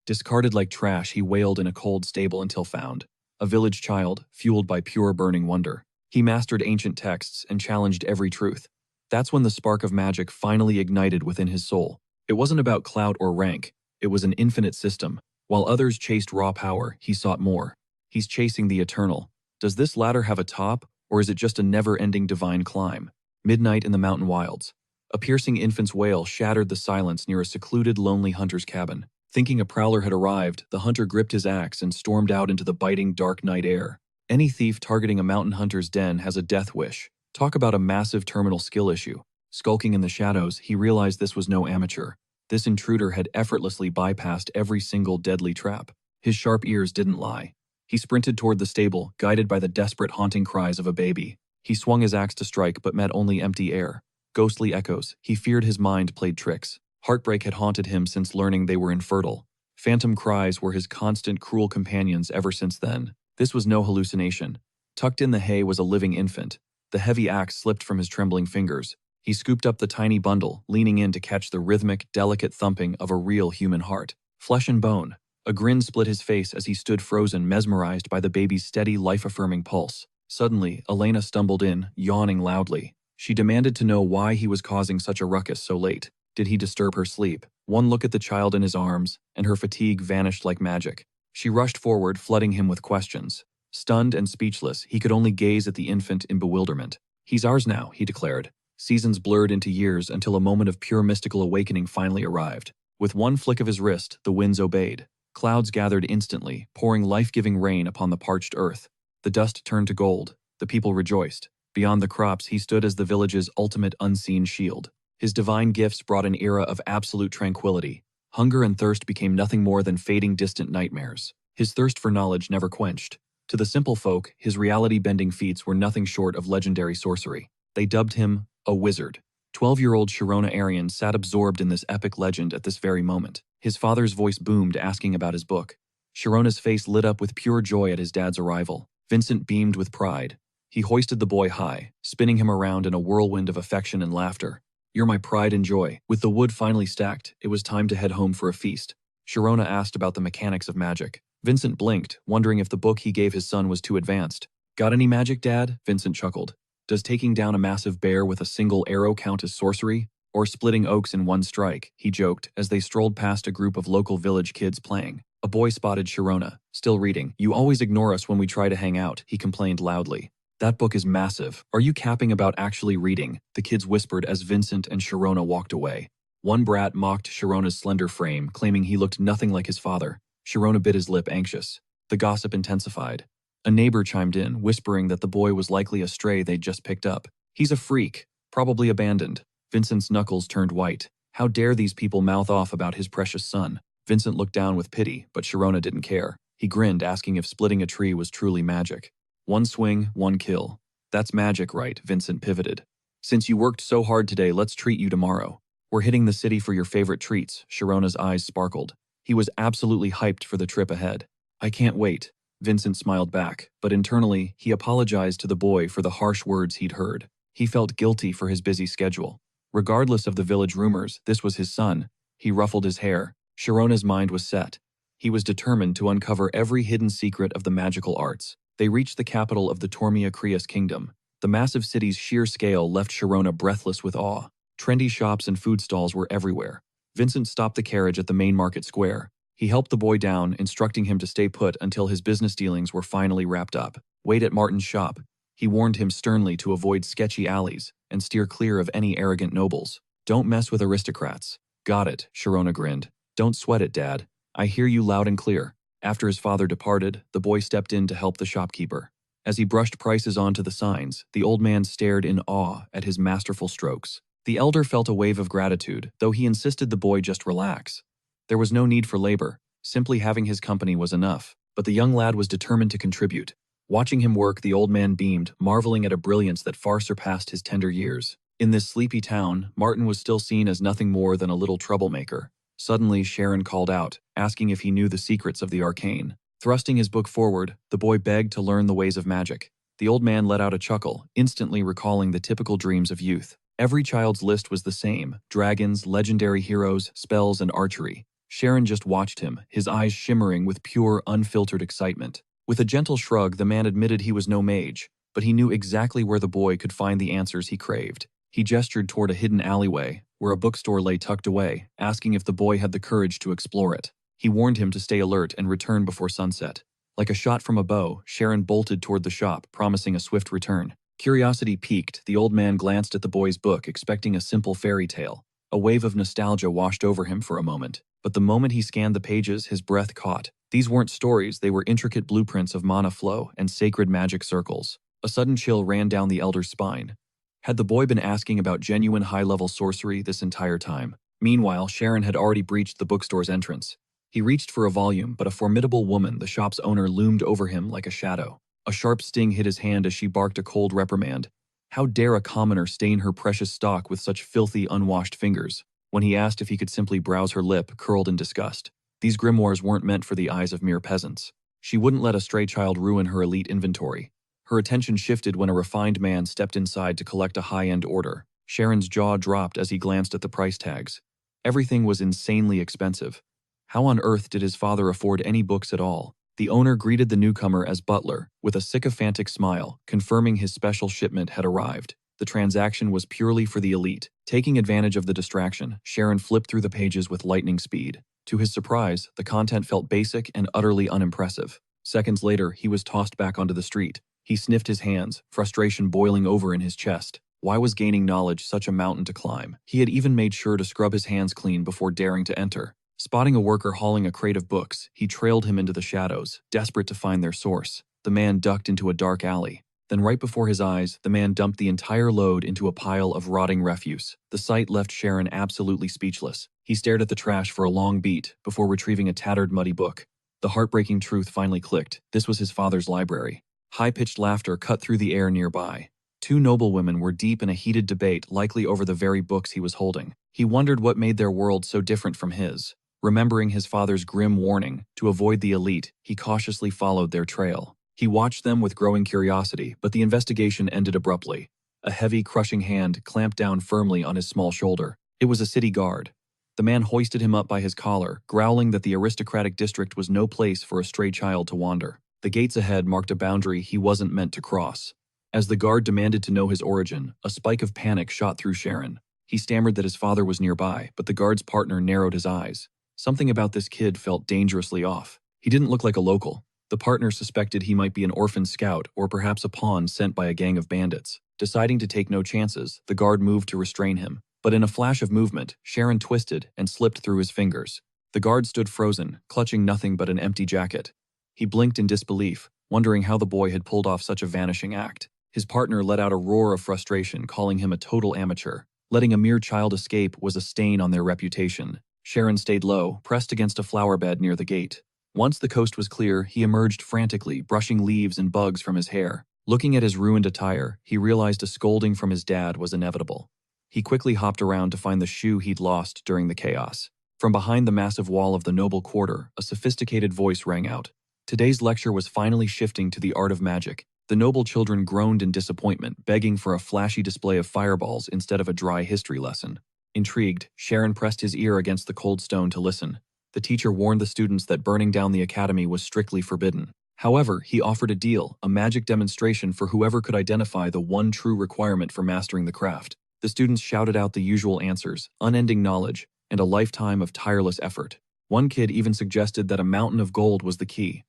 Discarded like trash, he wailed in a cold stable until found. A village child, fueled by pure burning wonder. He mastered ancient texts and challenged every truth. That's when the spark of magic finally ignited within his soul. It wasn't about clout or rank, it was an infinite system. While others chased raw power, he sought more. He's chasing the eternal. Does this ladder have a top, or is it just a never-ending divine climb? Midnight in the mountain wilds. A piercing infant's wail shattered the silence near a secluded, lonely hunter's cabin. Thinking a prowler had arrived, the hunter gripped his axe and stormed out into the biting, dark night air. Any thief targeting a mountain hunter's den has a death wish. Talk about a massive terminal skill issue. Skulking in the shadows, he realized this was no amateur. This intruder had effortlessly bypassed every single deadly trap. His sharp ears didn't lie. He sprinted toward the stable, guided by the desperate, haunting cries of a baby. He swung his axe to strike, but met only empty air. Ghostly echoes. He feared his mind played tricks. Heartbreak had haunted him since learning they were infertile. Phantom cries were his constant, cruel companions ever since then. This was no hallucination. Tucked in the hay was a living infant. The heavy axe slipped from his trembling fingers. He scooped up the tiny bundle, leaning in to catch the rhythmic, delicate thumping of a real human heart. Flesh and bone. A grin split his face as he stood frozen, mesmerized by the baby's steady, life-affirming pulse. Suddenly, Elena stumbled in, yawning loudly. She demanded to know why he was causing such a ruckus so late. Did he disturb her sleep? One look at the child in his arms, and her fatigue vanished like magic. She rushed forward, flooding him with questions. Stunned and speechless, he could only gaze at the infant in bewilderment. "He's ours now," he declared. Seasons blurred into years until a moment of pure mystical awakening finally arrived. With one flick of his wrist, the winds obeyed. Clouds gathered instantly, pouring life-giving rain upon the parched earth. The dust turned to gold. The people rejoiced. Beyond the crops, he stood as the village's ultimate unseen shield. His divine gifts brought an era of absolute tranquility. Hunger and thirst became nothing more than fading, distant nightmares. His thirst for knowledge never quenched. To the simple folk, his reality-bending feats were nothing short of legendary sorcery. They dubbed him a wizard. 12-year-old Sharona Arian sat absorbed in this epic legend at this very moment. His father's voice boomed, asking about his book. Sharona's face lit up with pure joy at his dad's arrival. Vincent beamed with pride. He hoisted the boy high, spinning him around in a whirlwind of affection and laughter. "You're my pride and joy." With the wood finally stacked, it was time to head home for a feast. Sharona asked about the mechanics of magic. Vincent blinked, wondering if the book he gave his son was too advanced. "Got any magic, Dad?" Vincent chuckled. "Does taking down a massive bear with a single arrow count as sorcery? Or splitting oaks in one strike?" he joked as they strolled past a group of local village kids playing. A boy spotted Sharona, still reading. "You always ignore us when we try to hang out," he complained loudly. "That book is massive. Are you capping about actually reading?" the kids whispered as Vincent and Sharona walked away. One brat mocked Sharona's slender frame, claiming he looked nothing like his father. Sharona bit his lip, anxious. The gossip intensified. A neighbor chimed in, whispering that the boy was likely a stray they'd just picked up. "He's a freak, probably abandoned." Vincent's knuckles turned white. How dare these people mouth off about his precious son? Vincent looked down with pity, but Sharona didn't care. He grinned, asking if splitting a tree was truly magic. "One swing, one kill. That's magic, right?" Vincent pivoted. "Since you worked so hard today, let's treat you tomorrow. We're hitting the city for your favorite treats." Sharona's eyes sparkled. He was absolutely hyped for the trip ahead. "I can't wait." Vincent smiled back, but internally, he apologized to the boy for the harsh words he'd heard. He felt guilty for his busy schedule. Regardless of the village rumors, this was his son. He ruffled his hair. Sharona's mind was set. He was determined to uncover every hidden secret of the magical arts. They reached the capital of the Tormia Creus kingdom. The massive city's sheer scale left Sharona breathless with awe. Trendy shops and food stalls were everywhere. Vincent stopped the carriage at the main market square. He helped the boy down, instructing him to stay put until his business dealings were finally wrapped up. "Wait at Martin's shop." He warned him sternly to avoid sketchy alleys and steer clear of any arrogant nobles. "Don't mess with aristocrats." "Got it," Sharona grinned. "Don't sweat it, Dad. I hear you loud and clear." After his father departed, the boy stepped in to help the shopkeeper. As he brushed prices onto the signs, the old man stared in awe at his masterful strokes. The elder felt a wave of gratitude, though he insisted the boy just relax. There was no need for labor. Simply having his company was enough. But the young lad was determined to contribute. Watching him work, the old man beamed, marveling at a brilliance that far surpassed his tender years. In this sleepy town, Martin was still seen as nothing more than a little troublemaker. Suddenly, Sharon called out, asking if he knew the secrets of the arcane. Thrusting his book forward, the boy begged to learn the ways of magic. The old man let out a chuckle, instantly recalling the typical dreams of youth. Every child's list was the same: dragons, legendary heroes, spells, and archery. Sharon just watched him, his eyes shimmering with pure, unfiltered excitement. With a gentle shrug, the man admitted he was no mage, but he knew exactly where the boy could find the answers he craved. He gestured toward a hidden alleyway, where a bookstore lay tucked away, asking if the boy had the courage to explore it. He warned him to stay alert and return before sunset. Like a shot from a bow, Sharon bolted toward the shop, promising a swift return. Curiosity piqued, the old man glanced at the boy's book, expecting a simple fairy tale. A wave of nostalgia washed over him for a moment, but the moment he scanned the pages, his breath caught. These weren't stories, they were intricate blueprints of mana flow and sacred magic circles. A sudden chill ran down the elder's spine. Had the boy been asking about genuine high-level sorcery this entire time? Meanwhile, Sharon had already breached the bookstore's entrance. He reached for a volume, but a formidable woman, the shop's owner, loomed over him like a shadow. A sharp sting hit his hand as she barked a cold reprimand. How dare a commoner stain her precious stock with such filthy, unwashed fingers? When he asked if he could simply browse, her lip curled in disgust. These grimoires weren't meant for the eyes of mere peasants. She wouldn't let a stray child ruin her elite inventory. Her attention shifted when a refined man stepped inside to collect a high-end order. Sharon's jaw dropped as he glanced at the price tags. Everything was insanely expensive. How on earth did his father afford any books at all? The owner greeted the newcomer as butler, with a sycophantic smile, confirming his special shipment had arrived. The transaction was purely for the elite. Taking advantage of the distraction, Sharon flipped through the pages with lightning speed. To his surprise, the content felt basic and utterly unimpressive. Seconds later, he was tossed back onto the street. He sniffed his hands, frustration boiling over in his chest. Why was gaining knowledge such a mountain to climb? He had even made sure to scrub his hands clean before daring to enter. Spotting a worker hauling a crate of books, he trailed him into the shadows, desperate to find their source. The man ducked into a dark alley. Then right before his eyes, the man dumped the entire load into a pile of rotting refuse. The sight left Sharon absolutely speechless. He stared at the trash for a long beat before retrieving a tattered, muddy book. The heartbreaking truth finally clicked. This was his father's library. High-pitched laughter cut through the air nearby. Two noblewomen were deep in a heated debate, likely over the very books he was holding. He wondered what made their world so different from his. Remembering his father's grim warning to avoid the elite, he cautiously followed their trail. He watched them with growing curiosity, but the investigation ended abruptly. A heavy, crushing hand clamped down firmly on his small shoulder. It was a city guard. The man hoisted him up by his collar, growling that the aristocratic district was no place for a stray child to wander. The gates ahead marked a boundary he wasn't meant to cross. As the guard demanded to know his origin, a spike of panic shot through Sharon. He stammered that his father was nearby, but the guard's partner narrowed his eyes. Something about this kid felt dangerously off. He didn't look like a local. The partner suspected he might be an orphan scout or perhaps a pawn sent by a gang of bandits. Deciding to take no chances, the guard moved to restrain him. But in a flash of movement, Sharon twisted and slipped through his fingers. The guard stood frozen, clutching nothing but an empty jacket. He blinked in disbelief, wondering how the boy had pulled off such a vanishing act. His partner let out a roar of frustration, calling him a total amateur. Letting a mere child escape was a stain on their reputation. Sharon stayed low, pressed against a flower bed near the gate. Once the coast was clear, he emerged frantically, brushing leaves and bugs from his hair. Looking at his ruined attire, he realized a scolding from his dad was inevitable. He quickly hopped around to find the shoe he'd lost during the chaos. From behind the massive wall of the noble quarter, a sophisticated voice rang out. Today's lecture was finally shifting to the art of magic. The noble children groaned in disappointment, begging for a flashy display of fireballs instead of a dry history lesson. Intrigued, Sharon pressed his ear against the cold stone to listen. The teacher warned the students that burning down the academy was strictly forbidden. However, he offered a deal, a magic demonstration for whoever could identify the one true requirement for mastering the craft. The students shouted out the usual answers, unending knowledge, and a lifetime of tireless effort. One kid even suggested that a mountain of gold was the key.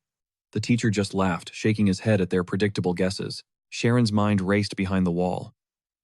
The teacher just laughed, shaking his head at their predictable guesses. Sharon's mind raced behind the wall.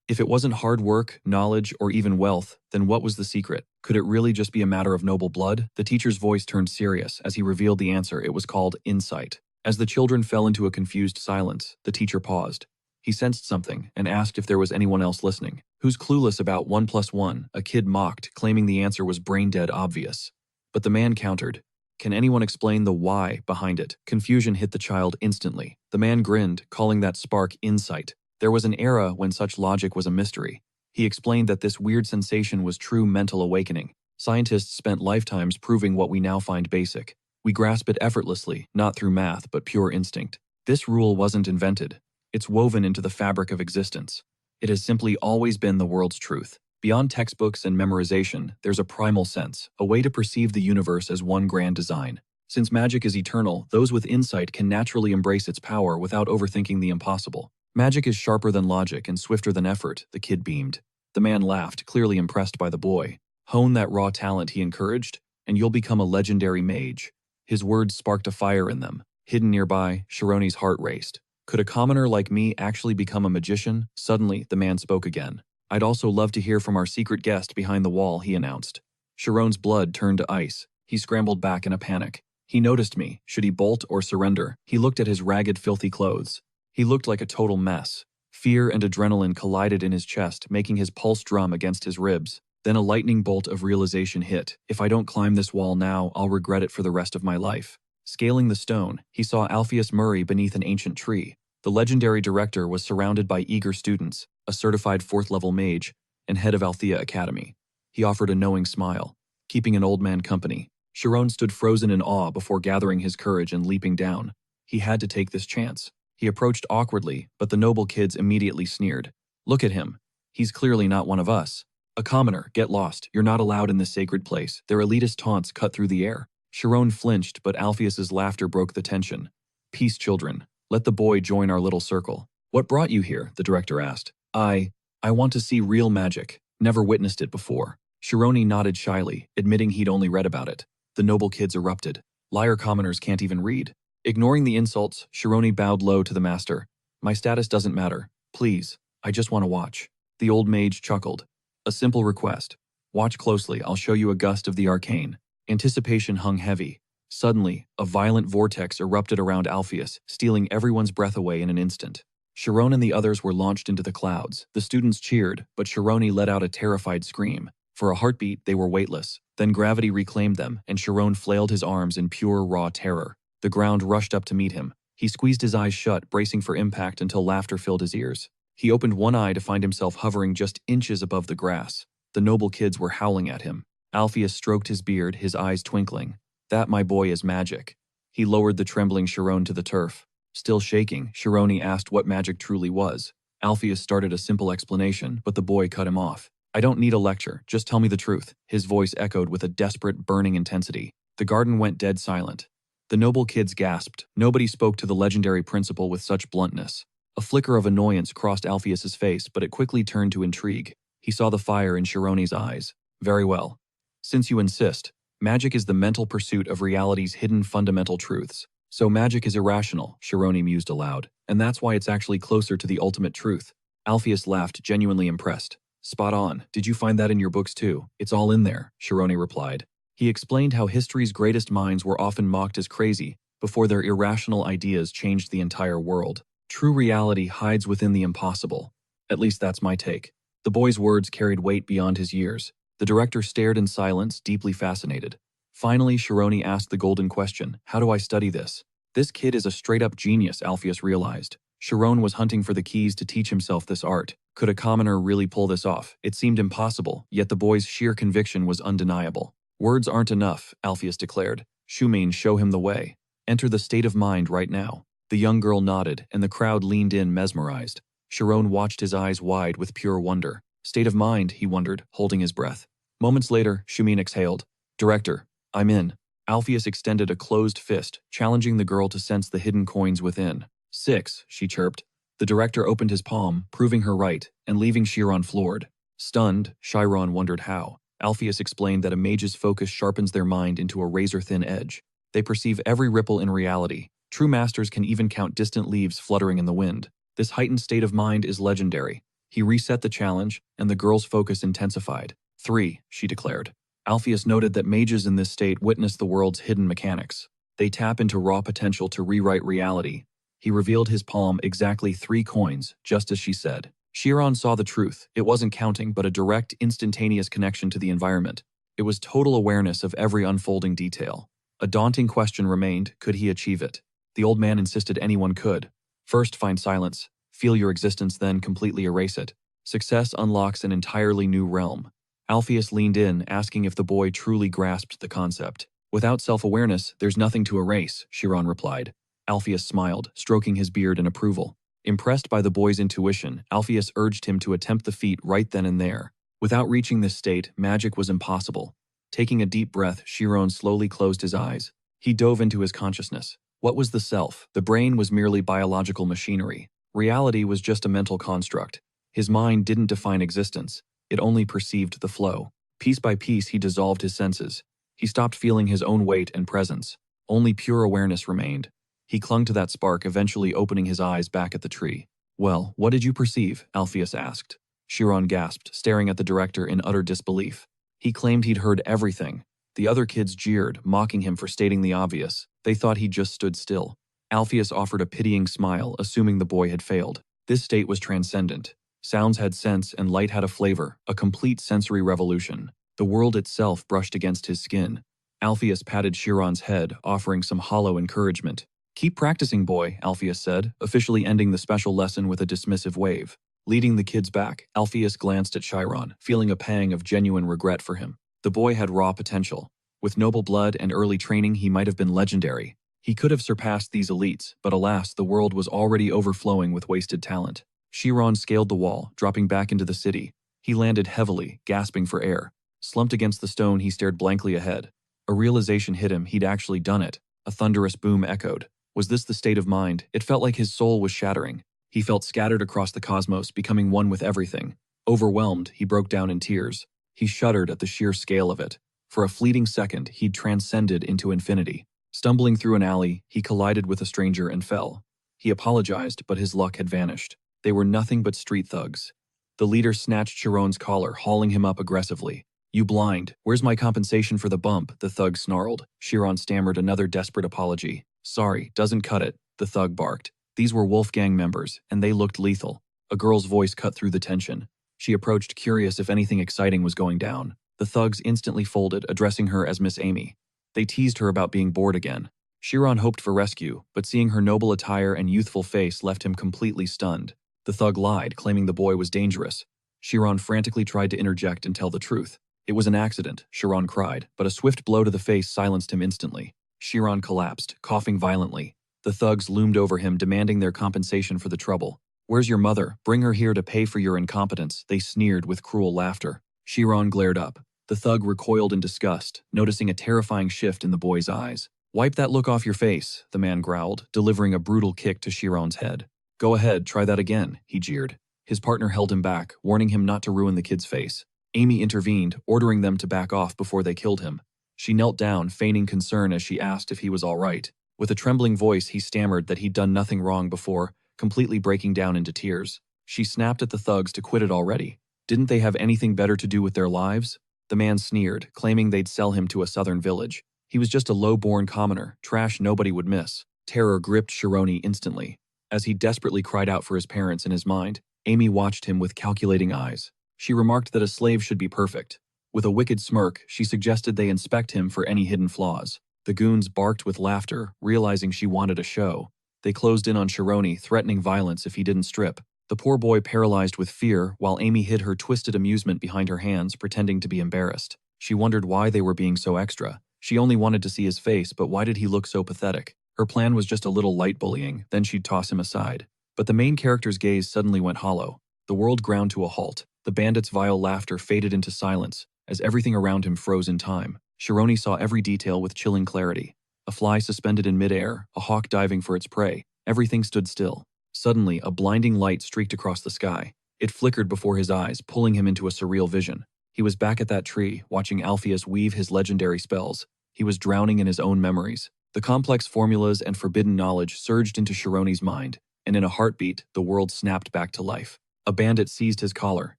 If it wasn't hard work, knowledge, or even wealth, then what was the secret? Could it really just be a matter of noble blood? The teacher's voice turned serious as he revealed the answer. It was called insight. As the children fell into a confused silence, the teacher paused. He sensed something and asked if there was anyone else listening. Who's clueless about 1 + 1? A kid mocked, claiming the answer was brain-dead obvious. But the man countered. Can anyone explain the why behind it? Confusion hit the child instantly. The man grinned, calling that spark insight. There was an era when such logic was a mystery. He explained that this weird sensation was true mental awakening. Scientists spent lifetimes proving what we now find basic. We grasp it effortlessly, not through math, but pure instinct. This rule wasn't invented. It's woven into the fabric of existence. It has simply always been the world's truth. Beyond textbooks and memorization, there's a primal sense, a way to perceive the universe as one grand design. Since magic is eternal, those with insight can naturally embrace its power without overthinking the impossible. Magic is sharper than logic and swifter than effort, the kid beamed. The man laughed, clearly impressed by the boy. Hone that raw talent, he encouraged, and you'll become a legendary mage. His words sparked a fire in them. Hidden nearby, Shironi's heart raced. Could a commoner like me actually become a magician? Suddenly, the man spoke again. I'd also love to hear from our secret guest behind the wall, he announced. Chiron's blood turned to ice. He scrambled back in a panic. He noticed me. Should he bolt or surrender? He looked at his ragged, filthy clothes. He looked like a total mess. Fear and adrenaline collided in his chest, making his pulse drum against his ribs. Then a lightning bolt of realization hit. If I don't climb this wall now, I'll regret it for the rest of my life. Scaling the stone, he saw Alpheus Murray beneath an ancient tree. The legendary director was surrounded by eager students, a certified 4th-level mage, and head of Althea Academy. He offered a knowing smile, keeping an old man company. Chiron stood frozen in awe before gathering his courage and leaping down. He had to take this chance. He approached awkwardly, but the noble kids immediately sneered. Look at him. He's clearly not one of us. A commoner, get lost. You're not allowed in this sacred place. Their elitist taunts cut through the air. Chiron flinched, but Alpheus's laughter broke the tension. Peace, children. Let the boy join our little circle. What brought you here? The director asked. I want to see real magic. Never witnessed it before. Shironi nodded shyly, admitting he'd only read about it. The noble kids erupted. Liar commoners can't even read. Ignoring the insults, Shironi bowed low to the master. My status doesn't matter. Please, I just want to watch. The old mage chuckled. A simple request. Watch closely, I'll show you a gust of the arcane. Anticipation hung heavy. Suddenly, a violent vortex erupted around Alpheus, stealing everyone's breath away in an instant. Chiron and the others were launched into the clouds. The students cheered, but Shironi let out a terrified scream. For a heartbeat, they were weightless. Then gravity reclaimed them, and Chiron flailed his arms in pure, raw terror. The ground rushed up to meet him. He squeezed his eyes shut, bracing for impact until laughter filled his ears. He opened one eye to find himself hovering just inches above the grass. The noble kids were howling at him. Alpheus stroked his beard, his eyes twinkling. That, my boy, is magic. He lowered the trembling Chiron to the turf. Still shaking, Shironi asked what magic truly was. Alpheus started a simple explanation, but the boy cut him off. I don't need a lecture, just tell me the truth. His voice echoed with a desperate, burning intensity. The garden went dead silent. The noble kids gasped. Nobody spoke to the legendary principal with such bluntness. A flicker of annoyance crossed Alpheus's face, but it quickly turned to intrigue. He saw the fire in Shironi's eyes. Very well. Since you insist, magic is the mental pursuit of reality's hidden fundamental truths. So magic is irrational, Shironi mused aloud, and that's why it's actually closer to the ultimate truth. Alpheus laughed, genuinely impressed. Spot on. Did you find that in your books too? It's all in there, Shironi replied. He explained how history's greatest minds were often mocked as crazy before their irrational ideas changed the entire world. True reality hides within the impossible. At least that's my take. The boy's words carried weight beyond his years. The director stared in silence, deeply fascinated. Finally, Shironi asked the golden question, how do I study this? This kid is a straight-up genius, Alpheus realized. Chiron was hunting for the keys to teach himself this art. Could a commoner really pull this off? It seemed impossible, yet the boy's sheer conviction was undeniable. Words aren't enough, Alpheus declared. Shumain, show him the way. Enter the state of mind right now. The young girl nodded, and the crowd leaned in mesmerized. Chiron watched his eyes wide with pure wonder. State of mind, he wondered, holding his breath. Moments later, Shumain exhaled. Director, I'm in. Alpheus extended a closed fist, challenging the girl to sense the hidden coins within. 6, she chirped. The director opened his palm, proving her right, and leaving Chiron floored. Stunned, Chiron wondered how. Alpheus explained that a mage's focus sharpens their mind into a razor-thin edge. They perceive every ripple in reality. True masters can even count distant leaves fluttering in the wind. This heightened state of mind is legendary. He reset the challenge, and the girl's focus intensified. 3, she declared. Alpheus noted that mages in this state witness the world's hidden mechanics. They tap into raw potential to rewrite reality. He revealed his palm exactly 3 coins, just as she said. Chiron saw the truth. It wasn't counting, but a direct, instantaneous connection to the environment. It was total awareness of every unfolding detail. A daunting question remained, could he achieve it? The old man insisted anyone could. First, find silence. Feel your existence, then completely erase it. Success unlocks an entirely new realm. Alpheus leaned in, asking if the boy truly grasped the concept. Without self-awareness, there's nothing to erase, Chiron replied. Alpheus smiled, stroking his beard in approval. Impressed by the boy's intuition, Alpheus urged him to attempt the feat right then and there. Without reaching this state, magic was impossible. Taking a deep breath, Chiron slowly closed his eyes. He dove into his consciousness. What was the self? The brain was merely biological machinery. Reality was just a mental construct. His mind didn't define existence. It only perceived the flow. Piece by piece, he dissolved his senses. He stopped feeling his own weight and presence. Only pure awareness remained. He clung to that spark, eventually opening his eyes back at the tree. "Well, what did you perceive?" Alpheus asked. Chiron gasped, staring at the director in utter disbelief. He claimed he'd heard everything. The other kids jeered, mocking him for stating the obvious. They thought he just stood still. Alpheus offered a pitying smile, assuming the boy had failed. This state was transcendent. Sounds had sense and light had a flavor, a complete sensory revolution. The world itself brushed against his skin. Alpheus patted Chiron's head, offering some hollow encouragement. "Keep practicing, boy," Alpheus said, officially ending the special lesson with a dismissive wave. Leading the kids back, Alpheus glanced at Chiron, feeling a pang of genuine regret for him. The boy had raw potential. With noble blood and early training, he might have been legendary. He could have surpassed these elites, but alas, the world was already overflowing with wasted talent. Chiron scaled the wall, dropping back into the city. He landed heavily, gasping for air. Slumped against the stone, he stared blankly ahead. A realization hit him, he'd actually done it. A thunderous boom echoed. Was this the state of mind? It felt like his soul was shattering. He felt scattered across the cosmos, becoming one with everything. Overwhelmed, he broke down in tears. He shuddered at the sheer scale of it. For a fleeting second, he'd transcended into infinity. Stumbling through an alley, he collided with a stranger and fell. He apologized, but his luck had vanished. They were nothing but street thugs. The leader snatched Chiron's collar, hauling him up aggressively. "You blind. Where's my compensation for the bump?" the thug snarled. Chiron stammered another desperate apology. "Sorry, doesn't cut it," the thug barked. These were Wolfgang members, and they looked lethal. A girl's voice cut through the tension. She approached, curious if anything exciting was going down. The thugs instantly folded, addressing her as Miss Amy. They teased her about being bored again. Chiron hoped for rescue, but seeing her noble attire and youthful face left him completely stunned. The thug lied, claiming the boy was dangerous. Chiron frantically tried to interject and tell the truth. "It was an accident," Chiron cried, but a swift blow to the face silenced him instantly. Chiron collapsed, coughing violently. The thugs loomed over him, demanding their compensation for the trouble. "Where's your mother? Bring her here to pay for your incompetence," they sneered with cruel laughter. Chiron glared up. The thug recoiled in disgust, noticing a terrifying shift in the boy's eyes. "Wipe that look off your face," the man growled, delivering a brutal kick to Chiron's head. "Go ahead, try that again," he jeered. His partner held him back, warning him not to ruin the kid's face. Amy intervened, ordering them to back off before they killed him. She knelt down, feigning concern as she asked if he was all right. With a trembling voice, he stammered that he'd done nothing wrong before, completely breaking down into tears. She snapped at the thugs to quit it already. Didn't they have anything better to do with their lives? The man sneered, claiming they'd sell him to a southern village. He was just a low-born commoner, trash nobody would miss. Terror gripped Chironi instantly. As he desperately cried out for his parents in his mind, Amy watched him with calculating eyes. She remarked that a slave should be perfect. With a wicked smirk, she suggested they inspect him for any hidden flaws. The goons barked with laughter, realizing she wanted a show. They closed in on Chironi, threatening violence if he didn't strip. The poor boy paralyzed with fear, while Amy hid her twisted amusement behind her hands, pretending to be embarrassed. She wondered why they were being so extra. She only wanted to see his face, but why did he look so pathetic? Her plan was just a little light bullying, then she'd toss him aside. But the main character's gaze suddenly went hollow. The world ground to a halt. The bandit's vile laughter faded into silence, as everything around him froze in time. Chironi saw every detail with chilling clarity. A fly suspended in midair, a hawk diving for its prey. Everything stood still. Suddenly, a blinding light streaked across the sky. It flickered before his eyes, pulling him into a surreal vision. He was back at that tree, watching Alpheus weave his legendary spells. He was drowning in his own memories. The complex formulas and forbidden knowledge surged into Chironi's mind, and in a heartbeat, the world snapped back to life. A bandit seized his collar,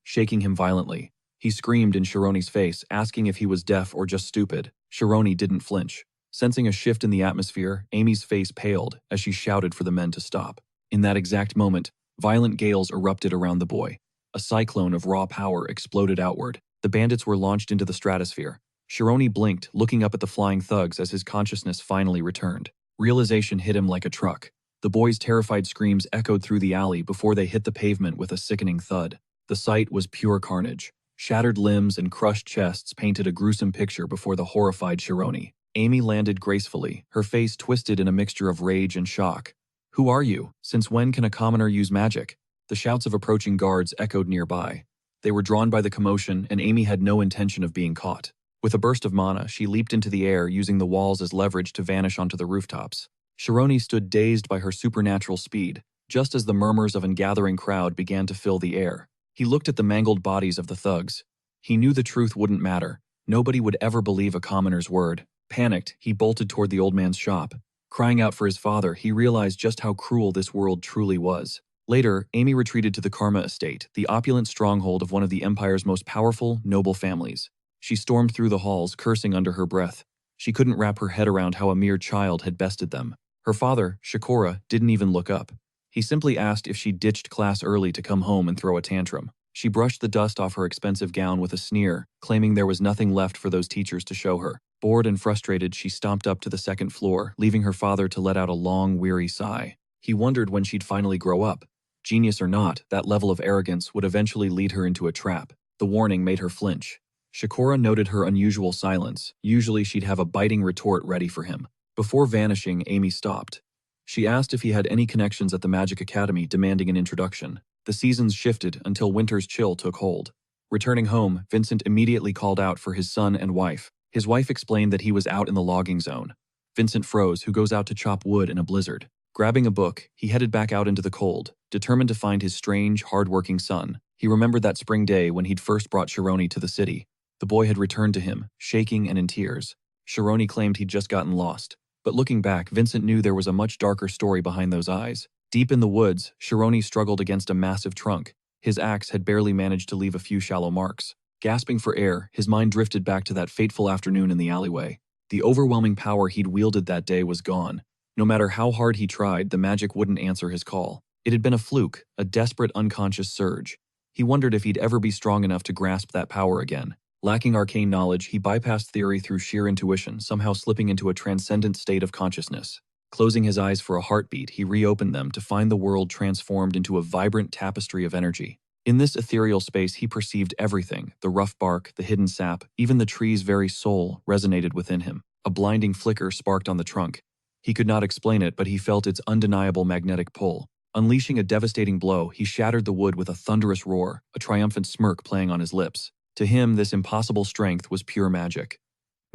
shaking him violently. He screamed in Chironi's face, asking if he was deaf or just stupid. Chironi didn't flinch. Sensing a shift in the atmosphere, Amy's face paled as she shouted for the men to stop. In that exact moment, violent gales erupted around the boy. A cyclone of raw power exploded outward. The bandits were launched into the stratosphere. Chironi blinked, looking up at the flying thugs as his consciousness finally returned. Realization hit him like a truck. The boy's terrified screams echoed through the alley before they hit the pavement with a sickening thud. The sight was pure carnage. Shattered limbs and crushed chests painted a gruesome picture before the horrified Chironi. Amy landed gracefully, her face twisted in a mixture of rage and shock. "Who are you? Since when can a commoner use magic?" The shouts of approaching guards echoed nearby. They were drawn by the commotion, and Amy had no intention of being caught. With a burst of mana, she leaped into the air, using the walls as leverage to vanish onto the rooftops. Shironi stood dazed by her supernatural speed, just as the murmurs of a gathering crowd began to fill the air. He looked at the mangled bodies of the thugs. He knew the truth wouldn't matter. Nobody would ever believe a commoner's word. Panicked, he bolted toward the old man's shop. Crying out for his father, he realized just how cruel this world truly was. Later, Amy retreated to the Karma estate, the opulent stronghold of one of the Empire's most powerful, noble families. She stormed through the halls, cursing under her breath. She couldn't wrap her head around how a mere child had bested them. Her father, Shikora, didn't even look up. He simply asked if she ditched class early to come home and throw a tantrum. She brushed the dust off her expensive gown with a sneer, claiming there was nothing left for those teachers to show her. Bored and frustrated, she stomped up to the second floor, leaving her father to let out a long, weary sigh. He wondered when she'd finally grow up. Genius or not, that level of arrogance would eventually lead her into a trap. The warning made her flinch. Shikora noted her unusual silence. Usually she'd have a biting retort ready for him. Before vanishing, Amy stopped. She asked if he had any connections at the Magic Academy, demanding an introduction. The seasons shifted until winter's chill took hold. Returning home, Vincent immediately called out for his son and wife. His wife explained that he was out in the logging zone. Vincent froze, who goes out to chop wood in a blizzard. Grabbing a book, he headed back out into the cold, determined to find his strange, hard-working son. He remembered that spring day when he'd first brought Shironi to the city. The boy had returned to him, shaking and in tears. Shironi claimed he'd just gotten lost. But looking back, Vincent knew there was a much darker story behind those eyes. Deep in the woods, Shironi struggled against a massive trunk. His axe had barely managed to leave a few shallow marks. Gasping for air, his mind drifted back to that fateful afternoon in the alleyway. The overwhelming power he'd wielded that day was gone. No matter how hard he tried, the magic wouldn't answer his call. It had been a fluke, a desperate unconscious surge. He wondered if he'd ever be strong enough to grasp that power again. Lacking arcane knowledge, he bypassed theory through sheer intuition, somehow slipping into a transcendent state of consciousness. Closing his eyes for a heartbeat, he reopened them to find the world transformed into a vibrant tapestry of energy. In this ethereal space, he perceived everything. The rough bark, the hidden sap, even the tree's very soul resonated within him. A blinding flicker sparked on the trunk. He could not explain it, but he felt its undeniable magnetic pull. Unleashing a devastating blow, he shattered the wood with a thunderous roar, a triumphant smirk playing on his lips. To him, this impossible strength was pure magic.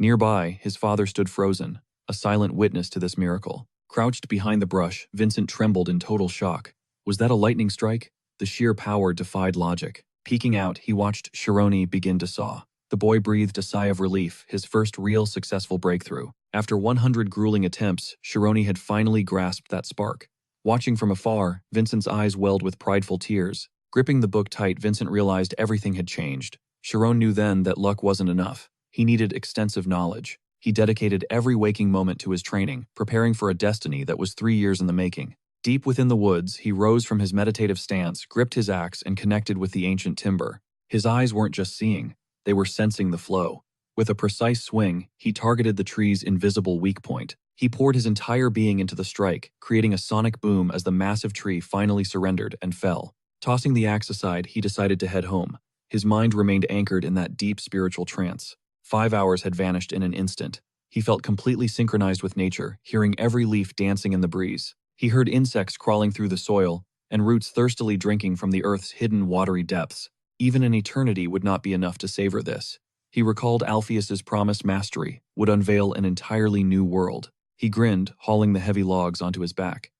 Nearby, his father stood frozen, a silent witness to this miracle. Crouched behind the brush, Vincent trembled in total shock. Was that a lightning strike? The sheer power defied logic. Peeking out, he watched Shironi begin to saw. The boy breathed a sigh of relief, his first real successful breakthrough. After 100 grueling attempts, Shironi had finally grasped that spark. Watching from afar, Vincent's eyes welled with prideful tears. Gripping the book tight, Vincent realized everything had changed. Chiron knew then that luck wasn't enough. He needed extensive knowledge. He dedicated every waking moment to his training, preparing for a destiny that was 3 years in the making. Deep within the woods, he rose from his meditative stance, gripped his axe, and connected with the ancient timber. His eyes weren't just seeing, they were sensing the flow. With a precise swing, he targeted the tree's invisible weak point. He poured his entire being into the strike, creating a sonic boom as the massive tree finally surrendered and fell. Tossing the axe aside, he decided to head home. His mind remained anchored in that deep spiritual trance. 5 hours had vanished in an instant. He felt completely synchronized with nature, hearing every leaf dancing in the breeze. He heard insects crawling through the soil, and roots thirstily drinking from the earth's hidden watery depths. Even an eternity would not be enough to savor this. He recalled Alpheus's promised mastery would unveil an entirely new world. He grinned, hauling the heavy logs onto his back.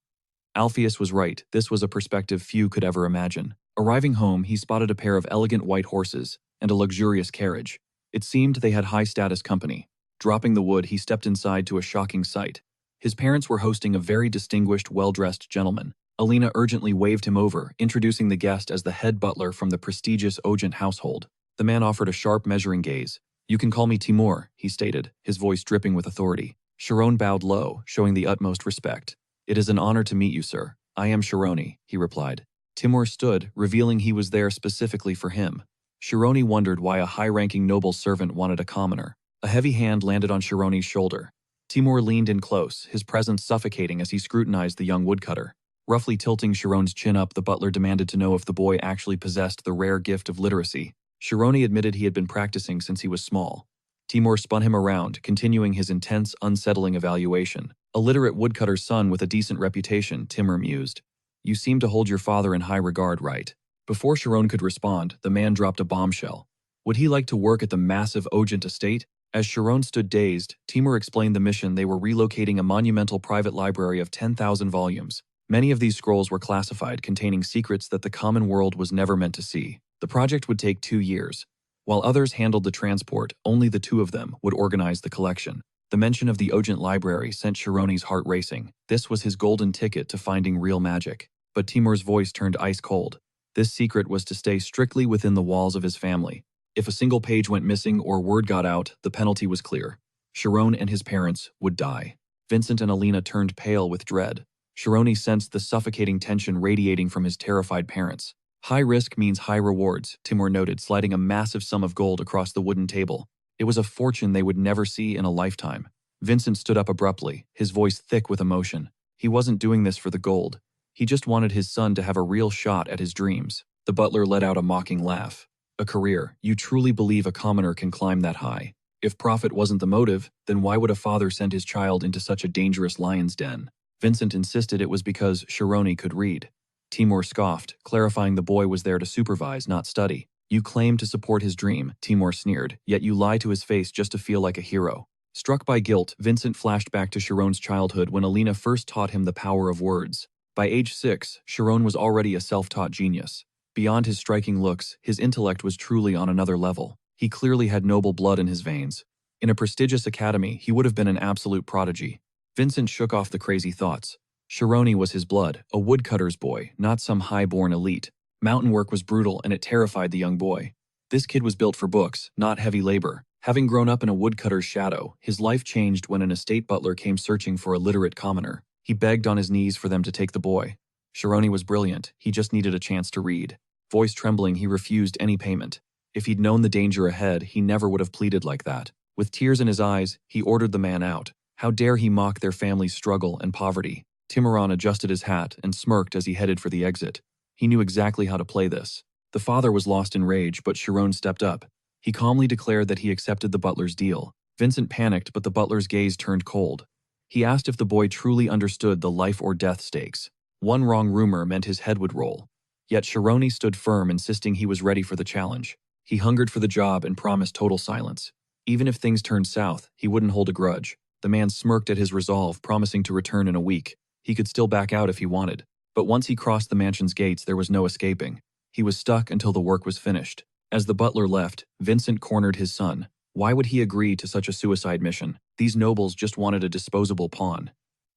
Alpheus was right, this was a perspective few could ever imagine. Arriving home, he spotted a pair of elegant white horses and a luxurious carriage. It seemed they had high-status company. Dropping the wood, he stepped inside to a shocking sight. His parents were hosting a very distinguished, well-dressed gentleman. Alina urgently waved him over, introducing the guest as the head butler from the prestigious Ogent household. The man offered a sharp measuring gaze. "You can call me Timur," he stated, his voice dripping with authority. Chiron bowed low, showing the utmost respect. "It is an honor to meet you, sir. I am Shironi," he replied. Timur stood, revealing he was there specifically for him. Shironi wondered why a high-ranking noble servant wanted a commoner. A heavy hand landed on Shironi's shoulder. Timur leaned in close, his presence suffocating as he scrutinized the young woodcutter. Roughly tilting Chiron's chin up, the butler demanded to know if the boy actually possessed the rare gift of literacy. Shironi admitted he had been practicing since he was small. Timur spun him around, continuing his intense, unsettling evaluation. "A literate woodcutter's son with a decent reputation," Timur mused. "You seem to hold your father in high regard, right?" Before Sharon could respond, the man dropped a bombshell. Would he like to work at the massive Ojent estate? As Sharon stood dazed, Timur explained the mission. They were relocating a monumental private library of 10,000 volumes. Many of these scrolls were classified, containing secrets that the common world was never meant to see. The project would take 2 years. While others handled the transport, only the two of them would organize the collection. The mention of the Ojent library sent Sharoni's heart racing. This was his golden ticket to finding real magic. But Timur's voice turned ice cold. This secret was to stay strictly within the walls of his family. If a single page went missing or word got out, the penalty was clear. Sharon and his parents would die. Vincent and Alina turned pale with dread. Sharoni sensed the suffocating tension radiating from his terrified parents. High risk means high rewards, Timur noted, sliding a massive sum of gold across the wooden table. It was a fortune they would never see in a lifetime. Vincent stood up abruptly, his voice thick with emotion. He wasn't doing this for the gold. He just wanted his son to have a real shot at his dreams. The butler let out a mocking laugh. A career. You truly believe a commoner can climb that high? If profit wasn't the motive, then why would a father send his child into such a dangerous lion's den? Vincent insisted it was because Sharoni could read. Timur scoffed, clarifying the boy was there to supervise, not study. You claim to support his dream, Timur sneered, yet you lie to his face just to feel like a hero. Struck by guilt, Vincent flashed back to Sharon's childhood when Alina first taught him the power of words. By age 6, Sharon was already a self-taught genius. Beyond his striking looks, his intellect was truly on another level. He clearly had noble blood in his veins. In a prestigious academy, he would have been an absolute prodigy. Vincent shook off the crazy thoughts. Sharoni was his blood, a woodcutter's boy, not some high-born elite. Mountain work was brutal and it terrified the young boy. This kid was built for books, not heavy labor. Having grown up in a woodcutter's shadow, his life changed when an estate butler came searching for a literate commoner. He begged on his knees for them to take the boy. Sharoni was brilliant, he just needed a chance to read. Voice trembling, he refused any payment. If he'd known the danger ahead, he never would have pleaded like that. With tears in his eyes, he ordered the man out. How dare he mock their family's struggle and poverty? Timuran adjusted his hat and smirked as he headed for the exit. He knew exactly how to play this. The father was lost in rage, but Sharon stepped up. He calmly declared that he accepted the butler's deal. Vincent panicked, but the butler's gaze turned cold. He asked if the boy truly understood the life or death stakes. One wrong rumor meant his head would roll. Yet Sharoni stood firm, insisting he was ready for the challenge. He hungered for the job and promised total silence. Even if things turned south, he wouldn't hold a grudge. The man smirked at his resolve, promising to return in a week. He could still back out if he wanted. But once he crossed the mansion's gates, there was no escaping. He was stuck until the work was finished. As the butler left, Vincent cornered his son. Why would he agree to such a suicide mission? These nobles just wanted a disposable pawn.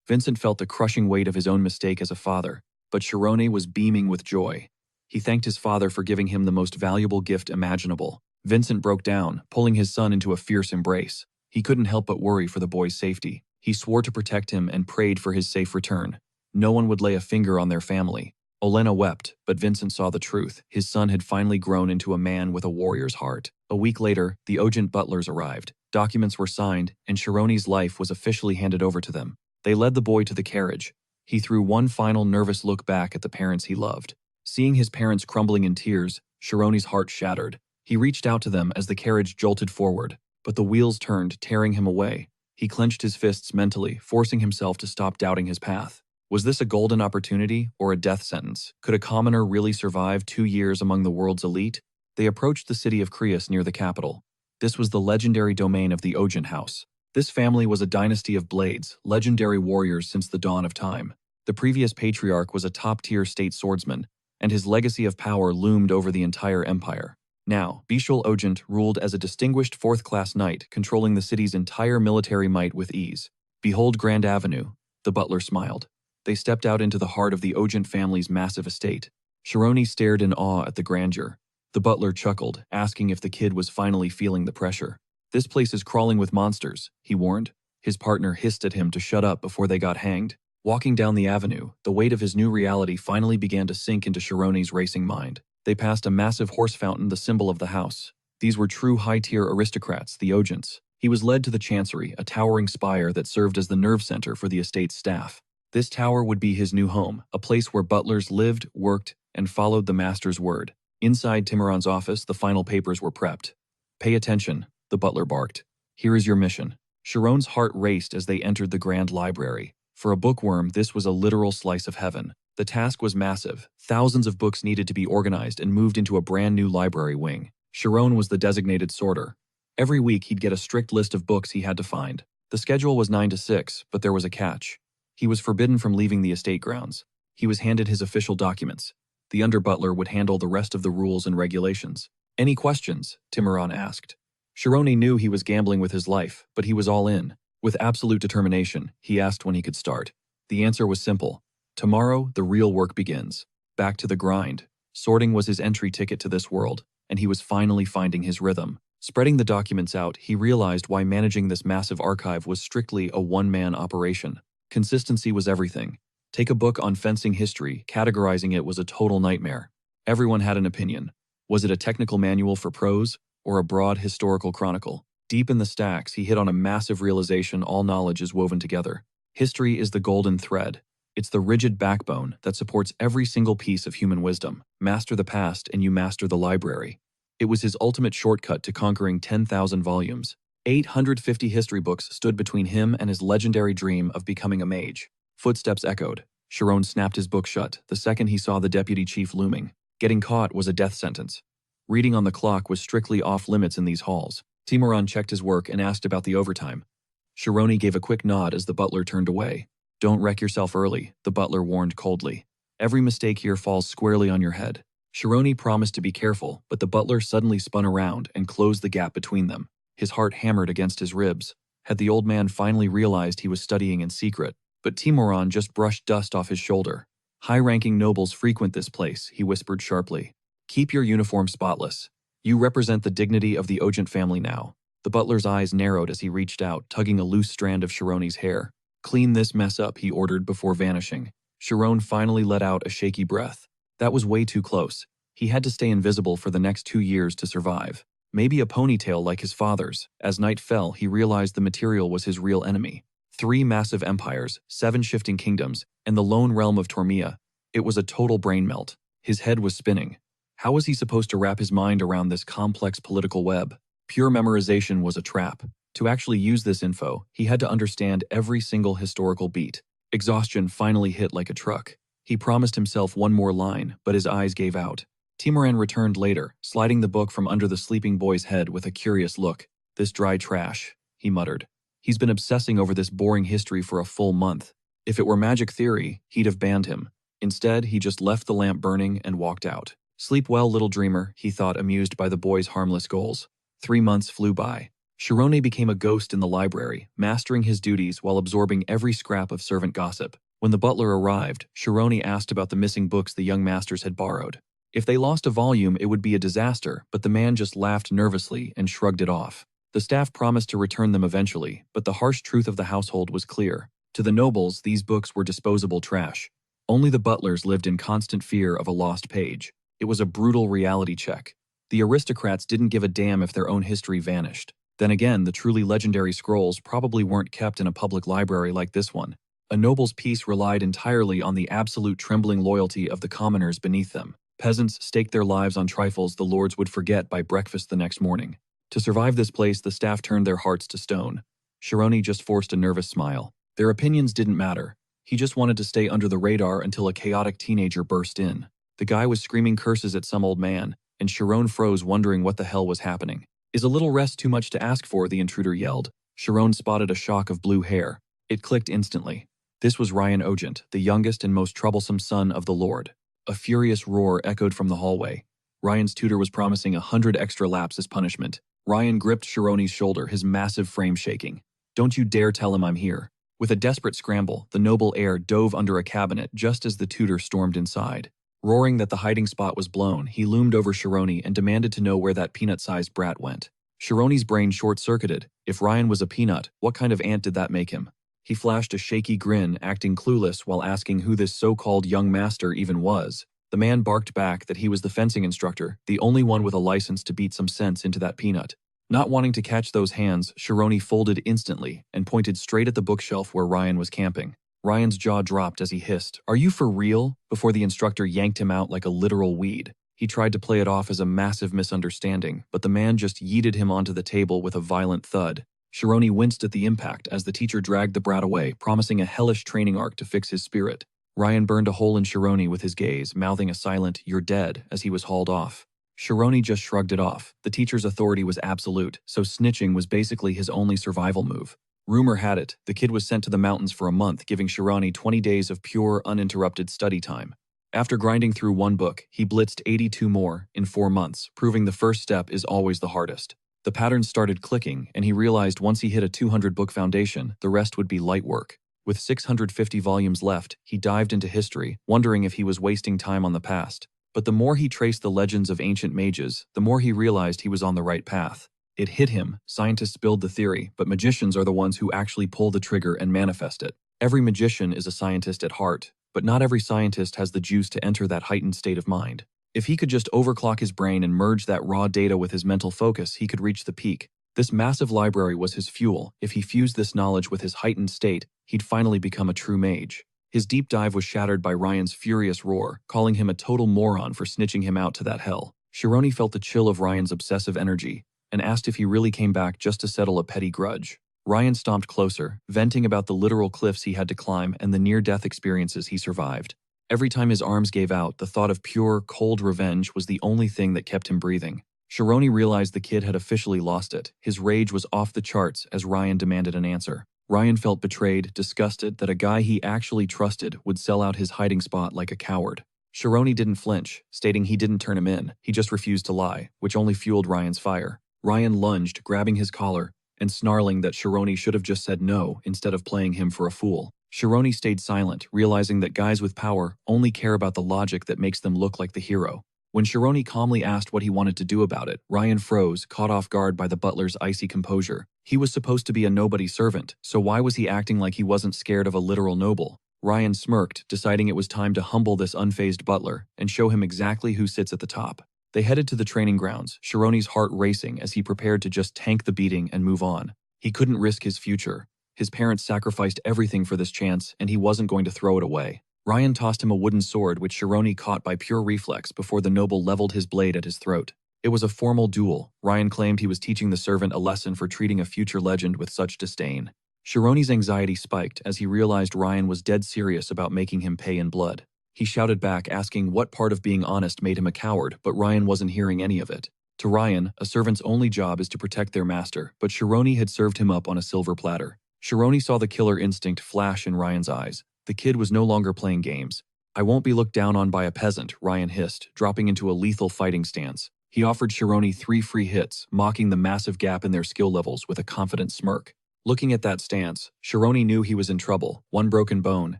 Vincent felt the crushing weight of his own mistake as a father, but Sharoni was beaming with joy. He thanked his father for giving him the most valuable gift imaginable. Vincent broke down, pulling his son into a fierce embrace. He couldn't help but worry for the boy's safety. He swore to protect him and prayed for his safe return. No one would lay a finger on their family. Olena wept, but Vincent saw the truth. His son had finally grown into a man with a warrior's heart. A week later, the Ojent butlers arrived. Documents were signed, and Sharoni's life was officially handed over to them. They led the boy to the carriage. He threw one final nervous look back at the parents he loved. Seeing his parents crumbling in tears, Sharoni's heart shattered. He reached out to them as the carriage jolted forward, but the wheels turned, tearing him away. He clenched his fists mentally, forcing himself to stop doubting his path. Was this a golden opportunity or a death sentence? Could a commoner really survive 2 years among the world's elite? They approached the city of Creus near the capital. This was the legendary domain of the Ojent house. This family was a dynasty of blades, legendary warriors since the dawn of time. The previous patriarch was a top-tier state swordsman, and his legacy of power loomed over the entire empire. Now, Bishul Ojent ruled as a distinguished fourth-class knight, controlling the city's entire military might with ease. Behold Grand Avenue, the butler smiled. They stepped out into the heart of the Ojent family's massive estate. Sharoni stared in awe at the grandeur. The butler chuckled, asking if the kid was finally feeling the pressure. This place is crawling with monsters, he warned. His partner hissed at him to shut up before they got hanged. Walking down the avenue, the weight of his new reality finally began to sink into Sharoni's racing mind. They passed a massive horse fountain, the symbol of the house. These were true high-tier aristocrats, the Ojents. He was led to the chancery, a towering spire that served as the nerve center for the estate's staff. This tower would be his new home, a place where butlers lived, worked, and followed the master's word. Inside Timuran's office, the final papers were prepped. Pay attention, the butler barked. Here is your mission. Sharon's heart raced as they entered the grand library. For a bookworm, this was a literal slice of heaven. The task was massive. Thousands of books needed to be organized and moved into a brand new library wing. Sharon was the designated sorter. Every week he'd get a strict list of books he had to find. The schedule was 9 to 6, but there was a catch. He was forbidden from leaving the estate grounds. He was handed his official documents. The under-butler would handle the rest of the rules and regulations. "Any questions?" Timoran asked. Sharon knew he was gambling with his life, but he was all in. With absolute determination, he asked when he could start. The answer was simple. Tomorrow, the real work begins. Back to the grind. Sorting was his entry ticket to this world, and he was finally finding his rhythm. Spreading the documents out, he realized why managing this massive archive was strictly a one-man operation. Consistency was everything. Take a book on fencing history, categorizing it was a total nightmare. Everyone had an opinion. Was it a technical manual for pros, or a broad historical chronicle? Deep in the stacks, he hit on a massive realization: all knowledge is woven together. History is the golden thread. It's the rigid backbone that supports every single piece of human wisdom. Master the past and you master the library. It was his ultimate shortcut to conquering 10,000 volumes. 850 history books stood between him and his legendary dream of becoming a mage. Footsteps echoed. Sharon snapped his book shut the second he saw the deputy chief looming. Getting caught was a death sentence. Reading on the clock was strictly off-limits in these halls. Timoran checked his work and asked about the overtime. Sharon gave a quick nod as the butler turned away. "Don't wreck yourself early," the butler warned coldly. "Every mistake here falls squarely on your head." Sharon promised to be careful, but the butler suddenly spun around and closed the gap between them. His heart hammered against his ribs. Had the old man finally realized he was studying in secret? But Timoran just brushed dust off his shoulder. "High-ranking nobles frequent this place," he whispered sharply. "Keep your uniform spotless. You represent the dignity of the Ogent family now." The butler's eyes narrowed as he reached out, tugging a loose strand of Sharon's hair. "Clean this mess up," he ordered before vanishing. Sharon finally let out a shaky breath. That was way too close. He had to stay invisible for the next 2 years to survive. Maybe a ponytail like his father's. As night fell, he realized the material was his real enemy. 3 massive empires, 7 shifting kingdoms, and the lone realm of Tormia. It was a total brain melt. His head was spinning. How was he supposed to wrap his mind around this complex political web? Pure memorization was a trap. To actually use this info, he had to understand every single historical beat. Exhaustion finally hit like a truck. He promised himself one more line, but his eyes gave out. Timoran returned later, sliding the book from under the sleeping boy's head with a curious look. "This dry trash," he muttered. He's been obsessing over this boring history for a full month. If it were magic theory, he'd have banned him. Instead, he just left the lamp burning and walked out. "Sleep well, little dreamer," he thought, amused by the boy's harmless goals. 3 months flew by. Sharon became a ghost in the library, mastering his duties while absorbing every scrap of servant gossip. When the butler arrived, Sharon asked about the missing books the young masters had borrowed. If they lost a volume, it would be a disaster, but the man just laughed nervously and shrugged it off. The staff promised to return them eventually, but the harsh truth of the household was clear. To the nobles, these books were disposable trash. Only the butlers lived in constant fear of a lost page. It was a brutal reality check. The aristocrats didn't give a damn if their own history vanished. Then again, the truly legendary scrolls probably weren't kept in a public library like this one. A noble's peace relied entirely on the absolute trembling loyalty of the commoners beneath them. Peasants staked their lives on trifles the lords would forget by breakfast the next morning. To survive this place, the staff turned their hearts to stone. Sharon just forced a nervous smile. Their opinions didn't matter. He just wanted to stay under the radar until a chaotic teenager burst in. The guy was screaming curses at some old man, and Sharon froze, wondering what the hell was happening. "Is a little rest too much to ask for?" the intruder yelled. Sharon spotted a shock of blue hair. It clicked instantly. This was Ryan Ogent, the youngest and most troublesome son of the Lord. A furious roar echoed from the hallway. Ryan's tutor was promising 100 extra laps as punishment. Ryan gripped Sharon's shoulder, his massive frame shaking. "Don't you dare tell him I'm here." With a desperate scramble, the noble heir dove under a cabinet just as the tutor stormed inside. Roaring that the hiding spot was blown, he loomed over Sharon and demanded to know where that peanut-sized brat went. Sharon's brain short-circuited. If Ryan was a peanut, what kind of ant did that make him? He flashed a shaky grin, acting clueless while asking who this so-called young master even was. The man barked back that he was the fencing instructor, the only one with a license to beat some sense into that peanut. Not wanting to catch those hands, Sharon folded instantly and pointed straight at the bookshelf where Ryan was camping. Ryan's jaw dropped as he hissed, "Are you for real?" before the instructor yanked him out like a literal weed. He tried to play it off as a massive misunderstanding, but the man just yeeted him onto the table with a violent thud. Sharon winced at the impact as the teacher dragged the brat away, promising a hellish training arc to fix his spirit. Ryan burned a hole in Shironi with his gaze, mouthing a silent, "You're dead," as he was hauled off. Shironi just shrugged it off. The teacher's authority was absolute, so snitching was basically his only survival move. Rumor had it, the kid was sent to the mountains for a month, giving Shirani 20 days of pure, uninterrupted study time. After grinding through one book, he blitzed 82 more in 4 months, proving the first step is always the hardest. The patterns started clicking, and he realized once he hit a 200-book foundation, the rest would be light work. With 650 volumes left, he dived into history, wondering if he was wasting time on the past. But the more he traced the legends of ancient mages, the more he realized he was on the right path. It hit him. Scientists build the theory, but magicians are the ones who actually pull the trigger and manifest it. Every magician is a scientist at heart, but not every scientist has the juice to enter that heightened state of mind. If he could just overclock his brain and merge that raw data with his mental focus, he could reach the peak. This massive library was his fuel. If he fused this knowledge with his heightened state, he'd finally become a true mage. His deep dive was shattered by Ryan's furious roar, calling him a total moron for snitching him out to that hell. Shironi felt the chill of Ryan's obsessive energy and asked if he really came back just to settle a petty grudge. Ryan stomped closer, venting about the literal cliffs he had to climb and the near-death experiences he survived. Every time his arms gave out, the thought of pure, cold revenge was the only thing that kept him breathing. Shironi realized the kid had officially lost it. His rage was off the charts as Ryan demanded an answer. Ryan felt betrayed, disgusted that a guy he actually trusted would sell out his hiding spot like a coward. Shironi didn't flinch, stating he didn't turn him in. He just refused to lie, which only fueled Ryan's fire. Ryan lunged, grabbing his collar and snarling that Shironi should have just said no instead of playing him for a fool. Shironi stayed silent, realizing that guys with power only care about the logic that makes them look like the hero. When Shironi calmly asked what he wanted to do about it, Ryan froze, caught off guard by the butler's icy composure. He was supposed to be a nobody servant, so why was he acting like he wasn't scared of a literal noble? Ryan smirked, deciding it was time to humble this unfazed butler and show him exactly who sits at the top. They headed to the training grounds, Shironi's heart racing as he prepared to just tank the beating and move on. He couldn't risk his future. His parents sacrificed everything for this chance, and he wasn't going to throw it away. Ryan tossed him a wooden sword which Shironi caught by pure reflex before the noble leveled his blade at his throat. It was a formal duel. Ryan claimed he was teaching the servant a lesson for treating a future legend with such disdain. Shironi's anxiety spiked as he realized Ryan was dead serious about making him pay in blood. He shouted back, asking what part of being honest made him a coward, but Ryan wasn't hearing any of it. To Ryan, a servant's only job is to protect their master, but Shironi had served him up on a silver platter. Shironi saw the killer instinct flash in Ryan's eyes. The kid was no longer playing games. "I won't be looked down on by a peasant," Ryan hissed, dropping into a lethal fighting stance. He offered Shironi 3 free hits, mocking the massive gap in their skill levels with a confident smirk. Looking at that stance, Shironi knew he was in trouble, one broken bone,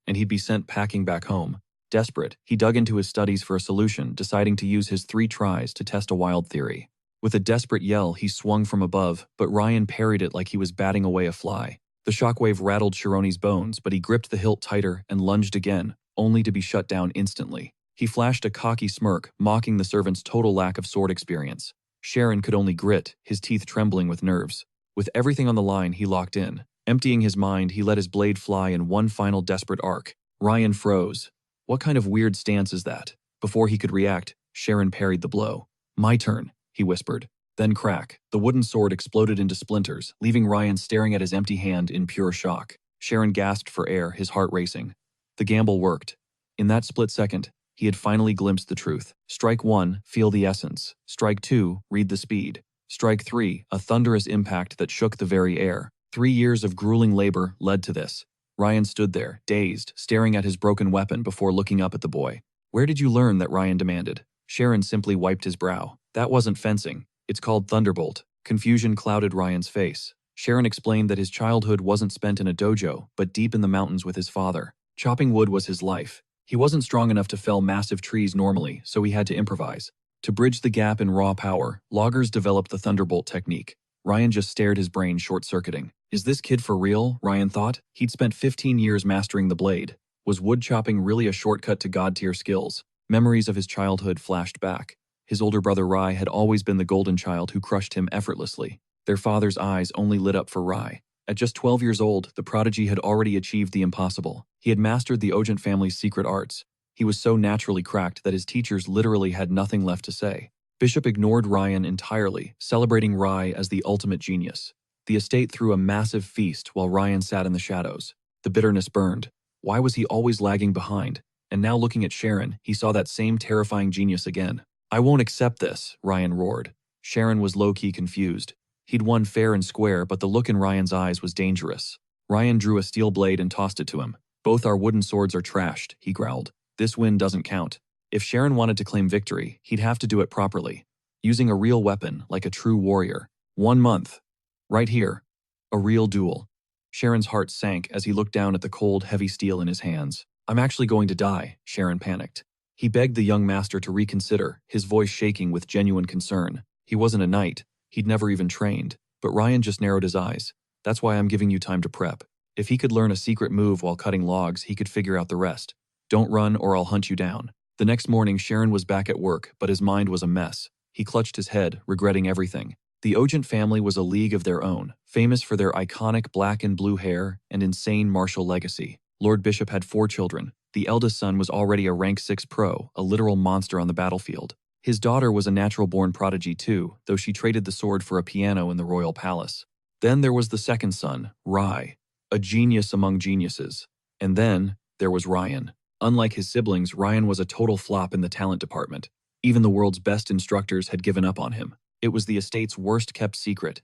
and he'd be sent packing back home. Desperate, he dug into his studies for a solution, deciding to use his 3 tries to test a wild theory. With a desperate yell, he swung from above, but Ryan parried it like he was batting away a fly. The shockwave rattled Shironi's bones, but he gripped the hilt tighter and lunged again, only to be shut down instantly. He flashed a cocky smirk, mocking the servant's total lack of sword experience. Sharon could only grit, his teeth trembling with nerves. With everything on the line, he locked in. Emptying his mind, he let his blade fly in one final desperate arc. Ryan froze. What kind of weird stance is that? Before he could react, Sharon parried the blow. "My turn," he whispered. Then crack, the wooden sword exploded into splinters, leaving Ryan staring at his empty hand in pure shock. Sharon gasped for air, his heart racing. The gamble worked. In that split second, he had finally glimpsed the truth. Strike 1, feel the essence. Strike 2, read the speed. Strike 3, a thunderous impact that shook the very air. 3 years of grueling labor led to this. Ryan stood there, dazed, staring at his broken weapon before looking up at the boy. "Where did you learn that?" Ryan demanded. Sharon simply wiped his brow. "That wasn't fencing. It's called Thunderbolt." Confusion clouded Ryan's face. Sharon explained that his childhood wasn't spent in a dojo, but deep in the mountains with his father. Chopping wood was his life. He wasn't strong enough to fell massive trees normally, so he had to improvise. To bridge the gap in raw power, loggers developed the Thunderbolt technique. Ryan just stared, his brain short-circuiting. Is this kid for real? Ryan thought. He'd spent 15 years mastering the blade. Was wood chopping really a shortcut to god-tier skills? Memories of his childhood flashed back. His older brother Rai had always been the golden child who crushed him effortlessly. Their father's eyes only lit up for Rai. At just 12 years old, the prodigy had already achieved the impossible. He had mastered the Ojent family's secret arts. He was so naturally cracked that his teachers literally had nothing left to say. Bishop ignored Ryan entirely, celebrating Rai as the ultimate genius. The estate threw a massive feast while Ryan sat in the shadows. The bitterness burned. Why was he always lagging behind? And now looking at Sharon, he saw that same terrifying genius again. I won't accept this, Ryan roared. Sharon was low-key confused. He'd won fair and square, but the look in Ryan's eyes was dangerous. Ryan drew a steel blade and tossed it to him. Both our wooden swords are trashed, he growled. This win doesn't count. If Sharon wanted to claim victory, he'd have to do it properly. Using a real weapon, like a true warrior. 1 month. Right here. A real duel. Sharon's heart sank as he looked down at the cold, heavy steel in his hands. I'm actually going to die, Sharon panicked. He begged the young master to reconsider, his voice shaking with genuine concern. He wasn't a knight. He'd never even trained. But Ryan just narrowed his eyes. That's why I'm giving you time to prep. If he could learn a secret move while cutting logs, he could figure out the rest. Don't run or I'll hunt you down. The next morning, Sharon was back at work, but his mind was a mess. He clutched his head, regretting everything. The Ogent family was a league of their own, famous for their iconic black and blue hair and insane martial legacy. Lord Bishop had 4 children. The eldest son was already a rank 6 pro, a literal monster on the battlefield. His daughter was a natural-born prodigy too, though she traded the sword for a piano in the royal palace. Then there was the second son, Rai, a genius among geniuses. And then there was Ryan. Unlike his siblings, Ryan was a total flop in the talent department. Even the world's best instructors had given up on him. It was the estate's worst-kept secret.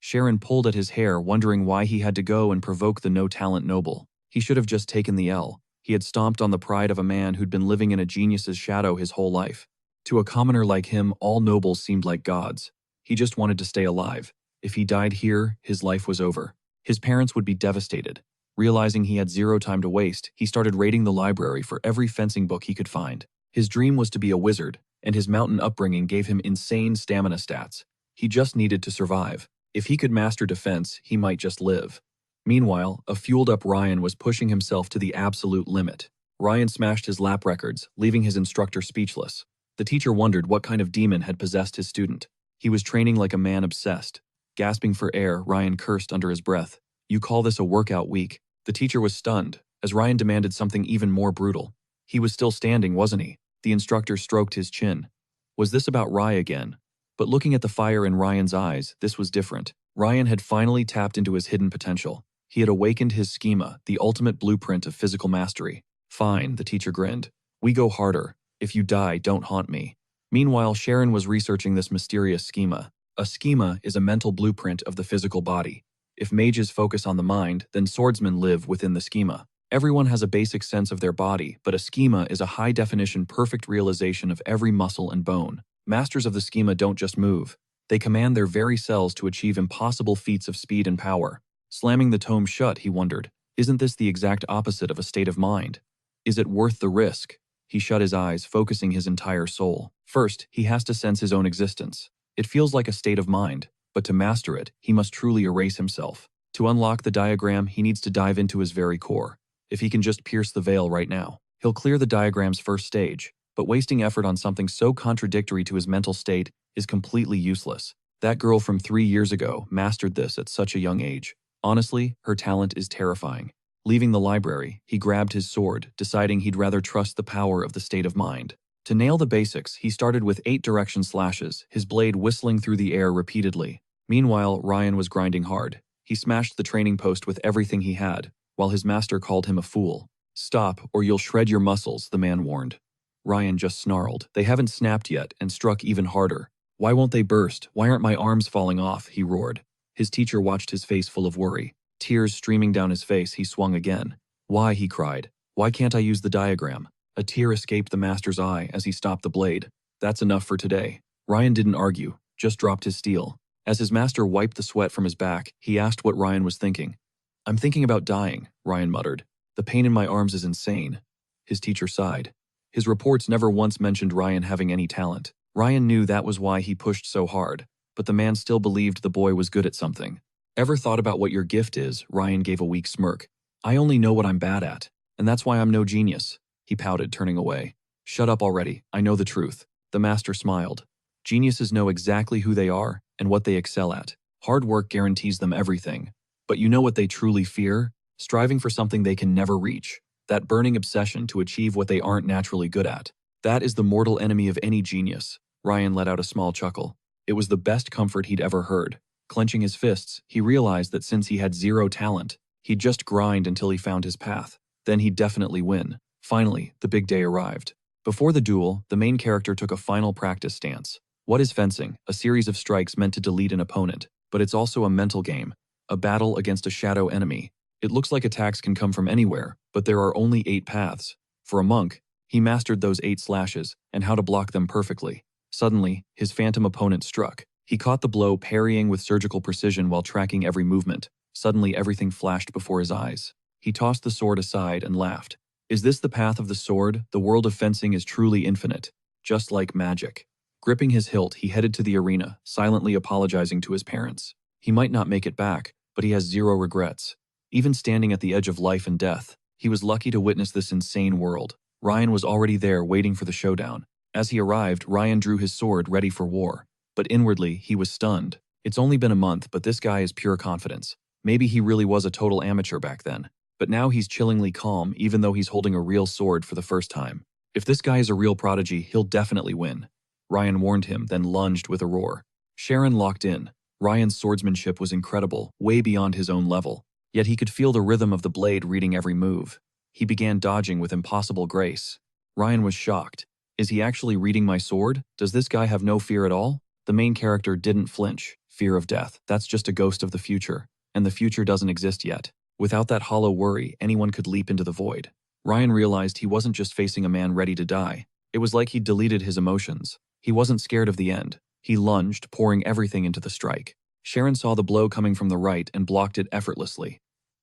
Sharon pulled at his hair, wondering why he had to go and provoke the no-talent noble. He should have just taken the L. He had stomped on the pride of a man who'd been living in a genius's shadow his whole life. To a commoner like him, all nobles seemed like gods. He just wanted to stay alive. If he died here, his life was over. His parents would be devastated. Realizing he had 0 time to waste, he started raiding the library for every fencing book he could find. His dream was to be a wizard, and his mountain upbringing gave him insane stamina stats. He just needed to survive. If he could master defense, he might just live. Meanwhile, a fueled-up Ryan was pushing himself to the absolute limit. Ryan smashed his lap records, leaving his instructor speechless. The teacher wondered what kind of demon had possessed his student. He was training like a man obsessed. Gasping for air, Ryan cursed under his breath. You call this a workout week? The teacher was stunned, as Ryan demanded something even more brutal. He was still standing, wasn't he? The instructor stroked his chin. Was this about Rai again? But looking at the fire in Ryan's eyes, this was different. Ryan had finally tapped into his hidden potential. He had awakened his schema, the ultimate blueprint of physical mastery. Fine, the teacher grinned. We go harder. If you die, don't haunt me. Meanwhile, Sharon was researching this mysterious schema. A schema is a mental blueprint of the physical body. If mages focus on the mind, then swordsmen live within the schema. Everyone has a basic sense of their body, but a schema is a high-definition, perfect realization of every muscle and bone. Masters of the schema don't just move. They command their very cells to achieve impossible feats of speed and power. Slamming the tome shut, he wondered, isn't this the exact opposite of a state of mind? Is it worth the risk? He shut his eyes, focusing his entire soul. First, he has to sense his own existence. It feels like a state of mind, but to master it, he must truly erase himself. To unlock the diagram, he needs to dive into his very core. If he can just pierce the veil right now, he'll clear the diagram's first stage, but wasting effort on something so contradictory to his mental state is completely useless. That girl from 3 years ago mastered this at such a young age. Honestly, her talent is terrifying. Leaving the library, he grabbed his sword, deciding he'd rather trust the power of the state of mind. To nail the basics, he started with 8 direction slashes, his blade whistling through the air repeatedly. Meanwhile, Ryan was grinding hard. He smashed the training post with everything he had, while his master called him a fool. Stop, or you'll shred your muscles, the man warned. Ryan just snarled. They haven't snapped yet, and struck even harder. Why won't they burst? Why aren't my arms falling off? He roared. His teacher watched his face full of worry. Tears streaming down his face, he swung again. Why, he cried. Why can't I use the diagram? A tear escaped the master's eye as he stopped the blade. That's enough for today. Ryan didn't argue, just dropped his steel. As his master wiped the sweat from his back, he asked what Ryan was thinking. I'm thinking about dying, Ryan muttered. The pain in my arms is insane. His teacher sighed. His reports never once mentioned Ryan having any talent. Ryan knew that was why he pushed so hard, but the man still believed the boy was good at something. Ever thought about what your gift is? Ryan gave a weak smirk. I only know what I'm bad at, and that's why I'm no genius. He pouted, turning away. Shut up already, I know the truth. The master smiled. Geniuses know exactly who they are and what they excel at. Hard work guarantees them everything. But you know what they truly fear? Striving for something they can never reach. That burning obsession to achieve what they aren't naturally good at. That is the mortal enemy of any genius. Ryan let out a small chuckle. It was the best comfort he'd ever heard. Clenching his fists, he realized that since he had 0 talent, he'd just grind until he found his path. then he'd definitely win. Finally, the big day arrived. Before the duel, the main character took a final practice stance. What is fencing? A series of strikes meant to delete an opponent, but it's also a mental game, a battle against a shadow enemy. It looks like attacks can come from anywhere, but there are only 8 paths. For a monk, he mastered those 8 slashes and how to block them perfectly. Suddenly, his phantom opponent struck. He caught the blow, parrying with surgical precision while tracking every movement. Suddenly, everything flashed before his eyes. He tossed the sword aside and laughed. Is this the path of the sword? The world of fencing is truly infinite, just like magic. Gripping his hilt, he headed to the arena, silently apologizing to his parents. He might not make it back, but he has 0 regrets. Even standing at the edge of life and death, he was lucky to witness this insane world. Ryan was already there waiting for the showdown. As he arrived, Ryan drew his sword ready for war. But inwardly, he was stunned. It's only been a month, but this guy is pure confidence. Maybe he really was a total amateur back then. But now he's chillingly calm, even though he's holding a real sword for the first time. If this guy is a real prodigy, he'll definitely win. Ryan warned him, then lunged with a roar. Sharon locked in. Ryan's swordsmanship was incredible, way beyond his own level. Yet he could feel the rhythm of the blade reading every move. He began dodging with impossible grace. Ryan was shocked. Is he actually reading my sword? Does this guy have no fear at all? The main character didn't flinch. Fear of death. That's just a ghost of the future. And the future doesn't exist yet. Without that hollow worry, anyone could leap into the void. Ryan realized he wasn't just facing a man ready to die. It was like he'd deleted his emotions. He wasn't scared of the end. He lunged, pouring everything into the strike. Sharon saw the blow coming from the right and blocked it effortlessly.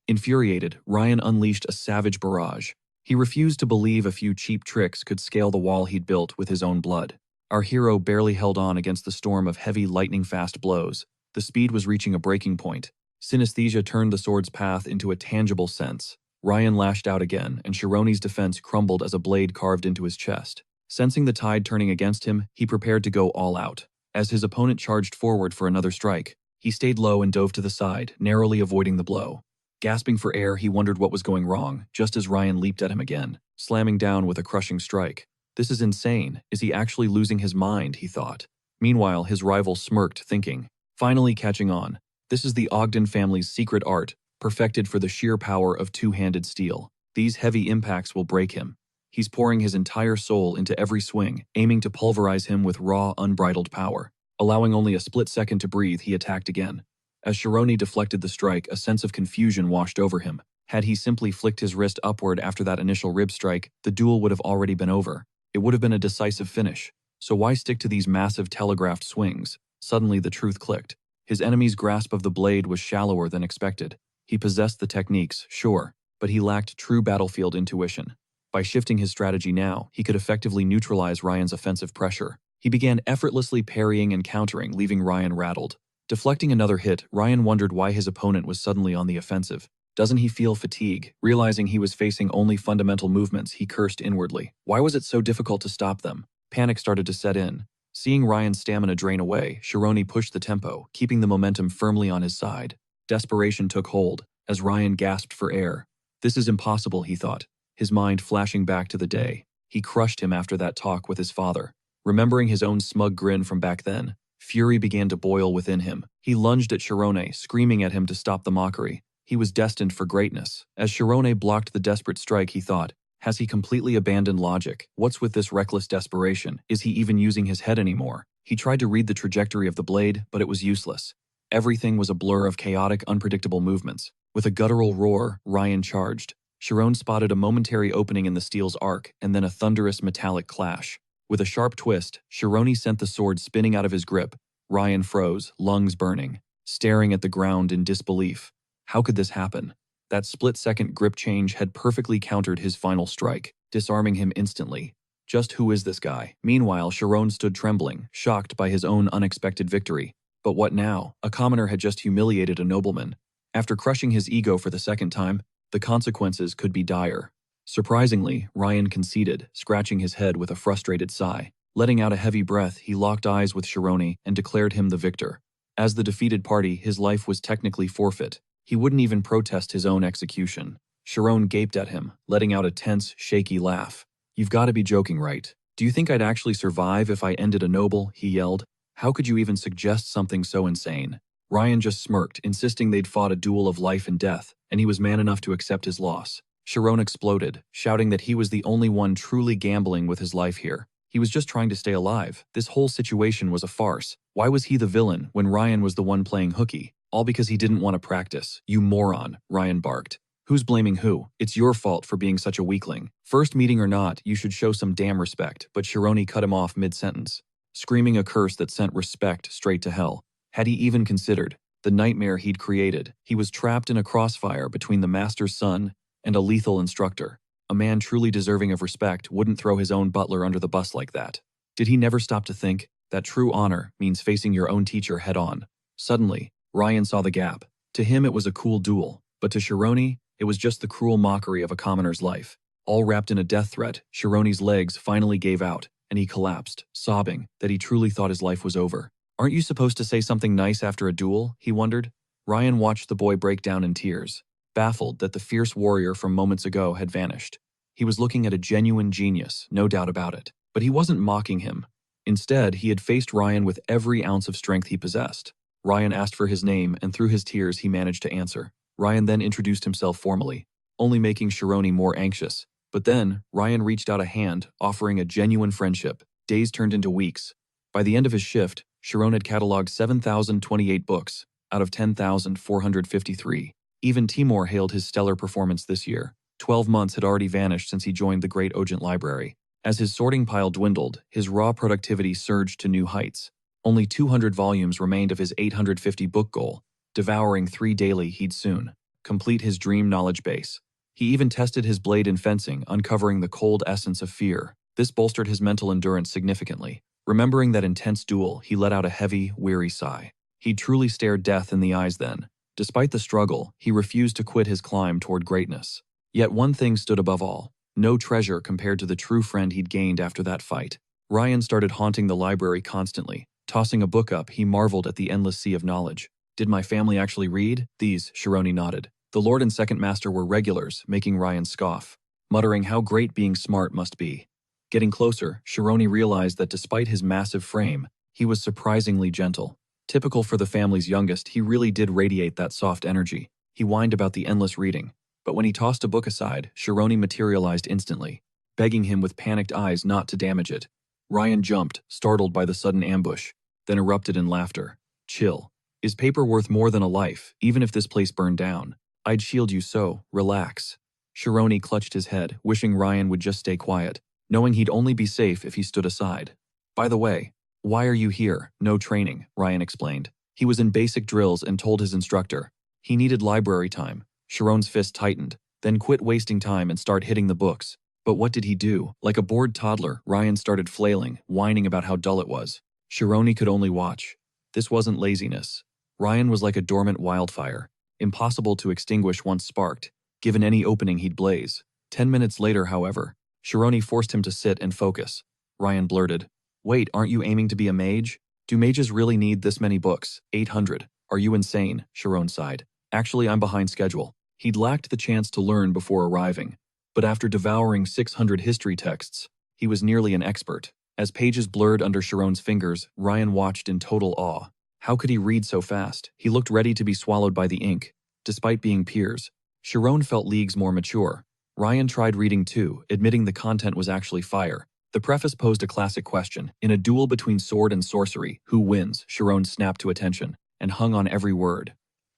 Infuriated, Ryan unleashed a savage barrage. He refused to believe a few cheap tricks could scale the wall he'd built with his own blood. Our hero barely held on against the storm of heavy, lightning-fast blows. The speed was reaching a breaking point. Synesthesia turned the sword's path into a tangible sense. Ryan lashed out again, and Shironi's defense crumbled as a blade carved into his chest. Sensing the tide turning against him, he prepared to go all out. As his opponent charged forward for another strike, he stayed low and dove to the side, narrowly avoiding the blow. Gasping for air, he wondered what was going wrong, just as Ryan leaped at him again, slamming down with a crushing strike. This is insane. Is he actually losing his mind, he thought. Meanwhile, his rival smirked, thinking. Finally catching on. This is the Ogden family's secret art, perfected for the sheer power of two-handed steel. These heavy impacts will break him. He's pouring his entire soul into every swing, aiming to pulverize him with raw, unbridled power. Allowing only a split second to breathe, he attacked again. As Shironi deflected the strike, a sense of confusion washed over him. Had he simply flicked his wrist upward after that initial rib strike, the duel would have already been over. It would have been a decisive finish. So why stick to these massive telegraphed swings? Suddenly the truth clicked. His enemy's grasp of the blade was shallower than expected. He possessed the techniques, sure, but he lacked true battlefield intuition. By shifting his strategy now, he could effectively neutralize Ryan's offensive pressure. He began effortlessly parrying and countering, leaving Ryan rattled. Deflecting another hit, Ryan wondered why his opponent was suddenly on the offensive. Doesn't he feel fatigue? Realizing he was facing only fundamental movements, he cursed inwardly. Why was it so difficult to stop them? Panic started to set in. Seeing Ryan's stamina drain away, Shironi pushed the tempo, keeping the momentum firmly on his side. Desperation took hold, as Ryan gasped for air. This is impossible, he thought, his mind flashing back to the day. He crushed him after that talk with his father. Remembering his own smug grin from back then, fury began to boil within him. He lunged at Shirone, screaming at him to stop the mockery. He was destined for greatness. As Shirone blocked the desperate strike, he thought, has he completely abandoned logic? What's with this reckless desperation? Is he even using his head anymore? He tried to read the trajectory of the blade, but it was useless. Everything was a blur of chaotic, unpredictable movements. With a guttural roar, Ryan charged. Shirone spotted a momentary opening in the steel's arc, and then a thunderous metallic clash. With a sharp twist, Shirone sent the sword spinning out of his grip. Ryan froze, lungs burning, staring at the ground in disbelief. How could this happen? That split-second grip change had perfectly countered his final strike, disarming him instantly. Just who is this guy? Meanwhile, Shirone stood trembling, shocked by his own unexpected victory. But what now? A commoner had just humiliated a nobleman. After crushing his ego for the second time, the consequences could be dire. Surprisingly, Ryan conceded, scratching his head with a frustrated sigh. Letting out a heavy breath, he locked eyes with Shirone and declared him the victor. As the defeated party, his life was technically forfeit. He wouldn't even protest his own execution. Shirone gaped at him, letting out a tense, shaky laugh. You've got to be joking, right? Do you think I'd actually survive if I ended a noble? He yelled. How could you even suggest something so insane? Ryan just smirked, insisting they'd fought a duel of life and death, and he was man enough to accept his loss. Sharon exploded, shouting that he was the only one truly gambling with his life here. He was just trying to stay alive. This whole situation was a farce. Why was he the villain when Ryan was the one playing hooky? All because he didn't want to practice. You moron, Ryan barked. Who's blaming who? It's your fault for being such a weakling. First meeting or not, you should show some damn respect, but Shironi cut him off mid-sentence, screaming a curse that sent respect straight to hell. Had he even considered the nightmare he'd created? He was trapped in a crossfire between the master's son and a lethal instructor. A man truly deserving of respect wouldn't throw his own butler under the bus like that. Did he never stop to think that true honor means facing your own teacher head-on? Suddenly, Ryan saw the gap. To him it was a cool duel, but to Shironi, it was just the cruel mockery of a commoner's life. All wrapped in a death threat, Shironi's legs finally gave out, and he collapsed, sobbing that he truly thought his life was over. Aren't you supposed to say something nice after a duel? He wondered. Ryan watched the boy break down in tears, baffled that the fierce warrior from moments ago had vanished. He was looking at a genuine genius, no doubt about it. But he wasn't mocking him. Instead, he had faced Ryan with every ounce of strength he possessed. Ryan asked for his name, and through his tears he managed to answer. Ryan then introduced himself formally, only making Shironi more anxious. But then, Ryan reached out a hand, offering a genuine friendship. Days turned into weeks. By the end of his shift, Sharon had cataloged 7,028 books, out of 10,453. Even Timur hailed his stellar performance this year. 12 months had already vanished since he joined the Great Ogent Library. As his sorting pile dwindled, his raw productivity surged to new heights. Only 200 volumes remained of his 850 book goal. Devouring 3 daily, he'd soon complete his dream knowledge base. He even tested his blade in fencing, uncovering the cold essence of fear. This bolstered his mental endurance significantly. Remembering that intense duel, he let out a heavy, weary sigh. He'd truly stared death in the eyes then. Despite the struggle, he refused to quit his climb toward greatness. Yet one thing stood above all. No treasure compared to the true friend he'd gained after that fight. Ryan started haunting the library constantly. Tossing a book up, he marveled at the endless sea of knowledge. Did my family actually read? These, Shironi nodded. The Lord and Second Master were regulars, making Ryan scoff, muttering how great being smart must be. Getting closer, Shironi realized that despite his massive frame, he was surprisingly gentle. Typical for the family's youngest, he really did radiate that soft energy. He whined about the endless reading. But when he tossed a book aside, Shironi materialized instantly, begging him with panicked eyes not to damage it. Ryan jumped, startled by the sudden ambush, then erupted in laughter. Chill. Is paper worth more than a life, even if this place burned down? I'd shield you so, relax. Shironi clutched his head, wishing Ryan would just stay quiet, knowing he'd only be safe if he stood aside. By the way, why are you here? No training, Ryan explained. He was in basic drills and told his instructor he needed library time. Sharon's fist tightened, then quit wasting time and start hitting the books. But what did he do? Like a bored toddler, Ryan started flailing, whining about how dull it was. Shironi could only watch. This wasn't laziness. Ryan was like a dormant wildfire, impossible to extinguish once sparked, given any opening he'd blaze. 10 minutes later, however, Shironi forced him to sit and focus. Ryan blurted, "Wait, aren't you aiming to be a mage? Do mages really need this many books? 800. Are you insane?" Sharon sighed. "Actually, I'm behind schedule." He'd lacked the chance to learn before arriving, but after devouring 600 history texts, he was nearly an expert. As pages blurred under Sharon's fingers, Ryan watched in total awe. How could he read so fast? He looked ready to be swallowed by the ink. Despite being peers, Sharon felt leagues more mature. Ryan tried reading too, admitting the content was actually fire. The preface posed a classic question. In a duel between sword and sorcery, who wins? Sharon snapped to attention and hung on every word.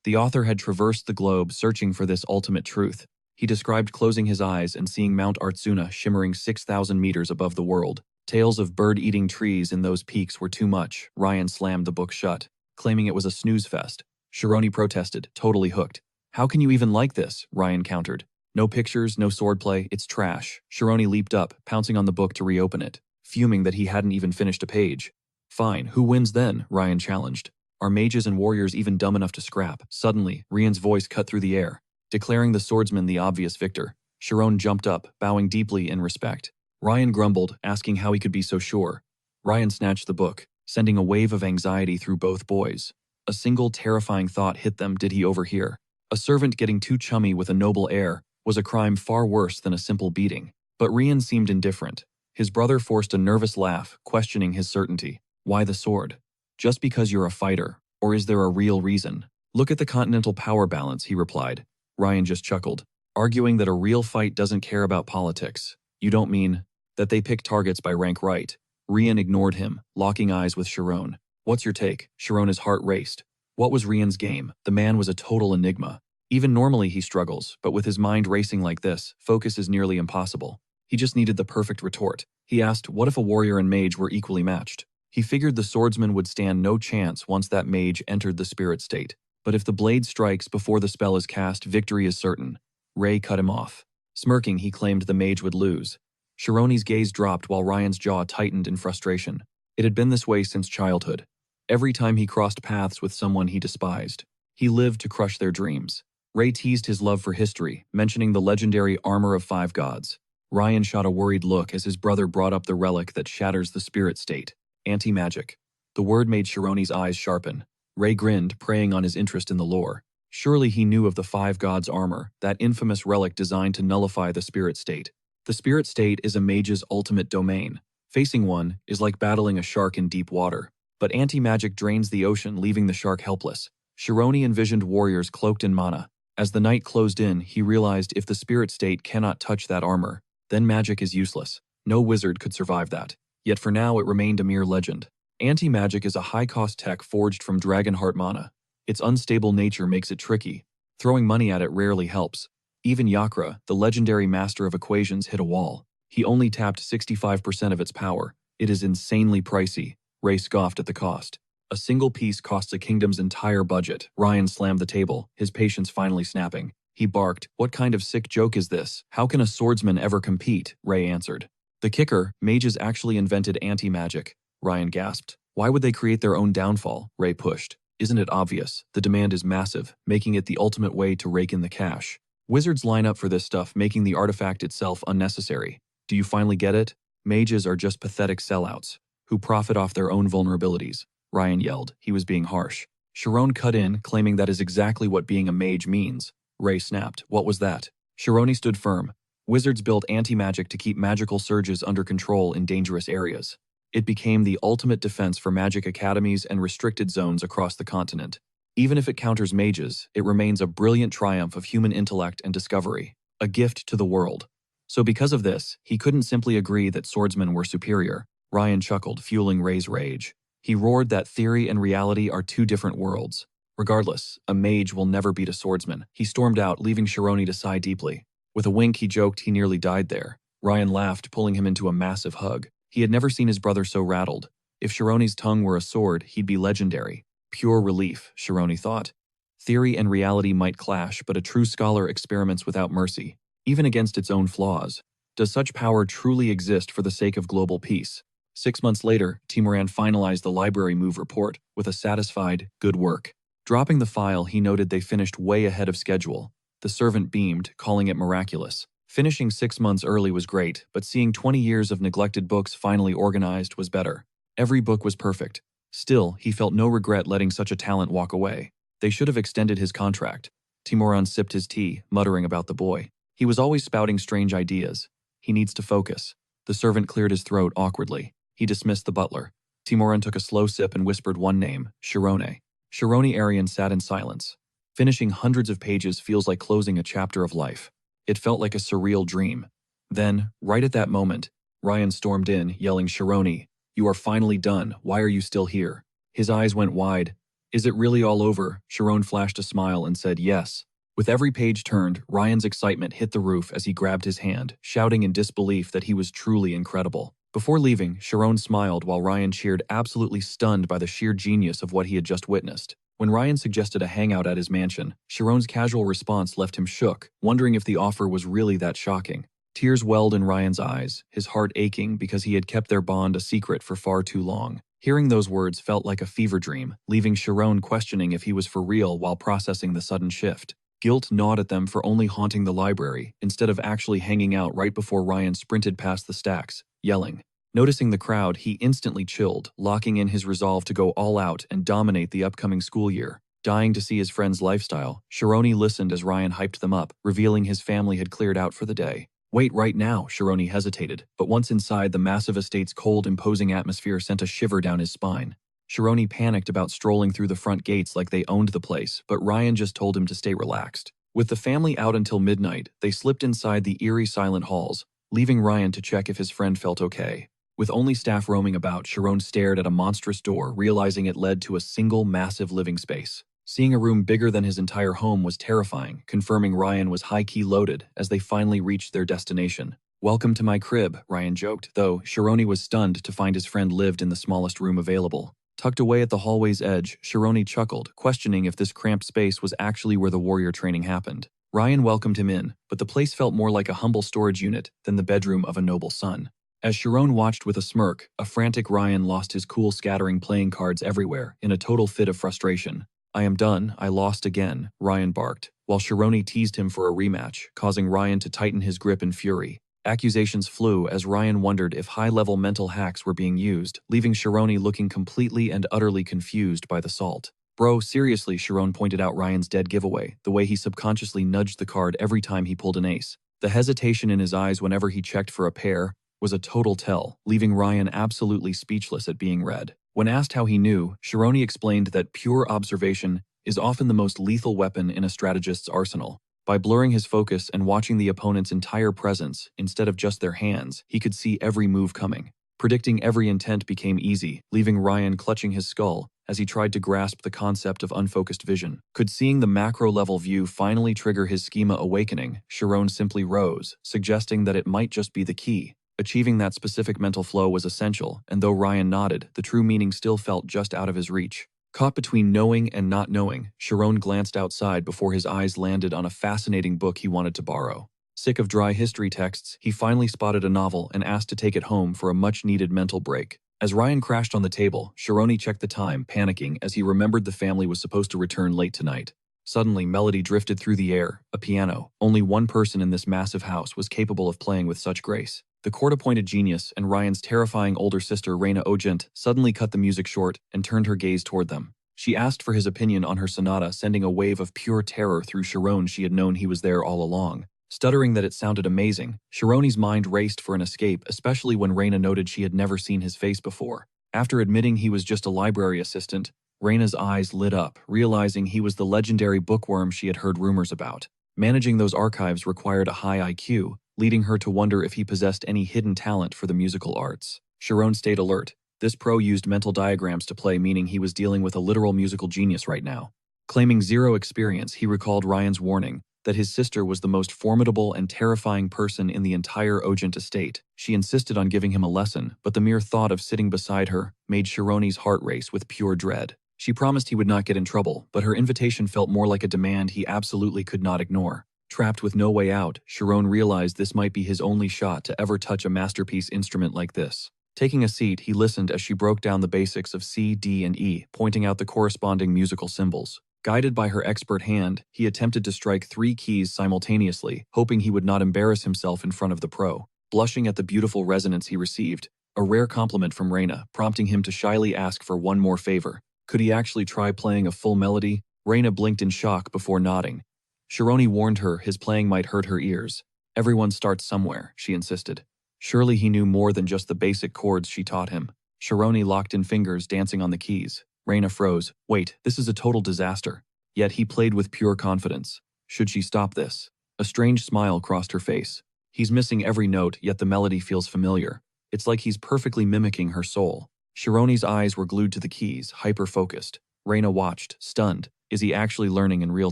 The author had traversed the globe searching for this ultimate truth. He described closing his eyes and seeing Mount Artsuna shimmering 6,000 meters above the world. Tales of bird-eating trees in those peaks were too much. Ryan slammed the book shut, claiming it was a snooze fest. Shironi protested, totally hooked. "How can you even like this?" Ryan countered. "No pictures, no swordplay, it's trash." Shironi leaped up, pouncing on the book to reopen it, fuming that he hadn't even finished a page. "Fine, who wins then?" Ryan challenged. "Are mages and warriors even dumb enough to scrap?" Suddenly, Ryan's voice cut through the air, declaring the swordsman the obvious victor. Sharon jumped up, bowing deeply in respect. Ryan grumbled, asking how he could be so sure. Ryan snatched the book, sending a wave of anxiety through both boys. A single terrifying thought hit them did he overhear. A servant getting too chummy with a noble heir was a crime far worse than a simple beating. But Ryan seemed indifferent. His brother forced a nervous laugh, questioning his certainty. "Why the sword? Just because you're a fighter, or is there a real reason?" "Look at the continental power balance," he replied. Ryan just chuckled. arguing that a real fight doesn't care about politics. You don't mean that they pick targets by rank right. Rian ignored him, locking eyes with Sharon. What's your take? Sharona's heart raced. What was Rian's game? The man was a total enigma. Even normally he struggles, but with his mind racing like this, focus is nearly impossible. He just needed the perfect retort. He asked, what if a warrior and mage were equally matched? He figured the swordsman would stand no chance once that mage entered the spirit state. But if the blade strikes before the spell is cast, victory is certain. Ray cut him off. Smirking, he claimed the mage would lose. Shironi's gaze dropped while Ryan's jaw tightened in frustration. It had been this way since childhood. Every time he crossed paths with someone he despised, he lived to crush their dreams. Ray teased his love for history, mentioning the legendary armor of 5 gods. Ryan shot a worried look as his brother brought up the relic that shatters the spirit state. Anti-magic. The word made Shironi's eyes sharpen. Ray grinned, preying on his interest in the lore. Surely he knew of the 5 gods' armor, that infamous relic designed to nullify the spirit state. The spirit state is a mage's ultimate domain. Facing one is like battling a shark in deep water. But anti-magic drains the ocean, leaving the shark helpless. Shironi envisioned warriors cloaked in mana. As the night closed in, he realized if the spirit state cannot touch that armor, then magic is useless. No wizard could survive that. Yet for now it remained a mere legend. Anti-magic is a high-cost tech forged from Dragonheart mana. Its unstable nature makes it tricky. Throwing money at it rarely helps. Even Yakra, the legendary master of equations, hit a wall. He only tapped 65% of its power. It is insanely pricey. Ray scoffed at the cost. A single piece costs a kingdom's entire budget. Ryan slammed the table, his patience finally snapping. He barked, "What kind of sick joke is this? How can a swordsman ever compete?" Ray answered. The kicker, mages actually invented anti-magic. Ryan gasped. Why would they create their own downfall? Ray pushed. Isn't it obvious? The demand is massive, making it the ultimate way to rake in the cash. Wizards line up for this stuff, making the artifact itself unnecessary. Do you finally get it? Mages are just pathetic sellouts, who profit off their own vulnerabilities. Ryan yelled. He was being harsh. Sharon cut in, claiming that is exactly what being a mage means. Ray snapped. What was that? Shironi stood firm. Wizards built anti-magic to keep magical surges under control in dangerous areas. It became the ultimate defense for magic academies and restricted zones across the continent. Even if it counters mages, it remains a brilliant triumph of human intellect and discovery, a gift to the world. So because of this, he couldn't simply agree that swordsmen were superior. Ryan chuckled, fueling Ray's rage. He roared that theory and reality are 2 different worlds. Regardless, a mage will never beat a swordsman. He stormed out, leaving Shironi to sigh deeply. With a wink, he joked he nearly died there. Ryan laughed, pulling him into a massive hug. He had never seen his brother so rattled. If Shironi's tongue were a sword, he'd be legendary. Pure relief, Shironi thought. Theory and reality might clash, but a true scholar experiments without mercy, even against its own flaws. Does such power truly exist for the sake of global peace? 6 months later, Timoran finalized the library move report with a satisfied, "Good work." Dropping the file, he noted they finished way ahead of schedule. The servant beamed, calling it miraculous. Finishing 6 months early was great, but seeing 20 years of neglected books finally organized was better. Every book was perfect. Still, he felt no regret letting such a talent walk away. They should have extended his contract. Timoran sipped his tea, muttering about the boy. He was always spouting strange ideas. He needs to focus. The servant cleared his throat awkwardly. He dismissed the butler. Timoran took a slow sip and whispered one name, Shirone. Shironi Arian sat in silence. Finishing hundreds of pages feels like closing a chapter of life. It felt like a surreal dream. Then, right at that moment, Ryan stormed in, yelling, "Shironi, you are finally done. Why are you still here?" His eyes went wide. "Is it really all over?" Sharon flashed a smile and said yes. With every page turned, Ryan's excitement hit the roof as he grabbed his hand, shouting in disbelief that he was truly incredible. Before leaving, Sharon smiled while Ryan cheered, absolutely stunned by the sheer genius of what he had just witnessed. When Ryan suggested a hangout at his mansion, Sharon's casual response left him shook, wondering if the offer was really that shocking. Tears welled in Ryan's eyes, his heart aching because he had kept their bond a secret for far too long. Hearing those words felt like a fever dream, leaving Sharon questioning if he was for real while processing the sudden shift. Guilt gnawed at them for only haunting the library, instead of actually hanging out right before Ryan sprinted past the stacks, yelling. Noticing the crowd, he instantly chilled, locking in his resolve to go all out and dominate the upcoming school year. Dying to see his friend's lifestyle, Shironi listened as Ryan hyped them up, revealing his family had cleared out for the day. "Wait right now," Shironi hesitated, but once inside, the massive estate's cold, imposing atmosphere sent a shiver down his spine. Shironi panicked about strolling through the front gates like they owned the place, but Ryan just told him to stay relaxed. With the family out until midnight, they slipped inside the eerie silent halls, leaving Ryan to check if his friend felt okay. With only staff roaming about, Sharon stared at a monstrous door, realizing it led to a single massive living space. Seeing a room bigger than his entire home was terrifying, confirming Ryan was high-key loaded as they finally reached their destination. "Welcome to my crib," Ryan joked, though Shironi was stunned to find his friend lived in the smallest room available. Tucked away at the hallway's edge, Shironi chuckled, questioning if this cramped space was actually where the warrior training happened. Ryan welcomed him in, but the place felt more like a humble storage unit than the bedroom of a noble son. As Sharon watched with a smirk, a frantic Ryan lost his cool, scattering playing cards everywhere in a total fit of frustration. "I am done, I lost again," Ryan barked, while Shironi teased him for a rematch, causing Ryan to tighten his grip in fury. Accusations flew as Ryan wondered if high-level mental hacks were being used, leaving Shironi looking completely and utterly confused by the assault. "Bro, seriously," Sharon pointed out Ryan's dead giveaway, the way he subconsciously nudged the card every time he pulled an ace. The hesitation in his eyes whenever he checked for a pair was a total tell, leaving Ryan absolutely speechless at being read. When asked how he knew, Shironi explained that pure observation is often the most lethal weapon in a strategist's arsenal. By blurring his focus and watching the opponent's entire presence instead of just their hands, he could see every move coming. Predicting every intent became easy, leaving Ryan clutching his skull as he tried to grasp the concept of unfocused vision. Could seeing the macro-level view finally trigger his schema awakening, Sharon simply rose, suggesting that it might just be the key. Achieving that specific mental flow was essential, and though Ryan nodded, the true meaning still felt just out of his reach. Caught between knowing and not knowing, Sharon glanced outside before his eyes landed on a fascinating book he wanted to borrow. Sick of dry history texts, he finally spotted a novel and asked to take it home for a much-needed mental break. As Ryan crashed on the table, Shironi checked the time, panicking as he remembered the family was supposed to return late tonight. Suddenly, melody drifted through the air, a piano. Only one person in this massive house was capable of playing with such grace. The court-appointed genius and Ryan's terrifying older sister Reina Ogent suddenly cut the music short and turned her gaze toward them. She asked for his opinion on her sonata, sending a wave of pure terror through Sharon. She had known he was there all along. Stuttering that it sounded amazing, Shironi's mind raced for an escape, especially when Reina noted she had never seen his face before. After admitting he was just a library assistant, Reina's eyes lit up, realizing he was the legendary bookworm she had heard rumors about. Managing those archives required a high IQ, leading her to wonder if he possessed any hidden talent for the musical arts. Sharon stayed alert. This pro used mental diagrams to play, meaning he was dealing with a literal musical genius right now. Claiming zero experience, he recalled Ryan's warning that his sister was the most formidable and terrifying person in the entire Ogent estate. She insisted on giving him a lesson, but the mere thought of sitting beside her made Shironi's heart race with pure dread. She promised he would not get in trouble, but her invitation felt more like a demand he absolutely could not ignore. Trapped with no way out, Sharon realized this might be his only shot to ever touch a masterpiece instrument like this. Taking a seat, he listened as she broke down the basics of C, D, and E, pointing out the corresponding musical symbols. Guided by her expert hand, he attempted to strike 3 keys simultaneously, hoping he would not embarrass himself in front of the pro. Blushing at the beautiful resonance he received, a rare compliment from Reina, prompting him to shyly ask for one more favor. Could he actually try playing a full melody? Reina blinked in shock before nodding. Shironi warned her his playing might hurt her ears. "Everyone starts somewhere," she insisted. Surely he knew more than just the basic chords she taught him. Shironi locked in fingers, dancing on the keys. Reina froze. Wait, this is a total disaster. Yet he played with pure confidence. Should she stop this? A strange smile crossed her face. He's missing every note, yet the melody feels familiar. It's like he's perfectly mimicking her soul. Shironi's eyes were glued to the keys, hyper-focused. Reina watched, stunned. Is he actually learning in real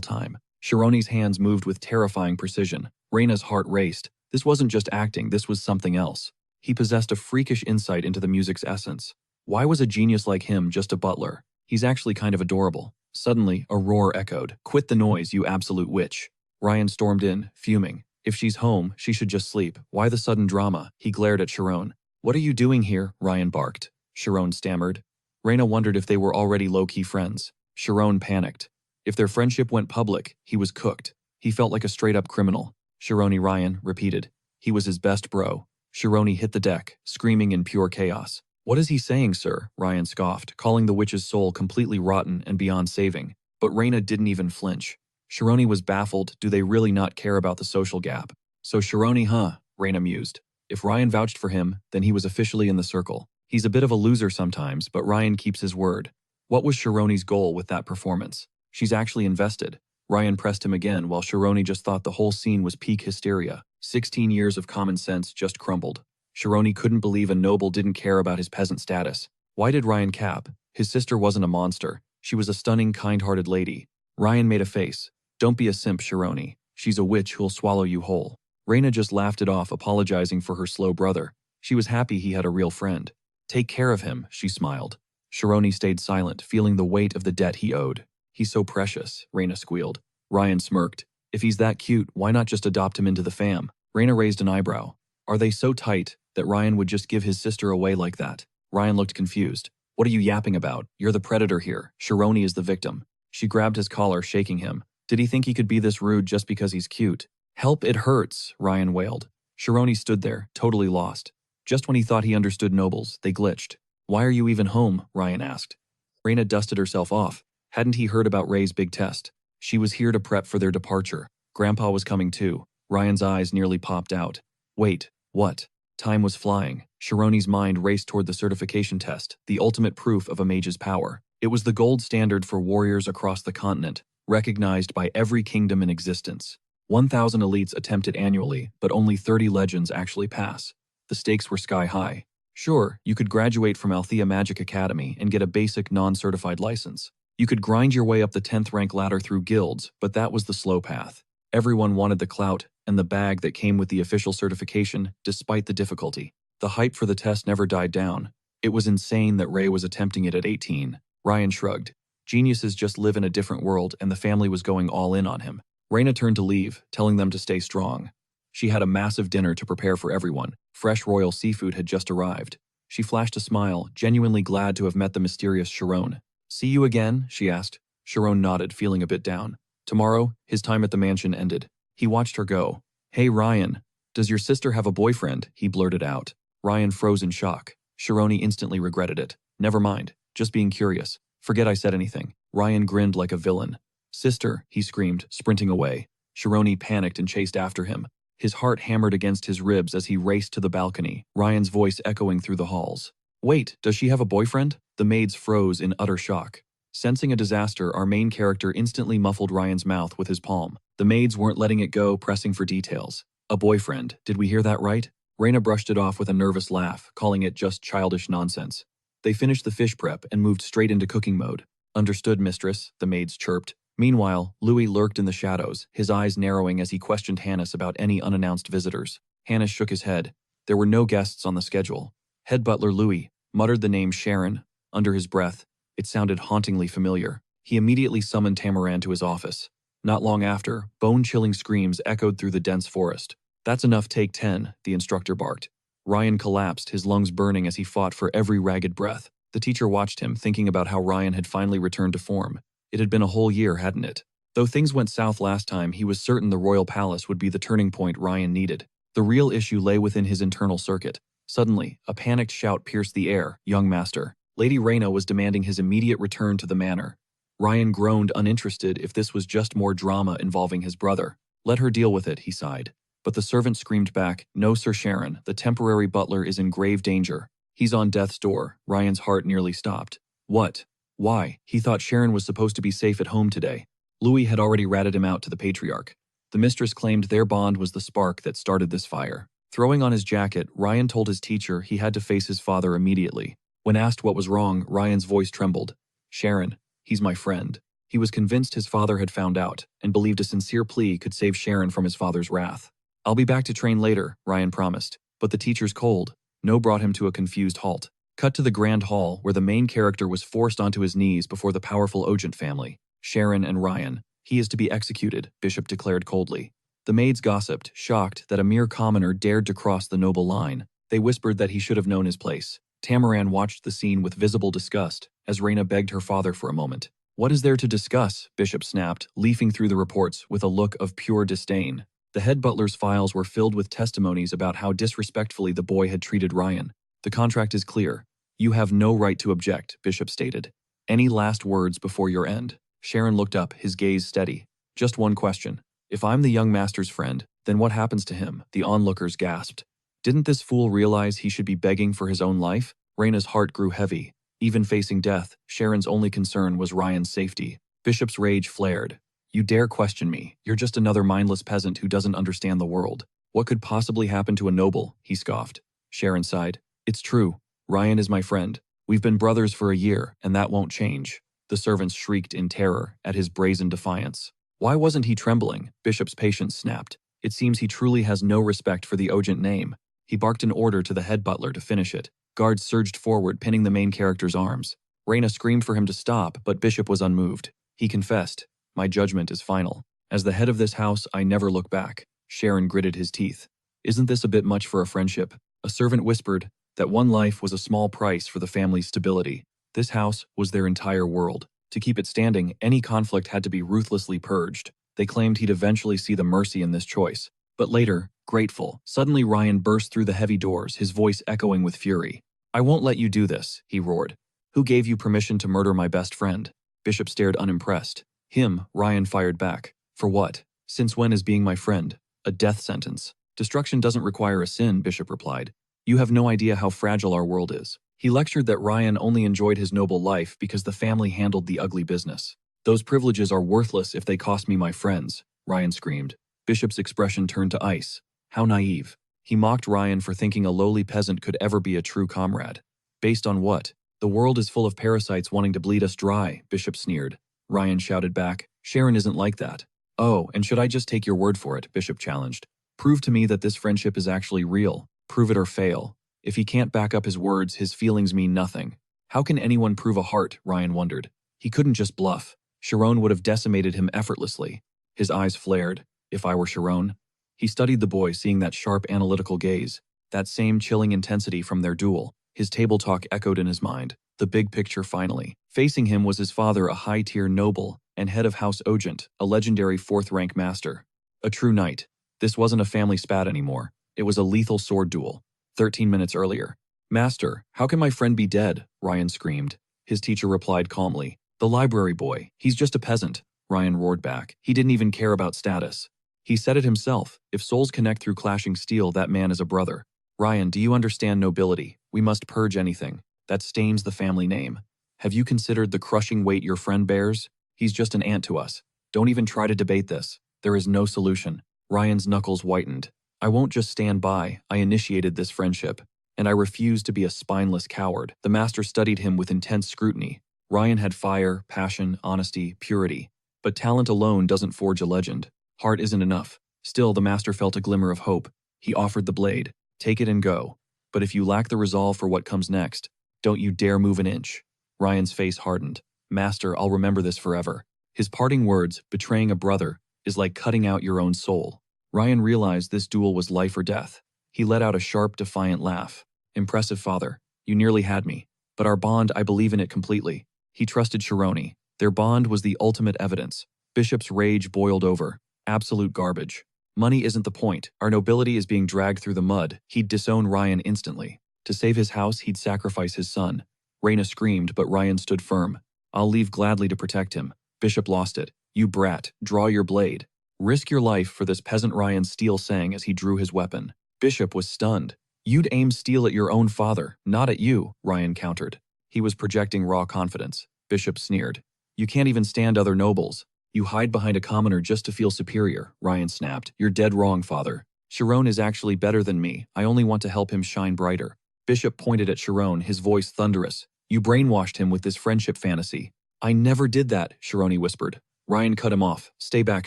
time? Shironi's hands moved with terrifying precision. Reina's heart raced. This wasn't just acting, this was something else. He possessed a freakish insight into the music's essence. Why was a genius like him just a butler? He's actually kind of adorable. Suddenly, a roar echoed. "Quit the noise, you absolute witch." Ryan stormed in, fuming. If she's home, she should just sleep. Why the sudden drama? He glared at Sharon. "What are you doing here?" Ryan barked. Sharon stammered. Reina wondered if they were already low-key friends. Sharon panicked. If their friendship went public, he was cooked. He felt like a straight-up criminal. Shironi Ryan repeated. He was his best bro. Shironi hit the deck, screaming in pure chaos. "What is he saying, sir?" Ryan scoffed, calling the witch's soul completely rotten and beyond saving. But Reina didn't even flinch. Shironi was baffled. Do they really not care about the social gap? So Shironi, huh? Reina mused. If Ryan vouched for him, then he was officially in the circle. He's a bit of a loser sometimes, but Ryan keeps his word. What was Shironi's goal with that performance? She's actually invested. Ryan pressed him again while Shironi just thought the whole scene was peak hysteria. 16 years of common sense just crumbled. Shironi couldn't believe a noble didn't care about his peasant status. Why did Ryan cap? His sister wasn't a monster. She was a stunning, kind-hearted lady. Ryan made a face. Don't be a simp, Shironi. She's a witch who'll swallow you whole. Raina just laughed it off, apologizing for her slow brother. She was happy he had a real friend. Take care of him, she smiled. Shironi stayed silent, feeling the weight of the debt he owed. He's so precious, Raina squealed. Ryan smirked. If he's that cute, why not just adopt him into the fam? Raina raised an eyebrow. Are they so tight that Ryan would just give his sister away like that? Ryan looked confused. What are you yapping about? You're the predator here. Shironi is the victim. She grabbed his collar, shaking him. Did he think he could be this rude just because he's cute? Help, it hurts, Ryan wailed. Shironi stood there, totally lost. Just when he thought he understood nobles, they glitched. Why are you even home? Ryan asked. Raina dusted herself off. Hadn't he heard about Ray's big test? She was here to prep for their departure. Grandpa was coming too. Ryan's eyes nearly popped out. Wait, what? Time was flying. Shironi's mind raced toward the certification test, the ultimate proof of a mage's power. It was the gold standard for warriors across the continent, recognized by every kingdom in existence. 1,000 elites attempt it annually, but only 30 legends actually pass. The stakes were sky high. Sure, you could graduate from Althea Magic Academy and get a basic non-certified license. You could grind your way up the 10th rank ladder through guilds, but that was the slow path. Everyone wanted the clout and the bag that came with the official certification, despite the difficulty. The hype for the test never died down. It was insane that Ray was attempting it at 18. Ryan shrugged. Geniuses just live in a different world, and the family was going all in on him. Raina turned to leave, telling them to stay strong. She had a massive dinner to prepare for everyone. Fresh royal seafood had just arrived. She flashed a smile, genuinely glad to have met the mysterious Sharon. See you again? She asked. Sharon nodded, feeling a bit down. Tomorrow, his time at the mansion ended. He watched her go. Hey Ryan, does your sister have a boyfriend? He blurted out. Ryan froze in shock. Shironi instantly regretted it. Never mind, just being curious. Forget I said anything. Ryan grinned like a villain. Sister, he screamed, sprinting away. Shironi panicked and chased after him. His heart hammered against his ribs as he raced to the balcony, Ryan's voice echoing through the halls. Wait, does she have a boyfriend? The maids froze in utter shock. Sensing a disaster, our main character instantly muffled Ryan's mouth with his palm. The maids weren't letting it go, pressing for details. A boyfriend, did we hear that right? Raina brushed it off with a nervous laugh, calling it just childish nonsense. They finished the fish prep and moved straight into cooking mode. Understood, mistress, the maids chirped. Meanwhile, Louis lurked in the shadows, his eyes narrowing as he questioned Hannes about any unannounced visitors. Hannes shook his head. There were no guests on the schedule. Head butler Louis muttered the name Sharon under his breath. It sounded hauntingly familiar. He immediately summoned Tamaran to his office. Not long after, bone-chilling screams echoed through the dense forest. That's enough, take 10, the instructor barked. Ryan collapsed, his lungs burning as he fought for every ragged breath. The teacher watched him, thinking about how Ryan had finally returned to form. It had been a whole year, hadn't it? Though things went south last time, he was certain the royal palace would be the turning point Ryan needed. The real issue lay within his internal circuit. Suddenly, a panicked shout pierced the air. Young master. Lady Raina was demanding his immediate return to the manor. Ryan groaned, uninterested if this was just more drama involving his brother. Let her deal with it, he sighed. But the servant screamed back, No, Sir Sharon, the temporary butler is in grave danger. He's on death's door. Ryan's heart nearly stopped. What? Why? He thought Sharon was supposed to be safe at home today. Louis had already ratted him out to the patriarch. The mistress claimed their bond was the spark that started this fire. Throwing on his jacket, Ryan told his teacher he had to face his father immediately. When asked what was wrong, Ryan's voice trembled. Sharon, he's my friend. He was convinced his father had found out, and believed a sincere plea could save Sharon from his father's wrath. I'll be back to train later, Ryan promised. But the teacher's cold. No brought him to a confused halt. Cut to the grand hall, where the main character was forced onto his knees before the powerful Ogent family. Sharon and Ryan. He is to be executed, Bishop declared coldly. The maids gossiped, shocked that a mere commoner dared to cross the noble line. They whispered that he should have known his place. Tamaran watched the scene with visible disgust, as Raina begged her father for a moment. What is there to discuss? Bishop snapped, leafing through the reports with a look of pure disdain. The head butler's files were filled with testimonies about how disrespectfully the boy had treated Ryan. The contract is clear. You have no right to object, Bishop stated. Any last words before your end? Sharon looked up, his gaze steady. Just one question. If I'm the young master's friend, then what happens to him? The onlookers gasped. Didn't this fool realize he should be begging for his own life? Raina's heart grew heavy. Even facing death, Sharon's only concern was Ryan's safety. Bishop's rage flared. You dare question me? You're just another mindless peasant who doesn't understand the world. What could possibly happen to a noble? He scoffed. Sharon sighed. It's true. Ryan is my friend. We've been brothers for a year, and that won't change. The servants shrieked in terror at his brazen defiance. Why wasn't he trembling? Bishop's patience snapped. It seems he truly has no respect for the Ogent name. He barked an order to the head butler to finish it. Guards surged forward, pinning the main character's arms. Raina screamed for him to stop, but Bishop was unmoved. He confessed, "My judgment is final. As the head of this house, I never look back." Sharon gritted his teeth. "Isn't this a bit much for a friendship?" A servant whispered that one life was a small price for the family's stability. This house was their entire world. To keep it standing, any conflict had to be ruthlessly purged. They claimed he'd eventually see the mercy in this choice. But later, grateful, suddenly Ryan burst through the heavy doors, his voice echoing with fury. "I won't let you do this," he roared. "Who gave you permission to murder my best friend?" Bishop stared unimpressed. "Him," Ryan fired back. "For what? Since when is being my friend a death sentence?" "Destruction doesn't require a sin," Bishop replied. "You have no idea how fragile our world is." He lectured that Ryan only enjoyed his noble life because the family handled the ugly business. "Those privileges are worthless if they cost me my friends," Ryan screamed. Bishop's expression turned to ice. How naive. He mocked Ryan for thinking a lowly peasant could ever be a true comrade. "Based on what? The world is full of parasites wanting to bleed us dry," Bishop sneered. Ryan shouted back, "Sharon isn't like that." "Oh, and should I just take your word for it?" Bishop challenged. "Prove to me that this friendship is actually real. Prove it or fail." If he can't back up his words, his feelings mean nothing. How can anyone prove a heart? Ryan wondered. He couldn't just bluff. Sharon would have decimated him effortlessly. His eyes flared. If I were Sharon? He studied the boy, seeing that sharp analytical gaze, that same chilling intensity from their duel. His table talk echoed in his mind. The big picture finally. Facing him was his father, a high-tier noble and head of House Ogent, a legendary fourth-rank master. A true knight. This wasn't a family spat anymore. It was a lethal sword duel. 13 minutes earlier. "Master, how can my friend be dead?" Ryan screamed. His teacher replied calmly. "The library boy. He's just a peasant." Ryan roared back. He didn't even care about status. He said it himself. If souls connect through clashing steel, that man is a brother. "Ryan, do you understand nobility? We must purge anything that stains the family name. Have you considered the crushing weight your friend bears? He's just an ant to us. Don't even try to debate this. There is no solution." Ryan's knuckles whitened. "I won't just stand by. I initiated this friendship, and I refuse to be a spineless coward." The master studied him with intense scrutiny. Ryan had fire, passion, honesty, purity. But talent alone doesn't forge a legend. Heart isn't enough. Still, the master felt a glimmer of hope. He offered the blade. "Take it and go. But if you lack the resolve for what comes next, don't you dare move an inch." Ryan's face hardened. "Master, I'll remember this forever." His parting words, betraying a brother, is like cutting out your own soul. Ryan realized this duel was life or death. He let out a sharp, defiant laugh. "Impressive, father. You nearly had me. But our bond, I believe in it completely." He trusted Shironi. Their bond was the ultimate evidence. Bishop's rage boiled over. Absolute garbage. Money isn't the point. Our nobility is being dragged through the mud. He'd disown Ryan instantly. To save his house, he'd sacrifice his son. Raina screamed, but Ryan stood firm. "I'll leave gladly to protect him." Bishop lost it. "You brat, draw your blade. Risk your life for this peasant," Ryan Steele sang as he drew his weapon. Bishop was stunned. "You'd aim steel at your own father, not at you," Ryan countered. He was projecting raw confidence. Bishop sneered. "You can't even stand other nobles. You hide behind a commoner just to feel superior," Ryan snapped. "You're dead wrong, father. Sharon is actually better than me. I only want to help him shine brighter." Bishop pointed at Sharon, his voice thunderous. "You brainwashed him with this friendship fantasy." "I never did that," Shironi whispered. Ryan cut him off. "Stay back,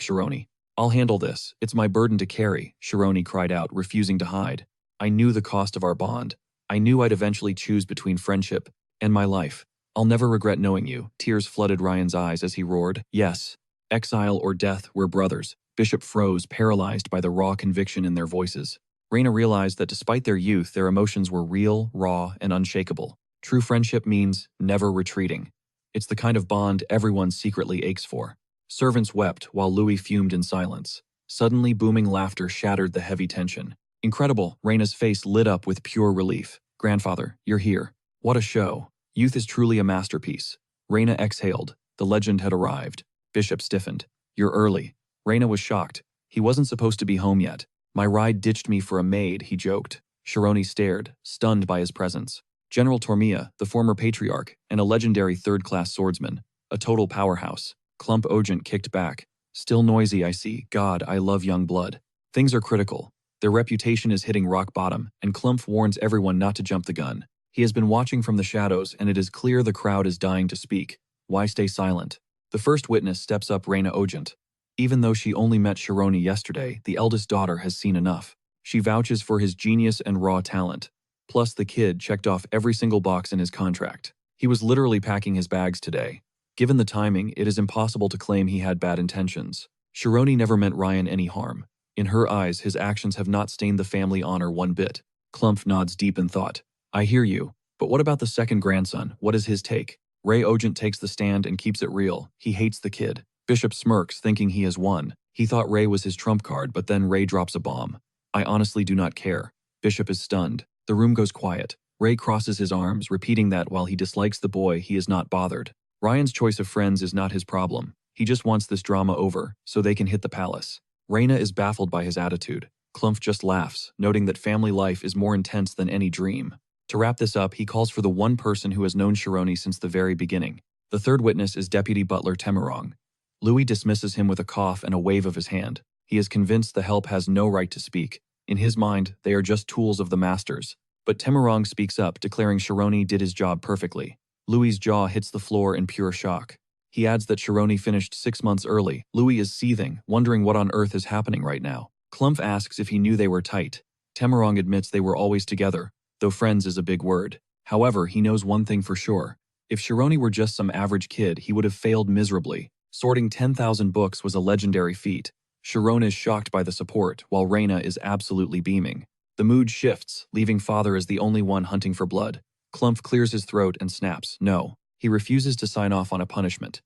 Shironi. I'll handle this. It's my burden to carry," Shironi cried out, refusing to hide. "I knew the cost of our bond. I knew I'd eventually choose between friendship and my life. I'll never regret knowing you." Tears flooded Ryan's eyes as he roared, "Yes. Exile or death, we're brothers." Bishop froze, paralyzed by the raw conviction in their voices. Raina realized that despite their youth, their emotions were real, raw, and unshakable. True friendship means never retreating. It's the kind of bond everyone secretly aches for. Servants wept while Louis fumed in silence. Suddenly, booming laughter shattered the heavy tension. "Incredible," Raina's face lit up with pure relief. "Grandfather, you're here. What a show. Youth is truly a masterpiece." Raina exhaled. The legend had arrived. Bishop stiffened. "You're early." Raina was shocked. He wasn't supposed to be home yet. "My ride ditched me for a maid," he joked. Shironi stared, stunned by his presence. General Tormia, the former patriarch, and a legendary third-class swordsman. A total powerhouse. Clump Ogent kicked back. Still noisy, I see. God, I love young blood. Things are critical. Their reputation is hitting rock bottom, and Clumph warns everyone not to jump the gun. He has been watching from the shadows, and it is clear the crowd is dying to speak. Why stay silent? The first witness steps up, Reina Ogent. Even though she only met Shironi yesterday, the eldest daughter has seen enough. She vouches for his genius and raw talent. Plus, the kid checked off every single box in his contract. He was literally packing his bags today. Given the timing, it is impossible to claim he had bad intentions. Shironi never meant Ryan any harm. In her eyes, his actions have not stained the family honor one bit. Clumph nods deep in thought. I hear you, but what about the second grandson? What is his take? Ray Ogent takes the stand and keeps it real. He hates the kid. Bishop smirks, thinking he has won. He thought Ray was his trump card, but then Ray drops a bomb. I honestly do not care. Bishop is stunned. The room goes quiet. Ray crosses his arms, repeating that while he dislikes the boy, he is not bothered. Ryan's choice of friends is not his problem. He just wants this drama over, so they can hit the palace. Reina is baffled by his attitude. Clumph just laughs, noting that family life is more intense than any dream. To wrap this up, he calls for the one person who has known Shironi since the very beginning. The third witness is Deputy Butler Temerong. Louis dismisses him with a cough and a wave of his hand. He is convinced the help has no right to speak. In his mind, they are just tools of the masters. But Temerong speaks up, declaring Shironi did his job perfectly. Louis's jaw hits the floor in pure shock. He adds that Shironi finished 6 months early. Louis is seething, wondering what on earth is happening right now. Clumph asks if he knew they were tight. Temerong admits they were always together, though friends is a big word. However, he knows one thing for sure. If Shironi were just some average kid, he would have failed miserably. Sorting 10,000 books was a legendary feat. Shirona is shocked by the support, while Reina is absolutely beaming. The mood shifts, leaving father as the only one hunting for blood. Clumph clears his throat and snaps, no. He refuses to sign off on a punishment.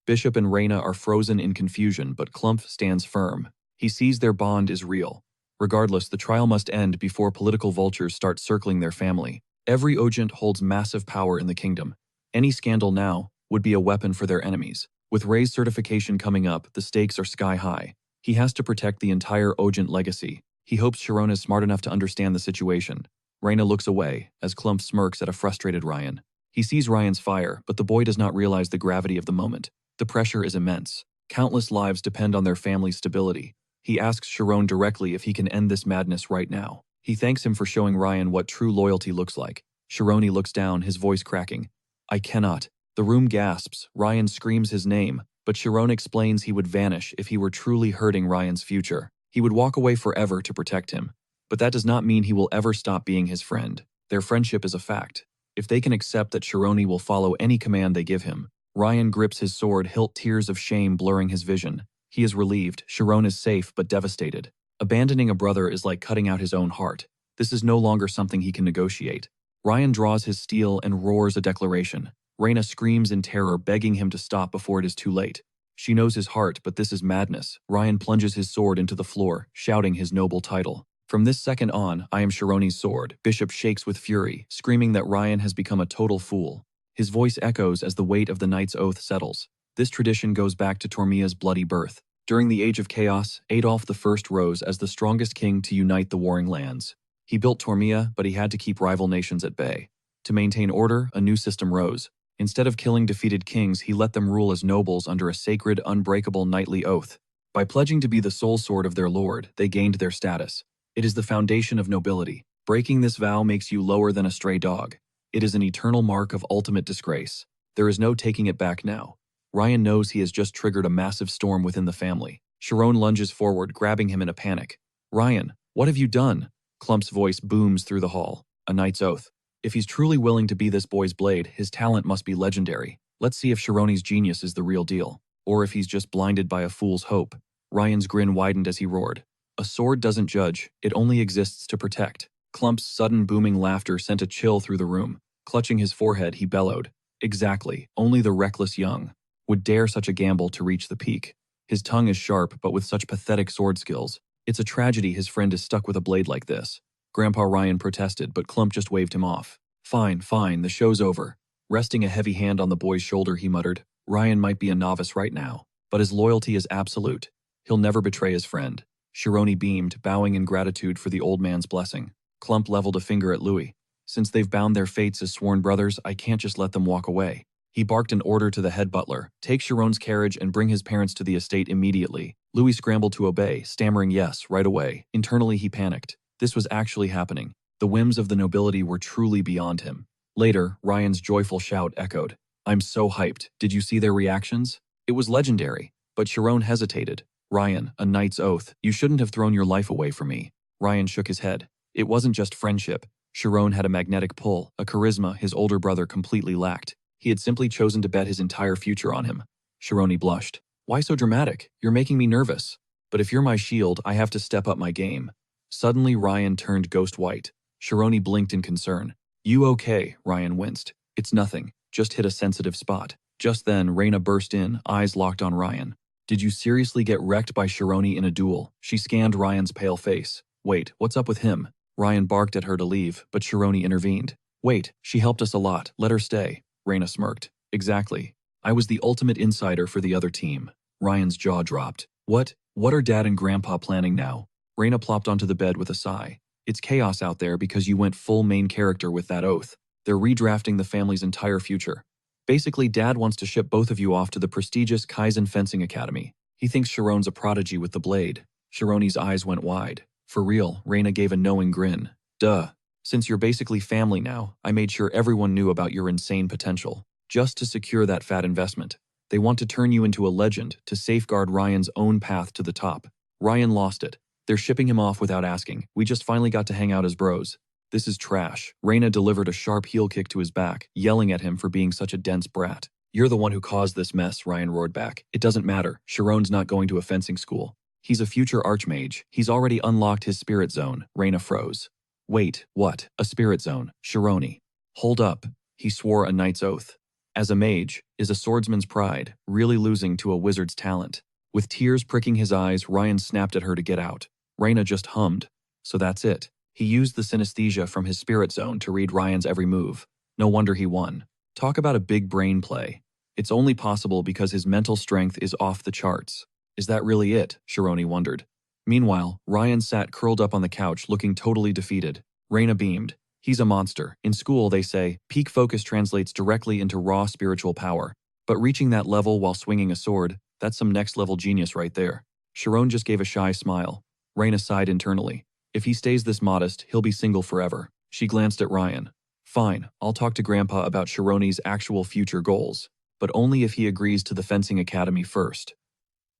Bishop and Reina are frozen in confusion, but Clumph stands firm. He sees their bond is real. Regardless, the trial must end before political vultures start circling their family. Every Ogent holds massive power in the kingdom. Any scandal now would be a weapon for their enemies. With Ray's certification coming up, the stakes are sky high. He has to protect the entire Ogent legacy. He hopes Shirona is smart enough to understand the situation. Reina looks away, as Clumph smirks at a frustrated Ryan. He sees Ryan's fire, but the boy does not realize the gravity of the moment. The pressure is immense. Countless lives depend on their family's stability. He asks Shirone directly if he can end this madness right now. He thanks him for showing Ryan what true loyalty looks like. Shirone looks down, his voice cracking. I cannot. The room gasps. Ryan screams his name, but Shirone explains he would vanish if he were truly hurting Ryan's future. He would walk away forever to protect him. But that does not mean he will ever stop being his friend. Their friendship is a fact. If they can accept that Shirone will follow any command they give him. Ryan grips his sword, hilt, tears of shame blurring his vision. He is relieved. Shirone is safe but devastated. Abandoning a brother is like cutting out his own heart. This is no longer something he can negotiate. Ryan draws his steel and roars a declaration. Reina screams in terror, begging him to stop before it is too late. She knows his heart, but this is madness. Ryan plunges his sword into the floor, shouting his noble title. From this second on, I am Shirone's sword. Bishop shakes with fury, screaming that Ryan has become a total fool. His voice echoes as the weight of the knight's oath settles. This tradition goes back to Tormia's bloody birth. During the Age of Chaos, Adolf I rose as the strongest king to unite the warring lands. He built Tormia, but he had to keep rival nations at bay. To maintain order, a new system rose. Instead of killing defeated kings, he let them rule as nobles under a sacred, unbreakable knightly oath. By pledging to be the sole sword of their lord, they gained their status. It is the foundation of nobility. Breaking this vow makes you lower than a stray dog. It is an eternal mark of ultimate disgrace. There is no taking it back now. Ryan knows he has just triggered a massive storm within the family. Shirone lunges forward, grabbing him in a panic. Ryan, what have you done? Clump's voice booms through the hall. A knight's oath. If he's truly willing to be this boy's blade, his talent must be legendary. Let's see if Shirone's genius is the real deal, or if he's just blinded by a fool's hope. Ryan's grin widened as he roared. A sword doesn't judge, it only exists to protect. Clump's sudden booming laughter sent a chill through the room. Clutching his forehead, he bellowed. Exactly, only the reckless young would dare such a gamble to reach the peak. His tongue is sharp, but with such pathetic sword skills. It's a tragedy his friend is stuck with a blade like this. Grandpa Ryan protested, but Clump just waved him off. Fine, the show's over. Resting a heavy hand on the boy's shoulder, he muttered, Ryan might be a novice right now, but his loyalty is absolute. He'll never betray his friend. Shirone beamed, bowing in gratitude for the old man's blessing. Clump leveled a finger at Louis. Since they've bound their fates as sworn brothers, I can't just let them walk away. He barked an order to the head butler, take Chiron's carriage and bring his parents to the estate immediately. Louis scrambled to obey, stammering yes, right away. Internally he panicked. This was actually happening. The whims of the nobility were truly beyond him. Later, Ryan's joyful shout echoed. I'm so hyped. Did you see their reactions? It was legendary. But Chiron hesitated. Ryan, a knight's oath. You shouldn't have thrown your life away for me. Ryan shook his head. It wasn't just friendship. Chiron had a magnetic pull, a charisma his older brother completely lacked. He had simply chosen to bet his entire future on him. Chironi blushed. Why so dramatic? You're making me nervous. But if you're my shield, I have to step up my game. Suddenly, Ryan turned ghost white. Chironi blinked in concern. You okay? Ryan winced. It's nothing. Just hit a sensitive spot. Just then, Reyna burst in, eyes locked on Ryan. Did you seriously get wrecked by Chironi in a duel? She scanned Ryan's pale face. Wait, what's up with him? Ryan barked at her to leave, but Chironi intervened. Wait, she helped us a lot. Let her stay. Reyna smirked. Exactly. I was the ultimate insider for the other team. Ryan's jaw dropped. What are Dad and Grandpa planning now? Reyna plopped onto the bed with a sigh. It's chaos out there because you went full main character with that oath. They're redrafting the family's entire future. Basically, Dad wants to ship both of you off to the prestigious Kaizen Fencing Academy. He thinks Chiron's a prodigy with the blade. Chironi's eyes went wide. For real, Reyna gave a knowing grin. Duh. Since you're basically family now, I made sure everyone knew about your insane potential. Just to secure that fat investment. They want to turn you into a legend to safeguard Ryan's own path to the top. Ryan lost it. They're shipping him off without asking. We just finally got to hang out as bros. This is trash. Reyna delivered a sharp heel kick to his back, yelling at him for being such a dense brat. You're the one who caused this mess, Ryan roared back. It doesn't matter. Chiron's not going to a fencing school. He's a future archmage. He's already unlocked his spirit zone. Reyna froze. Wait, what? A spirit zone? Chironi. Hold up. He swore a knight's oath. As a mage, is a swordsman's pride, really losing to a wizard's talent. With tears pricking his eyes, Ryan snapped at her to get out. Reyna just hummed. So that's it. He used the synesthesia from his spirit zone to read Ryan's every move. No wonder he won. Talk about a big brain play. It's only possible because his mental strength is off the charts. Is that really it? Chironi wondered. Meanwhile, Ryan sat curled up on the couch looking totally defeated. Reyna beamed. He's a monster. In school, they say, peak focus translates directly into raw spiritual power. But reaching that level while swinging a sword, that's some next-level genius right there. Chiron just gave a shy smile. Reyna sighed internally. If he stays this modest, he'll be single forever. She glanced at Ryan. Fine, I'll talk to Grandpa about Chironi's actual future goals, but only if he agrees to the fencing academy first.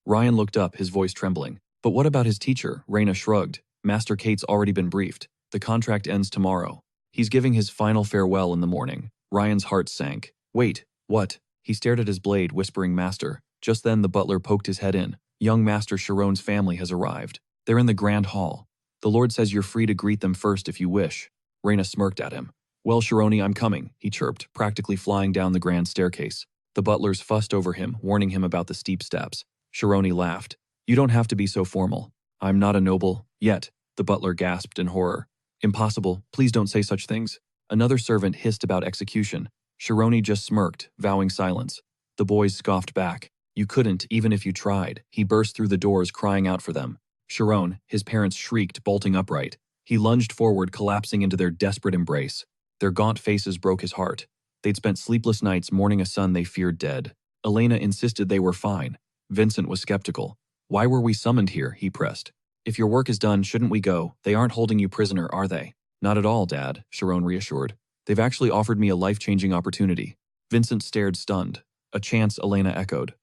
Ryan looked up, his voice trembling. But what about his teacher? Reyna shrugged. Master Kate's already been briefed. The contract ends tomorrow. He's giving his final farewell in the morning. Ryan's heart sank. Wait, what? He stared at his blade, whispering Master. Just then the butler poked his head in. Young Master Chiron's family has arrived. They're in the grand hall. The Lord says you're free to greet them first if you wish. Reyna smirked at him. Well, Chironi, I'm coming, he chirped, practically flying down the grand staircase. The butlers fussed over him, warning him about the steep steps. Chironi laughed. You don't have to be so formal. I'm not a noble, yet, the butler gasped in horror. Impossible, please don't say such things. Another servant hissed about execution. Chironi just smirked, vowing silence. The boys scoffed back. You couldn't, even if you tried. He burst through the doors, crying out for them. Chiron, his parents shrieked, bolting upright. He lunged forward, collapsing into their desperate embrace. Their gaunt faces broke his heart. They'd spent sleepless nights mourning a son they feared dead. Elena insisted they were fine. Vincent was skeptical. Why were we summoned here? He pressed. If your work is done, shouldn't we go? They aren't holding you prisoner, are they? Not at all, Dad, Chiron reassured. They've actually offered me a life-changing opportunity. Vincent stared stunned. A chance, Elena echoed.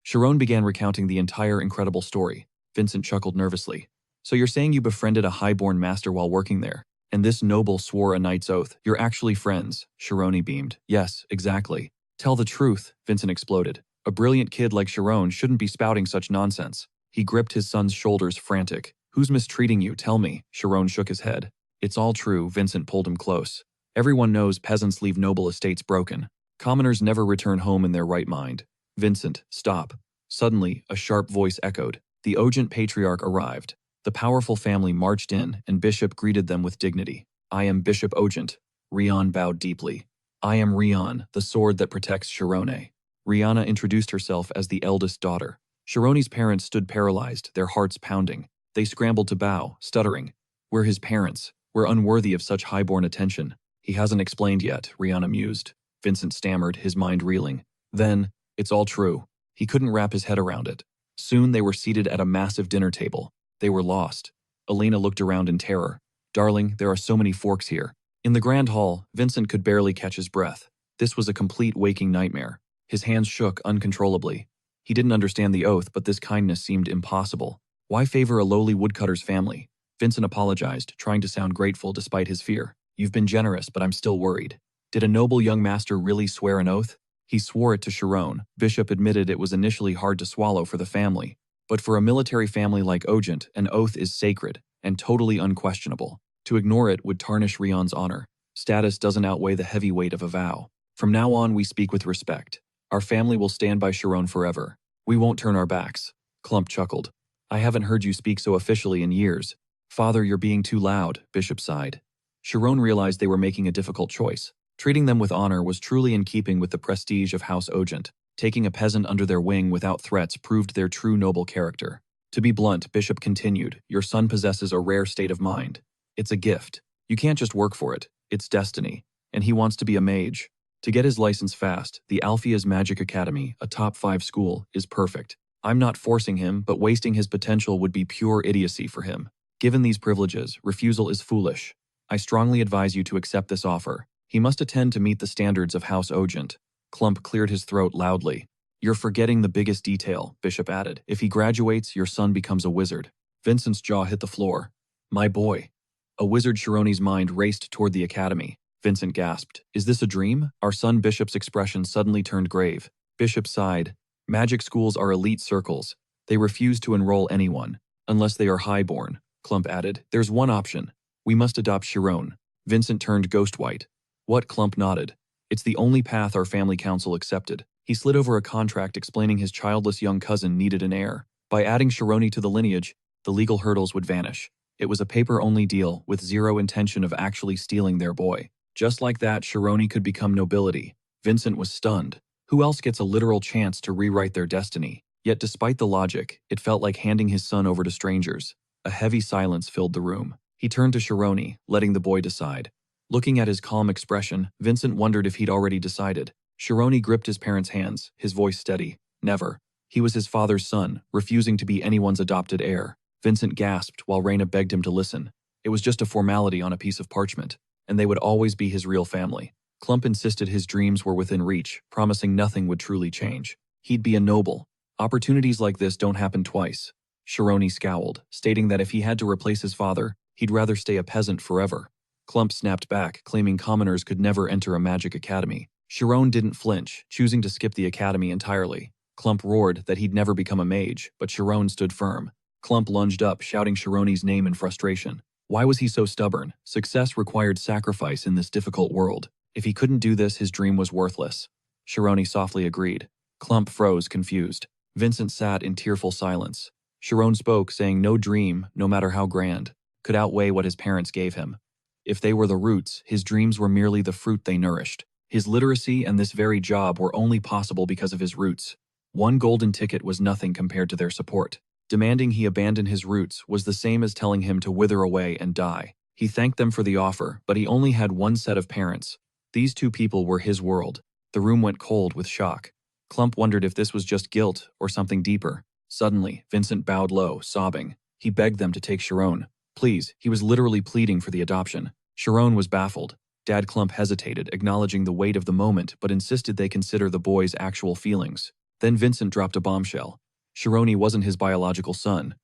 Chiron began recounting the entire incredible story. Vincent chuckled nervously. So you're saying you befriended a highborn master while working there? And this noble swore a knight's oath. You're actually friends, Chironi beamed. Yes, exactly. Tell the truth, Vincent exploded. A brilliant kid like Chiron shouldn't be spouting such nonsense. He gripped his son's shoulders, frantic. Who's mistreating you? Tell me. Chiron shook his head. It's all true, Vincent pulled him close. Everyone knows peasants leave noble estates broken. Commoners never return home in their right mind. Vincent, stop. Suddenly, a sharp voice echoed. The Ogent patriarch arrived. The powerful family marched in, and Bishop greeted them with dignity. I am Bishop Ogent. Rian bowed deeply. I am Rian, the sword that protects Chirone. Rihanna introduced herself as the eldest daughter. Chironi's parents stood paralyzed, their hearts pounding. They scrambled to bow, stuttering. We're his parents. We're unworthy of such highborn attention. He hasn't explained yet, Rihanna mused. Vincent stammered, his mind reeling. Then, it's all true. He couldn't wrap his head around it. Soon they were seated at a massive dinner table. They were lost. Elena looked around in terror. Darling, there are so many forks here. In the grand hall, Vincent could barely catch his breath. This was a complete waking nightmare. His hands shook uncontrollably. He didn't understand the oath, but this kindness seemed impossible. Why favor a lowly woodcutter's family? Vincent apologized, trying to sound grateful despite his fear. You've been generous, but I'm still worried. Did a noble young master really swear an oath? He swore it to Sharon. Bishop admitted it was initially hard to swallow for the family. But for a military family like Ogent, an oath is sacred and totally unquestionable. To ignore it would tarnish Rion's honor. Status doesn't outweigh the heavy weight of a vow. From now on, we speak with respect. Our family will stand by Sharon forever. We won't turn our backs. Clump chuckled. I haven't heard you speak so officially in years. Father, you're being too loud, Bishop sighed. Sharon realized they were making a difficult choice. Treating them with honor was truly in keeping with the prestige of House Ogent. Taking a peasant under their wing without threats proved their true noble character. To be blunt, Bishop continued, your son possesses a rare state of mind. It's a gift. You can't just work for it. It's destiny. And he wants to be a mage. To get his license fast, the Alphea's Magic Academy, a top 5 school, is perfect. I'm not forcing him, but wasting his potential would be pure idiocy for him. Given these privileges, refusal is foolish. I strongly advise you to accept this offer. He must attend to meet the standards of House Ogent. Clump cleared his throat loudly. You're forgetting the biggest detail, Bishop added. If he graduates, your son becomes a wizard. Vincent's jaw hit the floor. My boy. A wizard. Shironi's mind raced toward the academy. Vincent gasped. Is this a dream? Our son Bishop's expression suddenly turned grave. Bishop sighed. Magic schools are elite circles. They refuse to enroll anyone, unless they are highborn. Clump added. There's one option. We must adopt Sharon. Vincent turned ghost white. What? Clump nodded. It's the only path our family council accepted. He slid over a contract explaining his childless young cousin needed an heir. By adding Sharoni to the lineage, the legal hurdles would vanish. It was a paper-only deal with zero intention of actually stealing their boy. Just like that, Sharoni could become nobility. Vincent was stunned. Who else gets a literal chance to rewrite their destiny? Yet despite the logic, it felt like handing his son over to strangers. A heavy silence filled the room. He turned to Sharoni, letting the boy decide. Looking at his calm expression, Vincent wondered if he'd already decided. Sharoni gripped his parents' hands, his voice steady. Never. He was his father's son, refusing to be anyone's adopted heir. Vincent gasped while Raina begged him to listen. It was just a formality on a piece of parchment, and they would always be his real family. Clump insisted his dreams were within reach, promising nothing would truly change. He'd be a noble. Opportunities like this don't happen twice. Sharoni scowled, stating that if he had to replace his father, he'd rather stay a peasant forever. Clump snapped back, claiming commoners could never enter a magic academy. Sharon didn't flinch, choosing to skip the academy entirely. Clump roared that he'd never become a mage, but Sharon stood firm. Clump lunged up, shouting Sharoni's name in frustration. Why was he so stubborn? Success required sacrifice in this difficult world. If he couldn't do this, his dream was worthless. Sharoni softly agreed. Clump froze, confused. Vincent sat in tearful silence. Sharon spoke, saying no dream, no matter how grand, could outweigh what his parents gave him. If they were the roots, his dreams were merely the fruit they nourished. His literacy and this very job were only possible because of his roots. One golden ticket was nothing compared to their support. Demanding he abandon his roots was the same as telling him to wither away and die. He thanked them for the offer, but he only had one set of parents. These two people were his world. The room went cold with shock. Clump wondered if this was just guilt or something deeper. Suddenly, Vincent bowed low, sobbing. He begged them to take Sharon. Please, he was literally pleading for the adoption. Sharon was baffled. Dad Clump hesitated, acknowledging the weight of the moment, but insisted they consider the boy's actual feelings. Then Vincent dropped a bombshell. Sharoni wasn't his biological son.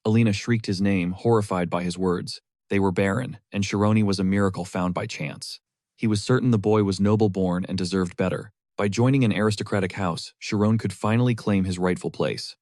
Alina shrieked his name, horrified by his words. They were barren, and Sharoni was a miracle found by chance. He was certain the boy was noble-born and deserved better. By joining an aristocratic house, Sharon could finally claim his rightful place.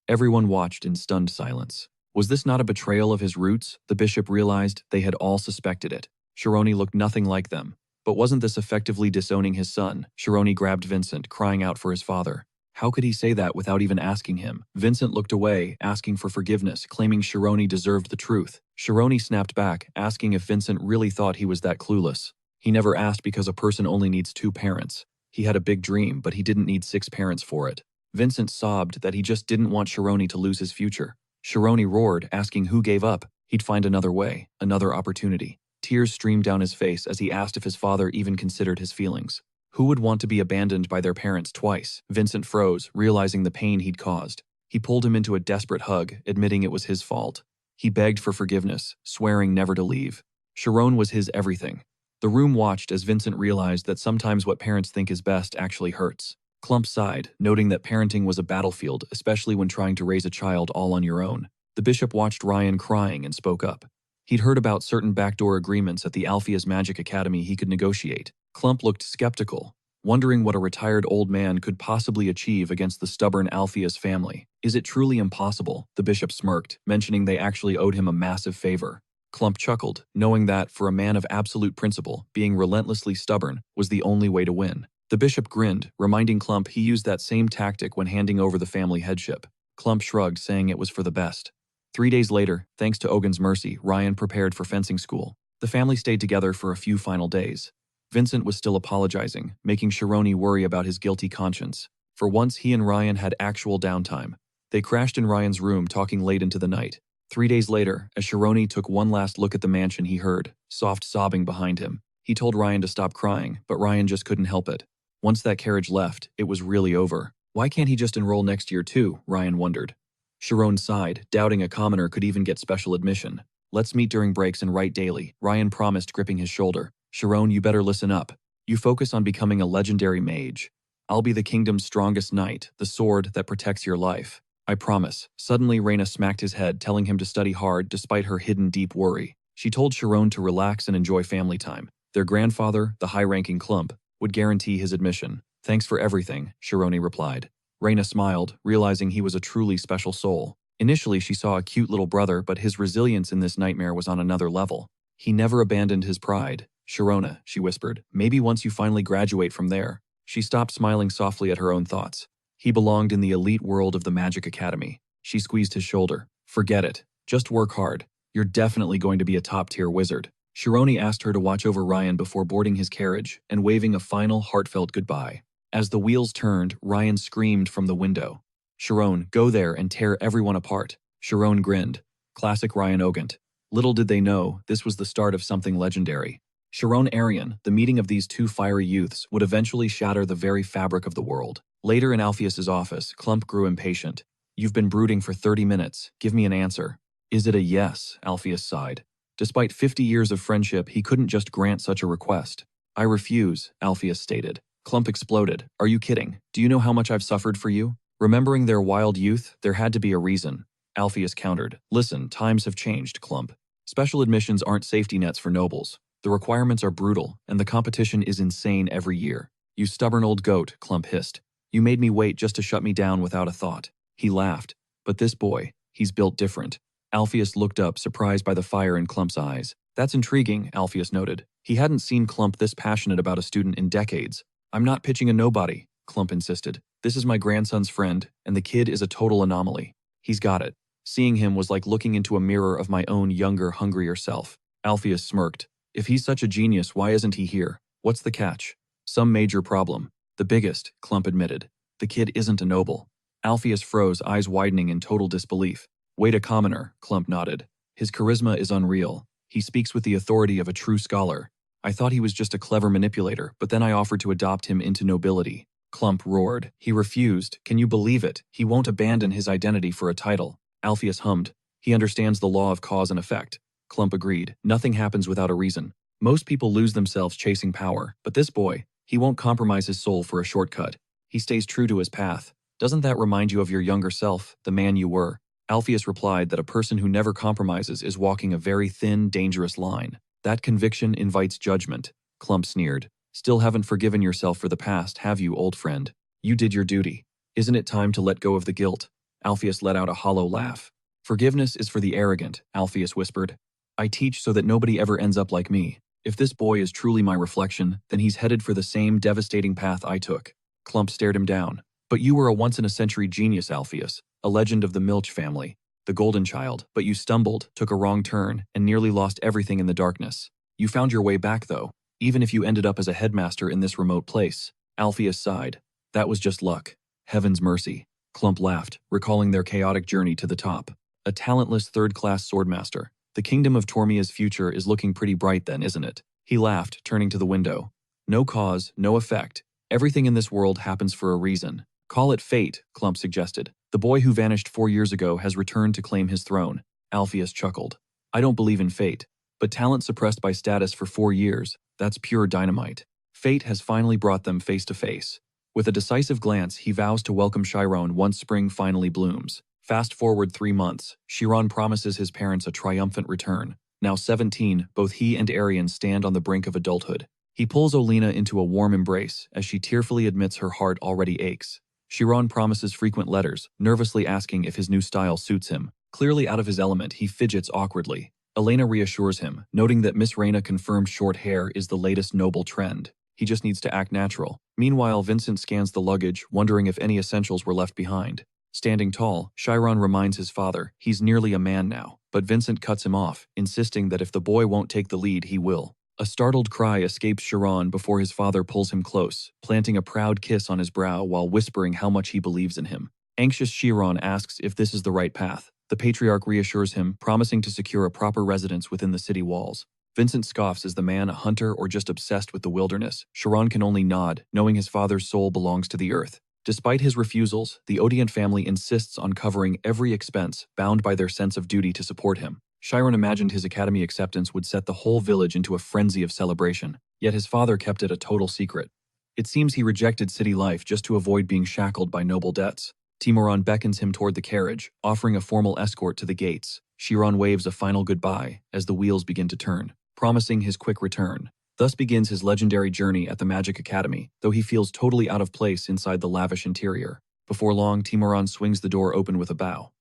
Everyone watched in stunned silence. Was this not a betrayal of his roots? The bishop realized they had all suspected it. Sharoni looked nothing like them. But wasn't this effectively disowning his son? Sharoni grabbed Vincent, crying out for his father. How could he say that without even asking him? Vincent looked away, asking for forgiveness, claiming Sharoni deserved the truth. Sharoni snapped back, asking if Vincent really thought he was that clueless. He never asked because a person only needs 2 parents. He had a big dream, but he didn't need 6 parents for it. Vincent sobbed that he just didn't want Sharoni to lose his future. Sharoni roared, asking who gave up. He'd find another way, another opportunity. Tears streamed down his face as he asked if his father even considered his feelings. Who would want to be abandoned by their parents twice? Vincent froze, realizing the pain he'd caused. He pulled him into a desperate hug, admitting it was his fault. He begged for forgiveness, swearing never to leave. Sharon was his everything. The room watched as Vincent realized that sometimes what parents think is best actually hurts. Clump sighed, noting that parenting was a battlefield, especially when trying to raise a child all on your own. The bishop watched Ryan crying and spoke up. He'd heard about certain backdoor agreements at the Alpheus Magic Academy he could negotiate. Clump looked skeptical, wondering what a retired old man could possibly achieve against the stubborn Alpheus family. Is it truly impossible? The bishop smirked, mentioning they actually owed him a massive favor. Clump chuckled, knowing that, for a man of absolute principle, being relentlessly stubborn was the only way to win. The bishop grinned, reminding Clump he used that same tactic when handing over the family headship. Clump shrugged, saying it was for the best. 3 days later, thanks to Ogun's mercy, Ryan prepared for fencing school. The family stayed together for a few final days. Vincent was still apologizing, making Sharon worry about his guilty conscience. For once, he and Ryan had actual downtime. They crashed in Ryan's room, talking late into the night. 3 days later, as Sharon took one last look at the mansion, he heard soft sobbing behind him. He told Ryan to stop crying, but Ryan just couldn't help it. Once that carriage left, it was really over. Why can't he just enroll next year too? Ryan wondered. Sharon sighed, doubting a commoner could even get special admission. Let's meet during breaks and write daily, Ryan promised, gripping his shoulder. Sharon, you better listen up. You focus on becoming a legendary mage. I'll be the kingdom's strongest knight, the sword that protects your life. I promise. Suddenly, Raina smacked his head, telling him to study hard despite her hidden deep worry. She told Sharon to relax and enjoy family time. Their grandfather, the high-ranking Clump, would guarantee his admission. Thanks for everything, Sharon replied. Raina smiled, realizing he was a truly special soul. Initially, she saw a cute little brother, but his resilience in this nightmare was on another level. He never abandoned his pride. Sharona, she whispered, maybe once you finally graduate from there. She stopped, smiling softly at her own thoughts. He belonged in the elite world of the Magic Academy. She squeezed his shoulder. Forget it. Just work hard. You're definitely going to be a top-tier wizard. Sharoni asked her to watch over Ryan before boarding his carriage and waving a final, heartfelt goodbye. As the wheels turned, Ryan screamed from the window. Sharon, go there and tear everyone apart. Sharon grinned. Classic Ryan Ogant. Little did they know, this was the start of something legendary. Sharon Arian, the meeting of these two fiery youths, would eventually shatter the very fabric of the world. Later in Alpheus's office, Clump grew impatient. You've been brooding for 30 minutes. Give me an answer. Is it a yes? Alpheus sighed. Despite 50 years of friendship, he couldn't just grant such a request. I refuse, Alpheus stated. Clump exploded. Are you kidding? Do you know how much I've suffered for you? Remembering their wild youth, there had to be a reason. Alpheus countered. Listen, times have changed, Clump. Special admissions aren't safety nets for nobles. The requirements are brutal, and the competition is insane every year. You stubborn old goat, Clump hissed. You made me wait just to shut me down without a thought. He laughed. But this boy, he's built different. Alpheus looked up, surprised by the fire in Clump's eyes. That's intriguing, Alpheus noted. He hadn't seen Clump this passionate about a student in decades. I'm not pitching a nobody, Clump insisted. This is my grandson's friend, and the kid is a total anomaly. He's got it. Seeing him was like looking into a mirror of my own younger, hungrier self. Alpheus smirked. If he's such a genius, why isn't he here? What's the catch? Some major problem. The biggest, Clump admitted. The kid isn't a noble. Alpheus froze, eyes widening in total disbelief. Wait, a commoner, Clump nodded. His charisma is unreal. He speaks with the authority of a true scholar. I thought he was just a clever manipulator, but then I offered to adopt him into nobility. Clump roared. He refused. Can you believe it? He won't abandon his identity for a title. Alpheus hummed. He understands the law of cause and effect. Clump agreed. Nothing happens without a reason. Most people lose themselves chasing power, but this boy, he won't compromise his soul for a shortcut. He stays true to his path. Doesn't that remind you of your younger self, the man you were? Alpheus replied that a person who never compromises is walking a very thin, dangerous line. That conviction invites judgment. Clump sneered. Still haven't forgiven yourself for the past, have you, old friend? You did your duty. Isn't it time to let go of the guilt? Alpheus let out a hollow laugh. Forgiveness is for the arrogant, Alpheus whispered. I teach so that nobody ever ends up like me. If this boy is truly my reflection, then he's headed for the same devastating path I took. Clump stared him down. But you were a once-in-a-century genius, Alpheus, a legend of the Milch family, the golden child, but you stumbled, took a wrong turn, and nearly lost everything in the darkness. You found your way back, though, even if you ended up as a headmaster in this remote place. Alpheus sighed. That was just luck. Heaven's mercy. Clump laughed, recalling their chaotic journey to the top. A talentless third-class swordmaster. The kingdom of Tormia's future is looking pretty bright then, isn't it? He laughed, turning to the window. No cause, no effect. Everything in this world happens for a reason. Call it fate, Clump suggested. The boy who vanished 4 years ago has returned to claim his throne. Alpheus chuckled. I don't believe in fate. But talent suppressed by status for 4 years, that's pure dynamite. Fate has finally brought them face to face. With a decisive glance, he vows to welcome Chiron once spring finally blooms. Fast forward 3 months, Chiron promises his parents a triumphant return. Now 17, both he and Arian stand on the brink of adulthood. He pulls Olena into a warm embrace as she tearfully admits her heart already aches. Chiron promises frequent letters, nervously asking if his new style suits him. Clearly out of his element, he fidgets awkwardly. Elena reassures him, noting that Miss Reina confirmed short hair is the latest noble trend. He just needs to act natural. Meanwhile, Vincent scans the luggage, wondering if any essentials were left behind. Standing tall, Chiron reminds his father he's nearly a man now, but Vincent cuts him off, insisting that if the boy won't take the lead, he will. A startled cry escapes Chiron before his father pulls him close, planting a proud kiss on his brow while whispering how much he believes in him. Anxious Chiron asks if this is the right path. The patriarch reassures him, promising to secure a proper residence within the city walls. Vincent scoffs as the man a hunter or just obsessed with the wilderness. Chiron can only nod, knowing his father's soul belongs to the earth. Despite his refusals, the Odient family insists on covering every expense, bound by their sense of duty to support him. Chiron imagined his academy acceptance would set the whole village into a frenzy of celebration, yet his father kept it a total secret. It seems he rejected city life just to avoid being shackled by noble debts. Timoran beckons him toward the carriage, offering a formal escort to the gates. Chiron waves a final goodbye as the wheels begin to turn, promising his quick return. Thus begins his legendary journey at the Magic Academy, though he feels totally out of place inside the lavish interior. Before long, Timoran swings the door open with a bow.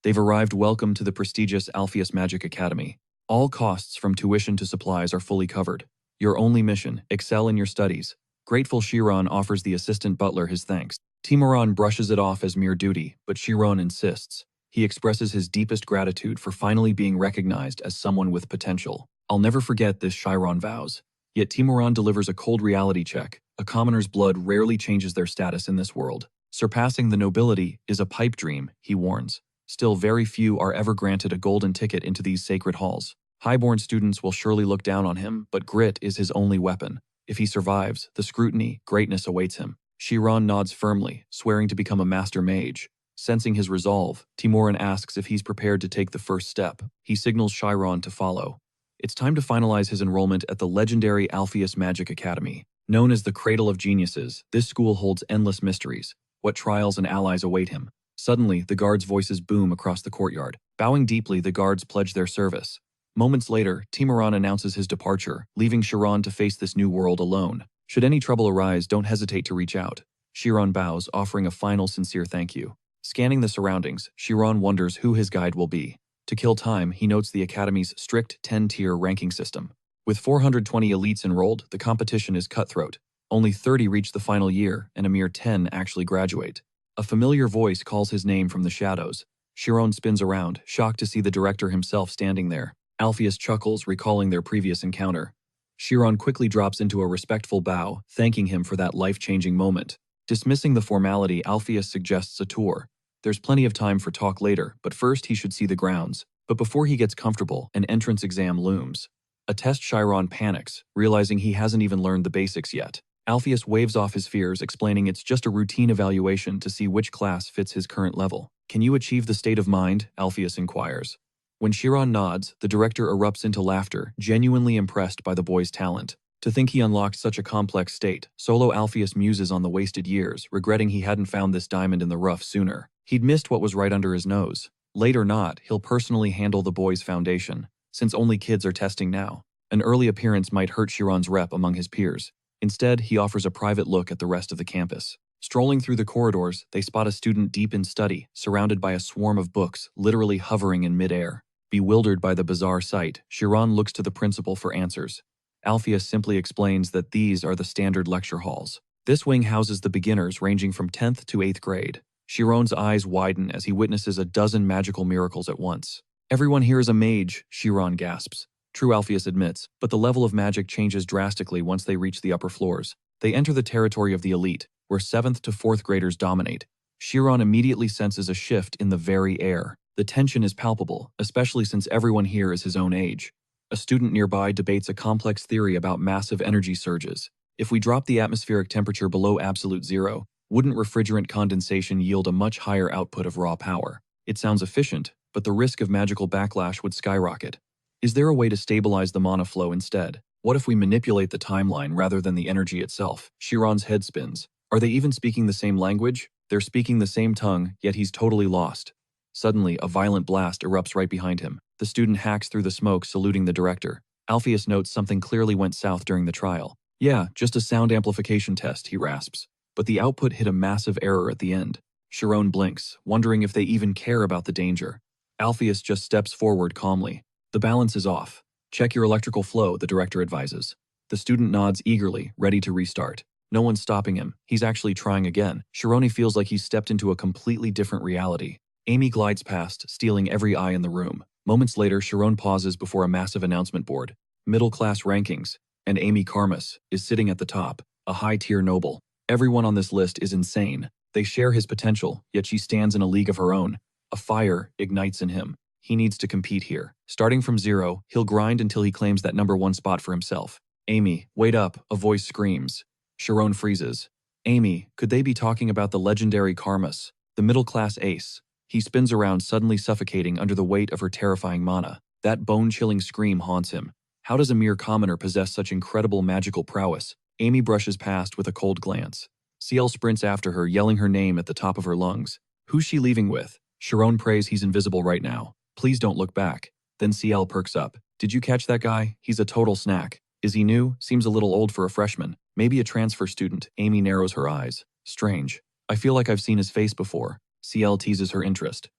They've arrived. Welcome to the prestigious Alpheus Magic Academy. All costs from tuition to supplies are fully covered. Your only mission, excel in your studies. Grateful Chiron offers the assistant butler his thanks. Timoran brushes it off as mere duty, but Chiron insists. He expresses his deepest gratitude for finally being recognized as someone with potential. I'll never forget this, Chiron vows. Yet Timoran delivers a cold reality check. A commoner's blood rarely changes their status in this world. Surpassing the nobility is a pipe dream, he warns. Still, very few are ever granted a golden ticket into these sacred halls. Highborn students will surely look down on him, but grit is his only weapon. If he survives, the scrutiny, greatness awaits him. Chiron nods firmly, swearing to become a master mage. Sensing his resolve, Timoran asks if he's prepared to take the first step. He signals Chiron to follow. It's time to finalize his enrollment at the legendary Alpheus Magic Academy. Known as the Cradle of Geniuses, this school holds endless mysteries. What trials and allies await him? Suddenly, the guards' voices boom across the courtyard. Bowing deeply, the guards pledge their service. Moments later, Timoran announces his departure, leaving Chiron to face this new world alone. Should any trouble arise, don't hesitate to reach out. Chiron bows, offering a final sincere thank you. Scanning the surroundings, Chiron wonders who his guide will be. To kill time, he notes the Academy's strict 10-tier ranking system. With 420 elites enrolled, the competition is cutthroat. Only 30 reach the final year, and a mere 10 actually graduate. A familiar voice calls his name from the shadows. Chiron spins around, shocked to see the director himself standing there. Alpheus chuckles, recalling their previous encounter. Chiron quickly drops into a respectful bow, thanking him for that life-changing moment. Dismissing the formality, Alpheus suggests a tour. There's plenty of time for talk later, but first he should see the grounds. But before he gets comfortable, an entrance exam looms. A test. Chiron panics, realizing he hasn't even learned the basics yet. Alpheus waves off his fears, explaining it's just a routine evaluation to see which class fits his current level. Can you achieve the state of mind? Alpheus inquires. When Chiron nods, the director erupts into laughter, genuinely impressed by the boy's talent. To think he unlocked such a complex state, solo Alpheus muses on the wasted years, regretting he hadn't found this diamond in the rough sooner. He'd missed what was right under his nose. Late or not, he'll personally handle the boy's foundation, since only kids are testing now. An early appearance might hurt Chiron's rep among his peers. Instead, he offers a private look at the rest of the campus. Strolling through the corridors, they spot a student deep in study, surrounded by a swarm of books, literally hovering in midair. Bewildered by the bizarre sight, Chiron looks to the principal for answers. Alpheus simply explains that these are the standard lecture halls. This wing houses the beginners ranging from 10th to 8th grade. Chiron's eyes widen as he witnesses a dozen magical miracles at once. Everyone here is a mage, Chiron gasps. True, Alpheus admits, but the level of magic changes drastically once they reach the upper floors. They enter the territory of the elite, where 7th to 4th graders dominate. Chiron immediately senses a shift in the very air. The tension is palpable, especially since everyone here is his own age. A student nearby debates a complex theory about massive energy surges. If we drop the atmospheric temperature below absolute zero, wouldn't refrigerant condensation yield a much higher output of raw power? It sounds efficient, but the risk of magical backlash would skyrocket. Is there a way to stabilize the mana flow instead? What if we manipulate the timeline rather than the energy itself? Chiron's head spins. Are they even speaking the same language? They're speaking the same tongue, yet he's totally lost. Suddenly, a violent blast erupts right behind him. The student hacks through the smoke, saluting the director. Alpheus notes something clearly went south during the trial. Yeah, just a sound amplification test, he rasps. But the output hit a massive error at the end. Chiron blinks, wondering if they even care about the danger. Alpheus just steps forward calmly. The balance is off. Check your electrical flow, the director advises. The student nods eagerly, ready to restart. No one's stopping him. He's actually trying again. Chiron feels like he's stepped into a completely different reality. Amy glides past, stealing every eye in the room. Moments later, Chiron pauses before a massive announcement board. Middle-class rankings, and Amy Karmas is sitting at the top, a high-tier noble. Everyone on this list is insane. They share his potential, yet she stands in a league of her own. A fire ignites in him. He needs to compete here. Starting from zero, he'll grind until he claims that #1 spot for himself. Amy, wait up, a voice screams. Chiron freezes. Amy, could they be talking about the legendary Karmas, the middle-class ace? He spins around, suddenly suffocating under the weight of her terrifying mana. That bone-chilling scream haunts him. How does a mere commoner possess such incredible magical prowess? Amy brushes past with a cold glance. CL sprints after her, yelling her name at the top of her lungs. Who's she leaving with? Chiron prays he's invisible right now. Please don't look back. Then CL perks up. Did you catch that guy? He's a total snack. Is he new? Seems a little old for a freshman. Maybe a transfer student. Amy narrows her eyes. Strange. I feel like I've seen his face before. CL teases her interest.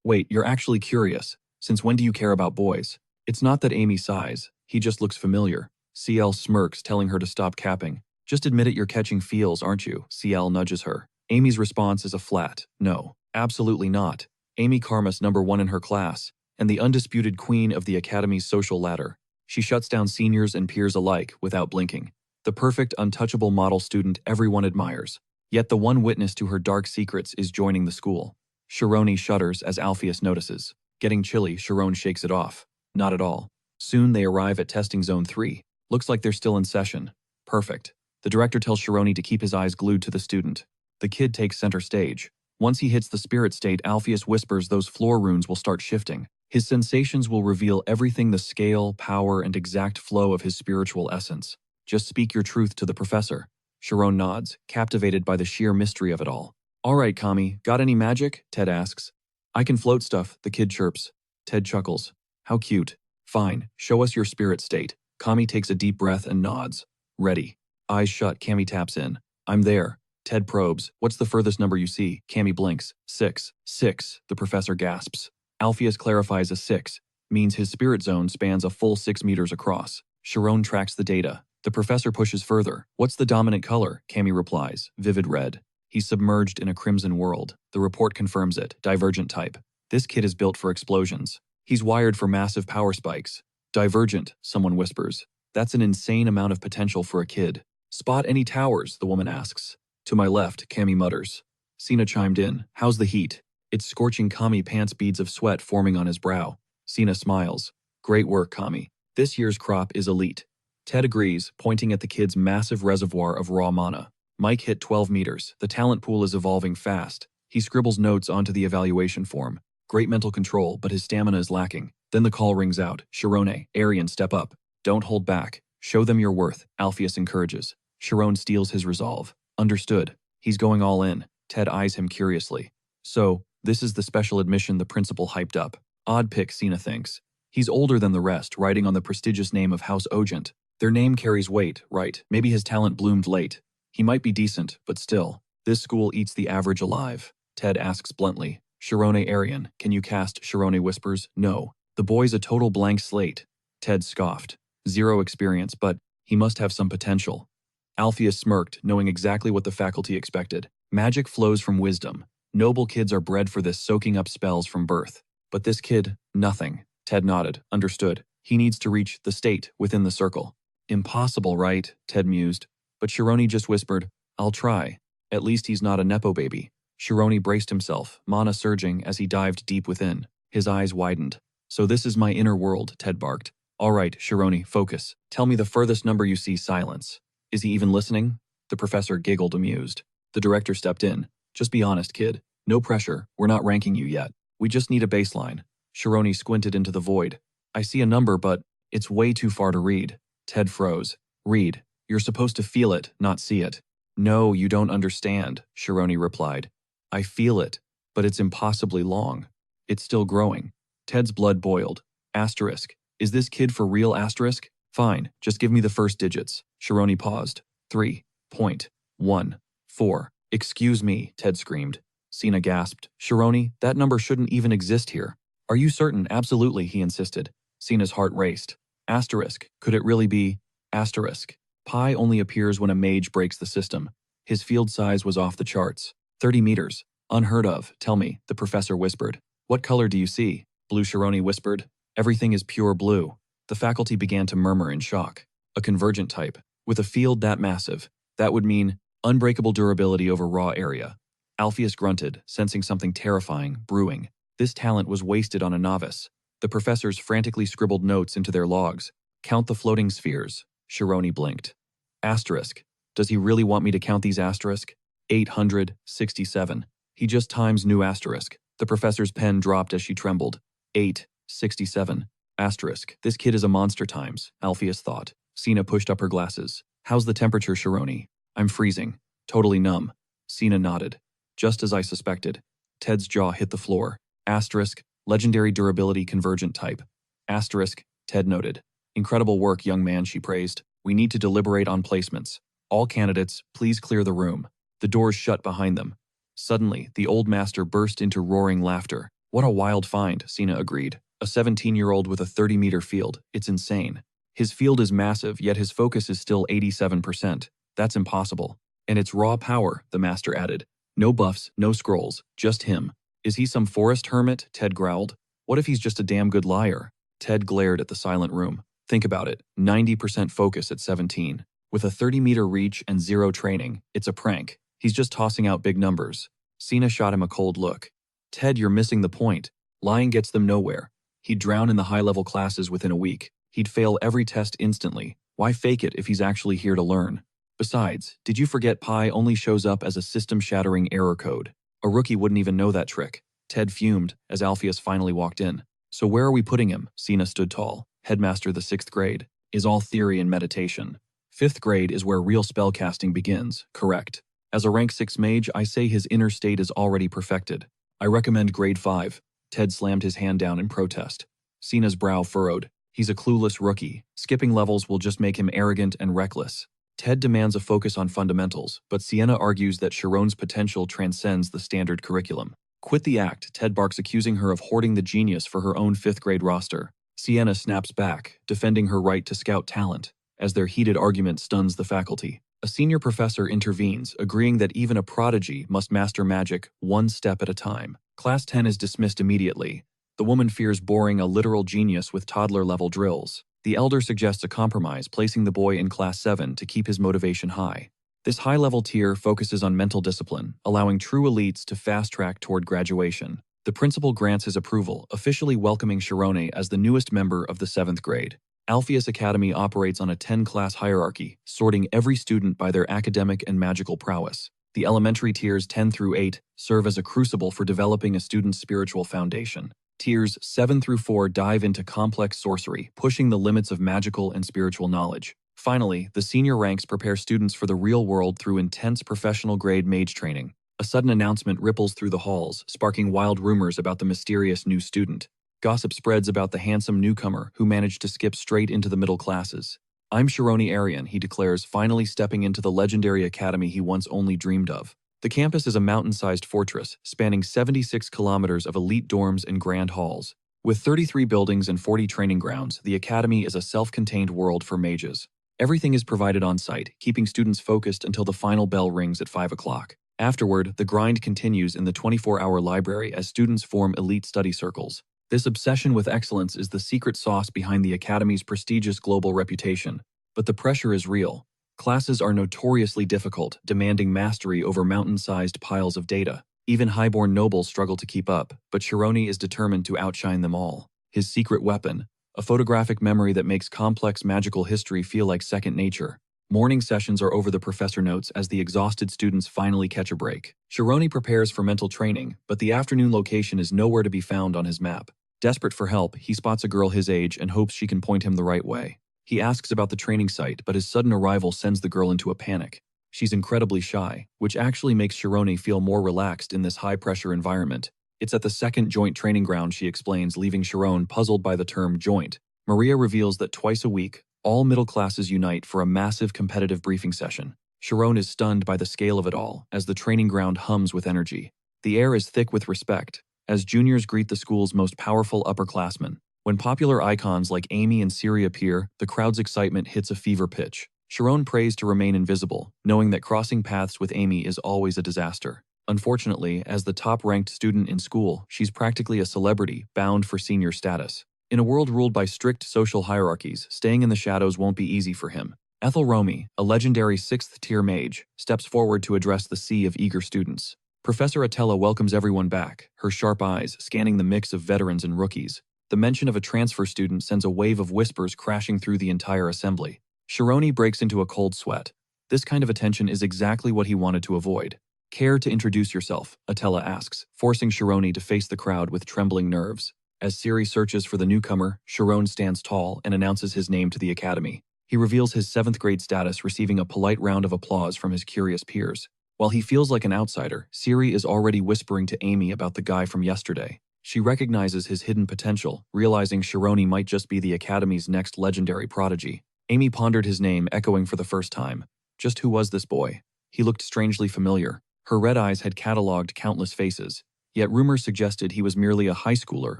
Wait, you're actually curious. Since when do you care about boys? It's not that Amy sighs. He just looks familiar. CL smirks, telling her to stop capping. Just admit it, you're catching feels, aren't you? CL nudges her. Amy's response is a flat, no, absolutely not. Amy Karmas, #1 in her class, and the undisputed queen of the academy's social ladder. She shuts down seniors and peers alike without blinking. The perfect, untouchable model student everyone admires. Yet the one witness to her dark secrets is joining the school. Chiron shudders as Alpheus notices. Getting chilly, Chiron shakes it off. Not at all. Soon they arrive at testing zone 3. Looks like they're still in session. Perfect. The director tells Chiron to keep his eyes glued to the student. The kid takes center stage. Once he hits the spirit state, Alpheus whispers those floor runes will start shifting. His sensations will reveal everything, the scale, power, and exact flow of his spiritual essence. Just speak your truth to the professor. Chiron nods, captivated by the sheer mystery of it all. All right, Kami, got any magic? Ted asks. I can float stuff, the kid chirps. Ted chuckles. How cute. Fine, show us your spirit state. Kami takes a deep breath and nods. Ready. Eyes shut, Kami taps in. I'm there. Ted probes. What's the furthest number you see? Kami blinks. 6. 6, the professor gasps. Alpheus clarifies a 6 means his spirit zone spans a full 6 meters across. Chiron tracks the data. The professor pushes further. What's the dominant color? Kami replies. Vivid red. He's submerged in a crimson world. The report confirms it. Divergent type. This kid is built for explosions. He's wired for massive power spikes. Divergent, someone whispers. That's an insane amount of potential for a kid. Spot any towers? The woman asks. To my left, Kami mutters. Sina chimed in. How's the heat? It's scorching. Kami pants, beads of sweat forming on his brow. Sina smiles. Great work, Kami. This year's crop is elite. Ted agrees, pointing at the kid's massive reservoir of raw mana. Mike hit 12 meters. The talent pool is evolving fast. He scribbles notes onto the evaluation form. Great mental control, but his stamina is lacking. Then the call rings out. Chiron, Arian, step up. Don't hold back. Show them your worth, Alpheus encourages. Chiron steals his resolve. Understood. He's going all in. Ted eyes him curiously. So, this is the special admission the principal hyped up. Odd pick, Sina thinks. He's older than the rest, riding on the prestigious name of House Ogent. Their name carries weight, right? Maybe his talent bloomed late. He might be decent, but still. This school eats the average alive. Ted asks bluntly. Chiron, Arian, can you cast? Chiron whispers. No. The boy's a total blank slate. Ted scoffed. 0 experience, but he must have some potential. Alpheus smirked, knowing exactly what the faculty expected. Magic flows from wisdom. Noble kids are bred for this, soaking up spells from birth. But this kid, nothing. Ted nodded. Understood. He needs to reach the state within the circle. Impossible, right? Ted mused. But Chiron just whispered, I'll try. At least he's not a nepo baby. Chiron braced himself, mana surging as he dived deep within. His eyes widened. So this is my inner world, Ted barked. All right, Chiron, focus. Tell me the furthest number you see. Silence. Is he even listening? The professor giggled, amused. The director stepped in. Just be honest, kid. No pressure, we're not ranking you yet. We just need a baseline. Shironi squinted into the void. I see a number, but it's way too far to read. Ted froze. Read. You're supposed to feel it, not see it. No, you don't understand, Shironi replied. I feel it, but it's impossibly long. It's still growing. Ted's blood boiled. Asterisk. Is this kid for real asterisk? Fine, just give me the first digits. Shironi paused. 3.14. Excuse me, Ted screamed. Sina gasped. Shironi, that number shouldn't even exist here. Are you certain? Absolutely, he insisted. Sina's heart raced. Asterisk. Could it really be? Asterisk. Pi only appears when a mage breaks the system. His field size was off the charts. 30 meters. Unheard of. Tell me, the professor whispered. What color do you see? Blue, Shironi whispered. Everything is pure blue. The faculty began to murmur in shock. A convergent type. With a field that massive. That would mean unbreakable durability over raw area. Alpheus grunted, sensing something terrifying, brewing. This talent was wasted on a novice. The professors frantically scribbled notes into their logs. Count the floating spheres. Shironi blinked. Asterisk. Does he really want me to count these asterisk? 867. He just times new asterisk. The professor's pen dropped as she trembled. 867. Asterisk. This kid is a monster times, Alpheus thought. Sina pushed up her glasses. How's the temperature, Shironi? I'm freezing. Totally numb. Sina nodded. Just as I suspected. Ted's jaw hit the floor. Asterisk. Legendary durability convergent type. Asterisk. Ted noted. Incredible work, young man, she praised. We need to deliberate on placements. All candidates, please clear the room. The doors shut behind them. Suddenly, the old master burst into roaring laughter. What a wild find, Sina agreed. A 17-year-old with a 30-meter field. It's insane. His field is massive, yet his focus is still 87%. That's impossible. And it's raw power, the master added. No buffs, no scrolls, just him. Is he some forest hermit? Ted growled. What if he's just a damn good liar? Ted glared at the silent room. Think about it, 90% focus at 17. With a 30-meter reach and 0 training, it's a prank. He's just tossing out big numbers. Sina shot him a cold look. Ted, you're missing the point. Lying gets them nowhere. He'd drown in the high-level classes within a week. He'd fail every test instantly. Why fake it if he's actually here to learn? Besides, did you forget Pi only shows up as a system-shattering error code? A rookie wouldn't even know that trick. Ted fumed as Alpheus finally walked in. So where are we putting him? Sina stood tall. Headmaster, the 6th grade. Is all theory and meditation. 5th grade is where real spellcasting begins, correct. As a rank 6 mage, I say his inner state is already perfected. I recommend grade 5. Ted slammed his hand down in protest. Sina's brow furrowed. He's a clueless rookie. Skipping levels will just make him arrogant and reckless. Ted demands a focus on fundamentals, but Sienna argues that Chiron's potential transcends the standard curriculum. Quit the act, Ted barks, accusing her of hoarding the genius for her own 5th grade roster. Sienna snaps back, defending her right to scout talent, as their heated argument stuns the faculty. A senior professor intervenes, agreeing that even a prodigy must master magic one step at a time. Class 10 is dismissed immediately. The woman fears boring a literal genius with toddler-level drills. The elder suggests a compromise, placing the boy in Class 7 to keep his motivation high. This high-level tier focuses on mental discipline, allowing true elites to fast-track toward graduation. The principal grants his approval, officially welcoming Shirone as the newest member of the 7th grade. Alpheus Academy operates on a 10-class hierarchy, sorting every student by their academic and magical prowess. The elementary tiers 10 through 8 serve as a crucible for developing a student's spiritual foundation. Tiers 7 through 4 dive into complex sorcery, pushing the limits of magical and spiritual knowledge. Finally, the senior ranks prepare students for the real world through intense professional-grade mage training. A sudden announcement ripples through the halls, sparking wild rumors about the mysterious new student. Gossip spreads about the handsome newcomer who managed to skip straight into the middle classes. I'm Shirone Arian, he declares, finally stepping into the legendary academy he once only dreamed of. The campus is a mountain-sized fortress, spanning 76 kilometers of elite dorms and grand halls. With 33 buildings and 40 training grounds, the academy is a self-contained world for mages. Everything is provided on-site, keeping students focused until the final bell rings at 5 o'clock. Afterward, the grind continues in the 24-hour library as students form elite study circles. This obsession with excellence is the secret sauce behind the Academy's prestigious global reputation. But the pressure is real. Classes are notoriously difficult, demanding mastery over mountain-sized piles of data. Even highborn nobles struggle to keep up, but Shirone is determined to outshine them all. His secret weapon, a photographic memory that makes complex magical history feel like second nature. Morning sessions are over, the professor notes as the exhausted students finally catch a break. Shironi prepares for mental training, but the afternoon location is nowhere to be found on his map. Desperate for help, he spots a girl his age and hopes she can point him the right way. He asks about the training site, but his sudden arrival sends the girl into a panic. She's incredibly shy, which actually makes Shironi feel more relaxed in this high-pressure environment. It's at the second joint training ground, she explains, leaving Sharon puzzled by the term joint. Maria reveals that twice a week, all middle classes unite for a massive competitive briefing session. Sharon is stunned by the scale of it all, as the training ground hums with energy. The air is thick with respect, as juniors greet the school's most powerful upperclassmen. When popular icons like Amy and Siri appear, the crowd's excitement hits a fever pitch. Sharon prays to remain invisible, knowing that crossing paths with Amy is always a disaster. Unfortunately, as the top-ranked student in school, she's practically a celebrity, bound for senior status. In a world ruled by strict social hierarchies, staying in the shadows won't be easy for him. Ethel Romy, a legendary 6th-tier mage, steps forward to address the sea of eager students. Professor Atella welcomes everyone back, her sharp eyes scanning the mix of veterans and rookies. The mention of a transfer student sends a wave of whispers crashing through the entire assembly. Shironi breaks into a cold sweat. This kind of attention is exactly what he wanted to avoid. Care to introduce yourself? Atella asks, forcing Shironi to face the crowd with trembling nerves. As Siri searches for the newcomer, Sharon stands tall and announces his name to the academy. He reveals his 7th grade status, receiving a polite round of applause from his curious peers. While he feels like an outsider, Siri is already whispering to Amy about the guy from yesterday. She recognizes his hidden potential, realizing Shironi might just be the academy's next legendary prodigy. Amy pondered his name, echoing for the first time. Just who was this boy? He looked strangely familiar. Her red eyes had catalogued countless faces. Yet rumors suggested he was merely a high schooler,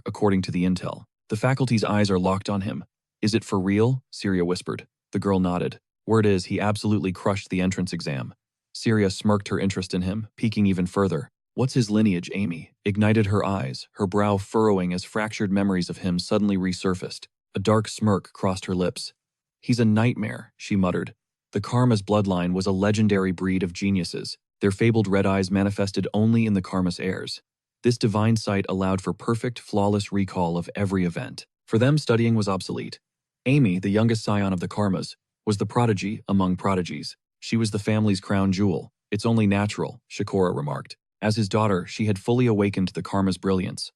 according to the intel. The faculty's eyes are locked on him. Is it for real? Syria whispered. The girl nodded. Word is, he absolutely crushed the entrance exam. Syria smirked her interest in him, peeking even further. What's his lineage? Amy ignited her eyes, her brow furrowing as fractured memories of him suddenly resurfaced. A dark smirk crossed her lips. He's a nightmare, she muttered. The Karma's bloodline was a legendary breed of geniuses. Their fabled red eyes manifested only in the Karma's heirs. This divine sight allowed for perfect, flawless recall of every event. For them, studying was obsolete. Amy, the youngest scion of the Karmas, was the prodigy among prodigies. She was the family's crown jewel. It's only natural, Shikora remarked. As his daughter, she had fully awakened the Karma's brilliance.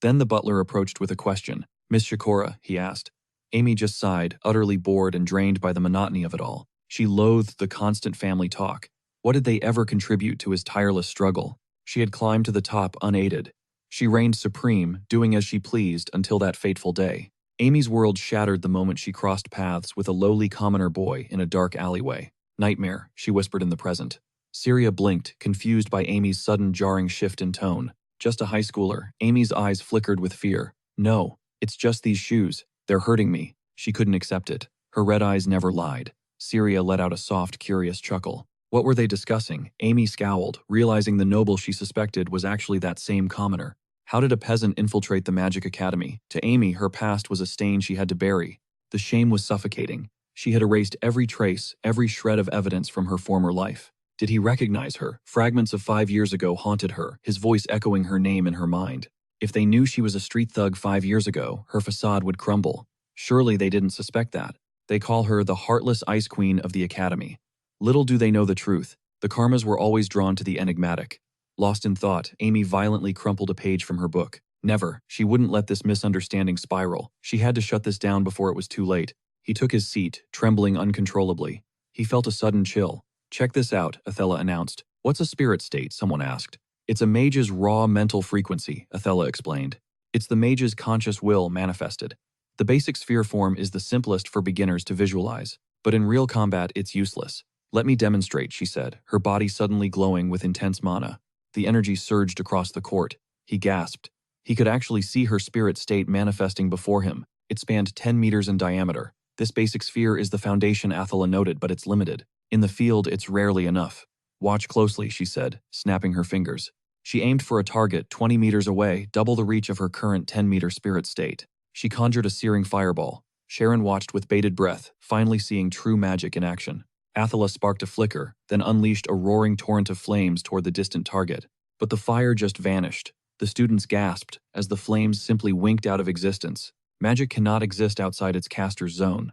Then the butler approached with a question. Miss Shikora, he asked. Amy just sighed, utterly bored and drained by the monotony of it all. She loathed the constant family talk. What did they ever contribute to his tireless struggle? She had climbed to the top unaided. She reigned supreme, doing as she pleased until that fateful day. Amy's world shattered the moment she crossed paths with a lowly commoner boy in a dark alleyway. Nightmare, she whispered in the present. Syria blinked, confused by Amy's sudden jarring shift in tone. Just a high schooler. Amy's eyes flickered with fear. No, it's just these shoes. They're hurting me. She couldn't accept it. Her red eyes never lied. Syria let out a soft, curious chuckle. What were they discussing? Amy scowled, realizing the noble she suspected was actually that same commoner. How did a peasant infiltrate the Magic Academy? To Amy, her past was a stain she had to bury. The shame was suffocating. She had erased every trace, every shred of evidence from her former life. Did he recognize her? Fragments of 5 years ago haunted her, his voice echoing her name in her mind. If they knew she was a street thug 5 years ago, her facade would crumble. Surely they didn't suspect that. They call her the heartless ice queen of the academy. Little do they know the truth. The Karmas were always drawn to the enigmatic. Lost in thought, Amy violently crumpled a page from her book. Never. She wouldn't let this misunderstanding spiral. She had to shut this down before it was too late. He took his seat, trembling uncontrollably. He felt a sudden chill. Check this out, Athela announced. What's a spirit state? Someone asked. It's a mage's raw mental frequency, Athela explained. It's the mage's conscious will manifested. The basic sphere form is the simplest for beginners to visualize, but in real combat it's useless. Let me demonstrate, she said, her body suddenly glowing with intense mana. The energy surged across the court. He gasped. He could actually see her spirit state manifesting before him. It spanned 10 meters in diameter. This basic sphere is the foundation, Athela noted, but it's limited. In the field, it's rarely enough. Watch closely, she said, snapping her fingers. She aimed for a target 20 meters away, double the reach of her current 10-meter spirit state. She conjured a searing fireball. Sharon watched with bated breath, finally seeing true magic in action. Athela sparked a flicker, then unleashed a roaring torrent of flames toward the distant target. But the fire just vanished. The students gasped, as the flames simply winked out of existence. Magic cannot exist outside its caster's zone.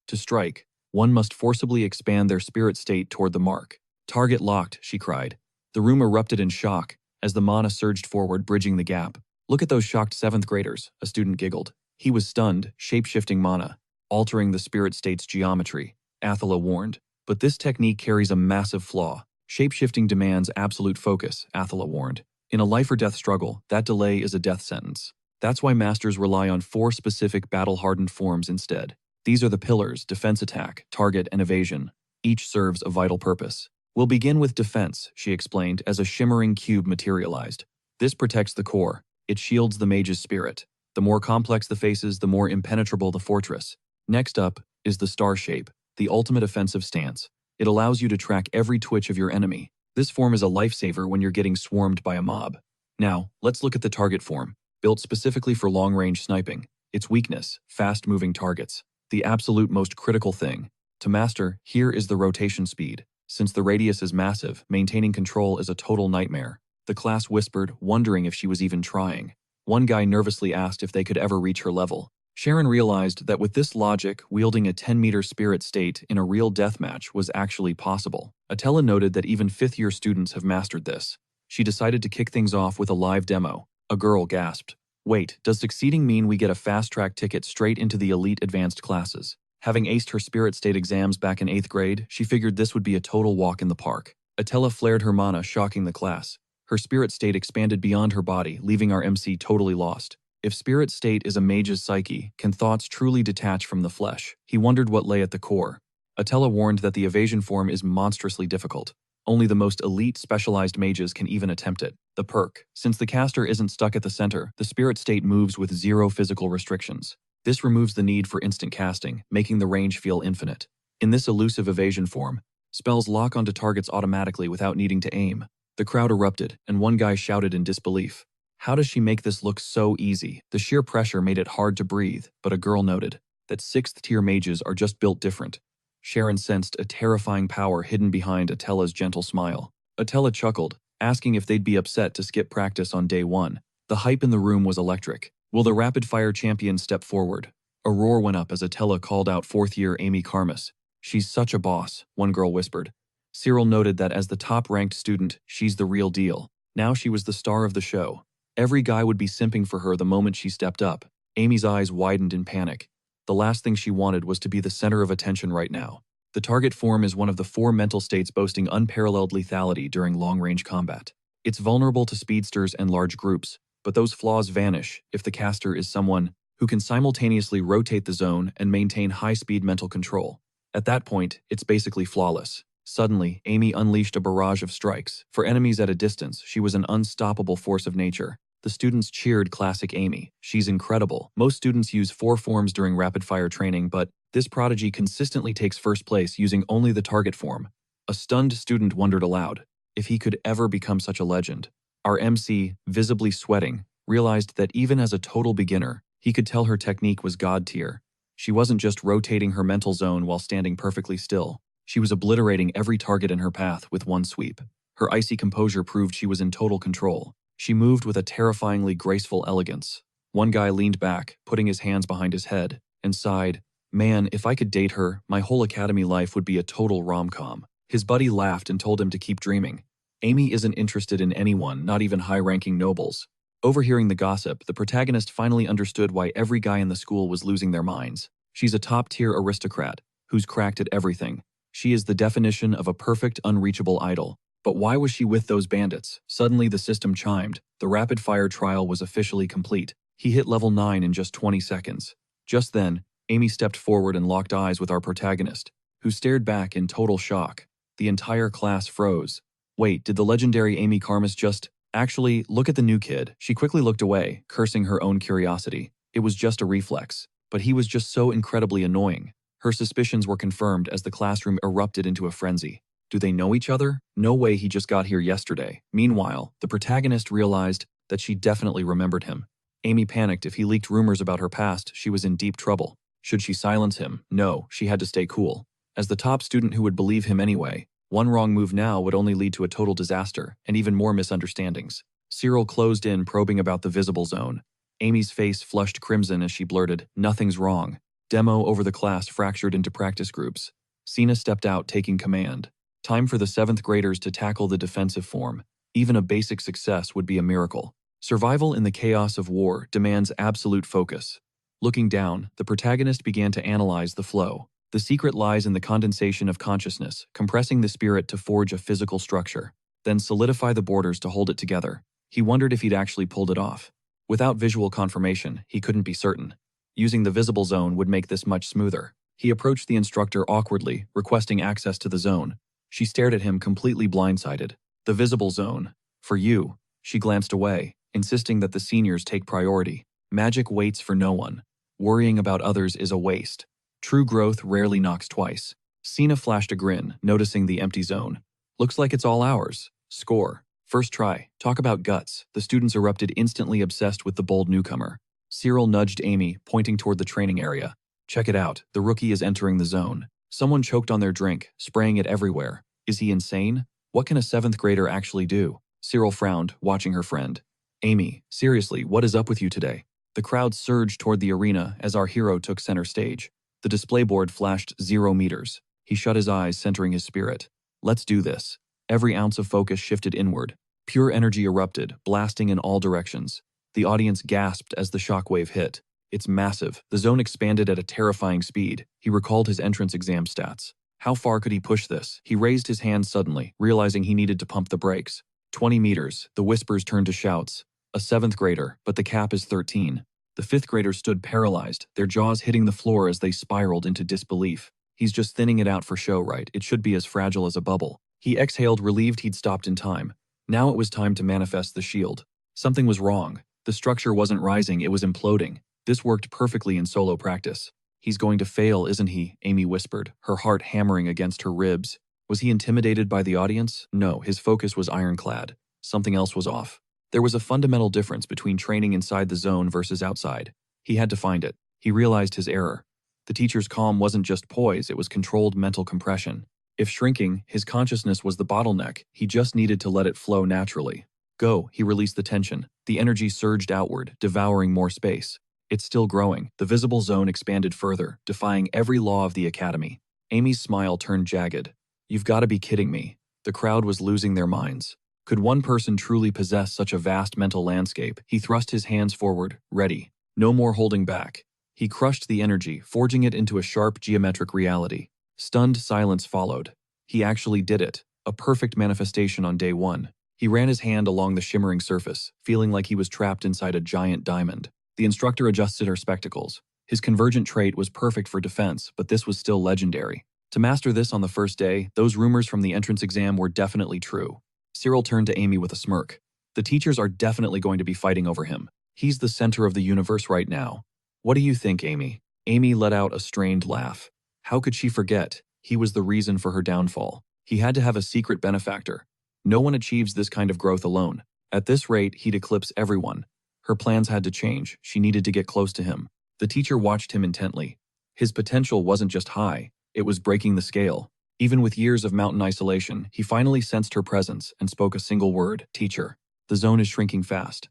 To strike, One must forcibly expand their spirit state toward the mark. Target locked, she cried. The room erupted in shock as the mana surged forward, bridging the gap. Look at those shocked 7th graders, a student giggled. He was stunned, shape-shifting mana, altering the spirit state's geometry, Athala warned. But this technique carries a massive flaw. Shape-shifting demands absolute focus, Athala warned. In a life-or-death struggle, that delay is a death sentence. That's why masters rely on 4 specific battle-hardened forms instead. These are the pillars: defense, attack, target, and evasion. Each serves a vital purpose. We'll begin with defense, she explained as a shimmering cube materialized. This protects the core. It shields the mage's spirit. The more complex the faces, the more impenetrable the fortress. Next up is the star shape, the ultimate offensive stance. It allows you to track every twitch of your enemy. This form is a lifesaver when you're getting swarmed by a mob. Now, let's look at the target form, built specifically for long-range sniping. Its weakness: fast-moving targets. The absolute most critical thing. To master, here is the rotation speed. Since the radius is massive, maintaining control is a total nightmare. The class whispered, wondering if she was even trying. One guy nervously asked if they could ever reach her level. Sharon realized that with this logic, wielding a 10-meter spirit state in a real deathmatch was actually possible. Atella noted that even 5th-year students have mastered this. She decided to kick things off with a live demo. A girl gasped. Wait, does succeeding mean we get a fast-track ticket straight into the elite advanced classes? Having aced her spirit state exams back in 8th grade, she figured this would be a total walk in the park. Atella flared her mana, shocking the class. Her spirit state expanded beyond her body, leaving our MC totally lost. If spirit state is a mage's psyche, can thoughts truly detach from the flesh? He wondered what lay at the core. Atella warned that the evasion form is monstrously difficult. Only the most elite specialized mages can even attempt it. The perk: since the caster isn't stuck at the center, the spirit state moves with 0 physical restrictions. This removes the need for instant casting, making the range feel infinite. In this elusive evasion form, spells lock onto targets automatically without needing to aim. The crowd erupted, and one guy shouted in disbelief. How does she make this look so easy? The sheer pressure made it hard to breathe, but a girl noted that 6th-tier mages are just built different. Sharon sensed a terrifying power hidden behind Atella's gentle smile. Atella chuckled, asking if they'd be upset to skip practice on day 1. The hype in the room was electric. Will the rapid-fire champion step forward? A roar went up as Atella called out 4th-year Amy Karmas. She's such a boss, one girl whispered. Cyril noted that as the top-ranked student, she's the real deal. Now she was the star of the show. Every guy would be simping for her the moment she stepped up. Amy's eyes widened in panic. The last thing she wanted was to be the center of attention right now. The target form is one of the 4 mental states boasting unparalleled lethality during long-range combat. It's vulnerable to speedsters and large groups, but those flaws vanish if the caster is someone who can simultaneously rotate the zone and maintain high-speed mental control. At that point, it's basically flawless. Suddenly, Amy unleashed a barrage of strikes. For enemies at a distance, she was an unstoppable force of nature. The students cheered classic Amy. She's incredible. Most students use 4 forms during rapid-fire training, but this prodigy consistently takes first place using only the target form. A stunned student wondered aloud if he could ever become such a legend. Our MC, visibly sweating, realized that even as a total beginner, he could tell her technique was god tier. She wasn't just rotating her mental zone while standing perfectly still. She was obliterating every target in her path with one sweep. Her icy composure proved she was in total control. She moved with a terrifyingly graceful elegance. One guy leaned back, putting his hands behind his head, and sighed, "Man, if I could date her, my whole academy life would be a total rom-com." His buddy laughed and told him to keep dreaming. Amy isn't interested in anyone, not even high-ranking nobles. Overhearing the gossip, the protagonist finally understood why every guy in the school was losing their minds. She's a top-tier aristocrat, who's cracked at everything. She is the definition of a perfect, unreachable idol. But why was she with those bandits? Suddenly the system chimed. The rapid-fire trial was officially complete. He hit level 9 in just 20 seconds. Just then, Amy stepped forward and locked eyes with our protagonist, who stared back in total shock. The entire class froze. Wait, did the legendary Amy Karmas just... Actually, look at the new kid. She quickly looked away, cursing her own curiosity. It was just a reflex. But he was just so incredibly annoying. Her suspicions were confirmed as the classroom erupted into a frenzy. Do they know each other? No way, he just got here yesterday. Meanwhile, the protagonist realized that she definitely remembered him. Amy panicked. If he leaked rumors about her past, she was in deep trouble. Should she silence him? No, she had to stay cool. As the top student who would believe him anyway, one wrong move now would only lead to a total disaster and even more misunderstandings. Cyril closed in, probing about the visible zone. Amy's face flushed crimson as she blurted, "Nothing's wrong." Demo over the class fractured into practice groups. Sina stepped out, taking command. Time for the 7th graders to tackle the defensive form. Even a basic success would be a miracle. Survival in the chaos of war demands absolute focus. Looking down, the protagonist began to analyze the flow. The secret lies in the condensation of consciousness, compressing the spirit to forge a physical structure, then solidify the borders to hold it together. He wondered if he'd actually pulled it off. Without visual confirmation, he couldn't be certain. Using the visible zone would make this much smoother. He approached the instructor awkwardly, requesting access to the zone. She stared at him, completely blindsided. The visible zone. For you. She glanced away, insisting that the seniors take priority. Magic waits for no one. Worrying about others is a waste. True growth rarely knocks twice. Sina flashed a grin, noticing the empty zone. Looks like it's all ours. Score. First try. Talk about guts. The students erupted, instantly obsessed with the bold newcomer. Cyril nudged Amy, pointing toward the training area. Check it out. The rookie is entering the zone. Someone choked on their drink, spraying it everywhere. Is he insane? What can a 7th grader actually do? Cyril frowned, watching her friend. Amy, seriously, what is up with you today? The crowd surged toward the arena as our hero took center stage. The display board flashed 0 meters. He shut his eyes, centering his spirit. Let's do this. Every ounce of focus shifted inward. Pure energy erupted, blasting in all directions. The audience gasped as the shockwave hit. It's massive. The zone expanded at a terrifying speed. He recalled his entrance exam stats. How far could he push this? He raised his hand suddenly, realizing he needed to pump the brakes. 20 meters. The whispers turned to shouts. A 7th grader, but the cap is 13. The 5th graders stood paralyzed, their jaws hitting the floor as they spiraled into disbelief. He's just thinning it out for show, right? It should be as fragile as a bubble. He exhaled, relieved he'd stopped in time. Now it was time to manifest the shield. Something was wrong. The structure wasn't rising, it was imploding. This worked perfectly in solo practice. He's going to fail, isn't he? Amy whispered, her heart hammering against her ribs. Was he intimidated by the audience? No, his focus was ironclad. Something else was off. There was a fundamental difference between training inside the zone versus outside. He had to find it. He realized his error. The teacher's calm wasn't just poise, it was controlled mental compression. If shrinking, his consciousness was the bottleneck, he just needed to let it flow naturally. Go, he released the tension. The energy surged outward, devouring more space. It's still growing. The visible zone expanded further, defying every law of the academy. Amy's smile turned jagged. You've got to be kidding me. The crowd was losing their minds. Could one person truly possess such a vast mental landscape? He thrust his hands forward, ready. No more holding back. He crushed the energy, forging it into a sharp geometric reality. Stunned silence followed. He actually did it. A perfect manifestation on day 1. He ran his hand along the shimmering surface, feeling like he was trapped inside a giant diamond. The instructor adjusted her spectacles. His convergent trait was perfect for defense, but this was still legendary. To master this on the first day, those rumors from the entrance exam were definitely true. Cyril turned to Amy with a smirk. The teachers are definitely going to be fighting over him. He's the center of the universe right now. What do you think, Amy? Amy let out a strained laugh. How could she forget? He was the reason for her downfall. He had to have a secret benefactor. No one achieves this kind of growth alone. At this rate, he'd eclipse everyone. Her plans had to change. She needed to get close to him. The teacher watched him intently. His potential wasn't just high, it was breaking the scale. Even with years of mountain isolation, he finally sensed her presence and spoke a single word, teacher. The zone is shrinking fast.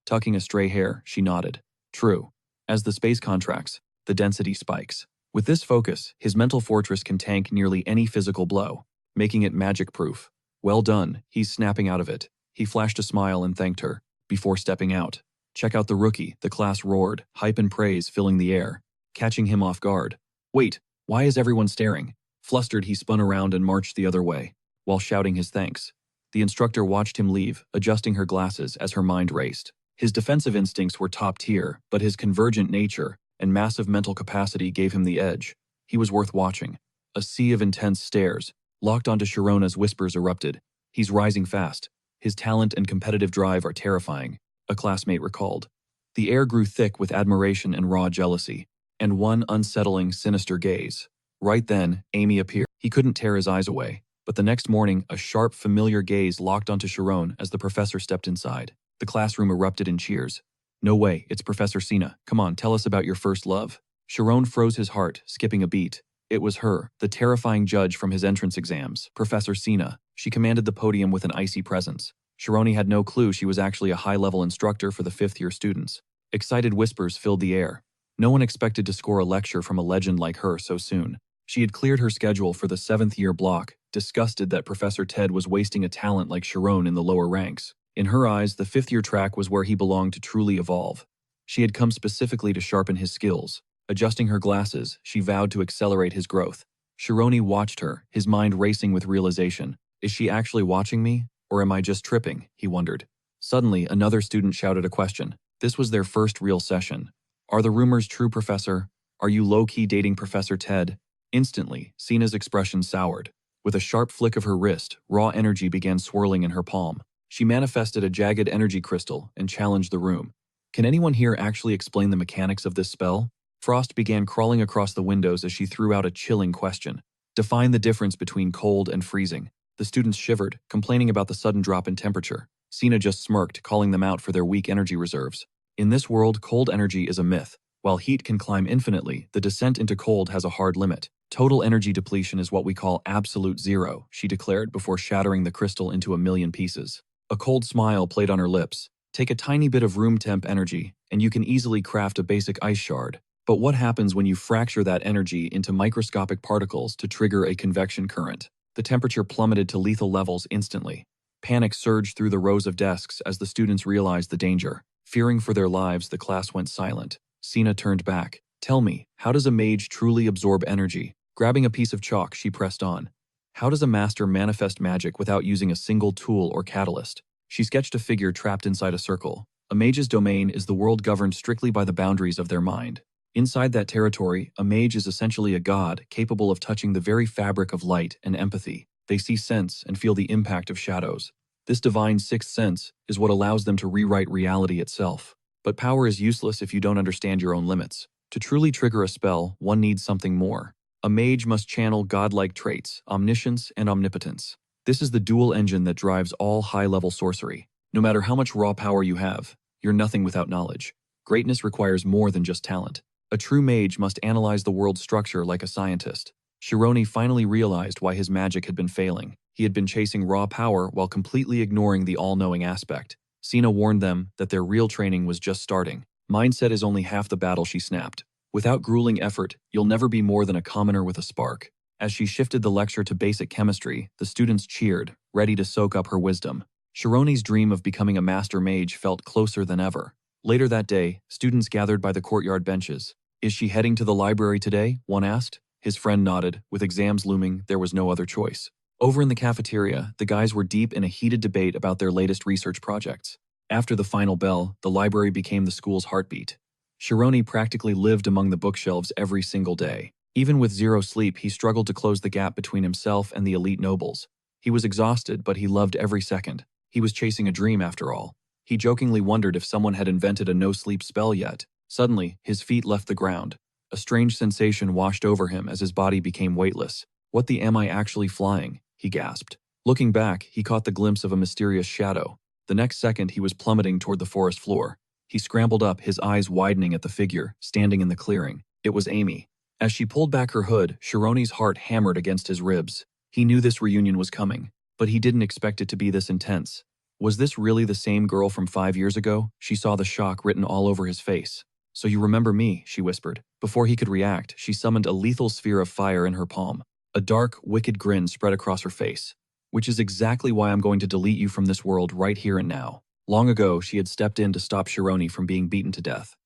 Tucking a stray hair, she nodded. True. As the space contracts, the density spikes. With this focus, his mental fortress can tank nearly any physical blow, making it magic-proof. Well done, he's snapping out of it. He flashed a smile and thanked her, before stepping out. Check out the rookie, the class roared, hype and praise filling the air, catching him off guard. Wait, why is everyone staring? Flustered, he spun around and marched the other way, while shouting his thanks. The instructor watched him leave, adjusting her glasses as her mind raced. His defensive instincts were top tier, but his convergent nature and massive mental capacity gave him the edge. He was worth watching. A sea of intense stares, locked onto Sharona's whispers erupted. He's rising fast. His talent and competitive drive are terrifying, a classmate recalled. The air grew thick with admiration and raw jealousy, and one unsettling, sinister gaze. Right then, Amy appeared. He couldn't tear his eyes away, but the next morning, a sharp, familiar gaze locked onto Sharon as the professor stepped inside. The classroom erupted in cheers. No way, it's Professor Sina. Come on, tell us about your first love. Sharon froze his heart, skipping a beat. It was her, the terrifying judge from his entrance exams, Professor Sina. She commanded the podium with an icy presence. Sharoni had no clue she was actually a high-level instructor for the 5th-year students. Excited whispers filled the air. No one expected to score a lecture from a legend like her so soon. She had cleared her schedule for the 7th-year block, disgusted that Professor Ted was wasting a talent like Sharon in the lower ranks. In her eyes, the 5th-year track was where he belonged to truly evolve. She had come specifically to sharpen his skills. Adjusting her glasses, she vowed to accelerate his growth. Shironi watched her, his mind racing with realization. Is she actually watching me? Or am I just tripping? He wondered. Suddenly, another student shouted a question. This was their first real session. Are the rumors true, Professor? Are you low-key dating Professor Ted? Instantly, Sina's expression soured. With a sharp flick of her wrist, raw energy began swirling in her palm. She manifested a jagged energy crystal and challenged the room. Can anyone here actually explain the mechanics of this spell? Frost began crawling across the windows as she threw out a chilling question. Define the difference between cold and freezing. The students shivered, complaining about the sudden drop in temperature. Sina just smirked, calling them out for their weak energy reserves. In this world, cold energy is a myth. While heat can climb infinitely, the descent into cold has a hard limit. Total energy depletion is what we call absolute zero, she declared before shattering the crystal into a million pieces. A cold smile played on her lips. Take a tiny bit of room temp energy, and you can easily craft a basic ice shard. But what happens when you fracture that energy into microscopic particles to trigger a convection current? The temperature plummeted to lethal levels instantly. Panic surged through the rows of desks as the students realized the danger. Fearing for their lives, the class went silent. Sina turned back. Tell me, how does a mage truly absorb energy? Grabbing a piece of chalk, she pressed on. How does a master manifest magic without using a single tool or catalyst? She sketched a figure trapped inside a circle. A mage's domain is the world governed strictly by the boundaries of their mind. Inside that territory, a mage is essentially a god capable of touching the very fabric of light and empathy. They see sense and feel the impact of shadows. This divine sixth sense is what allows them to rewrite reality itself. But power is useless if you don't understand your own limits. To truly trigger a spell, one needs something more. A mage must channel godlike traits, omniscience and omnipotence. This is the dual engine that drives all high-level sorcery. No matter how much raw power you have, you're nothing without knowledge. Greatness requires more than just talent. A true mage must analyze the world's structure like a scientist. Shironi finally realized why his magic had been failing. He had been chasing raw power while completely ignoring the all-knowing aspect. Sina warned them that their real training was just starting. Mindset is only half the battle, she snapped. Without grueling effort, you'll never be more than a commoner with a spark. As she shifted the lecture to basic chemistry, the students cheered, ready to soak up her wisdom. Shironi's dream of becoming a master mage felt closer than ever. Later that day, students gathered by the courtyard benches. Is she heading to the library today? One asked. His friend nodded. With exams looming, there was no other choice. Over in the cafeteria, the guys were deep in a heated debate about their latest research projects. After the final bell, the library became the school's heartbeat. Shironi practically lived among the bookshelves every single day. Even with zero sleep, he struggled to close the gap between himself and the elite nobles. He was exhausted, but he loved every second. He was chasing a dream after all. He jokingly wondered if someone had invented a no-sleep spell yet. Suddenly, his feet left the ground. A strange sensation washed over him as his body became weightless. What the am I actually flying? He gasped. Looking back, he caught the glimpse of a mysterious shadow. The next second, he was plummeting toward the forest floor. He scrambled up, his eyes widening at the figure, standing in the clearing. It was Amy. As she pulled back her hood, Shironi's heart hammered against his ribs. He knew this reunion was coming, but he didn't expect it to be this intense. Was this really the same girl from 5 years ago? She saw the shock written all over his face. So you remember me, she whispered. Before he could react, she summoned a lethal sphere of fire in her palm. A dark, wicked grin spread across her face. Which is exactly why I'm going to delete you from this world right here and now. Long ago, she had stepped in to stop Shironi from being beaten to death.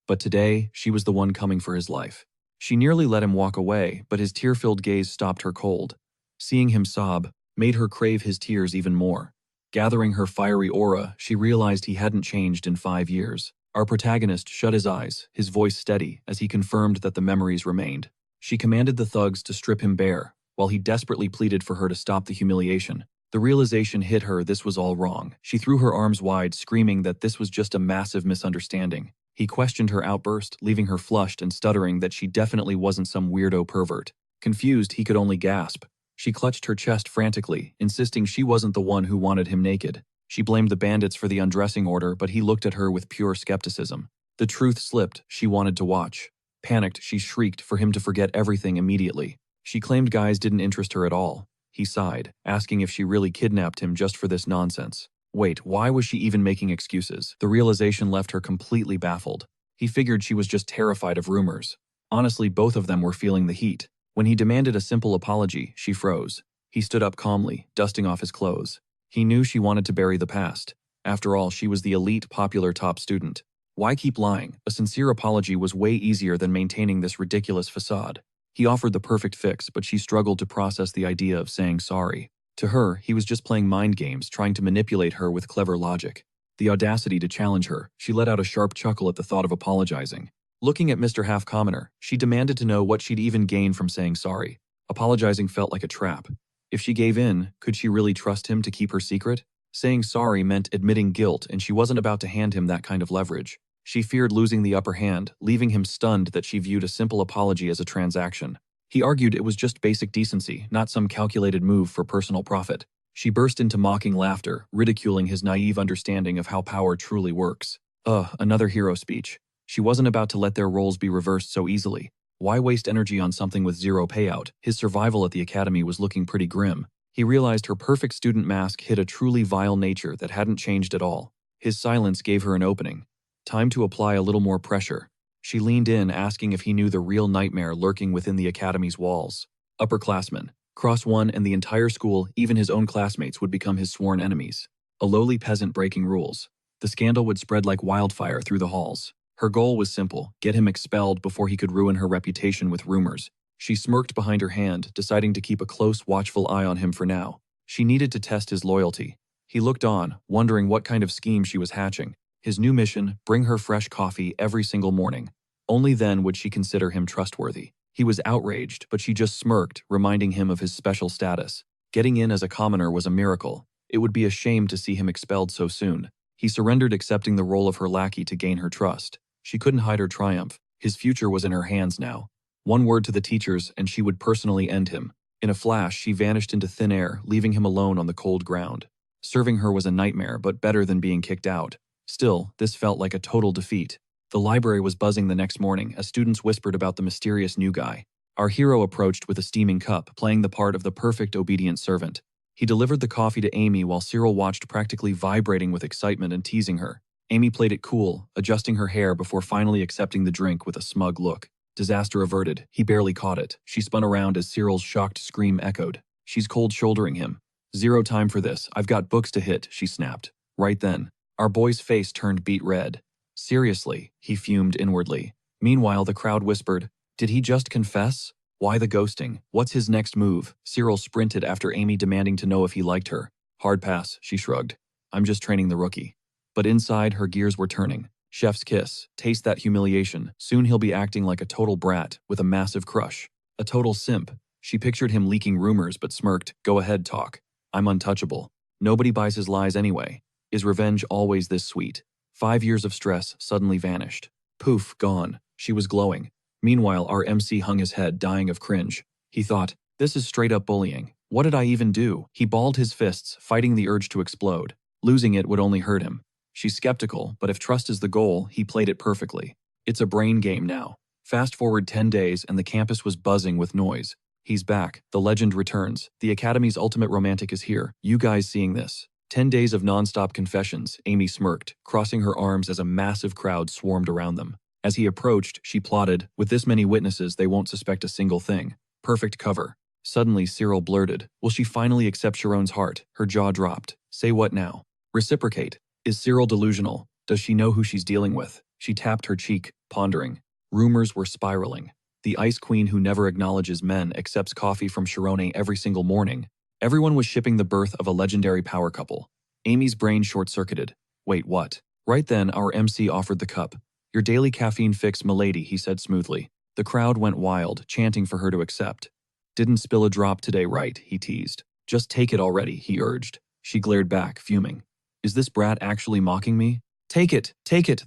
But today, she was the one coming for his life. She nearly let him walk away, but his tear-filled gaze stopped her cold. Seeing him sob made her crave his tears even more. Gathering her fiery aura, she realized he hadn't changed in 5 years. Our protagonist shut his eyes, his voice steady, as he confirmed that the memories remained. She commanded the thugs to strip him bare, while he desperately pleaded for her to stop the humiliation. The realization hit her this was all wrong. She threw her arms wide, screaming that this was just a massive misunderstanding. He questioned her outburst, leaving her flushed and stuttering that she definitely wasn't some weirdo pervert. Confused, he could only gasp. She clutched her chest frantically, insisting she wasn't the one who wanted him naked. She blamed the bandits for the undressing order, but he looked at her with pure skepticism. The truth slipped. She wanted to watch. Panicked, she shrieked for him to forget everything immediately. She claimed guys didn't interest her at all. He sighed, asking if she really kidnapped him just for this nonsense. Wait, why was she even making excuses? The realization left her completely baffled. He figured she was just terrified of rumors. Honestly, both of them were feeling the heat. When he demanded a simple apology, she froze. He stood up calmly, dusting off his clothes. He knew she wanted to bury the past. After all, she was the elite, popular top student. Why keep lying? A sincere apology was way easier than maintaining this ridiculous facade. He offered the perfect fix, but she struggled to process the idea of saying sorry. To her, he was just playing mind games, trying to manipulate her with clever logic. The audacity to challenge her, she let out a sharp chuckle at the thought of apologizing. Looking at Mr. Half Commoner, she demanded to know what she'd even gain from saying sorry. Apologizing felt like a trap. If she gave in, could she really trust him to keep her secret? Saying sorry meant admitting guilt, and she wasn't about to hand him that kind of leverage. She feared losing the upper hand, leaving him stunned that she viewed a simple apology as a transaction. He argued it was just basic decency, not some calculated move for personal profit. She burst into mocking laughter, ridiculing his naive understanding of how power truly works. Another hero speech. She wasn't about to let their roles be reversed so easily. Why waste energy on something with zero payout? His survival at the academy was looking pretty grim. He realized her perfect student mask hid a truly vile nature that hadn't changed at all. His silence gave her an opening. Time to apply a little more pressure. She leaned in, asking if he knew the real nightmare lurking within the academy's walls. Upperclassmen. Cross one and the entire school, even his own classmates, would become his sworn enemies. A lowly peasant breaking rules. The scandal would spread like wildfire through the halls. Her goal was simple: get him expelled before he could ruin her reputation with rumors. She smirked behind her hand, deciding to keep a close, watchful eye on him for now. She needed to test his loyalty. He looked on, wondering what kind of scheme she was hatching. His new mission: bring her fresh coffee every single morning. Only then would she consider him trustworthy. He was outraged, but she just smirked, reminding him of his special status. Getting in as a commoner was a miracle. It would be a shame to see him expelled so soon. He surrendered, accepting the role of her lackey to gain her trust. She couldn't hide her triumph. His future was in her hands now. One word to the teachers, and she would personally end him. In a flash, she vanished into thin air, leaving him alone on the cold ground. Serving her was a nightmare, but better than being kicked out. Still, this felt like a total defeat. The library was buzzing the next morning as students whispered about the mysterious new guy. Our hero approached with a steaming cup, playing the part of the perfect obedient servant. He delivered the coffee to Amy while Cyril watched, practically vibrating with excitement and teasing her. Amy played it cool, adjusting her hair before finally accepting the drink with a smug look. Disaster averted. He barely caught it. She spun around as Cyril's shocked scream echoed. She's cold-shouldering him. "Zero time for this. I've got books to hit," she snapped. Right then, our boy's face turned beet red. "Seriously," he fumed inwardly. Meanwhile, the crowd whispered, "Did he just confess? Why the ghosting? What's his next move?" Cyril sprinted after Amy, demanding to know if he liked her. "Hard pass," she shrugged. "I'm just training the rookie." But inside, her gears were turning. Chef's kiss. Taste that humiliation. Soon he'll be acting like a total brat, with a massive crush. A total simp. She pictured him leaking rumors but smirked. "Go ahead, talk. I'm untouchable. Nobody buys his lies anyway. Is revenge always this sweet?" 5 years of stress suddenly vanished. Poof, gone. She was glowing. Meanwhile, our MC hung his head, dying of cringe. He thought, this is straight up bullying. What did I even do? He balled his fists, fighting the urge to explode. Losing it would only hurt him. She's skeptical, but if trust is the goal, he played it perfectly. It's a brain game now. Fast forward 10 days and the campus was buzzing with noise. He's back. The legend returns. The Academy's ultimate romantic is here. You guys seeing this? 10 days of nonstop confessions, Amy smirked, crossing her arms as a massive crowd swarmed around them. As he approached, she plotted, with this many witnesses, they won't suspect a single thing. Perfect cover. Suddenly, Cyril blurted, will she finally accept Sharon's heart? Her jaw dropped. Say what now? Reciprocate. Is Cyril delusional? Does she know who she's dealing with? She tapped her cheek, pondering. Rumors were spiraling. The Ice Queen who never acknowledges men accepts coffee from Sharon every single morning. Everyone was shipping the birth of a legendary power couple. Amy's brain short-circuited. Wait, what? Right then, our MC offered the cup. Your daily caffeine fix, milady, he said smoothly. The crowd went wild, chanting for her to accept. Didn't spill a drop today, right? He teased. Just take it already, he urged. She glared back, fuming. Is this brat actually mocking me? Take it,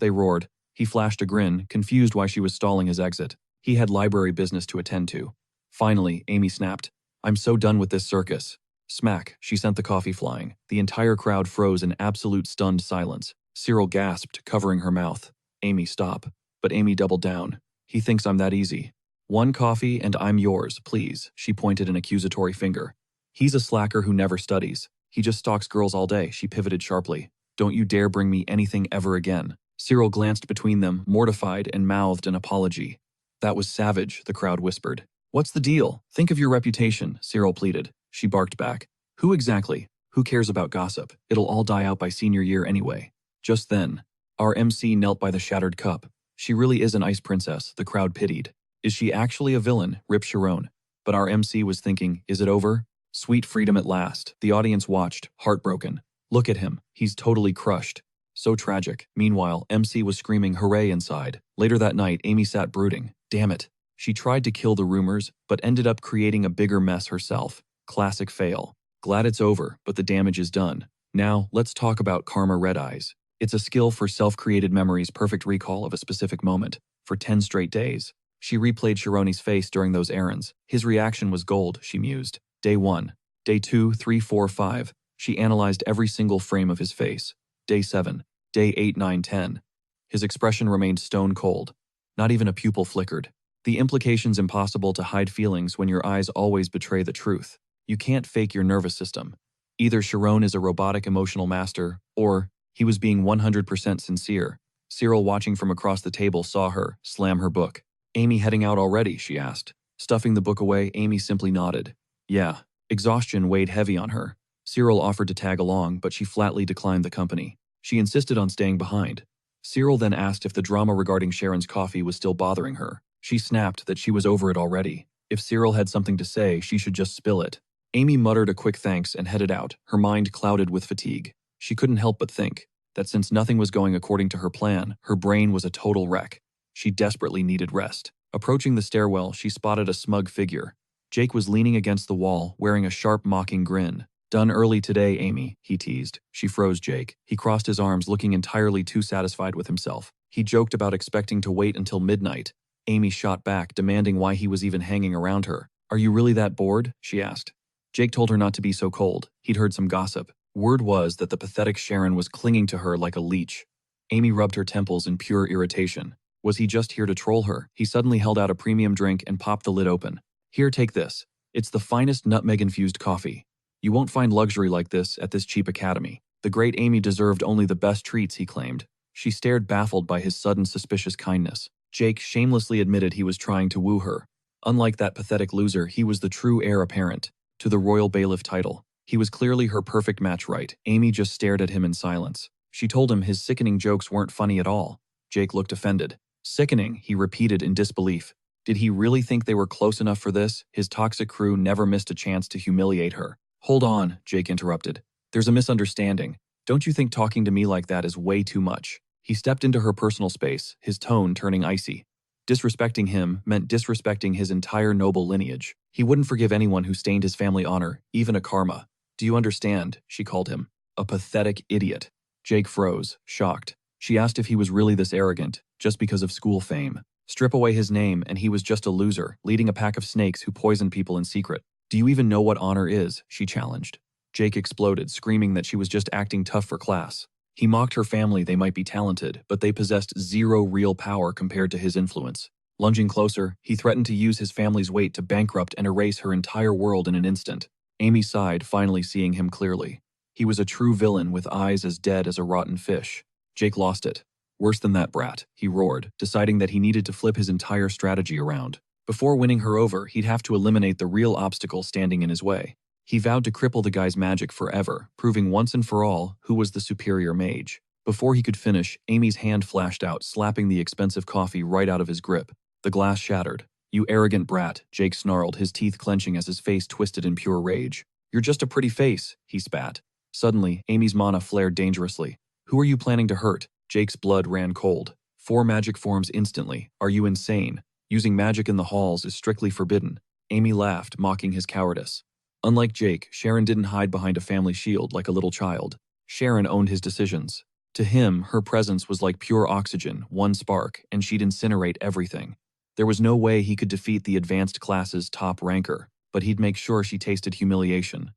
they roared. He flashed a grin, confused why she was stalling his exit. He had library business to attend to. Finally, Amy snapped. I'm so done with this circus. Smack, she sent the coffee flying. The entire crowd froze in absolute stunned silence. Cyril gasped, covering her mouth. Amy, stop. But Amy doubled down. He thinks I'm that easy. One coffee and I'm yours, please, she pointed an accusatory finger. He's a slacker who never studies. He just stalks girls all day, she pivoted sharply. Don't you dare bring me anything ever again. Cyril glanced between them, mortified, and mouthed an apology. That was savage, the crowd whispered. What's the deal? Think of your reputation, Cyril pleaded. She barked back. Who exactly? Who cares about gossip? It'll all die out by senior year anyway. Just then, our MC knelt by the shattered cup. She really is an ice princess, the crowd pitied. Is she actually a villain? Ripped Sharon. But our MC was thinking, is it over? Sweet freedom at last. The audience watched, heartbroken. Look at him. He's totally crushed. So tragic. Meanwhile, MC was screaming hooray inside. Later that night, Amy sat brooding. Damn it. She tried to kill the rumors, but ended up creating a bigger mess herself. Classic fail. Glad it's over, but the damage is done. Now, let's talk about Karma Red Eyes. It's a skill for self-created memories' perfect recall of a specific moment. For 10 straight days, she replayed Shironi's face during those errands. His reaction was gold, she mused. Day 1. Day 2, 3, 4, 5. She analyzed every single frame of his face. Day 7. Day 8, 9, 10. His expression remained stone cold. Not even a pupil flickered. The implication's impossible to hide feelings when your eyes always betray the truth. You can't fake your nervous system. Either Sharon is a robotic emotional master, or he was being 100% sincere. Cyril, watching from across the table, saw her slam her book. Amy heading out already? She asked. Stuffing the book away, Amy simply nodded. Yeah. Exhaustion weighed heavy on her. Cyril offered to tag along, but she flatly declined the company. She insisted on staying behind. Cyril then asked if the drama regarding Sharon's coffee was still bothering her. She snapped that she was over it already. If Cyril had something to say, she should just spill it. Amy muttered a quick thanks and headed out, her mind clouded with fatigue. She couldn't help but think that since nothing was going according to her plan, her brain was a total wreck. She desperately needed rest. Approaching the stairwell, she spotted a smug figure. Jake was leaning against the wall, wearing a sharp, mocking grin. Done early today, Amy, he teased. She froze Jake. He crossed his arms, looking entirely too satisfied with himself. He joked about expecting to wait until midnight. Amy shot back, demanding why he was even hanging around her. Are you really that bored? She asked. Jake told her not to be so cold. He'd heard some gossip. Word was that the pathetic Sharon was clinging to her like a leech. Amy rubbed her temples in pure irritation. Was he just here to troll her? He suddenly held out a premium drink and popped the lid open. Here, take this. It's the finest nutmeg-infused coffee. You won't find luxury like this at this cheap academy. The great Amy deserved only the best treats, he claimed. She stared, baffled by his sudden suspicious kindness. Jake shamelessly admitted he was trying to woo her. Unlike that pathetic loser, he was the true heir apparent to the royal bailiff title. He was clearly her perfect match, right? Amy just stared at him in silence. She told him his sickening jokes weren't funny at all. Jake looked offended. Sickening, he repeated in disbelief. Did he really think they were close enough for this? His toxic crew never missed a chance to humiliate her. Hold on, Jake interrupted. There's a misunderstanding. Don't you think talking to me like that is way too much? He stepped into her personal space, his tone turning icy. Disrespecting him meant disrespecting his entire noble lineage. He wouldn't forgive anyone who stained his family honor, even a karma. Do you understand? She called him. A pathetic idiot. Jake froze, shocked. She asked if he was really this arrogant, just because of school fame. Strip away his name and he was just a loser, leading a pack of snakes who poisoned people in secret. Do you even know what honor is? She challenged. Jake exploded, screaming that she was just acting tough for class. He mocked her family. They might be talented, but they possessed zero real power compared to his influence. Lunging closer, he threatened to use his family's weight to bankrupt and erase her entire world in an instant. Amy sighed, finally seeing him clearly. He was a true villain with eyes as dead as a rotten fish. Jake lost it. Worse than that, brat, he roared, deciding that he needed to flip his entire strategy around. Before winning her over, he'd have to eliminate the real obstacle standing in his way. He vowed to cripple the guy's magic forever, proving once and for all who was the superior mage. Before he could finish, Amy's hand flashed out, slapping the expensive coffee right out of his grip. The glass shattered. You arrogant brat, Jake snarled, his teeth clenching as his face twisted in pure rage. You're just a pretty face, he spat. Suddenly, Amy's mana flared dangerously. Who are you planning to hurt? Jake's blood ran cold. 4 magic forms instantly. Are you insane? Using magic in the halls is strictly forbidden. Amy laughed, mocking his cowardice. Unlike Jake, Sharon didn't hide behind a family shield like a little child. Sharon owned his decisions. To him, her presence was like pure oxygen, one spark, and she'd incinerate everything. There was no way he could defeat the advanced class's top ranker, but he'd make sure she tasted humiliation.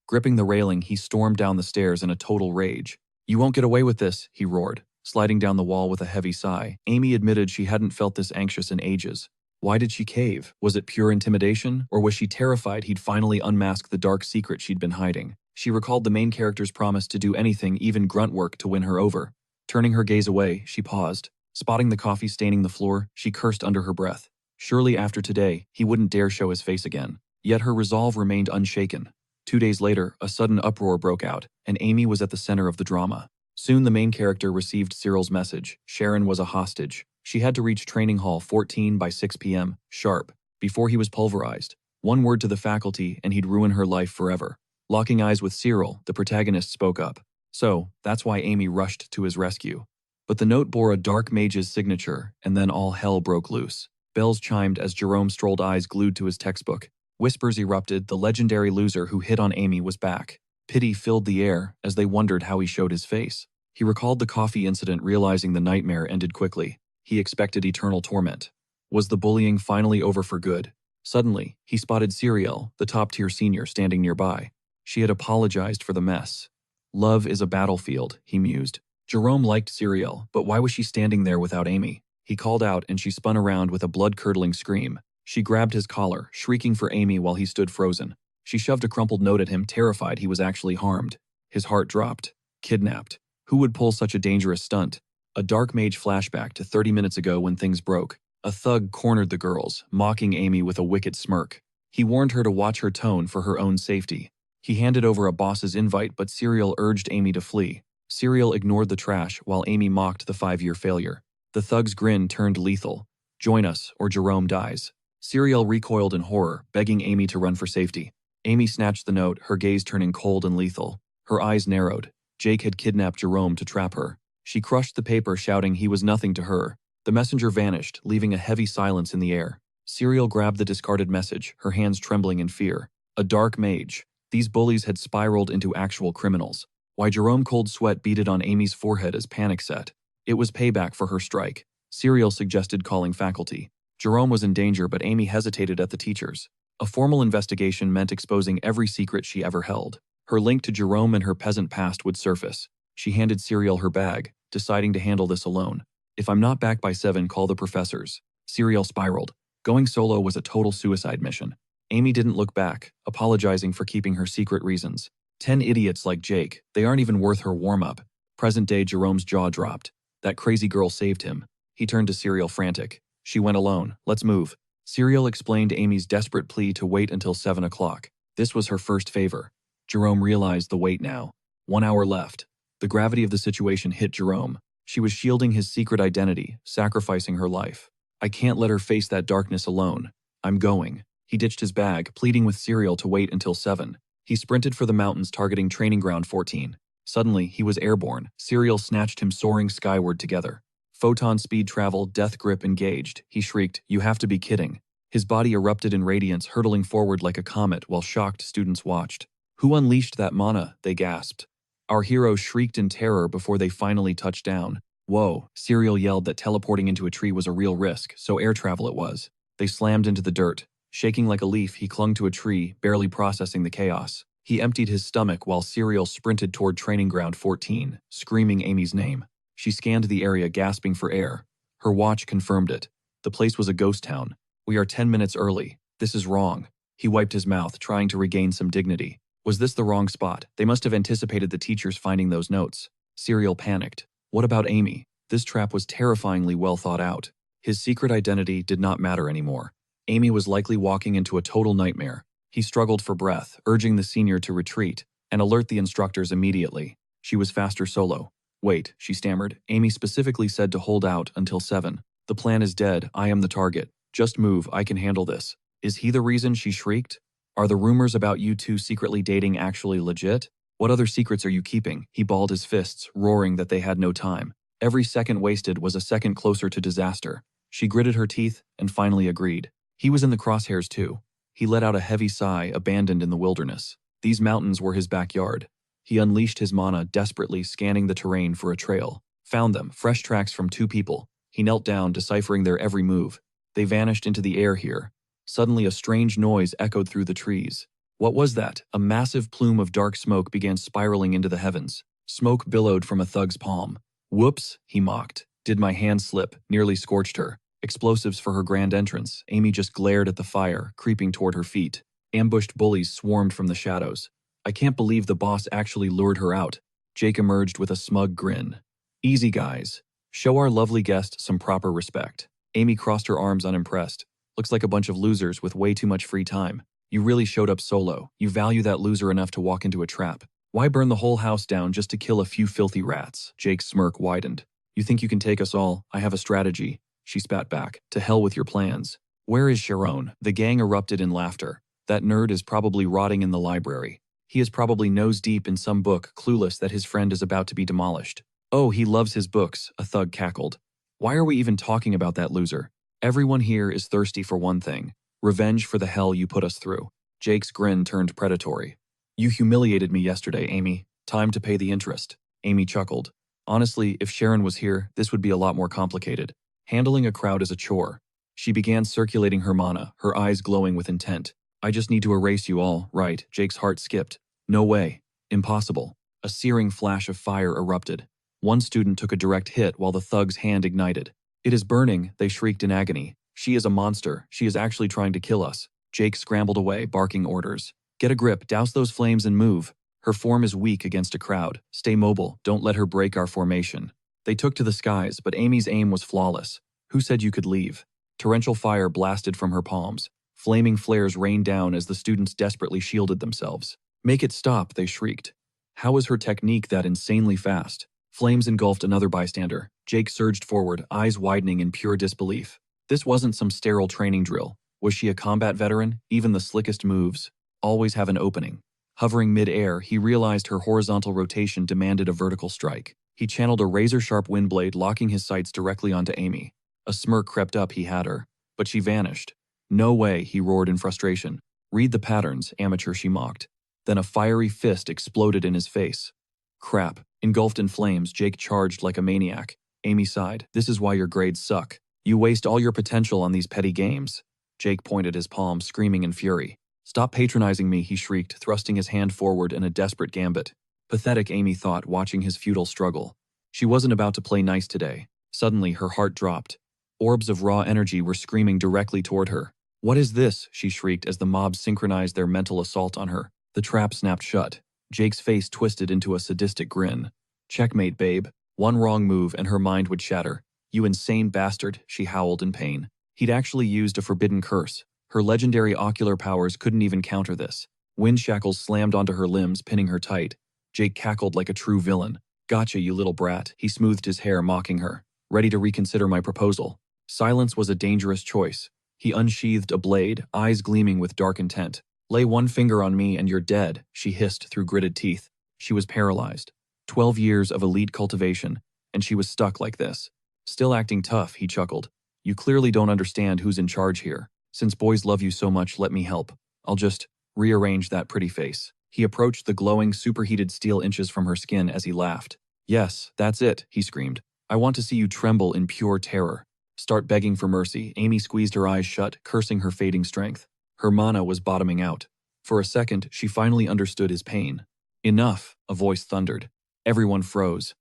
Gripping the railing, he stormed down the stairs in a total rage. You won't get away with this, he roared, sliding down the wall with a heavy sigh. Amy admitted she hadn't felt this anxious in ages. Why did she cave? Was it pure intimidation, or was she terrified he'd finally unmask the dark secret she'd been hiding? She recalled the main character's promise to do anything, even grunt work, to win her over. Turning her gaze away, she paused. Spotting the coffee staining the floor, she cursed under her breath. Surely after today, he wouldn't dare show his face again. Yet her resolve remained unshaken. 2 days later, a sudden uproar broke out, and Amy was at the center of the drama. Soon the main character received Cyril's message. Sharon was a hostage. She had to reach Training Hall 14 by 6 p.m., sharp, before he was pulverized. One word to the faculty and he'd ruin her life forever. Locking eyes with Cyril, the protagonist spoke up. So, that's why Amy rushed to his rescue. But the note bore a dark mage's signature, and then all hell broke loose. Bells chimed as Jerome strolled, eyes glued to his textbook. Whispers erupted. The legendary loser who hit on Amy was back. Pity filled the air as they wondered how he showed his face. He recalled the coffee incident, realizing the nightmare ended quickly. He expected eternal torment. Was the bullying finally over for good? Suddenly, he spotted Cyril, the top-tier senior, standing nearby. She had apologized for the mess. Love is a battlefield, he mused. Jerome liked Cyril, but why was she standing there without Amy? He called out and she spun around with a blood-curdling scream. She grabbed his collar, shrieking for Amy while he stood frozen. She shoved a crumpled note at him, terrified he was actually harmed. His heart dropped. Kidnapped. Who would pull such a dangerous stunt? A dark mage flashback to 30 minutes ago when things broke. A thug cornered the girls, mocking Amy with a wicked smirk. He warned her to watch her tone for her own safety. He handed over a boss's invite, but Cyril urged Amy to flee. Cyril ignored the trash while Amy mocked the 5-year failure. The thug's grin turned lethal. Join us, or Jerome dies. Cyril recoiled in horror, begging Amy to run for safety. Amy snatched the note, her gaze turning cold and lethal. Her eyes narrowed. Jake had kidnapped Jerome to trap her. She crushed the paper, shouting he was nothing to her. The messenger vanished, leaving a heavy silence in the air. Cyril grabbed the discarded message, her hands trembling in fear. A dark mage. These bullies had spiraled into actual criminals. Why, Jerome, cold sweat beaded on Amy's forehead as panic set. It was payback for her strike. Cyril suggested calling faculty. Jerome was in danger, but Amy hesitated at the teachers. A formal investigation meant exposing every secret she ever held. Her link to Jerome and her peasant past would surface. She handed Cyril her bag, deciding to handle this alone. If I'm not back by 7, call the professors. Cyril spiraled. Going solo was a total suicide mission. Amy didn't look back, apologizing for keeping her secret reasons. 10 idiots like Jake, they aren't even worth her warm-up. Present-day Jerome's jaw dropped. That crazy girl saved him. He turned to Cyril, frantic. She went alone. Let's move. Cyril explained Amy's desperate plea to wait until 7 o'clock. This was her first favor. Jerome realized the wait now. 1 hour left. The gravity of the situation hit Jerome. She was shielding his secret identity, sacrificing her life. I can't let her face that darkness alone. I'm going. He ditched his bag, pleading with Cyril to wait until 7. He sprinted for the mountains, targeting Training Ground 14. Suddenly, he was airborne. Cyril snatched him, soaring skyward together. Photon speed travel, death grip engaged. He shrieked, "You have to be kidding." His body erupted in radiance, hurtling forward like a comet while shocked students watched. Who unleashed that mana? They gasped. Our hero shrieked in terror before they finally touched down. Whoa, Cyril yelled that teleporting into a tree was a real risk, so air travel it was. They slammed into the dirt. Shaking like a leaf, he clung to a tree, barely processing the chaos. He emptied his stomach while Cyril sprinted toward Training Ground 14, screaming Amy's name. She scanned the area, gasping for air. Her watch confirmed it. The place was a ghost town. We are 10 minutes early. This is wrong. He wiped his mouth, trying to regain some dignity. Was this the wrong spot? They must have anticipated the teachers finding those notes. Cyril panicked. What about Amy? This trap was terrifyingly well thought out. His secret identity did not matter anymore. Amy was likely walking into a total nightmare. He struggled for breath, urging the senior to retreat and alert the instructors immediately. She was faster solo. Wait, she stammered. Amy specifically said to hold out until 7. The plan is dead. I am the target. Just move. I can handle this. Is he the reason? She shrieked. Are the rumors about you two secretly dating actually legit? What other secrets are you keeping? He balled his fists, roaring that they had no time. Every second wasted was a second closer to disaster. She gritted her teeth and finally agreed. He was in the crosshairs too. He let out a heavy sigh, abandoned in the wilderness. These mountains were his backyard. He unleashed his mana, desperately scanning the terrain for a trail. Found them, fresh tracks from 2 people. He knelt down, deciphering their every move. They vanished into the air here. Suddenly a strange noise echoed through the trees. What was that? A massive plume of dark smoke began spiraling into the heavens. Smoke billowed from a thug's palm. Whoops, he mocked. Did my hand slip? Nearly scorched her. Explosives for her grand entrance. Amy just glared at the fire, creeping toward her feet. Ambushed bullies swarmed from the shadows. I can't believe the boss actually lured her out. Jake emerged with a smug grin. Easy, guys. Show our lovely guest some proper respect. Amy crossed her arms, unimpressed. Looks like a bunch of losers with way too much free time. You really showed up solo. You value that loser enough to walk into a trap. Why burn the whole house down just to kill a few filthy rats? Jake's smirk widened. You think you can take us all? I have a strategy. She spat back. To hell with your plans. Where is Sharon? The gang erupted in laughter. That nerd is probably rotting in the library. He is probably nose deep in some book, clueless that his friend is about to be demolished. Oh, he loves his books, a thug cackled. Why are we even talking about that loser? Everyone here is thirsty for one thing. Revenge for the hell you put us through. Jake's grin turned predatory. You humiliated me yesterday, Amy. Time to pay the interest. Amy chuckled. Honestly, if Sharon was here, this would be a lot more complicated. Handling a crowd is a chore. She began circulating her mana, her eyes glowing with intent. I just need to erase you all, right? Jake's heart skipped. No way. Impossible. A searing flash of fire erupted. One student took a direct hit while the thug's hand ignited. It is burning, they shrieked in agony. She is a monster. She is actually trying to kill us. Jake scrambled away, barking orders. Get a grip, douse those flames and move. Her form is weak against a crowd. Stay mobile, don't let her break our formation. They took to the skies, but Amy's aim was flawless. Who said you could leave? Torrential fire blasted from her palms. Flaming flares rained down as the students desperately shielded themselves. Make it stop, they shrieked. How is her technique that insanely fast? Flames engulfed another bystander. Jake surged forward, eyes widening in pure disbelief. This wasn't some sterile training drill. Was she a combat veteran? Even the slickest moves always have an opening. Hovering mid-air, he realized her horizontal rotation demanded a vertical strike. He channeled a razor-sharp wind blade, locking his sights directly onto Amy. A smirk crept up, he had her. But she vanished. No way, he roared in frustration. Read the patterns, amateur, she mocked. Then a fiery fist exploded in his face. Crap. Engulfed in flames, Jake charged like a maniac. Amy sighed. This is why your grades suck. You waste all your potential on these petty games. Jake pointed his palm, screaming in fury. Stop patronizing me, he shrieked, thrusting his hand forward in a desperate gambit. Pathetic, Amy thought, watching his futile struggle. She wasn't about to play nice today. Suddenly, her heart dropped. Orbs of raw energy were screaming directly toward her. What is this? She shrieked as the mob synchronized their mental assault on her. The trap snapped shut. Jake's face twisted into a sadistic grin. Checkmate, babe. One wrong move and her mind would shatter. You insane bastard, she howled in pain. He'd actually used a forbidden curse. Her legendary ocular powers couldn't even counter this. Wind shackles slammed onto her limbs, pinning her tight. Jake cackled like a true villain. Gotcha, you little brat. He smoothed his hair, mocking her. Ready to reconsider my proposal. Silence was a dangerous choice. He unsheathed a blade, eyes gleaming with dark intent. Lay one finger on me and you're dead, she hissed through gritted teeth. She was paralyzed. 12 years of elite cultivation, and she was stuck like this. Still acting tough, he chuckled. You clearly don't understand who's in charge here. Since boys love you so much, let me help. I'll just rearrange that pretty face. He approached the glowing, superheated steel inches from her skin as he laughed. Yes, that's it, he screamed. I want to see you tremble in pure terror. Start begging for mercy. Amy squeezed her eyes shut, cursing her fading strength. Her mana was bottoming out. For a second, she finally understood his pain. Enough, a voice thundered. Everyone froze.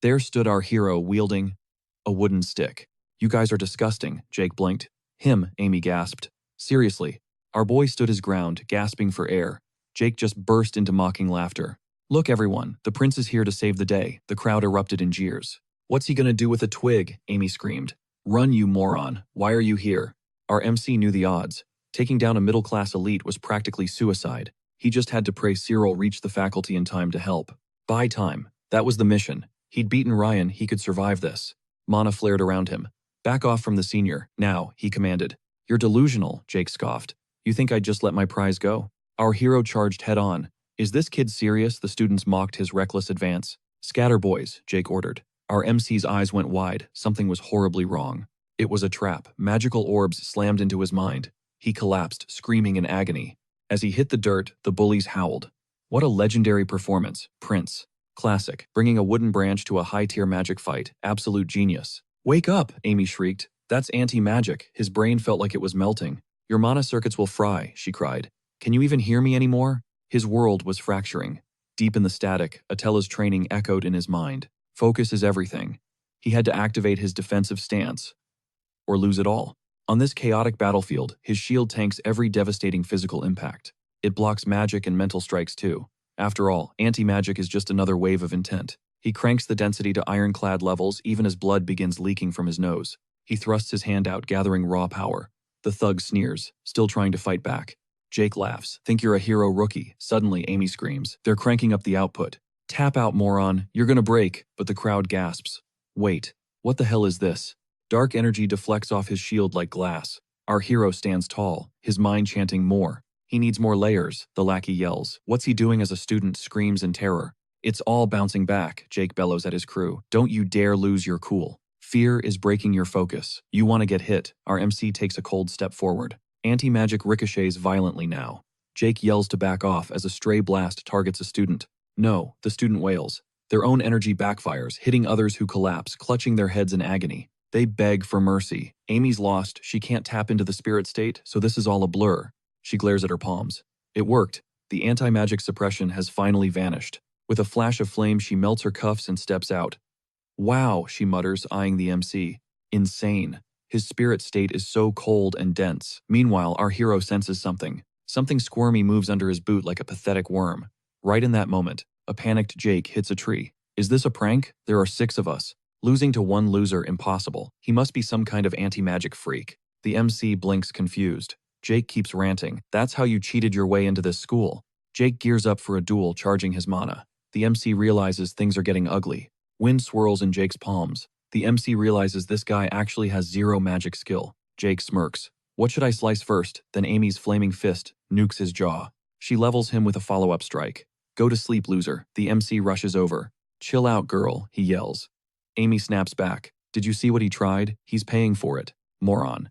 There stood our hero wielding a wooden stick. You guys are disgusting, Jake blinked. Him, Amy gasped. Seriously. Our boy stood his ground, gasping for air. Jake just burst into mocking laughter. Look, everyone, the prince is here to save the day. The crowd erupted in jeers. What's he gonna do with a twig? Amy screamed. Run, you moron. Why are you here? Our MC knew the odds. Taking down a middle-class elite was practically suicide. He just had to pray Cyril reach the faculty in time to help. Buy time. That was the mission. He'd beaten Ryan, he could survive this. Mana flared around him. Back off from the senior, now, he commanded. You're delusional, Jake scoffed. You think I'd just let my prize go? Our hero charged head-on. Is this kid serious? The students mocked his reckless advance. Scatter, boys, Jake ordered. Our MC's eyes went wide. Something was horribly wrong. It was a trap. Magical orbs slammed into his mind. He collapsed, screaming in agony. As he hit the dirt, the bullies howled. What a legendary performance, Prince. Classic, bringing a wooden branch to a high-tier magic fight. Absolute genius. Wake up, Amy shrieked. That's anti-magic. His brain felt like it was melting. Your mana circuits will fry, she cried. Can you even hear me anymore? His world was fracturing. Deep in the static, Atella's training echoed in his mind. Focus is everything. He had to activate his defensive stance, or lose it all. On this chaotic battlefield, his shield tanks every devastating physical impact. It blocks magic and mental strikes too. After all, anti-magic is just another wave of intent. He cranks the density to ironclad levels even as blood begins leaking from his nose. He thrusts his hand out, gathering raw power. The thug sneers, still trying to fight back. Jake laughs. Think you're a hero rookie. Suddenly, Amy screams. They're cranking up the output. Tap out, moron. You're gonna break. But the crowd gasps. Wait. What the hell is this? Dark energy deflects off his shield like glass. Our hero stands tall, his mind chanting more. He needs more layers, the lackey yells. What's he doing as a student screams in terror? It's all bouncing back, Jake bellows at his crew. Don't you dare lose your cool. Fear is breaking your focus. You want to get hit. Our MC takes a cold step forward. Anti-magic ricochets violently now. Jake yells to back off as a stray blast targets a student. No, the student wails. Their own energy backfires, hitting others who collapse, clutching their heads in agony. They beg for mercy. Amy's lost. She can't tap into the spirit state, so this is all a blur. She glares at her palms. It worked. The anti-magic suppression has finally vanished. With a flash of flame, she melts her cuffs and steps out. Wow, she mutters, eyeing the MC. Insane. His spirit state is so cold and dense. Meanwhile, our hero senses something. Something squirmy moves under his boot like a pathetic worm. Right in that moment, a panicked Jake hits a tree. Is this a prank? There are 6 of us. Losing to one loser, impossible. He must be some kind of anti-magic freak. The MC blinks confused. Jake keeps ranting. That's how you cheated your way into this school. Jake gears up for a duel, charging his mana. The MC realizes things are getting ugly. Wind swirls in Jake's palms. The MC realizes this guy actually has 0 magic skill. Jake smirks. What should I slice first? Then Amy's flaming fist nukes his jaw. She levels him with a follow-up strike. Go to sleep, loser. The MC rushes over. Chill out, girl, he yells. Amy snaps back. Did you see what he tried? He's paying for it. Moron.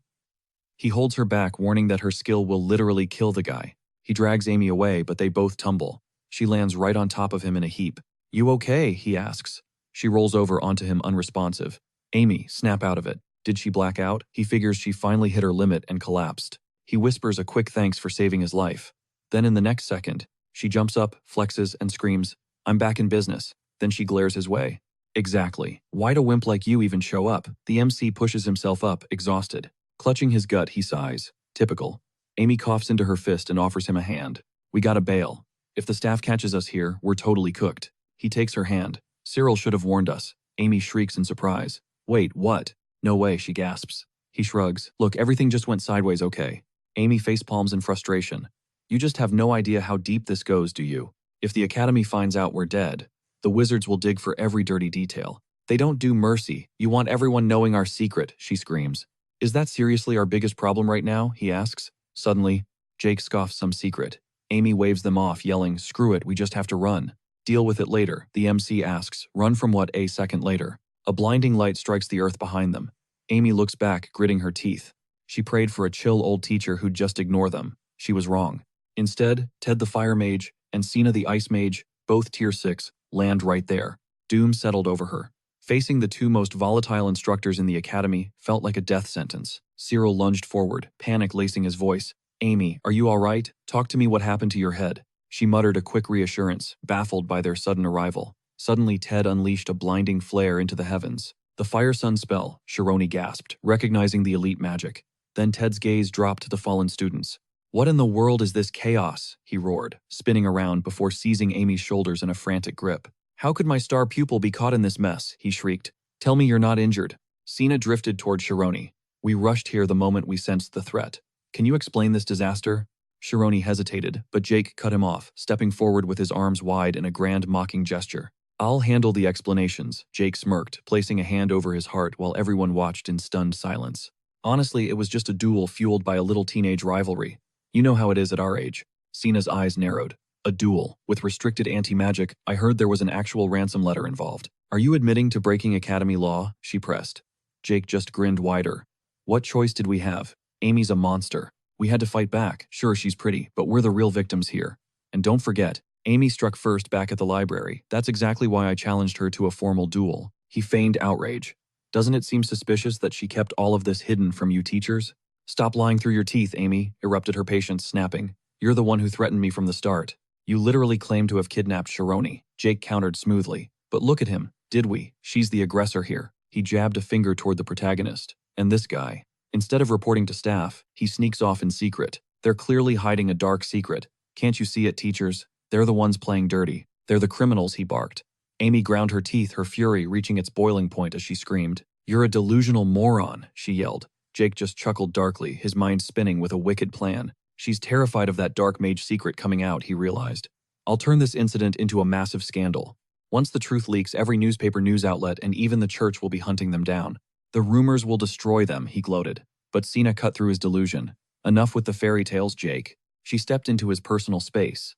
He holds her back, warning that her skill will literally kill the guy. He drags Amy away, but they both tumble. She lands right on top of him in a heap. You okay? He asks. She rolls over onto him unresponsive. Amy, snap out of it. Did she black out? He figures she finally hit her limit and collapsed. He whispers a quick thanks for saving his life. Then in the next second, she jumps up, flexes, and screams, I'm back in business. Then she glares his way. Exactly. Why'd a wimp like you even show up? The MC pushes himself up, exhausted. Clutching his gut, he sighs. Typical. Amy coughs into her fist and offers him a hand. We gotta bail. If the staff catches us here, we're totally cooked. He takes her hand. Cyril should have warned us. Amy shrieks in surprise. Wait, what? No way, she gasps. He shrugs. Look, everything just went sideways, okay? Amy facepalms in frustration. You just have no idea how deep this goes, do you? If the Academy finds out we're dead, the wizards will dig for every dirty detail. They don't do mercy. You want everyone knowing our secret, she screams. Is that seriously our biggest problem right now? He asks. Suddenly, Jake scoffs some secret. Amy waves them off, yelling, screw it, we just have to run. Deal with it later, the MC asks. Run from what? A second later. A blinding light strikes the earth behind them. Amy looks back, gritting her teeth. She prayed for a chill old teacher who'd just ignore them. She was wrong. Instead, Ted the Fire Mage and Cena the Ice Mage, both Tier 6, land right there. Doom settled over her. Facing the 2 most volatile instructors in the academy felt like a death sentence. Cyril lunged forward, panic lacing his voice. Amy, are you all right? Talk to me, what happened to your head? She muttered a quick reassurance, baffled by their sudden arrival. Suddenly, Ted unleashed a blinding flare into the heavens. The Fire Sun spell, Shironi gasped, recognizing the elite magic. Then Ted's gaze dropped to the fallen students. What in the world is this chaos? He roared, spinning around before seizing Amy's shoulders in a frantic grip. How could my star pupil be caught in this mess? He shrieked. Tell me you're not injured. Cena drifted toward Shironi. We rushed here the moment we sensed the threat. Can you explain this disaster? Shironi hesitated, but Jake cut him off, stepping forward with his arms wide in a grand mocking gesture. I'll handle the explanations, Jake smirked, placing a hand over his heart while everyone watched in stunned silence. Honestly, it was just a duel fueled by a little teenage rivalry. You know how it is at our age. Cena's eyes narrowed. A duel. With restricted anti-magic, I heard there was an actual ransom letter involved. Are you admitting to breaking Academy law? She pressed. Jake just grinned wider. What choice did we have? Amy's a monster. We had to fight back. Sure, she's pretty, but we're the real victims here. And don't forget, Amy struck first back at the library. That's exactly why I challenged her to a formal duel. He feigned outrage. Doesn't it seem suspicious that she kept all of this hidden from you teachers? Stop lying through your teeth, Amy, erupted her patient, snapping. You're the one who threatened me from the start. You literally claimed to have kidnapped Shironi. Jake countered smoothly. But look at him, did we? She's the aggressor here. He jabbed a finger toward the protagonist. And this guy. Instead of reporting to staff, he sneaks off in secret. They're clearly hiding a dark secret. Can't you see it, teachers? They're the ones playing dirty. They're the criminals, he barked. Amy ground her teeth, her fury reaching its boiling point as she screamed. You're a delusional moron, she yelled. Jake just chuckled darkly, his mind spinning with a wicked plan. She's terrified of that dark mage secret coming out, he realized. I'll turn this incident into a massive scandal. Once the truth leaks, every newspaper news outlet and even the church will be hunting them down. The rumors will destroy them, he gloated. But Sina cut through his delusion. Enough with the fairy tales, Jake. She stepped into his personal space.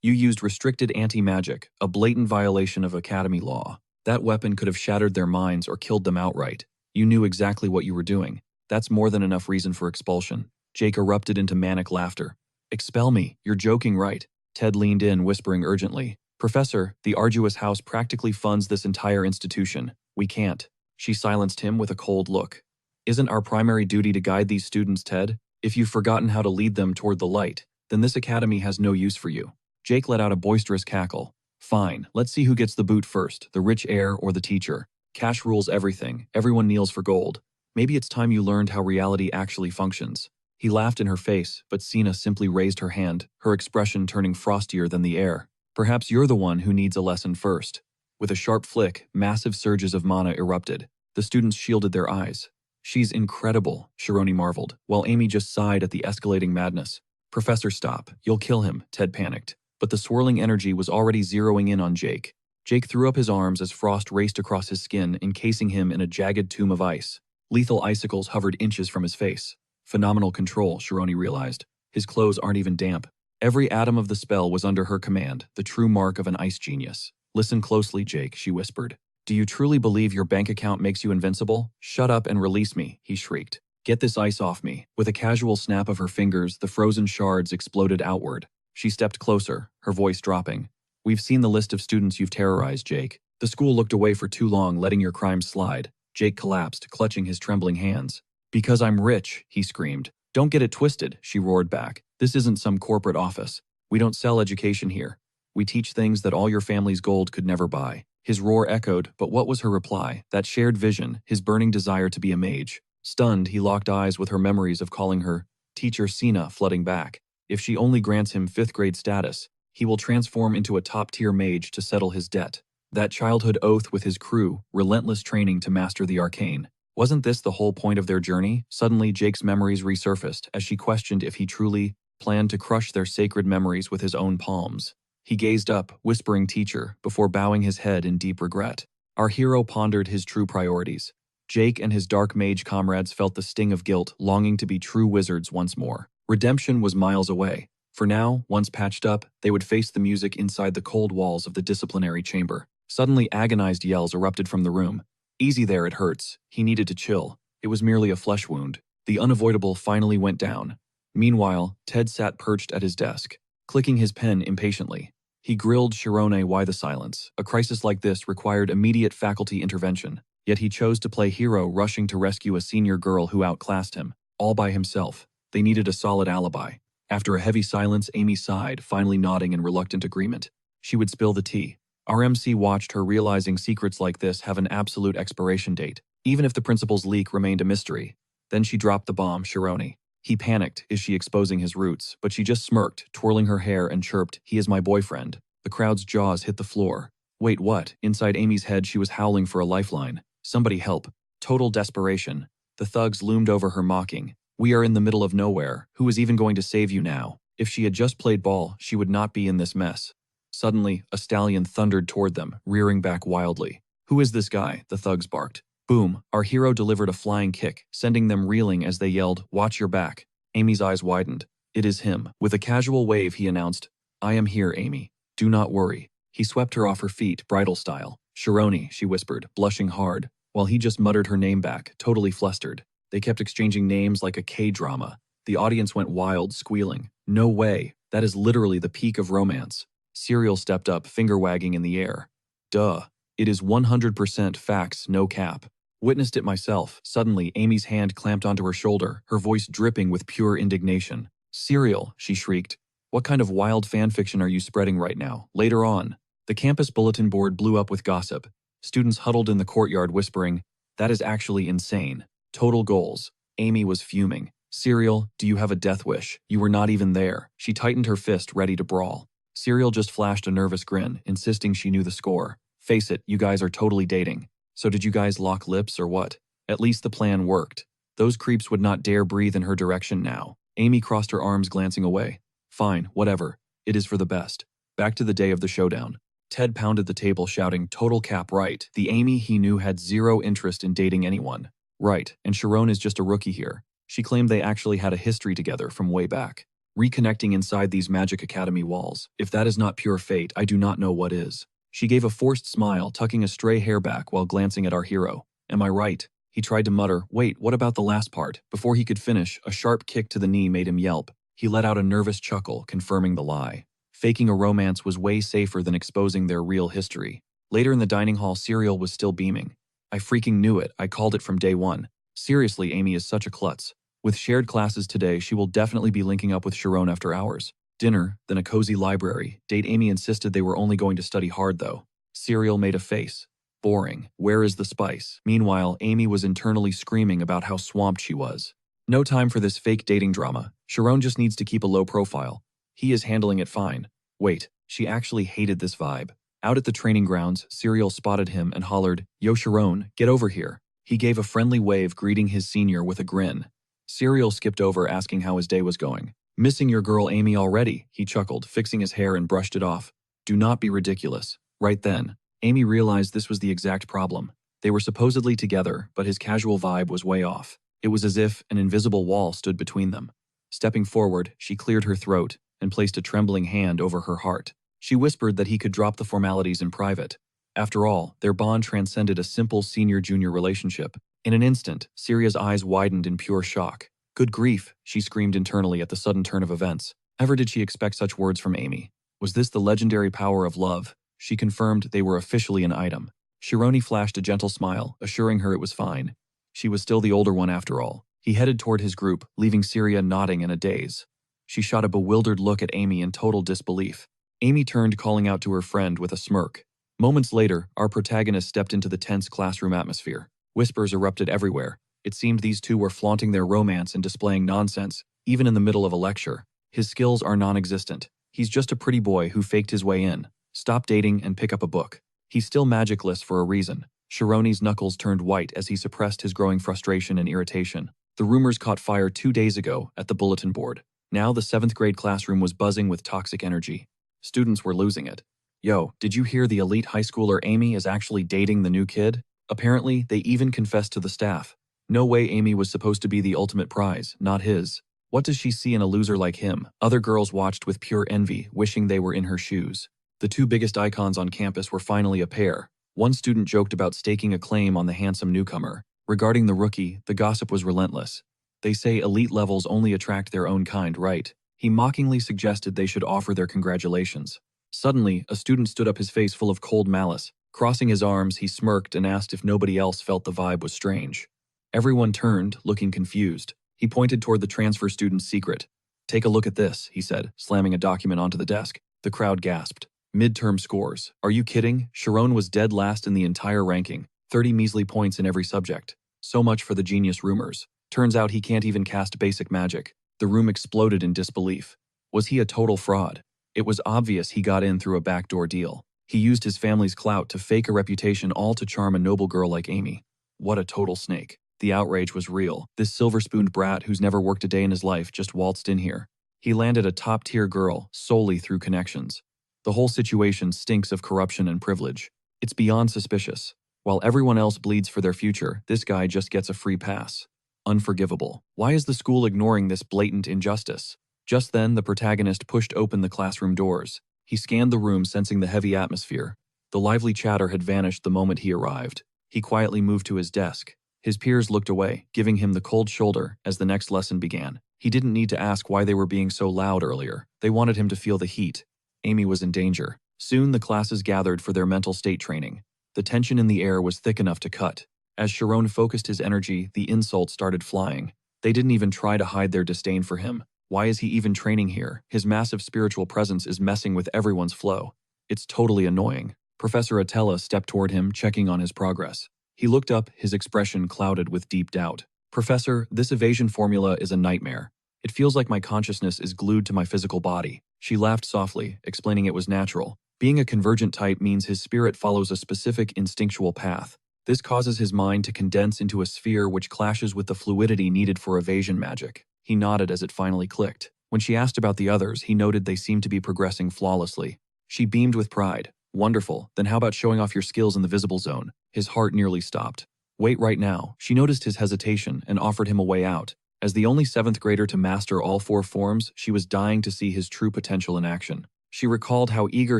You used restricted anti-magic, a blatant violation of Academy law. That weapon could have shattered their minds or killed them outright. You knew exactly what you were doing. That's more than enough reason for expulsion. Jake erupted into manic laughter. Expel me, you're joking, right? Ted leaned in, whispering urgently. Professor, the Arduous House practically funds this entire institution. We can't. She silenced him with a cold look. Isn't our primary duty to guide these students, Ted? If you've forgotten how to lead them toward the light, then this academy has no use for you. Jake let out a boisterous cackle. Fine, let's see who gets the boot first, the rich heir or the teacher. Cash rules everything, everyone kneels for gold. Maybe it's time you learned how reality actually functions. He laughed in her face, but Sina simply raised her hand, her expression turning frostier than the air. Perhaps you're the one who needs a lesson first. With a sharp flick, massive surges of mana erupted. The students shielded their eyes. She's incredible, Shironi marveled, while Amy just sighed at the escalating madness. Professor, stop. You'll kill him, Ted panicked. But the swirling energy was already zeroing in on Jake. Jake threw up his arms as frost raced across his skin, encasing him in a jagged tomb of ice. Lethal icicles hovered inches from his face. Phenomenal control, Shironi realized. His clothes aren't even damp. Every atom of the spell was under her command, the true mark of an ice genius. Listen closely, Jake, she whispered. Do you truly believe your bank account makes you invincible? Shut up and release me, he shrieked. Get this ice off me. With a casual snap of her fingers, the frozen shards exploded outward. She stepped closer, her voice dropping. We've seen the list of students you've terrorized, Jake. The school looked away for too long, letting your crimes slide. Jake collapsed, clutching his trembling hands. Because I'm rich, he screamed. Don't get it twisted, she roared back. This isn't some corporate office. We don't sell education here. We teach things that all your family's gold could never buy. His roar echoed, but what was her reply? That shared vision, his burning desire to be a mage. Stunned, he locked eyes with her memories of calling her Teacher Sina flooding back. If she only grants him 5th grade status, he will transform into a top-tier mage to settle his debt. That childhood oath with his crew, relentless training to master the arcane. Wasn't this the whole point of their journey? Suddenly, Jake's memories resurfaced as she questioned if he truly planned to crush their sacred memories with his own palms. He gazed up, whispering teacher, before bowing his head in deep regret. Our hero pondered his true priorities. Jake and his dark mage comrades felt the sting of guilt, longing to be true wizards once more. Redemption was miles away. For now, once patched up, they would face the music inside the cold walls of the disciplinary chamber. Suddenly, agonized yells erupted from the room. Easy there, it hurts. He needed to chill. It was merely a flesh wound. The unavoidable finally went down. Meanwhile, Ted sat perched at his desk, clicking his pen impatiently. He grilled Shirone why the silence. A crisis like this required immediate faculty intervention, yet he chose to play hero, rushing to rescue a senior girl who outclassed him, all by himself. They needed a solid alibi. After a heavy silence, Amy sighed, finally nodding in reluctant agreement. She would spill the tea. RMC watched her, realizing secrets like this have an absolute expiration date, even if the principal's leak remained a mystery. Then she dropped the bomb, Shirone. He panicked, is she exposing his roots? But she just smirked, twirling her hair, and chirped, he is my boyfriend. The crowd's jaws hit the floor. Wait, what? Inside Amy's head, she was howling for a lifeline. Somebody help. Total desperation. The thugs loomed over her, mocking. We are in the middle of nowhere. Who is even going to save you now? If she had just played ball, she would not be in this mess. Suddenly, a stallion thundered toward them, rearing back wildly. Who is this guy? The thugs barked. Boom, our hero delivered a flying kick, sending them reeling as they yelled, watch your back. Amy's eyes widened. It is him. With a casual wave, he announced, I am here, Amy. Do not worry. He swept her off her feet, bridal style. Shirone, she whispered, blushing hard, while he just muttered her name back, totally flustered. They kept exchanging names like a K-drama. The audience went wild, squealing. No way. That is literally the peak of romance. Serial stepped up, finger wagging in the air. Duh. It is 100% facts, no cap. Witnessed it myself. Suddenly, Amy's hand clamped onto her shoulder, her voice dripping with pure indignation. Serial, she shrieked. What kind of wild fanfiction are you spreading right now? Later on, the campus bulletin board blew up with gossip. Students huddled in the courtyard whispering, that is actually insane. Total goals. Amy was fuming. Serial, do you have a death wish? You were not even there. She tightened her fist, ready to brawl. Serial just flashed a nervous grin, insisting she knew the score. Face it, you guys are totally dating. So did you guys lock lips or what? At least the plan worked. Those creeps would not dare breathe in her direction now. Amy crossed her arms, glancing away. Fine, whatever. It is for the best. Back to the day of the showdown. Ted pounded the table, shouting, "Total cap right." The Amy he knew had zero interest in dating anyone. Right, and Sharon is just a rookie here. She claimed they actually had a history together from way back. Reconnecting inside these Magic Academy walls. If that is not pure fate, I do not know what is. She gave a forced smile, tucking a stray hair back while glancing at our hero. Am I right? He tried to mutter, "Wait, what about the last part?" Before he could finish, a sharp kick to the knee made him yelp. He let out a nervous chuckle, confirming the lie. Faking a romance was way safer than exposing their real history. Later in the dining hall, Serial was still beaming. I freaking knew it. I called it from day one. Seriously, Amy is such a klutz. With shared classes today, she will definitely be linking up with Sharon after hours. Dinner, then a cozy library. Date Amy insisted they were only going to study hard though. Serial made a face. Boring. Where is the spice? Meanwhile, Amy was internally screaming about how swamped she was. No time for this fake dating drama. Sharon just needs to keep a low profile. He is handling it fine. Wait, she actually hated this vibe. Out at the training grounds, Serial spotted him and hollered, "Yo Sharon, get over here." He gave a friendly wave, greeting his senior with a grin. Serial skipped over, asking how his day was going. "Missing your girl Amy already," he chuckled, fixing his hair and brushed it off. "Do not be ridiculous." Right then, Amy realized this was the exact problem. They were supposedly together, but his casual vibe was way off. It was as if an invisible wall stood between them. Stepping forward, she cleared her throat and placed a trembling hand over her heart. She whispered that he could drop the formalities in private. After all, their bond transcended a simple senior-junior relationship. In an instant, Syria's eyes widened in pure shock. "Good grief," she screamed internally at the sudden turn of events. Never did she expect such words from Amy. Was this the legendary power of love? She confirmed they were officially an item. Shironi flashed a gentle smile, assuring her it was fine. She was still the older one after all. He headed toward his group, leaving Syria nodding in a daze. She shot a bewildered look at Amy in total disbelief. Amy turned, calling out to her friend with a smirk. Moments later, our protagonist stepped into the tense classroom atmosphere. Whispers erupted everywhere. It seemed these two were flaunting their romance and displaying nonsense, even in the middle of a lecture. His skills are non-existent. He's just a pretty boy who faked his way in. Stop dating and pick up a book. He's still magicless for a reason. Shironi's knuckles turned white as he suppressed his growing frustration and irritation. The rumors caught fire 2 days ago at the bulletin board. Now the 7th grade classroom was buzzing with toxic energy. Students were losing it. "Yo, did you hear the elite high schooler Amy is actually dating the new kid?" Apparently, they even confessed to the staff. No way, Amy was supposed to be the ultimate prize, not his. What does she see in a loser like him? Other girls watched with pure envy, wishing they were in her shoes. The two biggest icons on campus were finally a pair. One student joked about staking a claim on the handsome newcomer. Regarding the rookie, the gossip was relentless. "They say elite levels only attract their own kind, right?" He mockingly suggested they should offer their congratulations. Suddenly, a student stood up, his face full of cold malice. Crossing his arms, he smirked and asked if nobody else felt the vibe was strange. Everyone turned, looking confused. He pointed toward the transfer student's secret. "Take a look at this," he said, slamming a document onto the desk. The crowd gasped. Midterm scores. Are you kidding? Sharon was dead last in the entire ranking. 30 measly points in every subject. So much for the genius rumors. Turns out he can't even cast basic magic. The room exploded in disbelief. Was he a total fraud? It was obvious he got in through a backdoor deal. He used his family's clout to fake a reputation, all to charm a noble girl like Amy. What a total snake. The outrage was real. This silver-spooned brat who's never worked a day in his life just waltzed in here. He landed a top-tier girl solely through connections. The whole situation stinks of corruption and privilege. It's beyond suspicious. While everyone else bleeds for their future, this guy just gets a free pass. Unforgivable. Why is the school ignoring this blatant injustice? Just then, the protagonist pushed open the classroom doors. He scanned the room, sensing the heavy atmosphere. The lively chatter had vanished the moment he arrived. He quietly moved to his desk. His peers looked away, giving him the cold shoulder as the next lesson began. He didn't need to ask why they were being so loud earlier. They wanted him to feel the heat. Amy was in danger. Soon the classes gathered for their mental state training. The tension in the air was thick enough to cut. As Sharon focused his energy, the insults started flying. They didn't even try to hide their disdain for him. Why is he even training here? His massive spiritual presence is messing with everyone's flow. It's totally annoying. Professor Atella stepped toward him, checking on his progress. He looked up, his expression clouded with deep doubt. "Professor, this evasion formula is a nightmare. It feels like my consciousness is glued to my physical body." She laughed softly, explaining it was natural. Being a convergent type means his spirit follows a specific instinctual path. This causes his mind to condense into a sphere which clashes with the fluidity needed for evasion magic. He nodded as it finally clicked. When she asked about the others, he noted they seemed to be progressing flawlessly. She beamed with pride. Wonderful, then how about showing off your skills in the visible zone? His heart nearly stopped. Wait right now. She noticed his hesitation and offered him a way out. As the only 7th grader to master all 4 forms, she was dying to see his true potential in action. She recalled how eager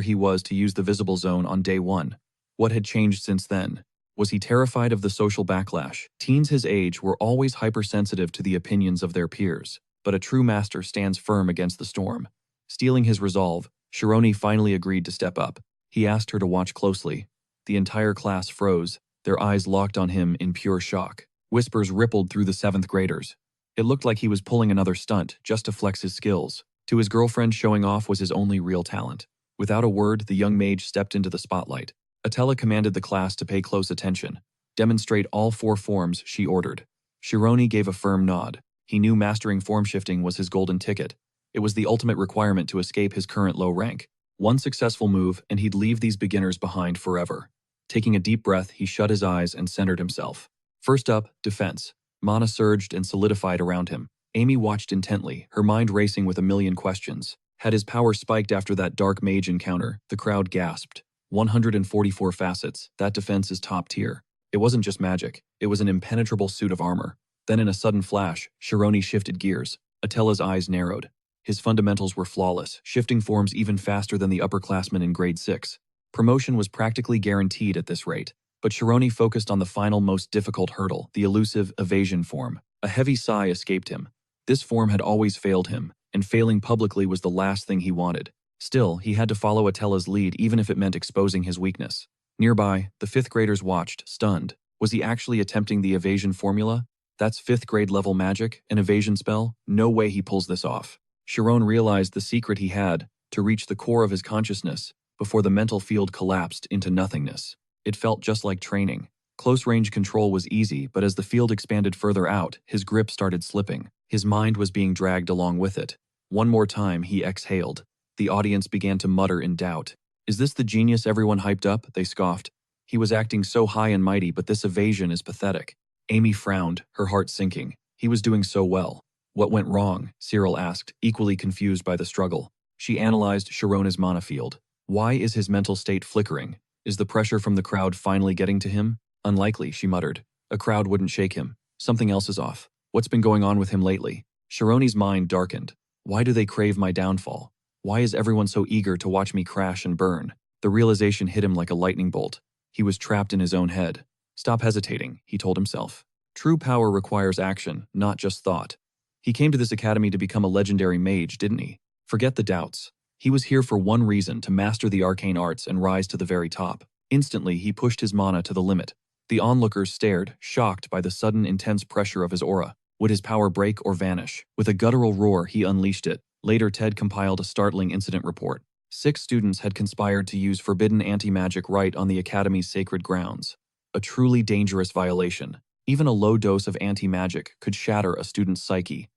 he was to use the visible zone on day 1. What had changed since then? Was he terrified of the social backlash? Teens his age were always hypersensitive to the opinions of their peers, but a true master stands firm against the storm. Stealing his resolve, Shironi finally agreed to step up. He asked her to watch closely. The entire class froze, their eyes locked on him in pure shock. Whispers rippled through the 7th graders. It looked like he was pulling another stunt just to flex his skills. To his girlfriend, showing off was his only real talent. Without a word, the young mage stepped into the spotlight. Atella commanded the class to pay close attention. Demonstrate all 4 forms, she ordered. Shironi gave a firm nod. He knew mastering form shifting was his golden ticket. It was the ultimate requirement to escape his current low rank. One successful move, and he'd leave these beginners behind forever. Taking a deep breath, he shut his eyes and centered himself. First up, defense. Mana surged and solidified around him. Amy watched intently, her mind racing with a million questions. Had his power spiked after that dark mage encounter? The crowd gasped. 144 facets. That defense is top tier. It wasn't just magic. It was an impenetrable suit of armor. Then in a sudden flash, Shironi shifted gears. Atella's eyes narrowed. His fundamentals were flawless, shifting forms even faster than the upperclassmen in grade 6. Promotion was practically guaranteed at this rate. But Shironi focused on the final most difficult hurdle, the elusive evasion form. A heavy sigh escaped him. This form had always failed him, and failing publicly was the last thing he wanted. Still, he had to follow Atella's lead even if it meant exposing his weakness. Nearby, the 5th graders watched, stunned. Was he actually attempting the evasion formula? That's 5th grade level magic, an evasion spell? No way he pulls this off. Chiron realized the secret he had, to reach the core of his consciousness, before the mental field collapsed into nothingness. It felt just like training. Close-range control was easy, but as the field expanded further out, his grip started slipping. His mind was being dragged along with it. One more time, he exhaled. The audience began to mutter in doubt. Is this the genius everyone hyped up? They scoffed. He was acting so high and mighty, but this evasion is pathetic. Amy frowned, her heart sinking. He was doing so well. What went wrong? Cyril asked, equally confused by the struggle. She analyzed Shirona's mana field. Why is his mental state flickering? Is the pressure from the crowd finally getting to him? Unlikely, she muttered. A crowd wouldn't shake him. Something else is off. What's been going on with him lately? Shironi's mind darkened. Why do they crave my downfall? Why is everyone so eager to watch me crash and burn? The realization hit him like a lightning bolt. He was trapped in his own head. Stop hesitating, he told himself. True power requires action, not just thought. He came to this academy to become a legendary mage, didn't he? Forget the doubts. He was here for one reason, to master the arcane arts and rise to the very top. Instantly, he pushed his mana to the limit. The onlookers stared, shocked by the sudden intense pressure of his aura. Would his power break or vanish? With a guttural roar, he unleashed it. Later, Ted compiled a startling incident report. 6 students had conspired to use forbidden anti-magic rite on the academy's sacred grounds. A truly dangerous violation. Even a low dose of anti-magic could shatter a student's psyche.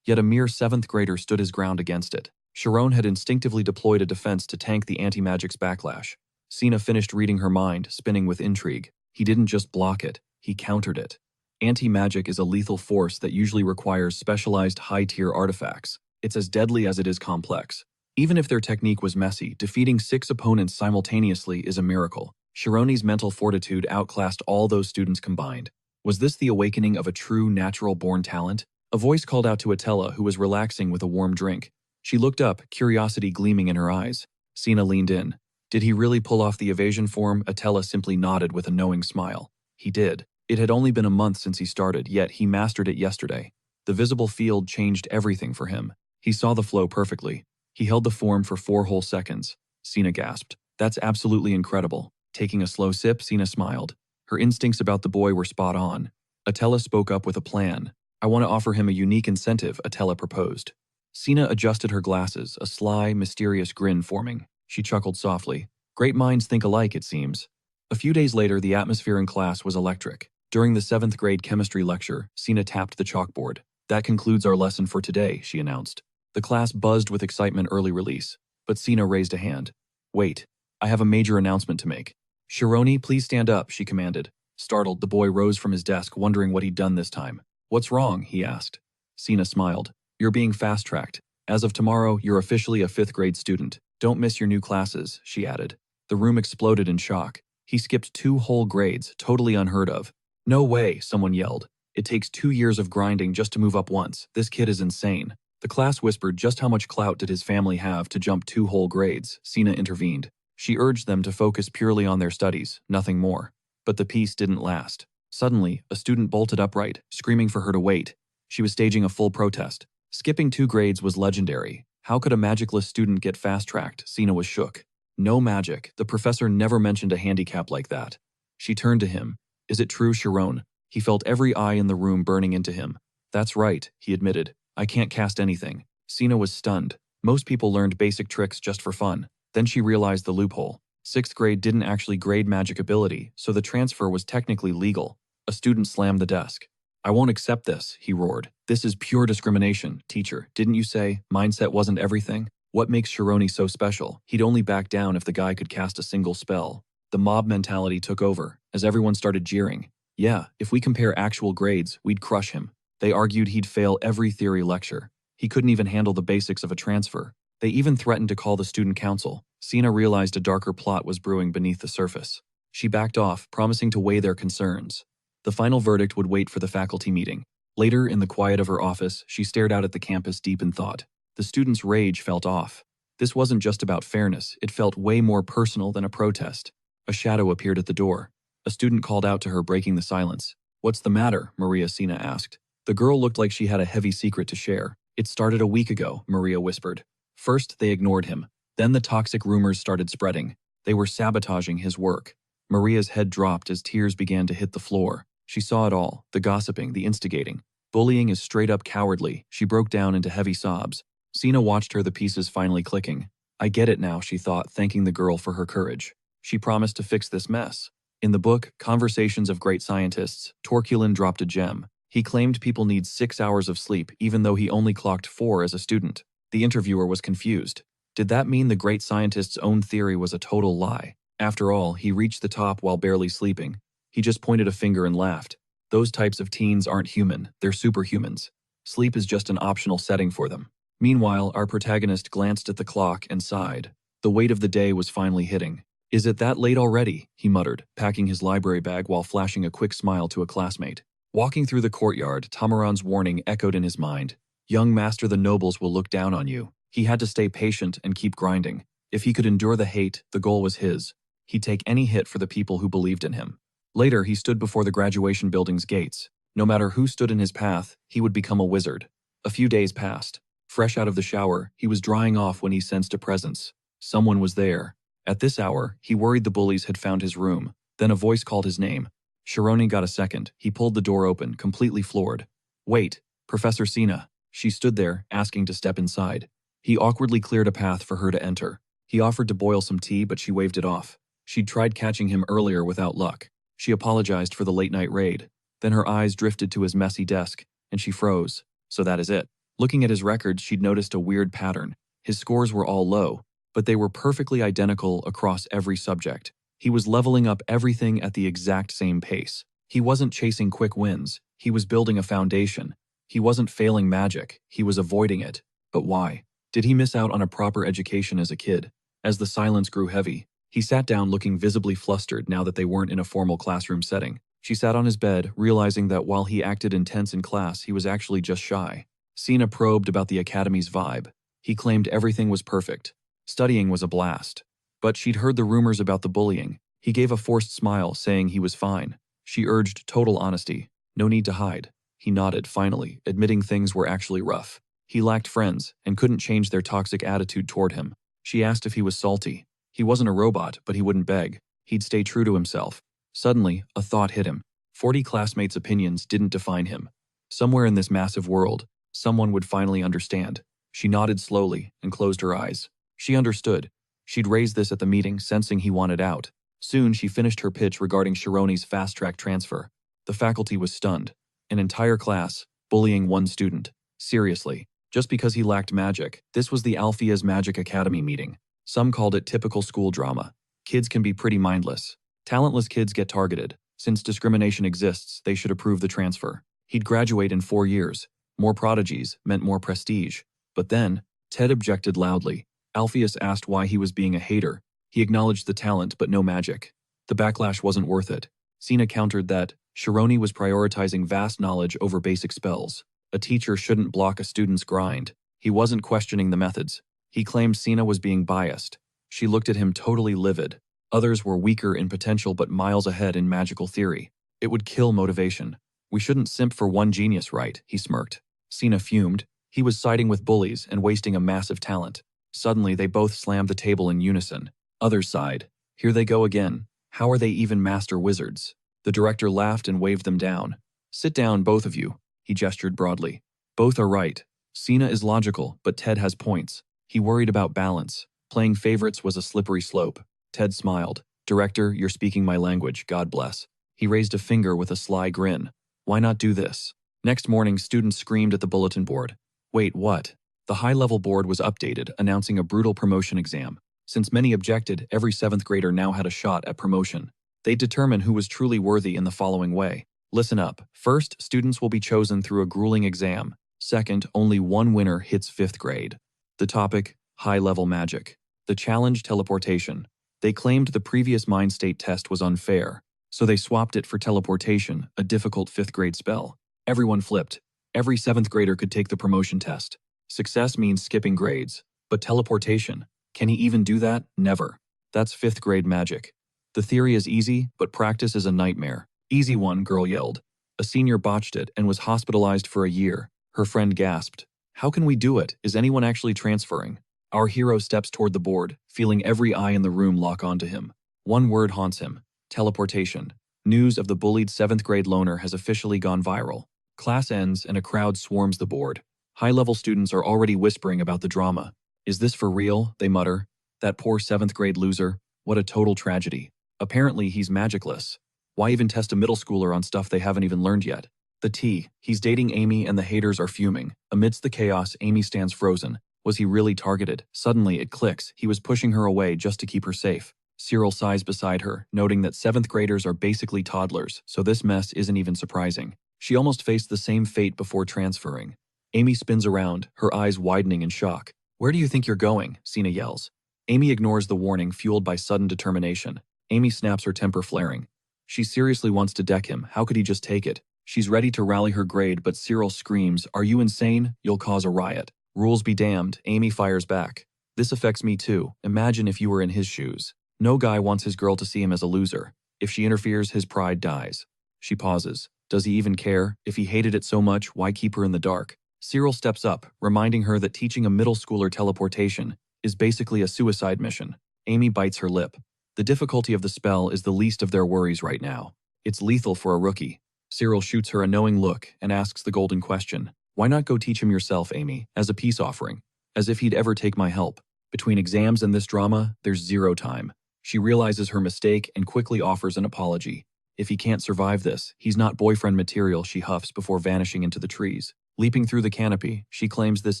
Yet a mere 7th grader stood his ground against it. Chiron had instinctively deployed a defense to tank the anti-magic's backlash. Sina finished reading her mind, spinning with intrigue. He didn't just block it, he countered it. Anti-magic is a lethal force that usually requires specialized high-tier artifacts. It's as deadly as it is complex. Even if their technique was messy, defeating 6 opponents simultaneously is a miracle. Shironi's mental fortitude outclassed all those students combined. Was this the awakening of a true natural-born talent? A voice called out to Atella, who was relaxing with a warm drink. She looked up, curiosity gleaming in her eyes. Sina leaned in. Did he really pull off the evasion form? Atella simply nodded with a knowing smile. He did. It had only been a month since he started, yet he mastered it yesterday. The visible field changed everything for him. He saw the flow perfectly. He held the form for 4 whole seconds. Sina gasped. That's absolutely incredible. Taking a slow sip, Sina smiled. Her instincts about the boy were spot on. Atella spoke up with a plan. I want to offer him a unique incentive, Atella proposed. Sina adjusted her glasses, a sly, mysterious grin forming. She chuckled softly. Great minds think alike, it seems. A few days later, the atmosphere in class was electric. During the 7th grade chemistry lecture, Sina tapped the chalkboard. That concludes our lesson for today, she announced. The class buzzed with excitement early release, but Sina raised a hand. Wait, I have a major announcement to make. Shironi, please stand up, she commanded. Startled, the boy rose from his desk, wondering what he'd done this time. What's wrong? He asked. Sina smiled. You're being fast-tracked. As of tomorrow, you're officially a 5th grade student. Don't miss your new classes, she added. The room exploded in shock. He skipped 2 whole grades, totally unheard of. No way, someone yelled. It takes 2 years of grinding just to move up once. This kid is insane. The class whispered just how much clout did his family have to jump 2 whole grades. Sina intervened. She urged them to focus purely on their studies, nothing more. But the peace didn't last. Suddenly, a student bolted upright, screaming for her to wait. She was staging a full protest. Skipping 2 grades was legendary. How could a magicless student get fast-tracked? Sina was shook. No magic. The professor never mentioned a handicap like that. She turned to him. Is it true, Sharon? He felt every eye in the room burning into him. That's right, he admitted. I can't cast anything. Sina was stunned. Most people learned basic tricks just for fun. Then she realized the loophole. 6th grade didn't actually grade magic ability, so the transfer was technically legal. A student slammed the desk. I won't accept this, he roared. This is pure discrimination. Teacher, didn't you say mindset wasn't everything? What makes Shironi so special? He'd only back down if the guy could cast a single spell. The mob mentality took over, as everyone started jeering. Yeah, if we compare actual grades, we'd crush him. They argued he'd fail every theory lecture. He couldn't even handle the basics of a transfer. They even threatened to call the student council. Sina realized a darker plot was brewing beneath the surface. She backed off, promising to weigh their concerns. The final verdict would wait for the faculty meeting. Later, in the quiet of her office, she stared out at the campus deep in thought. The students' rage felt off. This wasn't just about fairness, it felt way more personal than a protest. A shadow appeared at the door. A student called out to her, breaking the silence. What's the matter? Maria Sina asked. The girl looked like she had a heavy secret to share. It started a week ago, Maria whispered. First, they ignored him. Then the toxic rumors started spreading. They were sabotaging his work. Maria's head dropped as tears began to hit the floor. She saw it all, the gossiping, the instigating. Bullying is straight up cowardly. She broke down into heavy sobs. Sina watched her, the pieces finally clicking. I get it now, she thought, thanking the girl for her courage. She promised to fix this mess. In the book, Conversations of Great Scientists, Torculin dropped a gem. He claimed people need 6 hours of sleep, even though he only clocked 4 as a student. The interviewer was confused. Did that mean the great scientist's own theory was a total lie? After all, he reached the top while barely sleeping. He just pointed a finger and laughed. Those types of teens aren't human, they're superhumans. Sleep is just an optional setting for them. Meanwhile, our protagonist glanced at the clock and sighed. The weight of the day was finally hitting. Is it that late already? He muttered, packing his library bag while flashing a quick smile to a classmate. Walking through the courtyard, Tamaran's warning echoed in his mind. Young master, the nobles will look down on you. He had to stay patient and keep grinding. If he could endure the hate, the goal was his. He'd take any hit for the people who believed in him. Later, he stood before the graduation building's gates. No matter who stood in his path, he would become a wizard. A few days passed. Fresh out of the shower, he was drying off when he sensed a presence. Someone was there. At this hour, he worried the bullies had found his room. Then a voice called his name. Shironi got a second. He pulled the door open, completely floored. Wait, Professor Sina. She stood there, asking to step inside. He awkwardly cleared a path for her to enter. He offered to boil some tea, but she waved it off. She'd tried catching him earlier without luck. She apologized for the late-night raid. Then her eyes drifted to his messy desk, and she froze. So that is it. Looking at his records, she'd noticed a weird pattern. His scores were all low, but they were perfectly identical across every subject. He was leveling up everything at the exact same pace. He wasn't chasing quick wins. He was building a foundation. He wasn't failing magic. He was avoiding it. But why? Did he miss out on a proper education as a kid? As the silence grew heavy, he sat down, looking visibly flustered now that they weren't in a formal classroom setting. She sat on his bed, realizing that while he acted intense in class, he was actually just shy. Sina probed about the academy's vibe. He claimed everything was perfect. Studying was a blast. But she'd heard the rumors about the bullying. He gave a forced smile, saying he was fine. She urged total honesty. No need to hide. He nodded, finally, admitting things were actually rough. He lacked friends and couldn't change their toxic attitude toward him. She asked if he was salty. He wasn't a robot, but he wouldn't beg. He'd stay true to himself. Suddenly, a thought hit him. 40 classmates' opinions didn't define him. Somewhere in this massive world, someone would finally understand. She nodded slowly and closed her eyes. She understood. She'd raised this at the meeting, sensing he wanted out. Soon, she finished her pitch regarding Shironi's fast-track transfer. The faculty was stunned. An entire class, bullying one student. Seriously, just because he lacked magic. This was the Althea's Magic Academy meeting. Some called it typical school drama. Kids can be pretty mindless. Talentless kids get targeted. Since discrimination exists, they should approve the transfer. He'd graduate in 4 years. More prodigies meant more prestige. But then, Ted objected loudly. Alpheus asked why he was being a hater. He acknowledged the talent, but no magic. The backlash wasn't worth it. Sina countered that Shironi was prioritizing vast knowledge over basic spells. A teacher shouldn't block a student's grind. He wasn't questioning the methods. He claimed Sina was being biased. She looked at him totally livid. Others were weaker in potential but miles ahead in magical theory. It would kill motivation. We shouldn't simp for one genius, right? He smirked. Sina fumed. He was siding with bullies and wasting a massive talent. Suddenly, they both slammed the table in unison. Others sighed. Here they go again. How are they even master wizards? The director laughed and waved them down. Sit down, both of you. He gestured broadly. Both are right. Sina is logical, but Ted has points. He worried about balance. Playing favorites was a slippery slope. Ted smiled. Director, you're speaking my language, God bless. He raised a finger with a sly grin. Why not do this? Next morning, students screamed at the bulletin board. Wait, what? The high-level board was updated, announcing a brutal promotion exam. Since many objected, every 7th grader now had a shot at promotion. They'd determine who was truly worthy in the following way. Listen up. First, students will be chosen through a grueling exam. Second, only one winner hits 5th grade. The topic, high-level magic. The challenge, teleportation. They claimed the previous mind state test was unfair, so they swapped it for teleportation, a difficult 5th grade spell. Everyone flipped. Every 7th grader could take the promotion test. Success means skipping grades. But teleportation, can he even do that? Never. That's 5th grade magic. The theory is easy, but practice is a nightmare. Easy one, girl yelled. A senior botched it and was hospitalized for a year. Her friend gasped. How can we do it? Is anyone actually transferring? Our hero steps toward the board, feeling every eye in the room lock onto him. One word haunts him. Teleportation. News of the bullied 7th grade loner has officially gone viral. Class ends and a crowd swarms the board. High-level students are already whispering about the drama. Is this for real? They mutter. That poor 7th grade loser. What a total tragedy. Apparently he's magicless. Why even test a middle schooler on stuff they haven't even learned yet? The tea. He's dating Amy and the haters are fuming. Amidst the chaos, Amy stands frozen. Was he really targeted? Suddenly it clicks. He was pushing her away just to keep her safe. Cyril sighs beside her, noting that 7th graders are basically toddlers, so this mess isn't even surprising. She almost faced the same fate before transferring. Amy spins around, her eyes widening in shock. Where do you think you're going? Sina yells. Amy ignores the warning, fueled by sudden determination. Amy snaps, her temper flaring. She seriously wants to deck him. How could he just take it? She's ready to rally her grade, but Cyril screams, Are you insane? You'll cause a riot. Rules be damned, Amy fires back. This affects me too. Imagine if you were in his shoes. No guy wants his girl to see him as a loser. If she interferes, his pride dies. She pauses. Does he even care? If he hated it so much, why keep her in the dark? Cyril steps up, reminding her that teaching a middle schooler teleportation is basically a suicide mission. Amy bites her lip. The difficulty of the spell is the least of their worries right now. It's lethal for a rookie. Cyril shoots her a knowing look and asks the golden question. Why not go teach him yourself, Amy, as a peace offering? As if he'd ever take my help. Between exams and this drama, there's zero time. She realizes her mistake and quickly offers an apology. If he can't survive this, he's not boyfriend material, she huffs before vanishing into the trees. Leaping through the canopy, she claims this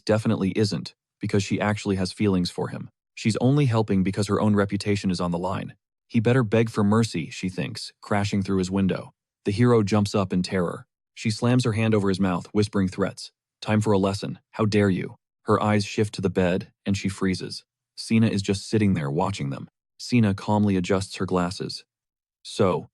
definitely isn't, because she actually has feelings for him. She's only helping because her own reputation is on the line. He better beg for mercy, she thinks, crashing through his window. The hero jumps up in terror. She slams her hand over his mouth, whispering threats. Time for a lesson. How dare you? Her eyes shift to the bed, and she freezes. Sina is just sitting there watching them. Sina calmly adjusts her glasses. So,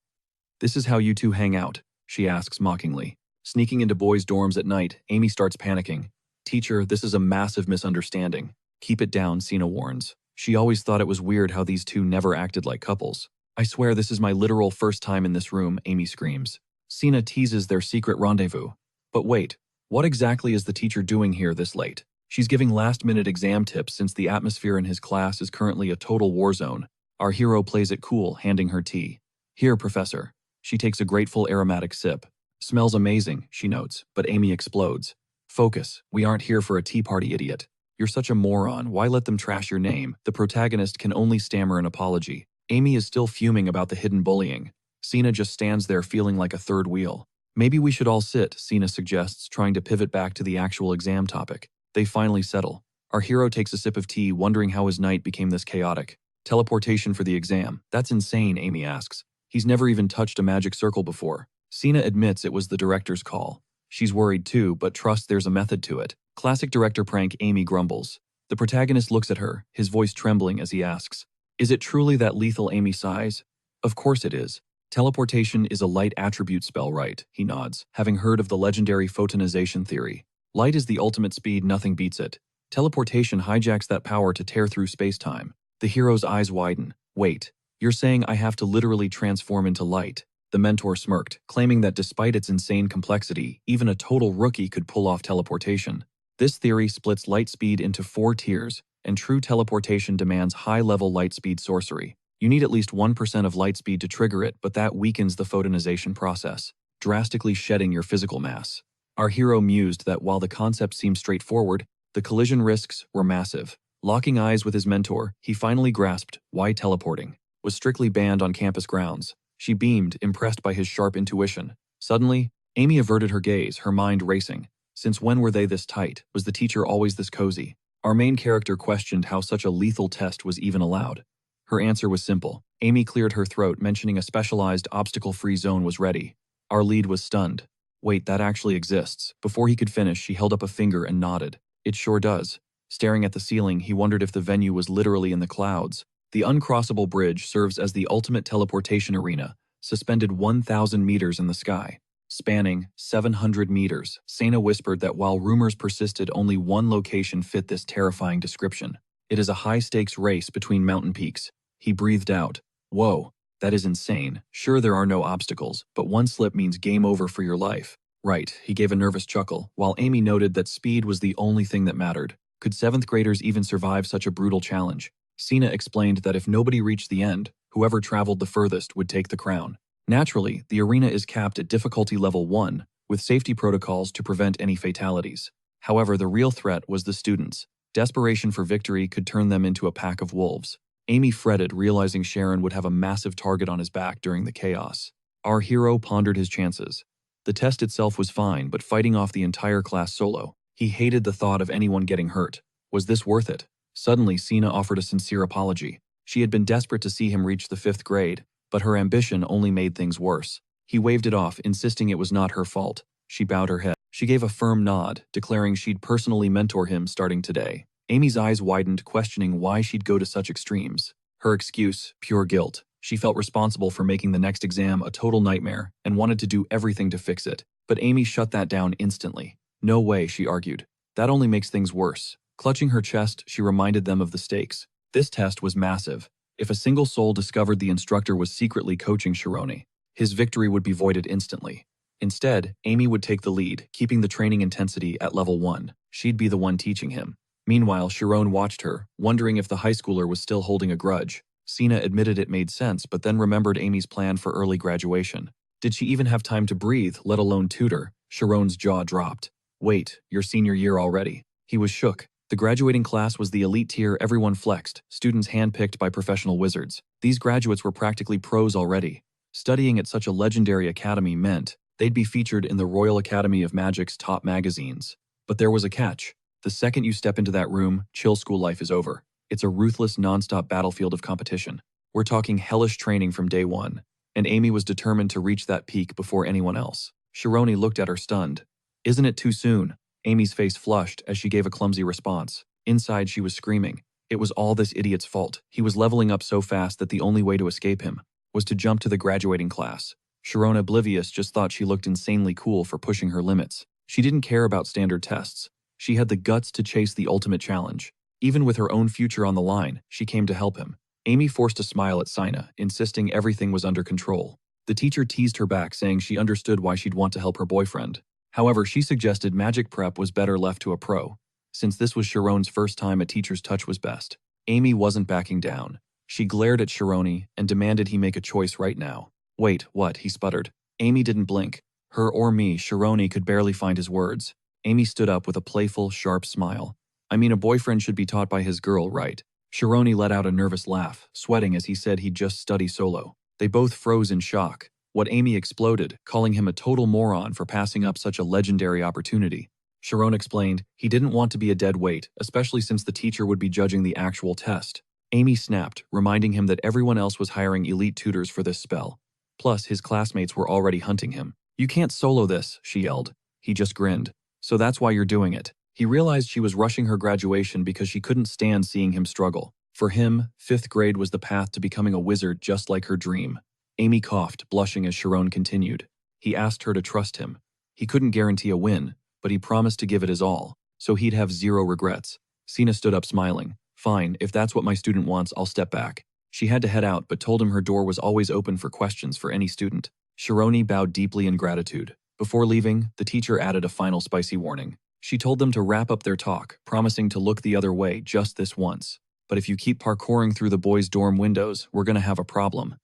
this is how you two hang out, she asks mockingly. Sneaking into boys' dorms at night, Amy starts panicking. Teacher, this is a massive misunderstanding. Keep it down, Sina warns. She always thought it was weird how these two never acted like couples. I swear this is my literal first time in this room, Amy screams. Sina teases their secret rendezvous. But wait, what exactly is the teacher doing here this late? She's giving last-minute exam tips since the atmosphere in his class is currently a total war zone. Our hero plays it cool, handing her tea. Here, Professor. She takes a grateful aromatic sip. Smells amazing, she notes, but Amy explodes. Focus, we aren't here for a tea party, idiot. You're such a moron, why let them trash your name? The protagonist can only stammer an apology. Amy is still fuming about the hidden bullying. Sina just stands there feeling like a third wheel. Maybe we should all sit, Sina suggests, trying to pivot back to the actual exam topic. They finally settle. Our hero takes a sip of tea, wondering how his night became this chaotic. Teleportation for the exam. That's insane, Amy asks. He's never even touched a magic circle before. Sina admits it was the director's call. She's worried too, but trusts there's a method to it. Classic director prank, Amy grumbles. The protagonist looks at her, his voice trembling as he asks, "Is it truly that lethal?" Amy sighs. "Of course it is. Teleportation is a light attribute spell, right?" He nods, having heard of the legendary photonization theory. Light is the ultimate speed, nothing beats it. Teleportation hijacks that power to tear through space-time. The hero's eyes widen. "Wait, you're saying I have to literally transform into light?" The mentor smirked, claiming that despite its insane complexity, even a total rookie could pull off teleportation. This theory splits light speed into 4 tiers, and true teleportation demands high-level light speed sorcery. You need at least 1% of light speed to trigger it, but that weakens the photonization process, drastically shedding your physical mass. Our hero mused that while the concept seemed straightforward, the collision risks were massive. Locking eyes with his mentor, he finally grasped why teleporting was strictly banned on campus grounds. She beamed, impressed by his sharp intuition. Suddenly, Amy averted her gaze, her mind racing. Since when were they this tight? Was the teacher always this cozy? Our main character questioned how such a lethal test was even allowed. Her answer was simple. Amy cleared her throat, mentioning a specialized obstacle-free zone was ready. Our lead was stunned. "Wait, that actually exists." Before he could finish, she held up a finger and nodded. "It sure does." Staring at the ceiling, he wondered if the venue was literally in the clouds. The uncrossable bridge serves as the ultimate teleportation arena, suspended 1,000 meters in the sky. Spanning 700 meters, Sena whispered that while rumors persisted, only one location fit this terrifying description. "It is a high-stakes race between mountain peaks." He breathed out. "Whoa, that is insane. Sure, there are no obstacles, but one slip means game over for your life." "Right," he gave a nervous chuckle, while Amy noted that speed was the only thing that mattered. Could 7th graders even survive such a brutal challenge? Sina explained that if nobody reached the end, whoever traveled the furthest would take the crown. Naturally, the arena is capped at difficulty level 1, with safety protocols to prevent any fatalities. However, the real threat was the students. Desperation for victory could turn them into a pack of wolves. Amy fretted, realizing Sharon would have a massive target on his back during the chaos. Our hero pondered his chances. The test itself was fine, but fighting off the entire class solo, he hated the thought of anyone getting hurt. Was this worth it? Suddenly, Sina offered a sincere apology. She had been desperate to see him reach the 5th grade, but her ambition only made things worse. He waved it off, insisting it was not her fault. She bowed her head. She gave a firm nod, declaring she'd personally mentor him starting today. Amy's eyes widened, questioning why she'd go to such extremes. Her excuse, pure guilt. She felt responsible for making the next exam a total nightmare and wanted to do everything to fix it. But Amy shut that down instantly. "No way," she argued. "That only makes things worse." Clutching her chest, she reminded them of the stakes. This test was massive. If a single soul discovered the instructor was secretly coaching Shironi, his victory would be voided instantly. Instead, Amy would take the lead, keeping the training intensity at level 1. She'd be the one teaching him. Meanwhile, Sharon watched her, wondering if the high schooler was still holding a grudge. Sina admitted it made sense, but then remembered Amy's plan for early graduation. Did she even have time to breathe, let alone tutor? Sharon's jaw dropped. "Wait, your senior year already?" He was shook. The graduating class was the elite tier everyone flexed, students handpicked by professional wizards. These graduates were practically pros already. Studying at such a legendary academy meant they'd be featured in the Royal Academy of Magic's top magazines. But there was a catch. The second you step into that room, chill school life is over. It's a ruthless, non-stop battlefield of competition. We're talking hellish training from day one, and Amy was determined to reach that peak before anyone else. Shironi looked at her stunned. "Isn't it too soon?" Amy's face flushed as she gave a clumsy response. Inside, she was screaming. It was all this idiot's fault. He was leveling up so fast that the only way to escape him was to jump to the graduating class. Sharon, oblivious, just thought she looked insanely cool for pushing her limits. She didn't care about standard tests. She had the guts to chase the ultimate challenge. Even with her own future on the line, she came to help him. Amy forced a smile at Sina, insisting everything was under control. The teacher teased her back, saying she understood why she'd want to help her boyfriend. However, she suggested magic prep was better left to a pro, since this was Sharon's first time a teacher's touch was best. Amy wasn't backing down. She glared at Shironi and demanded he make a choice right now. "Wait, what?" he sputtered. Amy didn't blink. Her or me, Shironi could barely find his words. Amy stood up with a playful, sharp smile. "I mean, a boyfriend should be taught by his girl, right?" Shironi let out a nervous laugh, sweating as he said he'd just study solo. They both froze in shock. What Amy exploded, calling him a total moron for passing up such a legendary opportunity. Sharon explained he didn't want to be a dead weight, especially since the teacher would be judging the actual test. Amy snapped, reminding him that everyone else was hiring elite tutors for this spell. Plus, his classmates were already hunting him. "You can't solo this," she yelled. He just grinned. "So that's why you're doing it." He realized she was rushing her graduation because she couldn't stand seeing him struggle. For him, 5th grade was the path to becoming a wizard just like her dream. Amy coughed, blushing as Sharon continued. He asked her to trust him. He couldn't guarantee a win, but he promised to give it his all, so he'd have zero regrets. Sina stood up smiling. "Fine, if that's what my student wants, I'll step back." She had to head out, but told him her door was always open for questions for any student. Sharoni bowed deeply in gratitude. Before leaving, the teacher added a final spicy warning. She told them to wrap up their talk, promising to look the other way just this once. "But if you keep parkouring through the boys' dorm windows, we're gonna have a problem."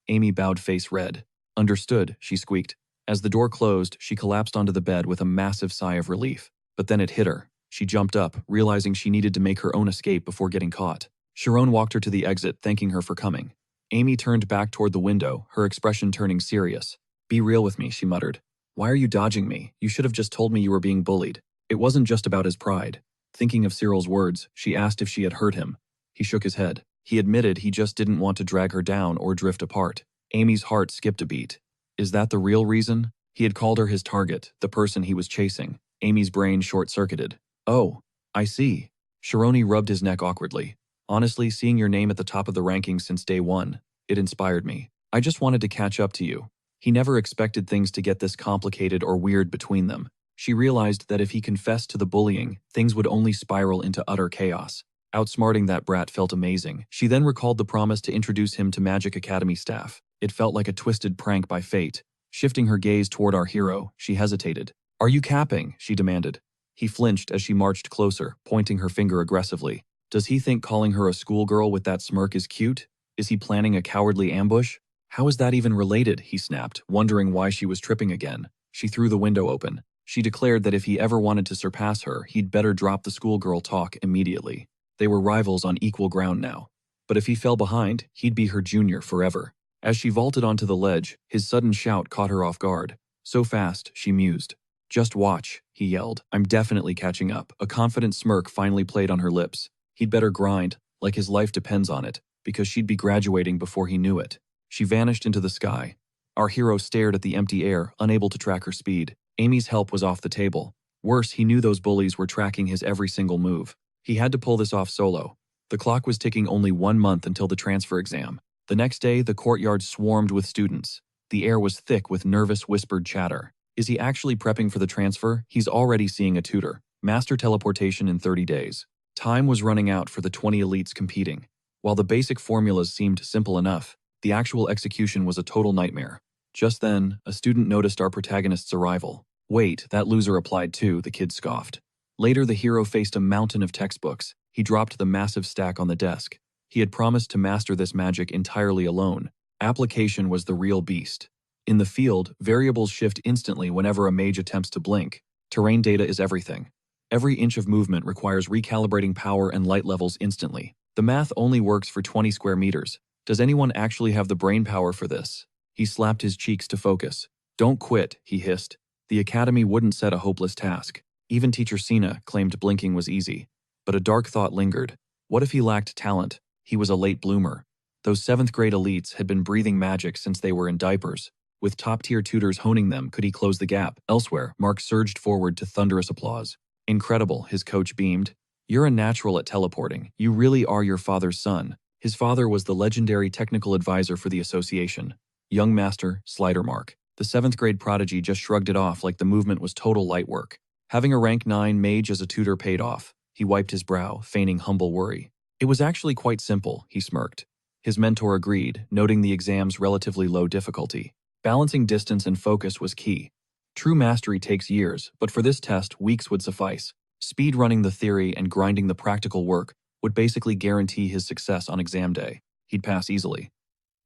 Amy bowed face red. "Understood," she squeaked. As the door closed, she collapsed onto the bed with a massive sigh of relief. But then it hit her. She jumped up, realizing she needed to make her own escape before getting caught. Sharon walked her to the exit, thanking her for coming. Amy turned back toward the window, her expression turning serious. "Be real with me," she muttered. "Why are you dodging me? You should have just told me you were being bullied." It wasn't just about his pride. Thinking of Cyril's words, she asked if she had hurt him. He shook his head. He admitted he just didn't want to drag her down or drift apart. Amy's heart skipped a beat. Is that the real reason? He had called her his target, the person he was chasing. Amy's brain short-circuited. "Oh, I see." Sharoni rubbed his neck awkwardly. "Honestly, seeing your name at the top of the rankings since day one, it inspired me. I just wanted to catch up to you." He never expected things to get this complicated or weird between them. She realized that if he confessed to the bullying, things would only spiral into utter chaos. Outsmarting that brat felt amazing. She then recalled the promise to introduce him to Magic Academy staff. It felt like a twisted prank by fate. Shifting her gaze toward our hero, she hesitated. "Are you capping?" she demanded. He flinched as she marched closer, pointing her finger aggressively. Does he think calling her a schoolgirl with that smirk is cute? Is he planning a cowardly ambush? "How is that even related?" he snapped, wondering why she was tripping again. She threw the window open. She declared that if he ever wanted to surpass her, he'd better drop the schoolgirl talk immediately. They were rivals on equal ground now. But if he fell behind, he'd be her junior forever. As she vaulted onto the ledge, his sudden shout caught her off guard. So fast, she mused. "Just watch," he yelled. "I'm definitely catching up." A confident smirk finally played on her lips. He'd better grind, like his life depends on it, because she'd be graduating before he knew it. She vanished into the sky. Our hero stared at the empty air, unable to track her speed. Amy's help was off the table. Worse, he knew those bullies were tracking his every single move. He had to pull this off solo. The clock was ticking only 1 month until the transfer exam. The next day, the courtyard swarmed with students. The air was thick with nervous, whispered chatter. Is he actually prepping for the transfer? He's already seeing a tutor. Master teleportation in 30 days. Time was running out for the 20 elites competing. While the basic formulas seemed simple enough, the actual execution was a total nightmare. Just then, a student noticed our protagonist's arrival. "Wait, that loser applied too," the kid scoffed. Later, the hero faced a mountain of textbooks. He dropped the massive stack on the desk. He had promised to master this magic entirely alone. Application was the real beast. In the field, variables shift instantly whenever a mage attempts to blink. Terrain data is everything. Every inch of movement requires recalibrating power and light levels instantly. The math only works for 20 square meters. Does anyone actually have the brain power for this? He slapped his cheeks to focus. "Don't quit," he hissed. The academy wouldn't set a hopeless task. Even teacher Sina claimed blinking was easy. But a dark thought lingered. What if he lacked talent? He was a late bloomer. Those 7th grade elites had been breathing magic since they were in diapers. With top-tier tutors honing them, could he close the gap? Elsewhere, Mark surged forward to thunderous applause. "Incredible," his coach beamed. "You're a natural at teleporting. You really are your father's son." His father was the legendary technical advisor for the association. Young Master Slider Mark. The 7th grade prodigy just shrugged it off like the movement was total light work. Having a rank 9 mage as a tutor paid off. He wiped his brow, feigning humble worry. "It was actually quite simple," he smirked. His mentor agreed, noting the exam's relatively low difficulty. Balancing distance and focus was key. True mastery takes years, but for this test, weeks would suffice. Speed running the theory and grinding the practical work would basically guarantee his success on exam day. He'd pass easily.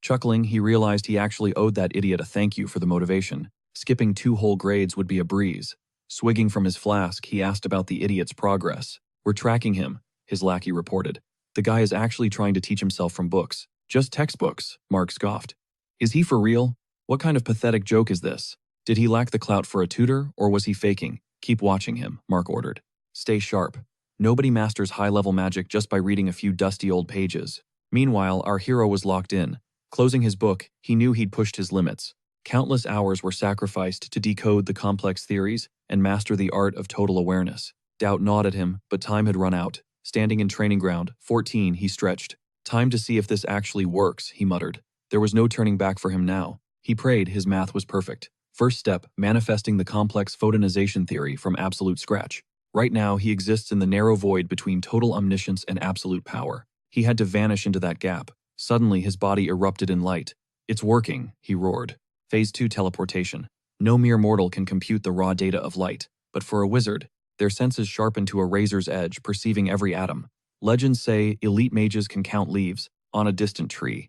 Chuckling, he realized he actually owed that idiot a thank you for the motivation. Skipping 2 whole grades would be a breeze. Swigging from his flask, he asked about the idiot's progress. "We're tracking him," his lackey reported. "The guy is actually trying to teach himself from books." "Just textbooks," Mark scoffed. "Is he for real? What kind of pathetic joke is this? Did he lack the clout for a tutor, or was he faking?" "Keep watching him," Mark ordered. "Stay sharp. Nobody masters high-level magic just by reading a few dusty old pages." Meanwhile, our hero was locked in. Closing his book, he knew he'd pushed his limits. Countless hours were sacrificed to decode the complex theories and master the art of total awareness. Doubt gnawed at him, but time had run out. Standing in training ground, 14, he stretched. Time to see if this actually works, he muttered. There was no turning back for him now. He prayed his math was perfect. First step, manifesting the complex photonization theory from absolute scratch. Right now, he exists in the narrow void between total omniscience and absolute power. He had to vanish into that gap. Suddenly, his body erupted in light. It's working, he roared. Phase 2 teleportation. No mere mortal can compute the raw data of light, but for a wizard, their senses sharpen to a razor's edge, perceiving every atom. Legends say elite mages can count leaves on a distant tree.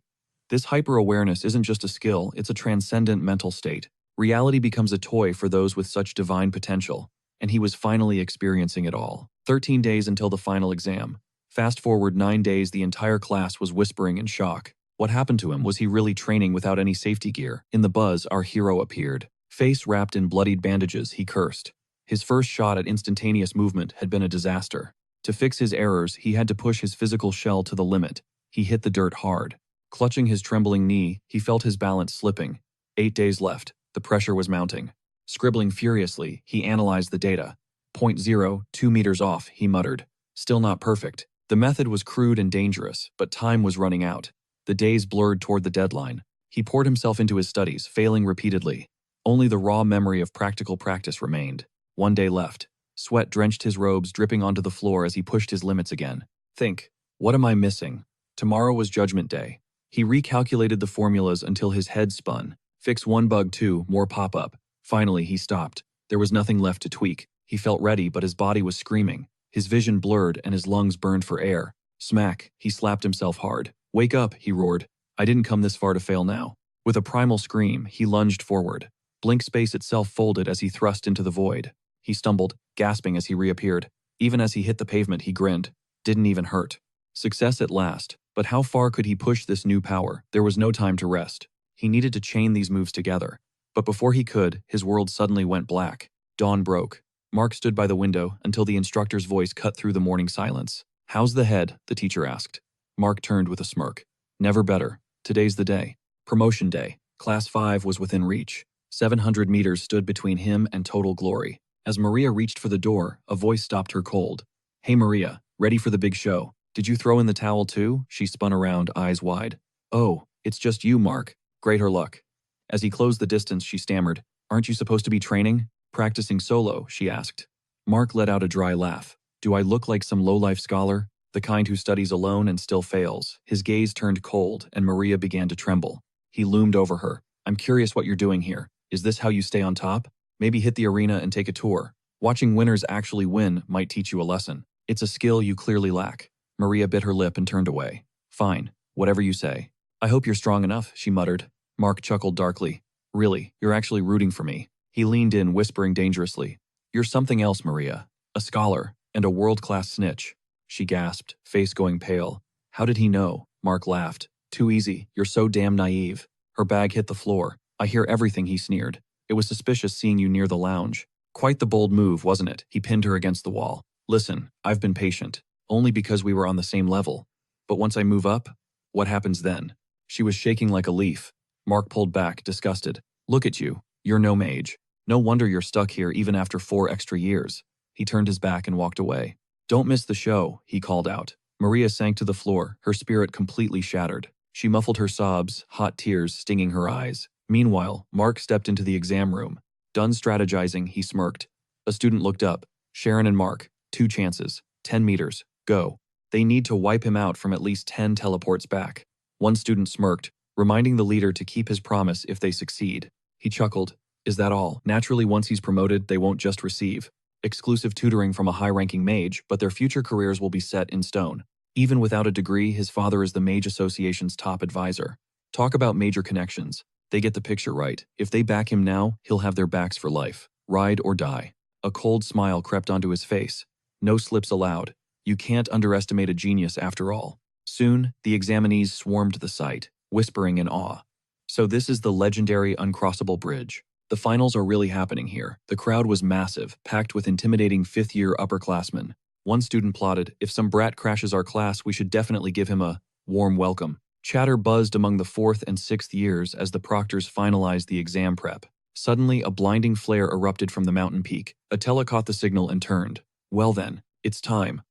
This hyper-awareness isn't just a skill, it's a transcendent mental state. Reality becomes a toy for those with such divine potential, and he was finally experiencing it all. 13 days until the final exam. Fast forward 9 days, the entire class was whispering in shock. What happened to him? Was he really training without any safety gear? In the buzz, our hero appeared. Face wrapped in bloodied bandages, he cursed. His first shot at instantaneous movement had been a disaster. To fix his errors, he had to push his physical shell to the limit. He hit the dirt hard. Clutching his trembling knee, he felt his balance slipping. 8 days left. The pressure was mounting. Scribbling furiously, he analyzed the data. 0.02 meters off, he muttered. Still not perfect. The method was crude and dangerous, but time was running out. The days blurred toward the deadline. He poured himself into his studies, failing repeatedly. Only the raw memory of practical practice remained. 1 day left. Sweat drenched his robes, dripping onto the floor as he pushed his limits again. Think, what am I missing? Tomorrow was Judgment Day. He recalculated the formulas until his head spun. Fix one bug, two, more pop up. Finally, he stopped. There was nothing left to tweak. He felt ready, but his body was screaming. His vision blurred and his lungs burned for air. Smack, he slapped himself hard. Wake up, he roared. I didn't come this far to fail now. With a primal scream, he lunged forward. Blink space itself folded as he thrust into the void. He stumbled, gasping as he reappeared. Even as he hit the pavement, he grinned. Didn't even hurt. Success at last. But how far could he push this new power? There was no time to rest. He needed to chain these moves together. But before he could, his world suddenly went black. Dawn broke. Mark stood by the window until the instructor's voice cut through the morning silence. How's the head? The teacher asked. Mark turned with a smirk. Never better. Today's the day. Promotion day. Class 5 was within reach. 700 meters stood between him and total glory. As Maria reached for the door, a voice stopped her cold. Hey Maria, ready for the big show? Did you throw in the towel too? She spun around, eyes wide. Oh, it's just you, Mark. Greater luck. As he closed the distance, she stammered. Aren't you supposed to be training? Practicing solo, she asked. Mark let out a dry laugh. Do I look like some low-life scholar? The kind who studies alone and still fails. His gaze turned cold, and Maria began to tremble. He loomed over her. I'm curious what you're doing here. Is this how you stay on top? Maybe hit the arena and take a tour. Watching winners actually win might teach you a lesson. It's a skill you clearly lack. Maria bit her lip and turned away. Fine, whatever you say. I hope you're strong enough, she muttered. Mark chuckled darkly. Really, you're actually rooting for me. He leaned in, whispering dangerously. You're something else, Maria. A scholar, and a world-class snitch. She gasped, face going pale. How did he know? Mark laughed. Too easy, you're so damn naive. Her bag hit the floor. I hear everything, he sneered. It was suspicious seeing you near the lounge. Quite the bold move, wasn't it? He pinned her against the wall. Listen, I've been patient. Only because we were on the same level. But once I move up, what happens then? She was shaking like a leaf. Mark pulled back, disgusted. Look at you. You're no mage. No wonder you're stuck here even after 4 extra years. He turned his back and walked away. Don't miss the show, he called out. Maria sank to the floor, her spirit completely shattered. She muffled her sobs, hot tears stinging her eyes. Meanwhile, Mark stepped into the exam room. Done strategizing, he smirked. A student looked up. Sharon and Mark, 2 chances, 10 meters, go. They need to wipe him out from at least 10 teleports back. One student smirked, reminding the leader to keep his promise if they succeed. He chuckled. Is that all? Naturally, once he's promoted, they won't just receive exclusive tutoring from a high-ranking mage, but their future careers will be set in stone. Even without a degree, his father is the Mage Association's top advisor. Talk about major connections. They get the picture right. If they back him now, he'll have their backs for life. Ride or die. A cold smile crept onto his face. No slips allowed. You can't underestimate a genius after all. Soon, the examinees swarmed the site, whispering in awe. So this is the legendary uncrossable bridge. The finals are really happening here. The crowd was massive, packed with intimidating 5th-year upperclassmen. One student plotted, if some brat crashes our class, we should definitely give him a warm welcome. Chatter buzzed among the 4th and 6th years as the proctors finalized the exam prep. Suddenly, a blinding flare erupted from the mountain peak. Attila caught the signal and turned. Well then, it's time.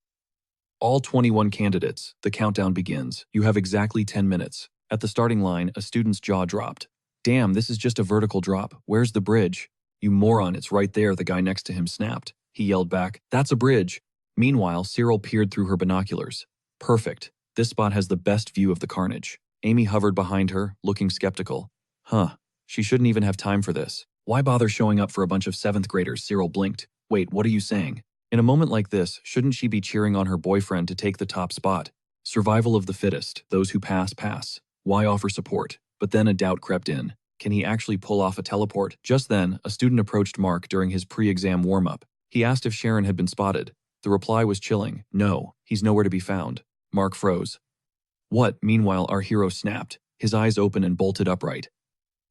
All 21 candidates, the countdown begins. You have exactly 10 minutes. At the starting line, a student's jaw dropped. Damn, this is just a vertical drop. Where's the bridge? You moron, it's right there, the guy next to him snapped. He yelled back, that's a bridge. Meanwhile, Cyril peered through her binoculars. Perfect. This spot has the best view of the carnage. Amy hovered behind her, looking skeptical. Huh. She shouldn't even have time for this. Why bother showing up for a bunch of 7th graders? Cyril blinked. Wait, what are you saying? In a moment like this, shouldn't she be cheering on her boyfriend to take the top spot? Survival of the fittest, those who pass, pass. Why offer support? But then a doubt crept in. Can he actually pull off a teleport? Just then, a student approached Mark during his pre-exam warm-up. He asked if Sharon had been spotted. The reply was chilling. No, he's nowhere to be found. Mark froze. What? Meanwhile, our hero snapped, his eyes open and bolted upright.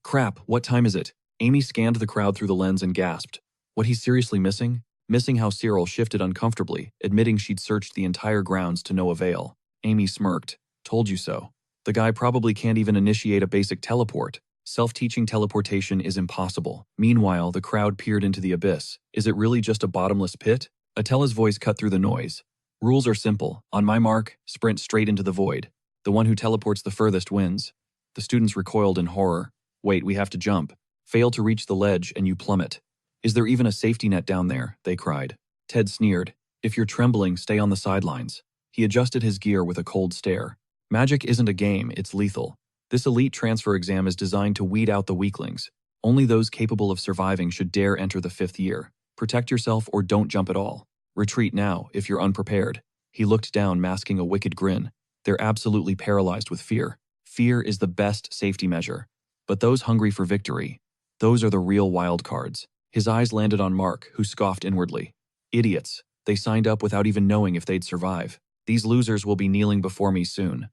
Crap, what time is it? Amy scanned the crowd through the lens and gasped. What, he's seriously missing? Missing how Cyril shifted uncomfortably, admitting she'd searched the entire grounds to no avail. Amy smirked. Told you so. The guy probably can't even initiate a basic teleport. Self-teaching teleportation is impossible. Meanwhile, the crowd peered into the abyss. Is it really just a bottomless pit? Atela's voice cut through the noise. Rules are simple. On my mark, sprint straight into the void. The one who teleports the furthest wins. The students recoiled in horror. Wait, we have to jump. Fail to reach the ledge and you plummet. Is there even a safety net down there? They cried. Ted sneered. If you're trembling, stay on the sidelines. He adjusted his gear with a cold stare. Magic isn't a game, it's lethal. This elite transfer exam is designed to weed out the weaklings. Only those capable of surviving should dare enter the 5th year. Protect yourself or don't jump at all. Retreat now, if you're unprepared. He looked down, masking a wicked grin. They're absolutely paralyzed with fear. Fear is the best safety measure. But those hungry for victory, those are the real wild cards. His eyes landed on Mark, who scoffed inwardly. Idiots. They signed up without even knowing if they'd survive. These losers will be kneeling before me soon.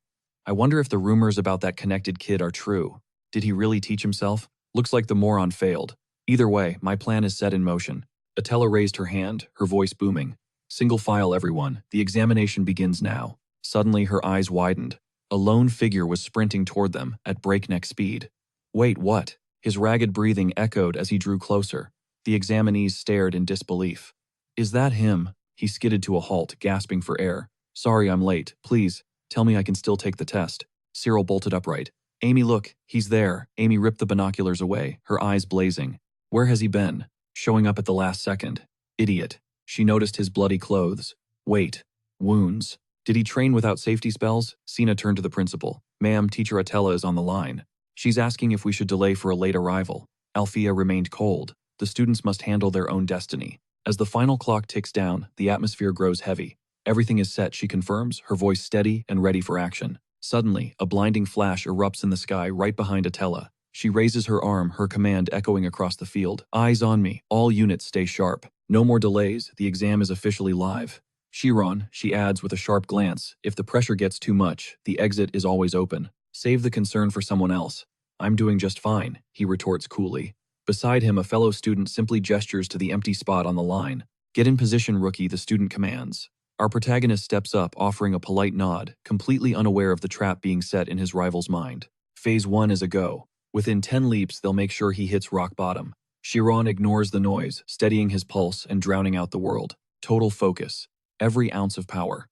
I wonder if the rumors about that connected kid are true. Did he really teach himself? Looks like the moron failed. Either way, my plan is set in motion. Atela raised her hand, her voice booming. Single file, everyone. The examination begins now. Suddenly, her eyes widened. A lone figure was sprinting toward them at breakneck speed. Wait, what? His ragged breathing echoed as he drew closer. The examinees stared in disbelief. Is that him? He skidded to a halt, gasping for air. Sorry I'm late. Please, tell me I can still take the test. Cyril bolted upright. Amy, look, he's there. Amy ripped the binoculars away, her eyes blazing. Where has he been? Showing up at the last second. Idiot. She noticed his bloody clothes. Wait. Wounds. Did he train without safety spells? Sina turned to the principal. Ma'am, Teacher Atela is on the line. She's asking if we should delay for a late arrival. Althea remained cold. The students must handle their own destiny. As the final clock ticks down, the atmosphere grows heavy. Everything is set, she confirms, her voice steady and ready for action. Suddenly, a blinding flash erupts in the sky right behind Atela. She raises her arm, her command echoing across the field. Eyes on me. All units stay sharp. No more delays. The exam is officially live. Chiron, she adds with a sharp glance, if the pressure gets too much, the exit is always open. Save the concern for someone else. I'm doing just fine, he retorts coolly. Beside him, a fellow student simply gestures to the empty spot on the line. Get in position, rookie, the student commands. Our protagonist steps up, offering a polite nod, completely unaware of the trap being set in his rival's mind. Phase 1 is a go. Within 10 leaps, they'll make sure he hits rock bottom. Chiron ignores the noise, steadying his pulse and drowning out the world. Total focus. Every ounce of power.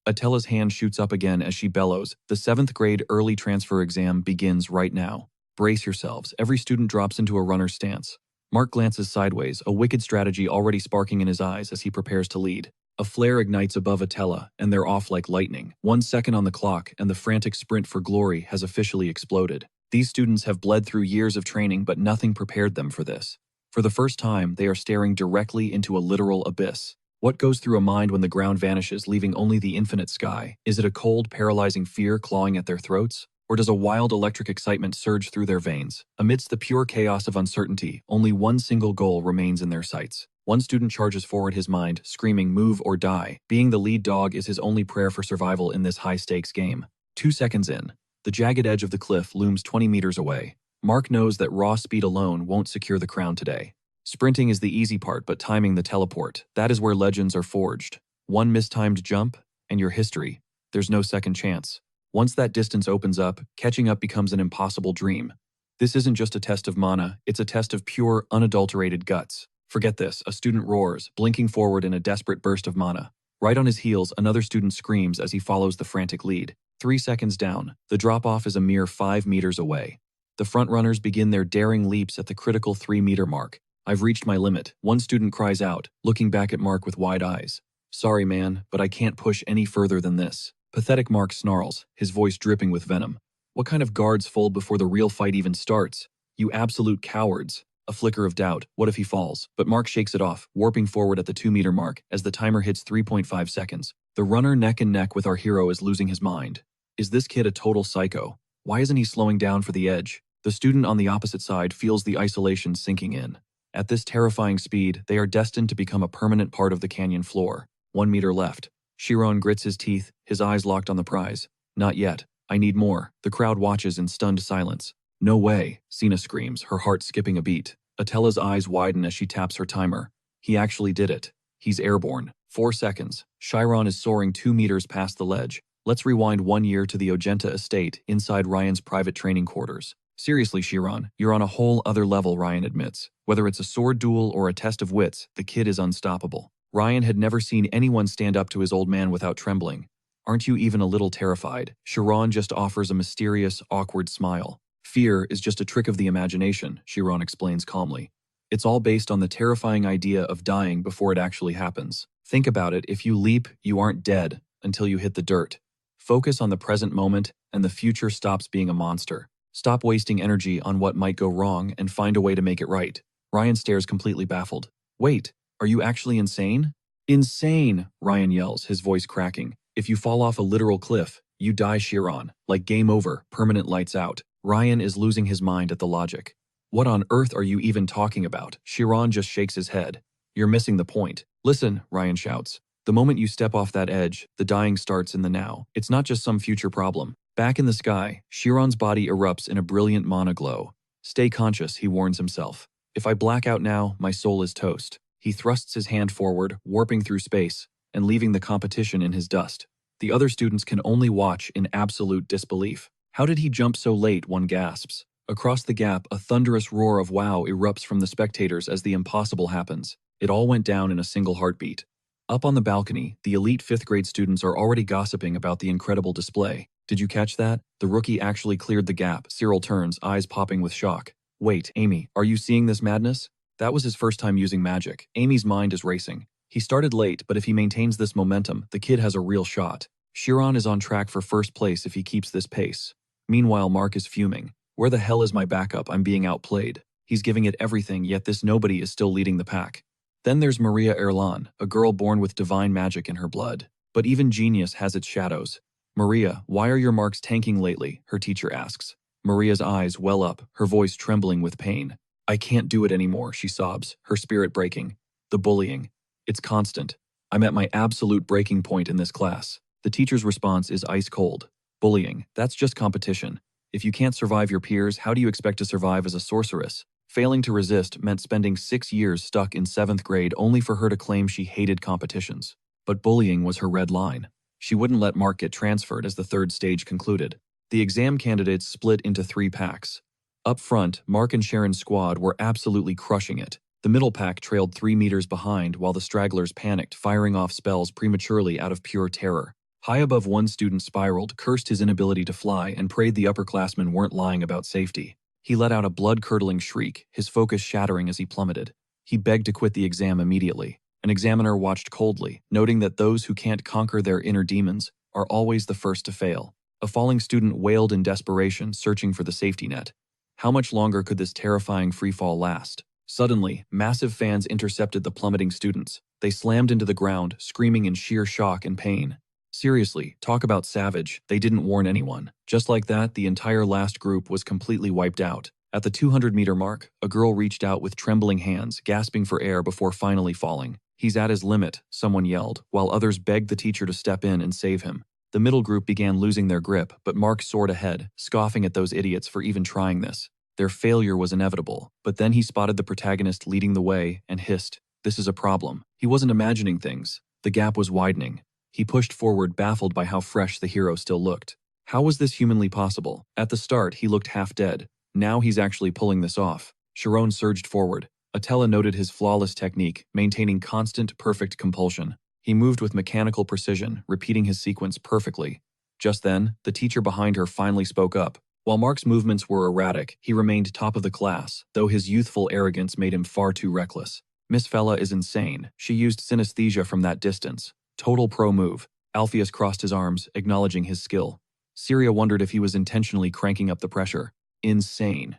Atela's hand shoots up again as she bellows. The 7th grade early transfer exam begins right now. Brace yourselves. Every student drops into a runner's stance. Mark glances sideways, a wicked strategy already sparking in his eyes as he prepares to lead. A flare ignites above Atela, and they're off like lightning. 1 second on the clock, and the frantic sprint for glory has officially exploded. These students have bled through years of training, but nothing prepared them for this. For the first time, they are staring directly into a literal abyss. What goes through a mind when the ground vanishes, leaving only the infinite sky? Is it a cold, paralyzing fear clawing at their throats? Or does a wild electric excitement surge through their veins? Amidst the pure chaos of uncertainty, only one single goal remains in their sights. One student charges forward, his mind, screaming, move or die. Being the lead dog is his only prayer for survival in this high-stakes game. 2 seconds in, the jagged edge of the cliff looms 20 meters away. Mark knows that raw speed alone won't secure the crown today. Sprinting is the easy part, but timing the teleport, that is where legends are forged. One mistimed jump, and your history. There's no second chance. Once that distance opens up, catching up becomes an impossible dream. This isn't just a test of mana, it's a test of pure, unadulterated guts. Forget this, a student roars, blinking forward in a desperate burst of mana. Right on his heels, another student screams as he follows the frantic lead. 3 seconds down, the drop-off is a mere 5 meters away. The frontrunners begin their daring leaps at the critical 3-meter mark. I've reached my limit, one student cries out, looking back at Mark with wide eyes. Sorry man, but I can't push any further than this. Pathetic Mark snarls, his voice dripping with venom. What kind of guards fold before the real fight even starts? You absolute cowards. A flicker of doubt, what if he falls? But Mark shakes it off, warping forward at the 2-meter mark as the timer hits 3.5 seconds. The runner neck and neck with our hero is losing his mind. Is this kid a total psycho? Why isn't he slowing down for the edge? The student on the opposite side feels the isolation sinking in. At this terrifying speed, they are destined to become a permanent part of the canyon floor. 1 meter left. Chiron grits his teeth, his eyes locked on the prize. Not yet. I need more. The crowd watches in stunned silence. No way, Sina screams, her heart skipping a beat. Atela's eyes widen as she taps her timer. He actually did it. He's airborne. 4 seconds. Chiron is soaring 2 meters past the ledge. Let's rewind 1 year to the Ojenta estate, inside Ryan's private training quarters. Seriously, Chiron, you're on a whole other level, Ryan admits. Whether it's a sword duel or a test of wits, the kid is unstoppable. Ryan had never seen anyone stand up to his old man without trembling. Aren't you even a little terrified? Chiron just offers a mysterious, awkward smile. Fear is just a trick of the imagination, Chiron explains calmly. It's all based on the terrifying idea of dying before it actually happens. Think about it, if you leap, you aren't dead until you hit the dirt. Focus on the present moment, and the future stops being a monster. Stop wasting energy on what might go wrong and find a way to make it right. Ryan stares completely baffled. Wait, are you actually insane? Insane, Ryan yells, his voice cracking. If you fall off a literal cliff, you die, Chiron. Like game over, permanent lights out. Ryan is losing his mind at the logic. What on earth are you even talking about? Chiron just shakes his head. You're missing the point. Listen, Ryan shouts. The moment you step off that edge, the dying starts in the now. It's not just some future problem. Back in the sky, Chiron's body erupts in a brilliant mana glow. Stay conscious, he warns himself. If I black out now, my soul is toast. He thrusts his hand forward, warping through space, and leaving the competition in his dust. The other students can only watch in absolute disbelief. How did he jump so late, one gasps. Across the gap, a thunderous roar of wow erupts from the spectators as the impossible happens. It all went down in a single heartbeat. Up on the balcony, the elite 5th grade students are already gossiping about the incredible display. Did you catch that? The rookie actually cleared the gap. Cyril turns, eyes popping with shock. Wait, Amy, are you seeing this madness? That was his first time using magic. Amy's mind is racing. He started late, but if he maintains this momentum, the kid has a real shot. Chiron is on track for first place if he keeps this pace. Meanwhile, Mark is fuming. Where the hell is my backup? I'm being outplayed. He's giving it everything, yet this nobody is still leading the pack. Then there's Maria Erlan, a girl born with divine magic in her blood. But even genius has its shadows. Maria, why are your marks tanking lately? Her teacher asks. Maria's eyes well up, her voice trembling with pain. I can't do it anymore, she sobs, her spirit breaking. The bullying. It's constant. I'm at my absolute breaking point in this class. The teacher's response is ice cold. Bullying, that's just competition. If you can't survive your peers, how do you expect to survive as a sorceress? Failing to resist meant spending 6 years stuck in 7th grade only for her to claim she hated competitions. But bullying was her red line. She wouldn't let Mark get transferred as the 3rd stage concluded. The exam candidates split into 3 packs. Up front, Mark and Sharon's squad were absolutely crushing it. The middle pack trailed 3 meters behind while the stragglers panicked, firing off spells prematurely out of pure terror. High above, one student spiraled, cursed his inability to fly, and prayed the upperclassmen weren't lying about safety. He let out a blood-curdling shriek, his focus shattering as he plummeted. He begged to quit the exam immediately. An examiner watched coldly, noting that those who can't conquer their inner demons are always the first to fail. A falling student wailed in desperation, searching for the safety net. How much longer could this terrifying freefall last? Suddenly, massive fans intercepted the plummeting students. They slammed into the ground, screaming in sheer shock and pain. Seriously, talk about savage, they didn't warn anyone. Just like that, the entire last group was completely wiped out. At the 200-meter mark, a girl reached out with trembling hands, gasping for air before finally falling. He's at his limit, someone yelled, while others begged the teacher to step in and save him. The middle group began losing their grip, but Mark soared ahead, scoffing at those idiots for even trying this. Their failure was inevitable, but then he spotted the protagonist leading the way and hissed, "This is a problem." He wasn't imagining things. The gap was widening. He pushed forward, baffled by how fresh the hero still looked. How was this humanly possible? At the start, he looked half dead. Now he's actually pulling this off. Sharon surged forward. Atella noted his flawless technique, maintaining constant, perfect compulsion. He moved with mechanical precision, repeating his sequence perfectly. Just then, the teacher behind her finally spoke up. While Mark's movements were erratic, he remained top of the class, though his youthful arrogance made him far too reckless. Miss Fella is insane. She used synesthesia from that distance. Total pro move. Alpheus crossed his arms, acknowledging his skill. Syria wondered if he was intentionally cranking up the pressure. Insane.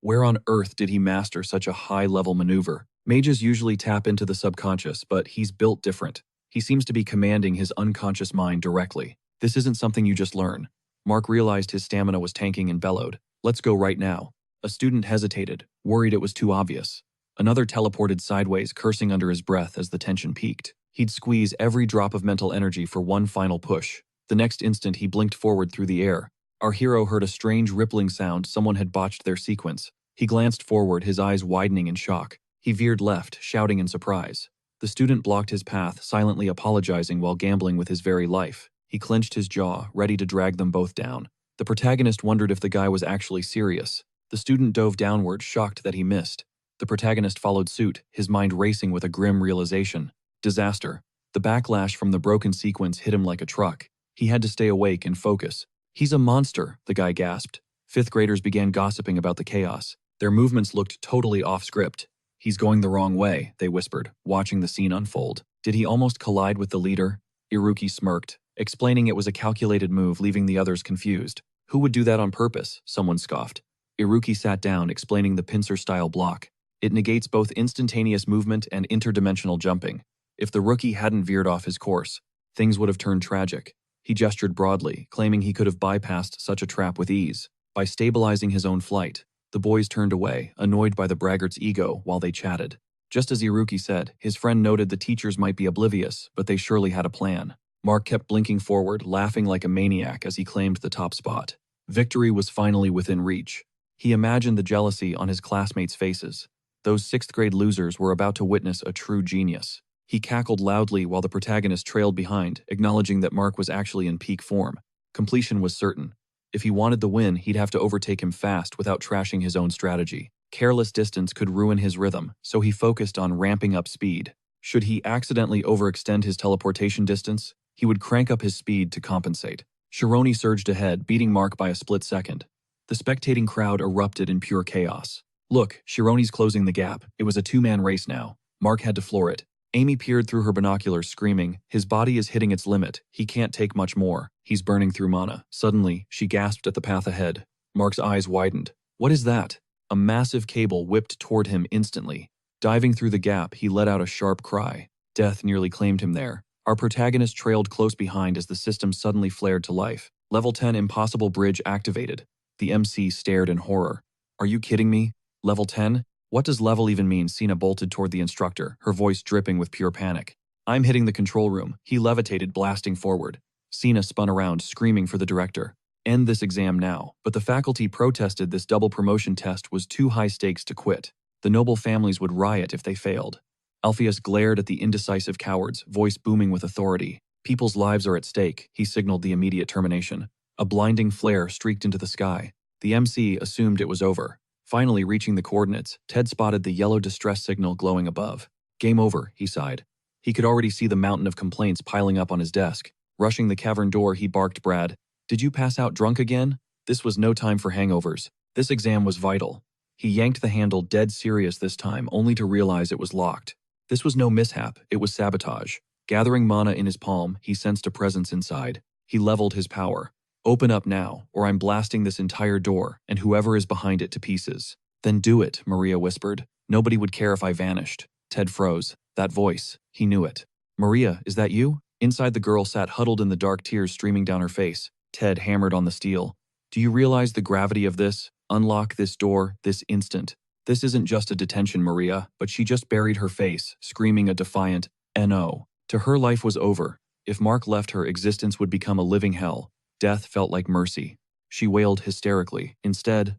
Where on earth did he master such a high-level maneuver? Mages usually tap into the subconscious, but he's built different. He seems to be commanding his unconscious mind directly. This isn't something you just learn. Mark realized his stamina was tanking and bellowed. Let's go right now. A student hesitated, worried it was too obvious. Another teleported sideways, cursing under his breath as the tension peaked. He'd squeeze every drop of mental energy for one final push. The next instant, he blinked forward through the air. Our hero heard a strange rippling sound. Someone had botched their sequence. He glanced forward, his eyes widening in shock. He veered left, shouting in surprise. The student blocked his path, silently apologizing while gambling with his very life. He clenched his jaw, ready to drag them both down. The protagonist wondered if the guy was actually serious. The student dove downward, shocked that he missed. The protagonist followed suit, his mind racing with a grim realization. Disaster. The backlash from the broken sequence hit him like a truck. He had to stay awake and focus. He's a monster, the guy gasped. Fifth graders began gossiping about the chaos. Their movements looked totally off script. He's going the wrong way, they whispered, watching the scene unfold. Did he almost collide with the leader? Iruki smirked, explaining it was a calculated move, leaving the others confused. Who would do that on purpose? Someone scoffed. Iruki sat down, explaining the pincer-style block. It negates both instantaneous movement and interdimensional jumping. If the rookie hadn't veered off his course, things would have turned tragic. He gestured broadly, claiming he could have bypassed such a trap with ease. By stabilizing his own flight, the boys turned away, annoyed by the braggart's ego, while they chatted. Just as Iruki said, his friend noted the teachers might be oblivious, but they surely had a plan. Mark kept blinking forward, laughing like a maniac as he claimed the top spot. Victory was finally within reach. He imagined the jealousy on his classmates' faces. Those sixth-grade losers were about to witness a true genius. He cackled loudly while the protagonist trailed behind, acknowledging that Mark was actually in peak form. Completion was certain. If he wanted the win, he'd have to overtake him fast without trashing his own strategy. Careless distance could ruin his rhythm, so he focused on ramping up speed. Should he accidentally overextend his teleportation distance, he would crank up his speed to compensate. Shironi surged ahead, beating Mark by a split second. The spectating crowd erupted in pure chaos. Look, Shironi's closing the gap. It was a two-man race now. Mark had to floor it. Amy peered through her binoculars, screaming, his body is hitting its limit. He can't take much more. He's burning through mana. Suddenly, she gasped at the path ahead. Mark's eyes widened. What is that? A massive cable whipped toward him instantly. Diving through the gap, he let out a sharp cry. Death nearly claimed him there. Our protagonist trailed close behind as the system suddenly flared to life. Level 10 Impossible Bridge activated. The MC stared in horror. Are you kidding me? Level 10? What does level even mean? Sina bolted toward the instructor, her voice dripping with pure panic. I'm hitting the control room. He levitated, blasting forward. Sina spun around, screaming for the director. End this exam now. But the faculty protested. This double promotion test was too high stakes to quit. The noble families would riot if they failed. Alpheus glared at the indecisive cowards, voice booming with authority. People's lives are at stake, he signaled the immediate termination. A blinding flare streaked into the sky. The MC assumed it was over. Finally reaching the coordinates, Ted spotted the yellow distress signal glowing above. Game over, he sighed. He could already see the mountain of complaints piling up on his desk. Rushing the cavern door, he barked Brad. Did you pass out drunk again? This was no time for hangovers. This exam was vital. He yanked the handle, dead serious this time, only to realize it was locked. This was no mishap, it was sabotage. Gathering mana in his palm, he sensed a presence inside. He leveled his power. Open up now, or I'm blasting this entire door, and whoever is behind it to pieces. Then do it, Maria whispered. Nobody would care if I vanished. Ted froze. That voice, he knew it. Maria, is that you? Inside, the girl sat huddled in the dark, tears streaming down her face. Ted hammered on the steel. Do you realize the gravity of this? Unlock this door, this instant. This isn't just a detention, Maria, but she just buried her face, screaming a defiant, "No." To her, life was over. If Mark left, her existence would become a living hell. Death felt like mercy. She wailed hysterically. Instead,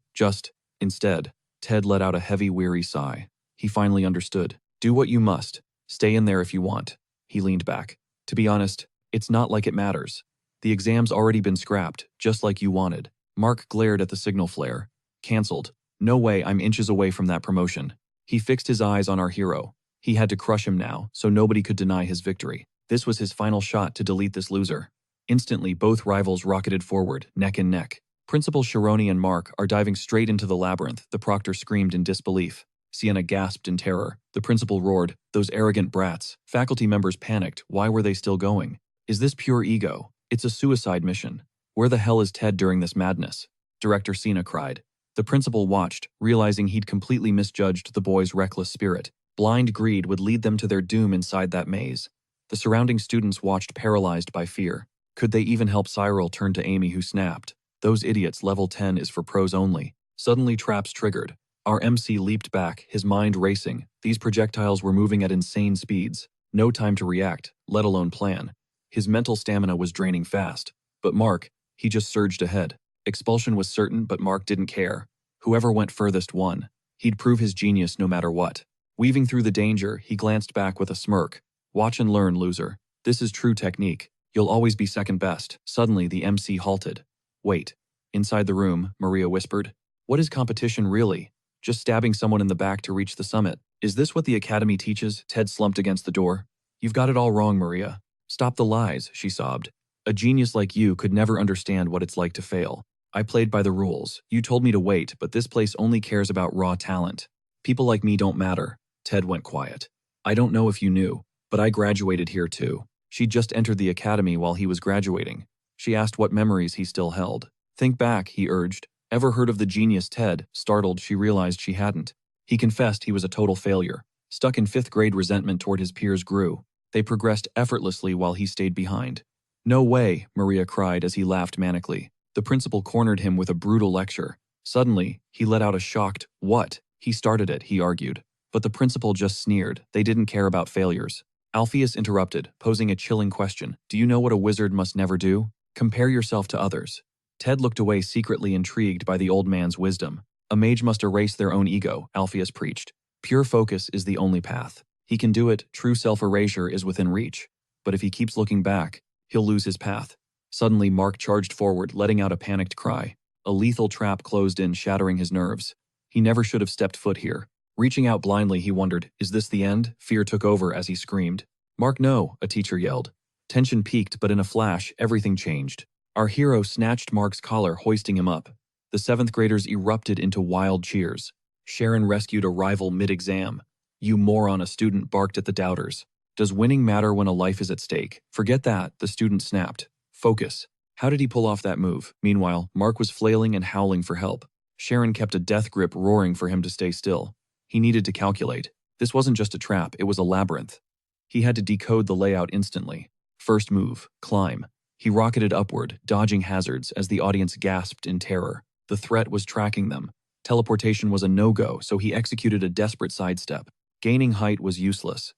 Ted let out a heavy, weary sigh. He finally understood. Do what you must. Stay in there if you want. He leaned back. To be honest, it's not like it matters. The exam's already been scrapped, just like you wanted. Mark glared at the signal flare. Cancelled. No way, I'm inches away from that promotion. He fixed his eyes on our hero. He had to crush him now, so nobody could deny his victory. This was his final shot to delete this loser. Instantly, both rivals rocketed forward, neck and neck. Principal Sharoni and Mark are diving straight into the labyrinth, the proctor screamed in disbelief. Sienna gasped in terror. The principal roared, those arrogant brats. Faculty members panicked. Why were they still going? Is this pure ego? It's a suicide mission. Where the hell is Ted during this madness? Director Sienna cried. The principal watched, realizing he'd completely misjudged the boys' reckless spirit. Blind greed would lead them to their doom inside that maze. The surrounding students watched paralyzed by fear. Could they even help? Cyril turned to Amy, who snapped. Those idiots, level 10 is for pros only. Suddenly traps triggered. Our MC leaped back, his mind racing. These projectiles were moving at insane speeds. No time to react, let alone plan. His mental stamina was draining fast. But Mark, he just surged ahead. Expulsion was certain, but Mark didn't care. Whoever went furthest won. He'd prove his genius no matter what. Weaving through the danger, he glanced back with a smirk. Watch and learn, loser. This is true technique. You'll always be second best. Suddenly, the MC halted. Wait. Inside the room, Maria whispered. What is competition really? Just stabbing someone in the back to reach the summit. Is this what the academy teaches? Ted slumped against the door. You've got it all wrong, Maria. Stop the lies, she sobbed. A genius like you could never understand what it's like to fail. I played by the rules. You told me to wait, but this place only cares about raw talent. People like me don't matter. Ted went quiet. I don't know if you knew, but I graduated here too. She'd just entered the academy while he was graduating. She asked what memories he still held. Think back, he urged. Ever heard of the genius Ted? Startled, she realized she hadn't. He confessed he was a total failure. Stuck in 5th grade, resentment toward his peers grew. They progressed effortlessly while he stayed behind. No way, Maria cried as he laughed manically. The principal cornered him with a brutal lecture. Suddenly, he let out a shocked, "What?" He started it, he argued. But the principal just sneered. They didn't care about failures. Alpheus interrupted, posing a chilling question. Do you know what a wizard must never do? Compare yourself to others. Ted looked away, secretly intrigued by the old man's wisdom. A mage must erase their own ego, Alpheus preached. Pure focus is the only path. He can do it, true self-erasure is within reach. But if he keeps looking back, he'll lose his path. Suddenly, Mark charged forward, letting out a panicked cry. A lethal trap closed in, shattering his nerves. He never should have stepped foot here. Reaching out blindly, he wondered, is this the end? Fear took over as he screamed. Mark, no, a teacher yelled. Tension peaked, but in a flash, everything changed. Our hero snatched Mark's collar, hoisting him up. The 7th graders erupted into wild cheers. Sharon rescued a rival mid-exam. You moron, a student barked at the doubters. Does winning matter when a life is at stake? Forget that, the student snapped. Focus. How did he pull off that move? Meanwhile, Mark was flailing and howling for help. Sharon kept a death grip, roaring for him to stay still. He needed to calculate. This wasn't just a trap, it was a labyrinth. He had to decode the layout instantly. First move, climb. He rocketed upward, dodging hazards as the audience gasped in terror. The threat was tracking them. Teleportation was a no-go, so he executed a desperate sidestep. Gaining height was useless.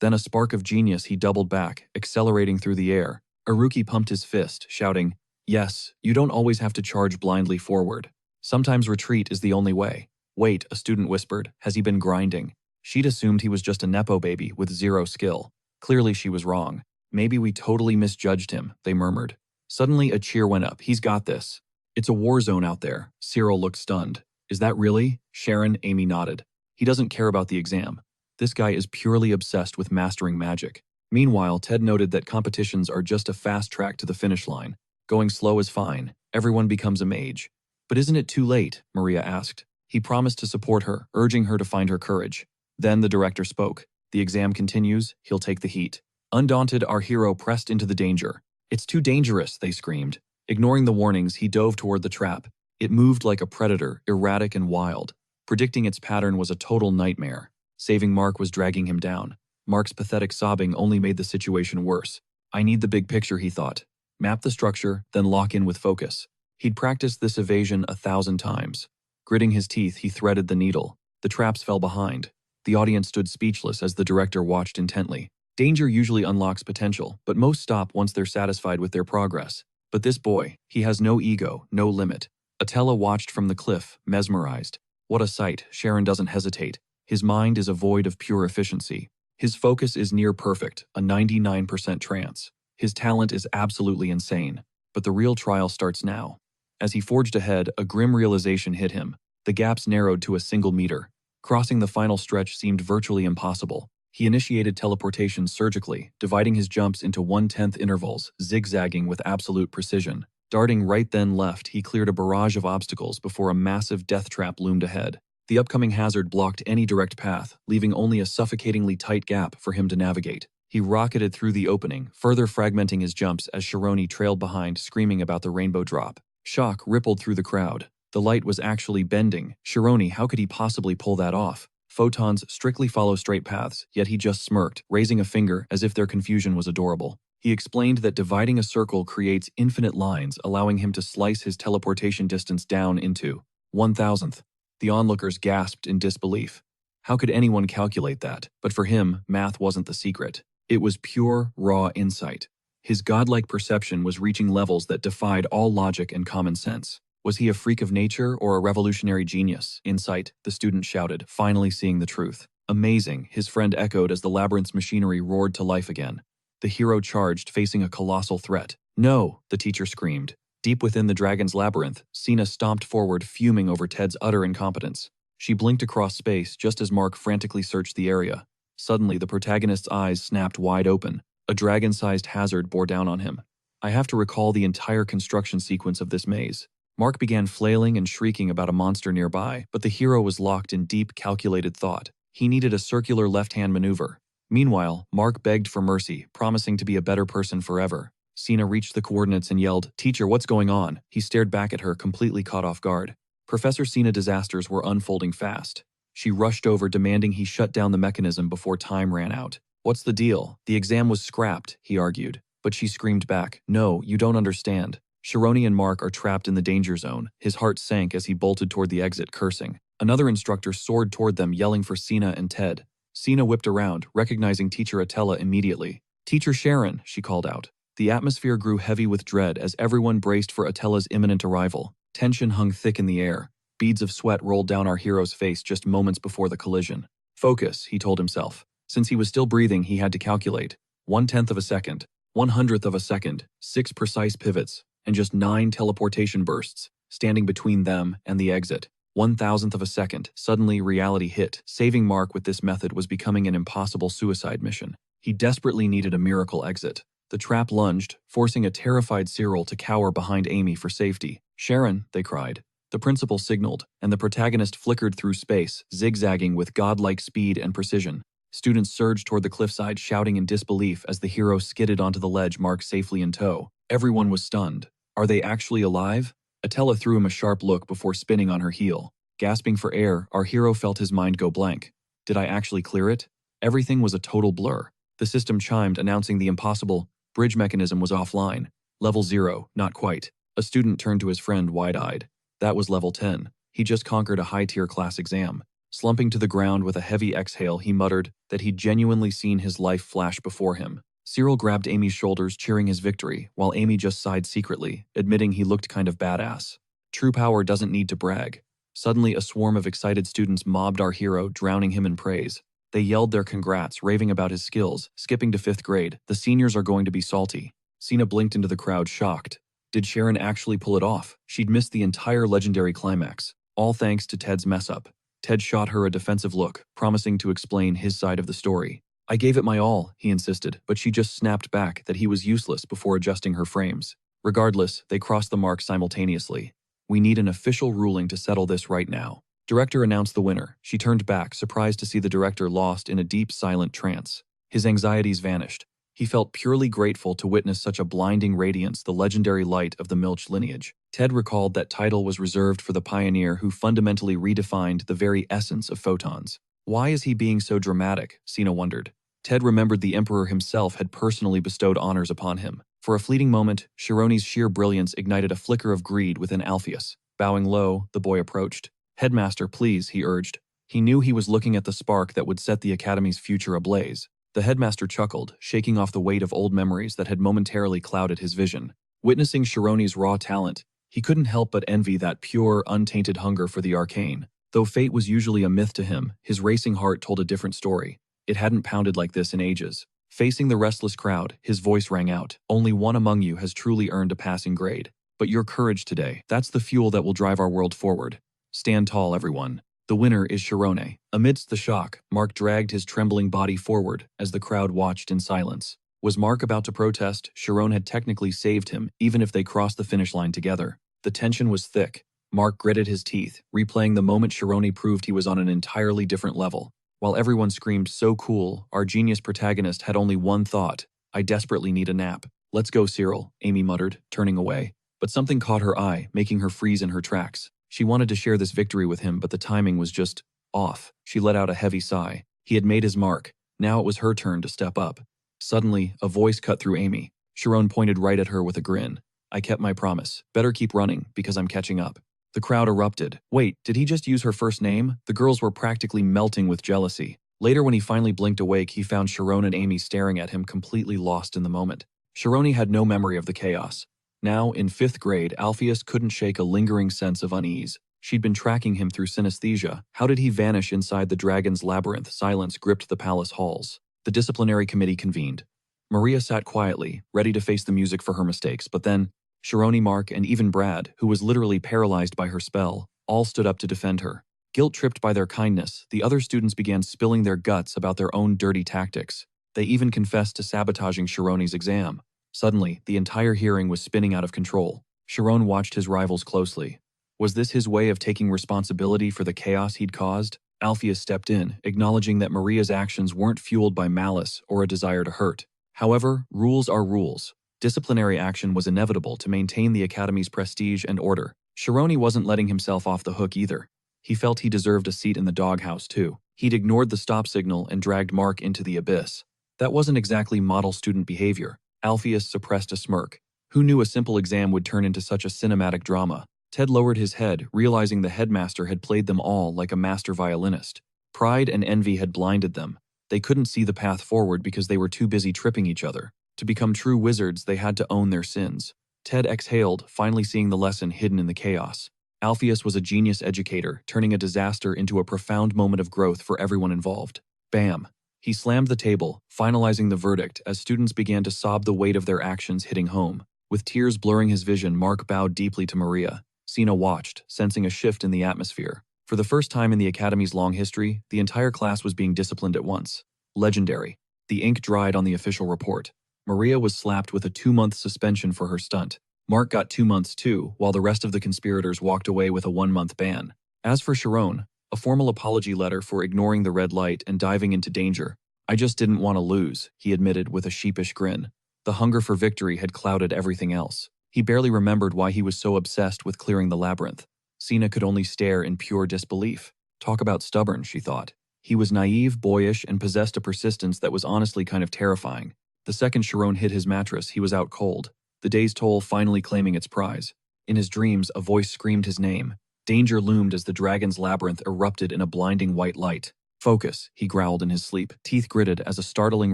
Then a spark of genius, he doubled back, accelerating through the air. Aruki pumped his fist, shouting, Yes, you don't always have to charge blindly forward. Sometimes retreat is the only way. Wait, a student whispered, has he been grinding? She'd assumed he was just a nepo baby with zero skill. Clearly she was wrong. Maybe we totally misjudged him, they murmured. Suddenly a cheer went up. He's got this. It's a war zone out there. Cyril looked stunned. Is that really? Sharon, Amy nodded. He doesn't care about the exam. This guy is purely obsessed with mastering magic. Meanwhile, Ted noted that competitions are just a fast track to the finish line. Going slow is fine. Everyone becomes a mage. But isn't it too late? Maria asked. He promised to support her, urging her to find her courage. Then the director spoke. The exam continues, he'll take the heat. Undaunted, our hero pressed into the danger. It's too dangerous, they screamed. Ignoring the warnings, he dove toward the trap. It moved like a predator, erratic and wild. Predicting its pattern was a total nightmare. Saving Mark was dragging him down. Mark's pathetic sobbing only made the situation worse. I need the big picture, he thought. Map the structure, then lock in with focus. He'd practiced this evasion 1,000 times. Gritting his teeth, he threaded the needle. The traps fell behind. The audience stood speechless as the director watched intently. Danger usually unlocks potential, but most stop once they're satisfied with their progress. But this boy, he has no ego, no limit. Atella watched from the cliff, mesmerized. What a sight, Sharon doesn't hesitate. His mind is a void of pure efficiency. His focus is near perfect, a 99% trance. His talent is absolutely insane. But the real trial starts now. As he forged ahead, a grim realization hit him. The gaps narrowed to a single meter. Crossing the final stretch seemed virtually impossible. He initiated teleportation surgically, dividing his jumps into 1/10 intervals, zigzagging with absolute precision. Darting right then left, he cleared a barrage of obstacles before a massive death trap loomed ahead. The upcoming hazard blocked any direct path, leaving only a suffocatingly tight gap for him to navigate. He rocketed through the opening, further fragmenting his jumps as Shironi trailed behind, screaming about the rainbow drop. Shock rippled through the crowd. The light was actually bending. Shironi, how could he possibly pull that off? Photons strictly follow straight paths, yet he just smirked, raising a finger as if their confusion was adorable. He explained that dividing a circle creates infinite lines, allowing him to slice his teleportation distance down into 1,000th. The onlookers gasped in disbelief. How could anyone calculate that? But for him, math wasn't the secret. It was pure, raw insight. His godlike perception was reaching levels that defied all logic and common sense. Was he a freak of nature or a revolutionary genius? Insight, the student shouted, finally seeing the truth. Amazing, his friend echoed as the labyrinth's machinery roared to life again. The hero charged, facing a colossal threat. No, the teacher screamed. Deep within the dragon's labyrinth, Sina stomped forward, fuming over Ted's utter incompetence. She blinked across space just as Mark frantically searched the area. Suddenly, the protagonist's eyes snapped wide open. A dragon-sized hazard bore down on him. I have to recall the entire construction sequence of this maze. Mark began flailing and shrieking about a monster nearby, but the hero was locked in deep, calculated thought. He needed a circular left-hand maneuver. Meanwhile, Mark begged for mercy, promising to be a better person forever. Sina reached the coordinates and yelled, "Teacher, what's going on?" He stared back at her, completely caught off guard. Professor Sina disasters were unfolding fast. She rushed over, demanding he shut down the mechanism before time ran out. What's the deal? The exam was scrapped, he argued. But she screamed back, "No, you don't understand. Shironi and Mark are trapped in the danger zone." His heart sank as he bolted toward the exit, cursing. Another instructor soared toward them, yelling for Sina and Ted. Sina whipped around, recognizing Teacher Attella immediately. "Teacher Sharon," she called out. The atmosphere grew heavy with dread as everyone braced for Attella's imminent arrival. Tension hung thick in the air. Beads of sweat rolled down our hero's face just moments before the collision. Focus, he told himself. Since he was still breathing, he had to calculate. 1/10 of a second, 1/100th of a second, 6 precise pivots, and just 9 teleportation bursts, standing between them and the exit. 1,000th of a second. Suddenly, reality hit. Saving Mark with this method was becoming an impossible suicide mission. He desperately needed a miracle exit. The trap lunged, forcing a terrified Cyril to cower behind Amy for safety. "Sharon," they cried. The principal signaled, and the protagonist flickered through space, zigzagging with godlike speed and precision. Students surged toward the cliffside, shouting in disbelief as the hero skidded onto the ledge, Mark safely in tow. Everyone was stunned. Are they actually alive? Attella threw him a sharp look before spinning on her heel. Gasping for air, our hero felt his mind go blank. Did I actually clear it? Everything was a total blur. The system chimed, announcing the impossible. Bridge mechanism was offline. Level 0, not quite. A student turned to his friend, wide-eyed. That was level 10. He just conquered a high-tier class exam. Slumping to the ground with a heavy exhale, he muttered that he'd genuinely seen his life flash before him. Cyril grabbed Amy's shoulders, cheering his victory, while Amy just sighed secretly, admitting he looked kind of badass. True power doesn't need to brag. Suddenly, a swarm of excited students mobbed our hero, drowning him in praise. They yelled their congrats, raving about his skills. Skipping to 5th grade, the seniors are going to be salty. Sina blinked into the crowd, shocked. Did Sharon actually pull it off? She'd missed the entire legendary climax, all thanks to Ted's mess-up. Ted shot her a defensive look, promising to explain his side of the story. I gave it my all, he insisted, but she just snapped back that he was useless before adjusting her frames. Regardless, they crossed the mark simultaneously. We need an official ruling to settle this right now. Director announced the winner. She turned back, surprised to see the director lost in a deep, silent trance. His anxieties vanished. He felt purely grateful to witness such a blinding radiance, the legendary light of the Milch lineage. Ted recalled that title was reserved for the pioneer who fundamentally redefined the very essence of photons. Why is he being so dramatic? Sina wondered. Ted remembered the Emperor himself had personally bestowed honors upon him. For a fleeting moment, Shironi's sheer brilliance ignited a flicker of greed within Alpheus. Bowing low, the boy approached. Headmaster, please, he urged. He knew he was looking at the spark that would set the Academy's future ablaze. The headmaster chuckled, shaking off the weight of old memories that had momentarily clouded his vision. Witnessing Shironi's raw talent, he couldn't help but envy that pure, untainted hunger for the arcane. Though fate was usually a myth to him, his racing heart told a different story. It hadn't pounded like this in ages. Facing the restless crowd, his voice rang out. Only one among you has truly earned a passing grade. But your courage today, that's the fuel that will drive our world forward. Stand tall, everyone. The winner is Shirone. Amidst the shock, Mark dragged his trembling body forward as the crowd watched in silence. Was Mark about to protest? Shirone had technically saved him, even if they crossed the finish line together. The tension was thick. Mark gritted his teeth, replaying the moment Shirone proved he was on an entirely different level. While everyone screamed, "So cool," our genius protagonist had only one thought: I desperately need a nap. Let's go, Cyril, Amy muttered, turning away. But something caught her eye, making her freeze in her tracks. She wanted to share this victory with him, but the timing was just off. She let out a heavy sigh. He had made his mark. Now it was her turn to step up. Suddenly, a voice cut through Amy. Sharon pointed right at her with a grin. I kept my promise. Better keep running, because I'm catching up. The crowd erupted. Wait, did he just use her first name? The girls were practically melting with jealousy. Later, when he finally blinked awake, he found Sharon and Amy staring at him, completely lost in the moment. Sharon had no memory of the chaos. Now, in 5th grade, Alpheus couldn't shake a lingering sense of unease. She'd been tracking him through synesthesia. How did he vanish inside the dragon's labyrinth? Silence gripped the palace halls. The disciplinary committee convened. Maria sat quietly, ready to face the music for her mistakes, but then Shirone, Mark, and even Brad, who was literally paralyzed by her spell, all stood up to defend her. Guilt-tripped by their kindness, the other students began spilling their guts about their own dirty tactics. They even confessed to sabotaging Shirone's exam. Suddenly, the entire hearing was spinning out of control. Shirone watched his rivals closely. Was this his way of taking responsibility for the chaos he'd caused? Alpheus stepped in, acknowledging that Maria's actions weren't fueled by malice or a desire to hurt. However, rules are rules. Disciplinary action was inevitable to maintain the Academy's prestige and order. Shirone wasn't letting himself off the hook either. He felt he deserved a seat in the doghouse too. He'd ignored the stop signal and dragged Mark into the abyss. That wasn't exactly model student behavior. Alpheus suppressed a smirk. Who knew a simple exam would turn into such a cinematic drama? Ted lowered his head, realizing the headmaster had played them all like a master violinist. Pride and envy had blinded them. They couldn't see the path forward because they were too busy tripping each other. To become true wizards, they had to own their sins. Ted exhaled, finally seeing the lesson hidden in the chaos. Alpheus was a genius educator, turning a disaster into a profound moment of growth for everyone involved. Bam! He slammed the table, finalizing the verdict as students began to sob, the weight of their actions hitting home. With tears blurring his vision, Mark bowed deeply to Maria. Sina watched, sensing a shift in the atmosphere. For the first time in the Academy's long history, the entire class was being disciplined at once. Legendary. The ink dried on the official report. Maria was slapped with a 2-month suspension for her stunt. Mark got 2 months too, while the rest of the conspirators walked away with a 1-month ban. As for Sharon, a formal apology letter for ignoring the red light and diving into danger. I just didn't want to lose, he admitted with a sheepish grin. The hunger for victory had clouded everything else. He barely remembered why he was so obsessed with clearing the labyrinth. Sina could only stare in pure disbelief. Talk about stubborn, she thought. He was naive, boyish, and possessed a persistence that was honestly kind of terrifying. The second Sharon hit his mattress, he was out cold. The day's toll finally claiming its prize. In his dreams, a voice screamed his name. Danger loomed as the dragon's labyrinth erupted in a blinding white light. Focus, he growled in his sleep, teeth gritted as a startling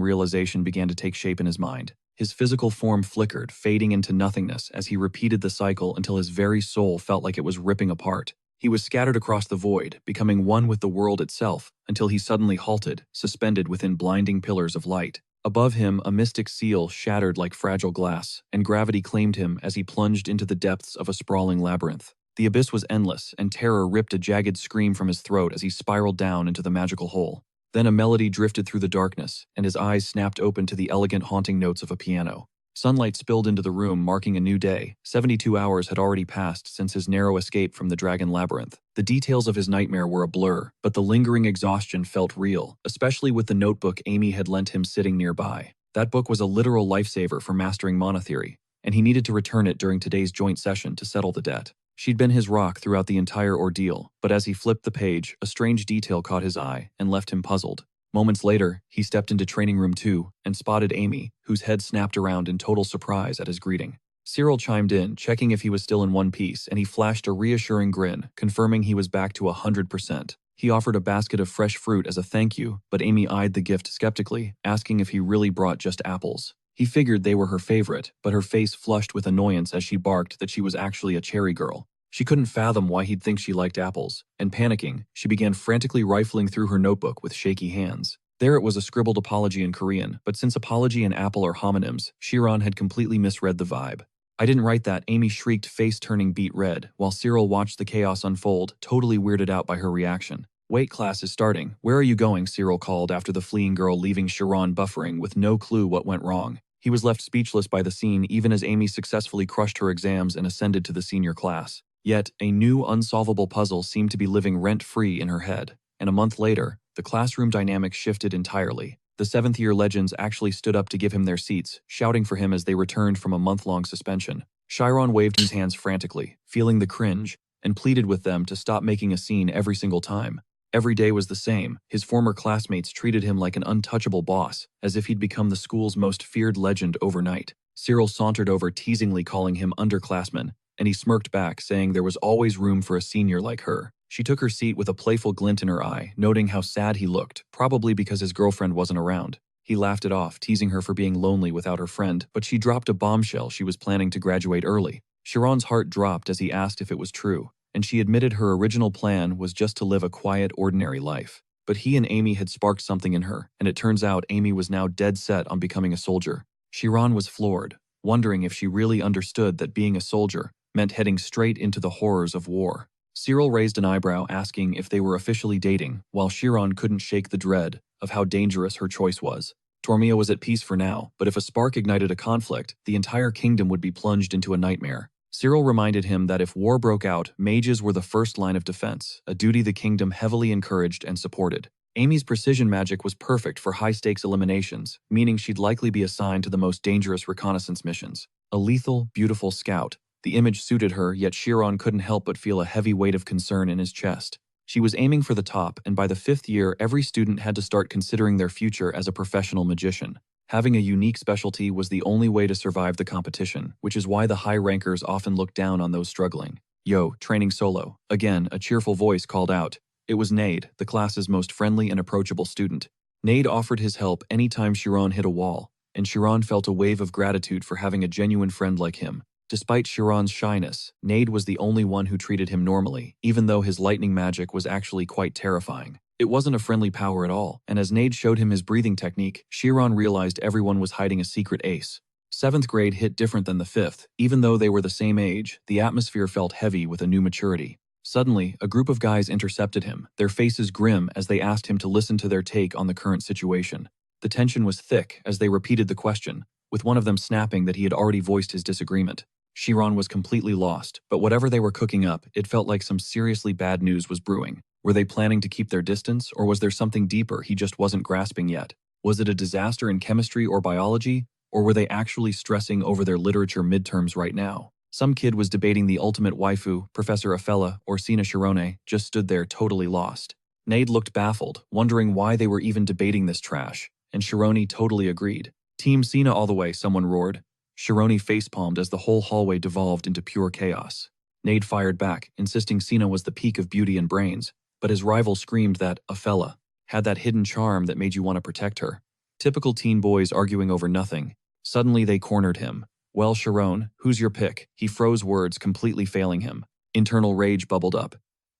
realization began to take shape in his mind. His physical form flickered, fading into nothingness as he repeated the cycle until his very soul felt like it was ripping apart. He was scattered across the void, becoming one with the world itself, until he suddenly halted, suspended within blinding pillars of light. Above him, a mystic seal shattered like fragile glass, and gravity claimed him as he plunged into the depths of a sprawling labyrinth. The abyss was endless, and terror ripped a jagged scream from his throat as he spiraled down into the magical hole. Then a melody drifted through the darkness, and his eyes snapped open to the elegant haunting notes of a piano. Sunlight spilled into the room, marking a new day. 72 hours had already passed since his narrow escape from the dragon labyrinth. The details of his nightmare were a blur, but the lingering exhaustion felt real, especially with the notebook Amy had lent him sitting nearby. That book was a literal lifesaver for mastering mana theory, and he needed to return it during today's joint session to settle the debt. She'd been his rock throughout the entire ordeal, but as he flipped the page, a strange detail caught his eye and left him puzzled. Moments later, he stepped into training room 2 and spotted Amy, whose head snapped around in total surprise at his greeting. Cyril chimed in, checking if he was still in one piece, and he flashed a reassuring grin, confirming he was back to 100%. He offered a basket of fresh fruit as a thank you, but Amy eyed the gift skeptically, asking if he really brought just apples. He figured they were her favorite, but her face flushed with annoyance as she barked that she was actually a cherry girl. She couldn't fathom why he'd think she liked apples, and panicking, she began frantically rifling through her notebook with shaky hands. There it was a scribbled apology in Korean, but since apology and apple are homonyms, Shiran had completely misread the vibe. I didn't write that, Amy shrieked, face turning beet red, while Cyril watched the chaos unfold, totally weirded out by her reaction. Wait, class is starting. Where are you going? Cyril called after the fleeing girl, leaving Shiran buffering with no clue what went wrong. He was left speechless by the scene even as Amy successfully crushed her exams and ascended to the senior class. Yet, a new unsolvable puzzle seemed to be living rent-free in her head. And a month later, the classroom dynamic shifted entirely. The seventh-year legends actually stood up to give him their seats, shouting for him as they returned from a month-long suspension. Chiron waved his hands frantically, feeling the cringe, and pleaded with them to stop making a scene every single time. Every day was the same. His former classmates treated him like an untouchable boss, as if he'd become the school's most feared legend overnight. Cyril sauntered over, teasingly calling him underclassman, and he smirked back, saying there was always room for a senior like her. She took her seat with a playful glint in her eye, noting how sad he looked, probably because his girlfriend wasn't around. He laughed it off, teasing her for being lonely without her friend, but she dropped a bombshell: she was planning to graduate early. Chiron's heart dropped as he asked if it was true, and she admitted her original plan was just to live a quiet, ordinary life. But he and Amy had sparked something in her, and it turns out Amy was now dead set on becoming a soldier. Chiron was floored, wondering if she really understood that being a soldier meant heading straight into the horrors of war. Cyril raised an eyebrow, asking if they were officially dating, while Chiron couldn't shake the dread of how dangerous her choice was. Tormia was at peace for now, but if a spark ignited a conflict, the entire kingdom would be plunged into a nightmare. Cyril reminded him that if war broke out, mages were the first line of defense, a duty the kingdom heavily encouraged and supported. Amy's precision magic was perfect for high-stakes eliminations, meaning she'd likely be assigned to the most dangerous reconnaissance missions. A lethal, beautiful scout. The image suited her, yet Chiron couldn't help but feel a heavy weight of concern in his chest. She was aiming for the top, and by the 5th year, every student had to start considering their future as a professional magician. Having a unique specialty was the only way to survive the competition, which is why the high rankers often looked down on those struggling. Yo, training solo. Again, a cheerful voice called out. It was Nade, the class's most friendly and approachable student. Nade offered his help anytime Chiron hit a wall, and Chiron felt a wave of gratitude for having a genuine friend like him. Despite Chiron's shyness, Nade was the only one who treated him normally, even though his lightning magic was actually quite terrifying. It wasn't a friendly power at all, and as Nade showed him his breathing technique, Chiron realized everyone was hiding a secret ace. 7th grade hit different than the 5th. Even though they were the same age, the atmosphere felt heavy with a new maturity. Suddenly, a group of guys intercepted him, their faces grim as they asked him to listen to their take on the current situation. The tension was thick as they repeated the question, with one of them snapping that he had already voiced his disagreement. Chiron was completely lost, but whatever they were cooking up, it felt like some seriously bad news was brewing. Were they planning to keep their distance, or was there something deeper he just wasn't grasping yet? Was it a disaster in chemistry or biology, or were they actually stressing over their literature midterms right now? Some kid was debating the ultimate waifu, Professor Afella or Sina Shirone, just stood there totally lost. Nade looked baffled, wondering why they were even debating this trash, and Shirone totally agreed. Team Sina all the way, someone roared. Shirone facepalmed as the whole hallway devolved into pure chaos. Nade fired back, insisting Sina was the peak of beauty and brains, but his rival screamed that Afella had that hidden charm that made you want to protect her. Typical teen boys arguing over nothing. Suddenly they cornered him. Well, Chiron, who's your pick? He froze, words completely failing him. Internal rage bubbled up.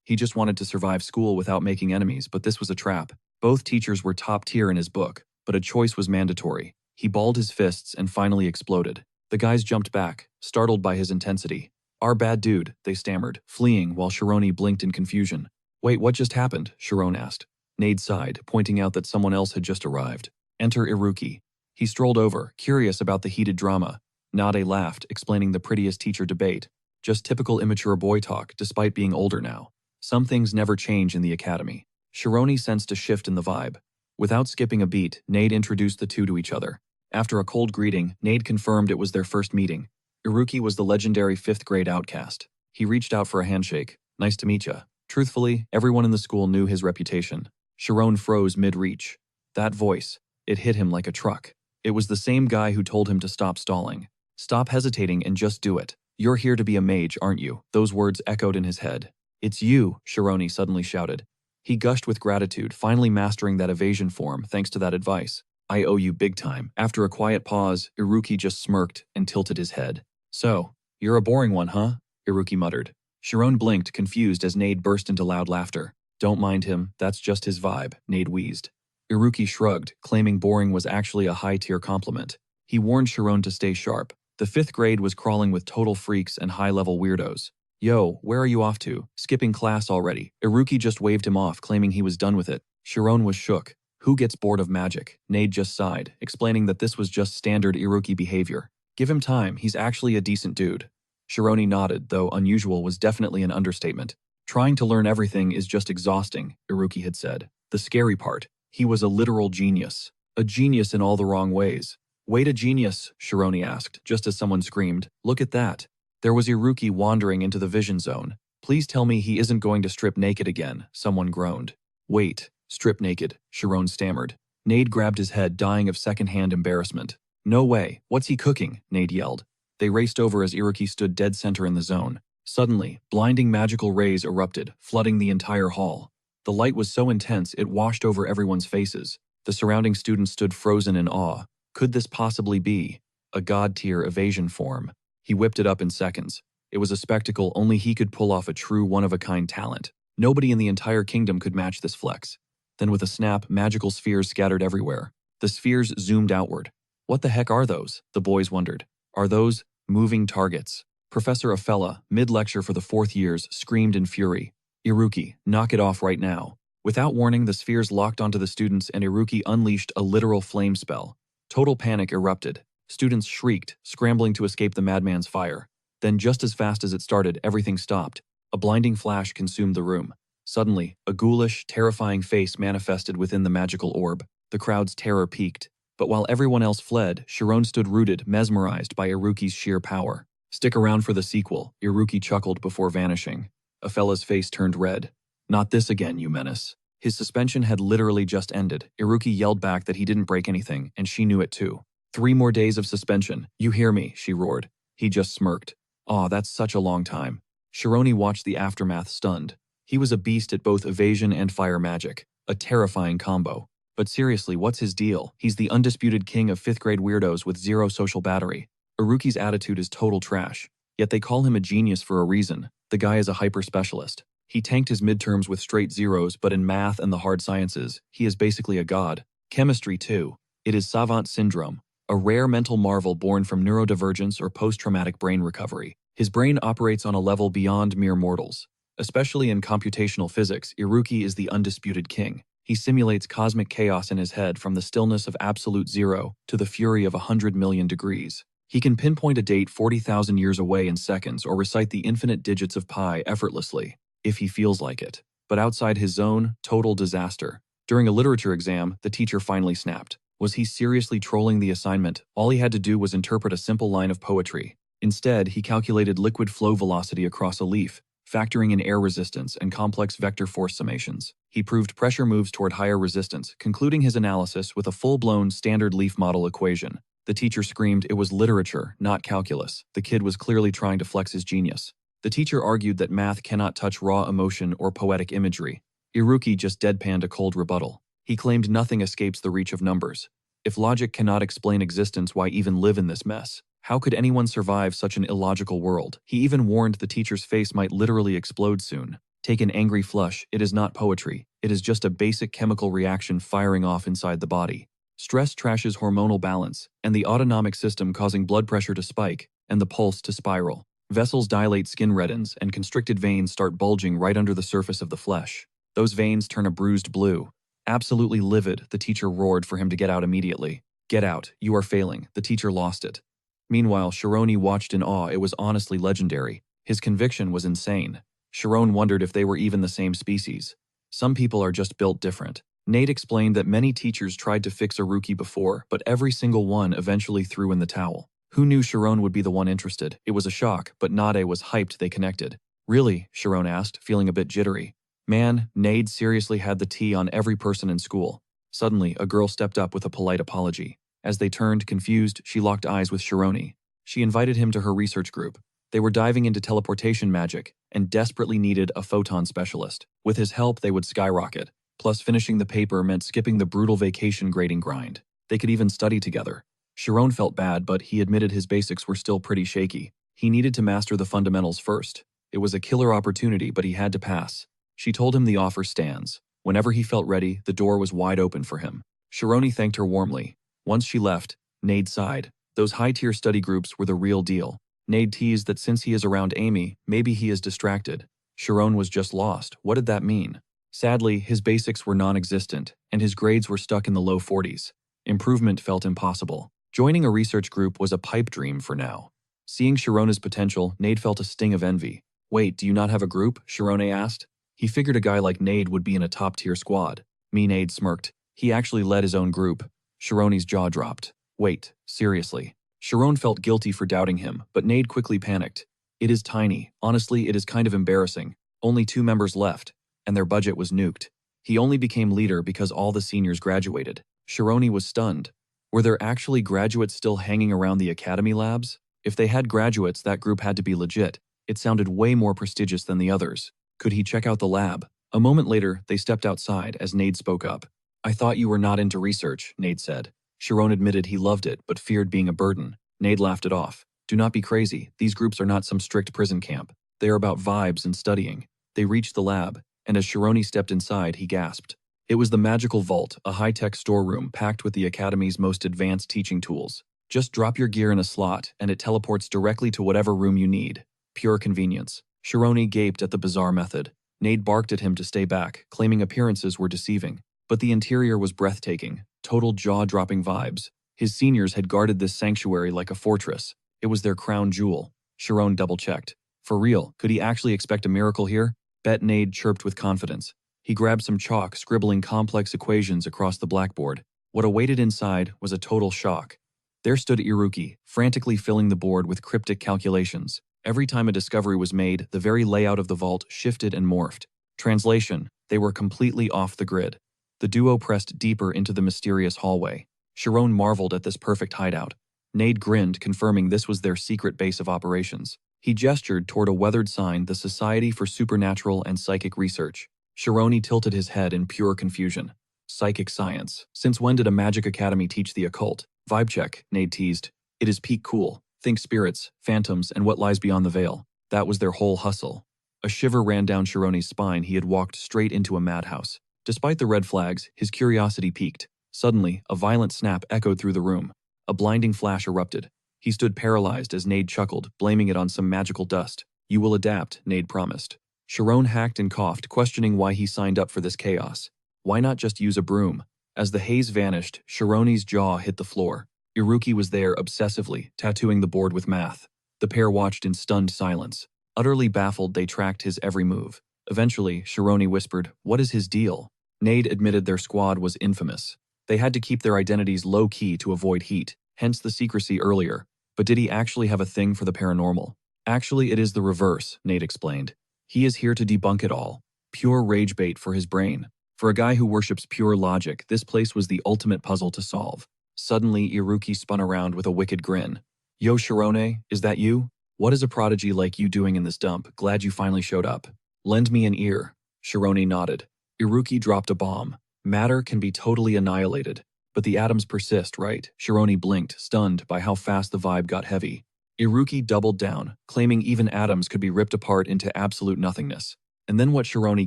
He just wanted to survive school without making enemies, but this was a trap. Both teachers were top tier in his book, but a choice was mandatory. He balled his fists and finally exploded. The guys jumped back, startled by his intensity. Our bad dude, they stammered, fleeing while Shirone blinked in confusion. Wait, what just happened? Chiron asked. Nade sighed, pointing out that someone else had just arrived. Enter Iruki. He strolled over, curious about the heated drama. Nade laughed, explaining the prettiest teacher debate. Just typical immature boy talk, despite being older now. Some things never change in the academy. Shirone sensed a shift in the vibe. Without skipping a beat, Nade introduced the two to each other. After a cold greeting, Nade confirmed it was their first meeting. Iruki was the legendary 5th grade outcast. He reached out for a handshake. Nice to meet ya. Truthfully, everyone in the school knew his reputation. Chiron froze mid-reach. That voice, it hit him like a truck. It was the same guy who told him to stop stalling. Stop hesitating and just do it. You're here to be a mage, aren't you? Those words echoed in his head. It's you, Shirone suddenly shouted. He gushed with gratitude, finally mastering that evasion form thanks to that advice. I owe you big time. After a quiet pause, Iruki just smirked and tilted his head. So, you're a boring one, huh? Iruki muttered. Chiron blinked, confused as Nade burst into loud laughter. Don't mind him, that's just his vibe, Nade wheezed. Iruki shrugged, claiming boring was actually a high-tier compliment. He warned Sharon to stay sharp. The 5th grade was crawling with total freaks and high-level weirdos. Yo, where are you off to? Skipping class already. Iruki just waved him off, claiming he was done with it. Sharon was shook. Who gets bored of magic? Nade just sighed, explaining that this was just standard Iruki behavior. Give him time, he's actually a decent dude. Shironi nodded, though unusual was definitely an understatement. Trying to learn everything is just exhausting, Iruki had said. The scary part, he was a literal genius. A genius in all the wrong ways. Wait, a genius, Shironi asked, just as someone screamed. Look at that. There was Iruki wandering into the vision zone. Please tell me he isn't going to strip naked again, someone groaned. Wait, strip naked, Sharon stammered. Nade grabbed his head, dying of secondhand embarrassment. No way, what's he cooking? Nade yelled. They raced over as Iruki stood dead center in the zone. Suddenly, blinding magical rays erupted, flooding the entire hall. The light was so intense it washed over everyone's faces. The surrounding students stood frozen in awe. Could this possibly be a god-tier evasion form? He whipped it up in seconds. It was a spectacle only he could pull off, a true one-of-a-kind talent. Nobody in the entire kingdom could match this flex. Then with a snap, magical spheres scattered everywhere. The spheres zoomed outward. What the heck are those? The boys wondered. Are those moving targets? Professor Afella, mid-lecture for the 4th years, screamed in fury. Iruki, knock it off right now. Without warning, the spheres locked onto the students and Iruki unleashed a literal flame spell. Total panic erupted. Students shrieked, scrambling to escape the madman's fire. Then just as fast as it started, everything stopped. A blinding flash consumed the room. Suddenly, a ghoulish, terrifying face manifested within the magical orb. The crowd's terror peaked. But while everyone else fled, Sharon stood rooted, mesmerized by Iruki's sheer power. Stick around for the sequel, Iruki chuckled before vanishing. Afella's face turned red. Not this again, you menace. His suspension had literally just ended. Iruki yelled back that he didn't break anything, and she knew it too. 3 more days of suspension. You hear me, she roared. He just smirked. Aw, that's such a long time. Shironi watched the aftermath stunned. He was a beast at both evasion and fire magic. A terrifying combo. But seriously, what's his deal? He's the undisputed king of 5th grade weirdos with 0 social battery. Iruki's attitude is total trash. Yet they call him a genius for a reason. The guy is a hyper-specialist. He tanked his midterms with straight zeros, but in math and the hard sciences, he is basically a god. Chemistry, too. It is savant syndrome, a rare mental marvel born from neurodivergence or post-traumatic brain recovery. His brain operates on a level beyond mere mortals. Especially in computational physics, Iruki is the undisputed king. He simulates cosmic chaos in his head, from the stillness of absolute zero to the fury of 100 million degrees. He can pinpoint a date 40,000 years away in seconds or recite the infinite digits of pi effortlessly, if he feels like it. But outside his zone, total disaster. During a literature exam, the teacher finally snapped. Was he seriously trolling the assignment? All he had to do was interpret a simple line of poetry. Instead, he calculated liquid flow velocity across a leaf, factoring in air resistance and complex vector force summations. He proved pressure moves toward higher resistance, concluding his analysis with a full-blown standard leaf model equation. The teacher screamed it was literature, not calculus. The kid was clearly trying to flex his genius. The teacher argued that math cannot touch raw emotion or poetic imagery. Iruki just deadpanned a cold rebuttal. He claimed nothing escapes the reach of numbers. If logic cannot explain existence, why even live in this mess? How could anyone survive such an illogical world? He even warned the teacher's face might literally explode soon. Take an angry flush, it is not poetry. It is just a basic chemical reaction firing off inside the body. Stress trashes hormonal balance, and the autonomic system, causing blood pressure to spike, and the pulse to spiral. Vessels dilate, skin reddens, and constricted veins start bulging right under the surface of the flesh. Those veins turn a bruised blue. Absolutely livid, the teacher roared for him to get out immediately. Get out, you are failing, the teacher lost it. Meanwhile, Shironi watched in awe. It was honestly legendary. His conviction was insane. Sharon wondered if they were even the same species. Some people are just built different. Nate explained that many teachers tried to fix Iruki before, but every single one eventually threw in the towel. Who knew Sharon would be the one interested? It was a shock, but Nade was hyped they connected. Really? Sharon asked, feeling a bit jittery. Man, Nade seriously had the tea on every person in school. Suddenly, a girl stepped up with a polite apology. As they turned, confused, she locked eyes with Shironi. She invited him to her research group. They were diving into teleportation magic and desperately needed a photon specialist. With his help, they would skyrocket. Plus, finishing the paper meant skipping the brutal vacation grading grind. They could even study together. Sharon felt bad, but he admitted his basics were still pretty shaky. He needed to master the fundamentals first. It was a killer opportunity, but he had to pass. She told him the offer stands. Whenever he felt ready, the door was wide open for him. Shironi thanked her warmly. Once she left, Nade sighed. Those high-tier study groups were the real deal. Nade teased that since he is around Amy, maybe he is distracted. Sharon was just lost. What did that mean? Sadly, his basics were non-existent, and his grades were stuck in the low 40s. Improvement felt impossible. Joining a research group was a pipe dream for now. Seeing Sharona's potential, Nade felt a sting of envy. Wait, do you not have a group? Sharone asked. He figured a guy like Nade would be in a top-tier squad. Nade smirked. He actually led his own group. Sharone's jaw dropped. Wait, seriously. Sharon felt guilty for doubting him, but Nade quickly panicked. It is tiny. Honestly, it is kind of embarrassing. Only 2 members left, and their budget was nuked. He only became leader because all the seniors graduated. Sharoni was stunned. Were there actually graduates still hanging around the academy labs? If they had graduates, that group had to be legit. It sounded way more prestigious than the others. Could he check out the lab? A moment later, they stepped outside as Nade spoke up. I thought you were not into research, Nade said. Sharon admitted he loved it, but feared being a burden. Nade laughed it off. Do not be crazy. These groups are not some strict prison camp. They are about vibes and studying. They reached the lab, and as Shironi stepped inside, he gasped. It was the magical vault, a high-tech storeroom packed with the academy's most advanced teaching tools. Just drop your gear in a slot, and it teleports directly to whatever room you need. Pure convenience. Shironi gaped at the bizarre method. Nade barked at him to stay back, claiming appearances were deceiving. But the interior was breathtaking, total jaw-dropping vibes. His seniors had guarded this sanctuary like a fortress. It was their crown jewel. Sharon double-checked. For real, could he actually expect a miracle here? Bet Nade chirped with confidence. He grabbed some chalk, scribbling complex equations across the blackboard. What awaited inside was a total shock. There stood Iruki, frantically filling the board with cryptic calculations. Every time a discovery was made, the very layout of the vault shifted and morphed. Translation: they were completely off the grid. The duo pressed deeper into the mysterious hallway. Sharon marveled at this perfect hideout. Nade grinned, confirming this was their secret base of operations. He gestured toward a weathered sign, the Society for Supernatural and Psychic Research. Shironi tilted his head in pure confusion. Psychic science. Since when did a magic academy teach the occult? Vibe check, Nade teased. It is peak cool. Think spirits, phantoms, and what lies beyond the veil. That was their whole hustle. A shiver ran down Shironi's spine. He had walked straight into a madhouse. Despite the red flags, his curiosity piqued. Suddenly, a violent snap echoed through the room. A blinding flash erupted. He stood paralyzed as Nade chuckled, blaming it on some magical dust. You will adapt, Nade promised. Sharon hacked and coughed, questioning why he signed up for this chaos. Why not just use a broom? As the haze vanished, Shironi's jaw hit the floor. Iruki was there obsessively, tattooing the board with math. The pair watched in stunned silence. Utterly baffled, they tracked his every move. Eventually, Shironi whispered, "What is his deal?" Nade admitted their squad was infamous. They had to keep their identities low-key to avoid heat, hence the secrecy earlier. But did he actually have a thing for the paranormal? Actually, it is the reverse, Nade explained. He is here to debunk it all. Pure rage bait for his brain. For a guy who worships pure logic, this place was the ultimate puzzle to solve. Suddenly, Iruki spun around with a wicked grin. Yo, Shirone, is that you? What is a prodigy like you doing in this dump? Glad you finally showed up. Lend me an ear. Shirone nodded. Iruki dropped a bomb. Matter can be totally annihilated, but the atoms persist, right? Shirone blinked, stunned by how fast the vibe got heavy. Iruki doubled down, claiming even atoms could be ripped apart into absolute nothingness. And then what? Shirone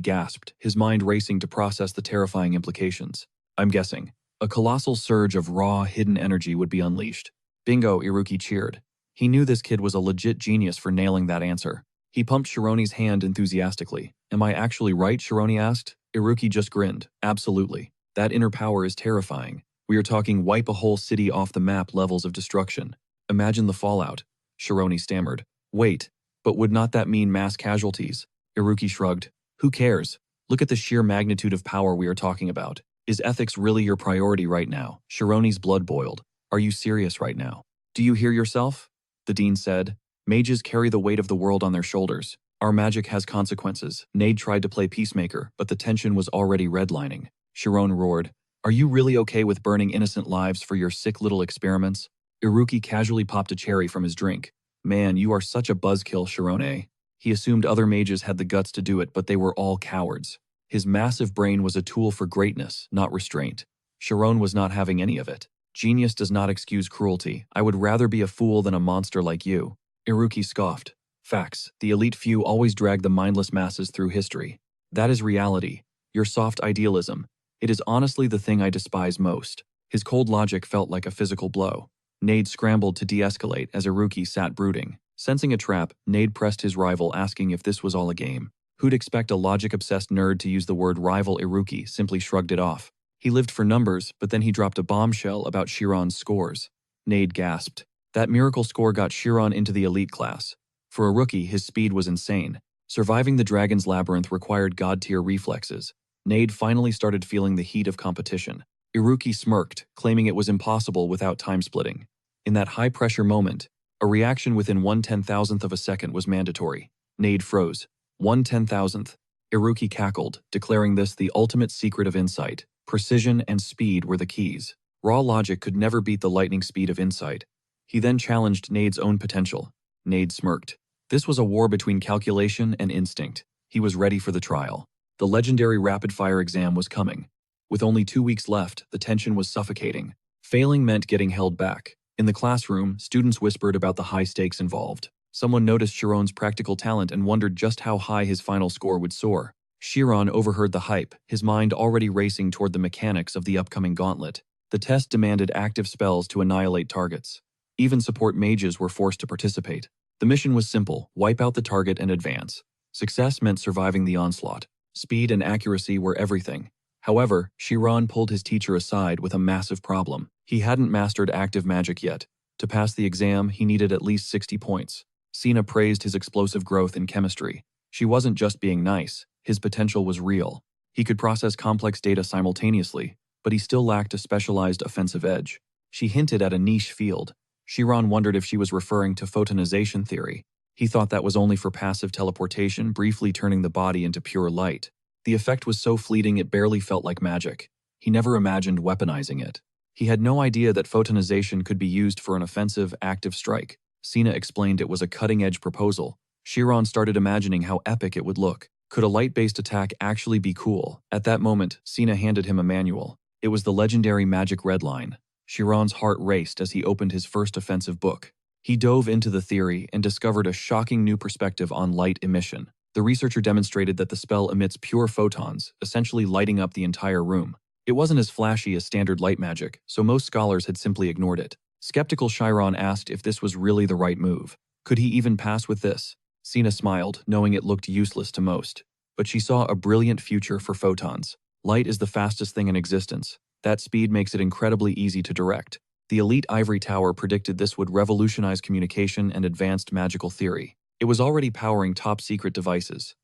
gasped, his mind racing to process the terrifying implications. I'm guessing. A colossal surge of raw, hidden energy would be unleashed. Bingo, Iruki cheered. He knew this kid was a legit genius for nailing that answer. He pumped Shirone's hand enthusiastically. Am I actually right? Shirone asked. Iruki just grinned. Absolutely. That inner power is terrifying. We are talking wipe a whole city off the map levels of destruction. Imagine the fallout. Shirone stammered. Wait, but would not that mean mass casualties? Iruki shrugged. Who cares? Look at the sheer magnitude of power we are talking about. Is ethics really your priority right now? Shirone's blood boiled. Are you serious right now? Do you hear yourself? The dean said. Mages carry the weight of the world on their shoulders. Our magic has consequences. Nade tried to play peacemaker, but the tension was already redlining. Shirone roared. Are you really okay with burning innocent lives for your sick little experiments? Iruki casually popped a cherry from his drink. Man, you are such a buzzkill, Shirone. He assumed other mages had the guts to do it, but they were all cowards. His massive brain was a tool for greatness, not restraint. Shirone was not having any of it. Genius does not excuse cruelty. I would rather be a fool than a monster like you. Iruki scoffed. Facts. The elite few always drag the mindless masses through history. That is reality. Your soft idealism. It is honestly the thing I despise most. His cold logic felt like a physical blow. Nade scrambled to de-escalate as Iruki sat brooding. Sensing a trap, Nade pressed his rival, asking if this was all a game. Who'd expect a logic-obsessed nerd to use the word rival? Iruki simply shrugged it off. He lived for numbers, but then he dropped a bombshell about Chiron's scores. Nade gasped. That miracle score got Chiron into the elite class. For a rookie, his speed was insane. Surviving the Dragon's Labyrinth required god-tier reflexes. Nade finally started feeling the heat of competition. Iruki smirked, claiming it was impossible without time-splitting. In that high-pressure moment, a reaction within 1/10,000th of a second was mandatory. Nade froze. 1/10,000th. Iruki cackled, declaring this the ultimate secret of insight. Precision and speed were the keys. Raw logic could never beat the lightning speed of insight. He then challenged Nade's own potential. Nade smirked. This was a war between calculation and instinct. He was ready for the trial. The legendary rapid-fire exam was coming. With only 2 weeks left, the tension was suffocating. Failing meant getting held back. In the classroom, students whispered about the high stakes involved. Someone noticed Chiron's practical talent and wondered just how high his final score would soar. Chiron overheard the hype, his mind already racing toward the mechanics of the upcoming gauntlet. The test demanded active spells to annihilate targets. Even support mages were forced to participate. The mission was simple: wipe out the target and advance. Success meant surviving the onslaught. Speed and accuracy were everything. However, Chiron pulled his teacher aside with a massive problem. He hadn't mastered active magic yet. To pass the exam, he needed at least 60 points. Sina praised his explosive growth in chemistry. She wasn't just being nice, his potential was real. He could process complex data simultaneously, but he still lacked a specialized offensive edge. She hinted at a niche field. Chiron wondered if she was referring to photonization theory. He thought that was only for passive teleportation, briefly turning the body into pure light. The effect was so fleeting it barely felt like magic. He never imagined weaponizing it. He had no idea that photonization could be used for an offensive, active strike. Sina explained it was a cutting-edge proposal. Chiron started imagining how epic it would look. Could a light-based attack actually be cool? At that moment, Sina handed him a manual. It was the legendary magic redline. Chiron's heart raced as he opened his first offensive book. He dove into the theory and discovered a shocking new perspective on light emission. The researcher demonstrated that the spell emits pure photons, essentially lighting up the entire room. It wasn't as flashy as standard light magic, so most scholars had simply ignored it. Skeptical Chiron asked if this was really the right move. Could he even pass with this? Sina smiled, knowing it looked useless to most. But she saw a brilliant future for photons. Light is the fastest thing in existence. That speed makes it incredibly easy to direct. The elite ivory tower predicted this would revolutionize communication and advanced magical theory. It was already powering top-secret devices.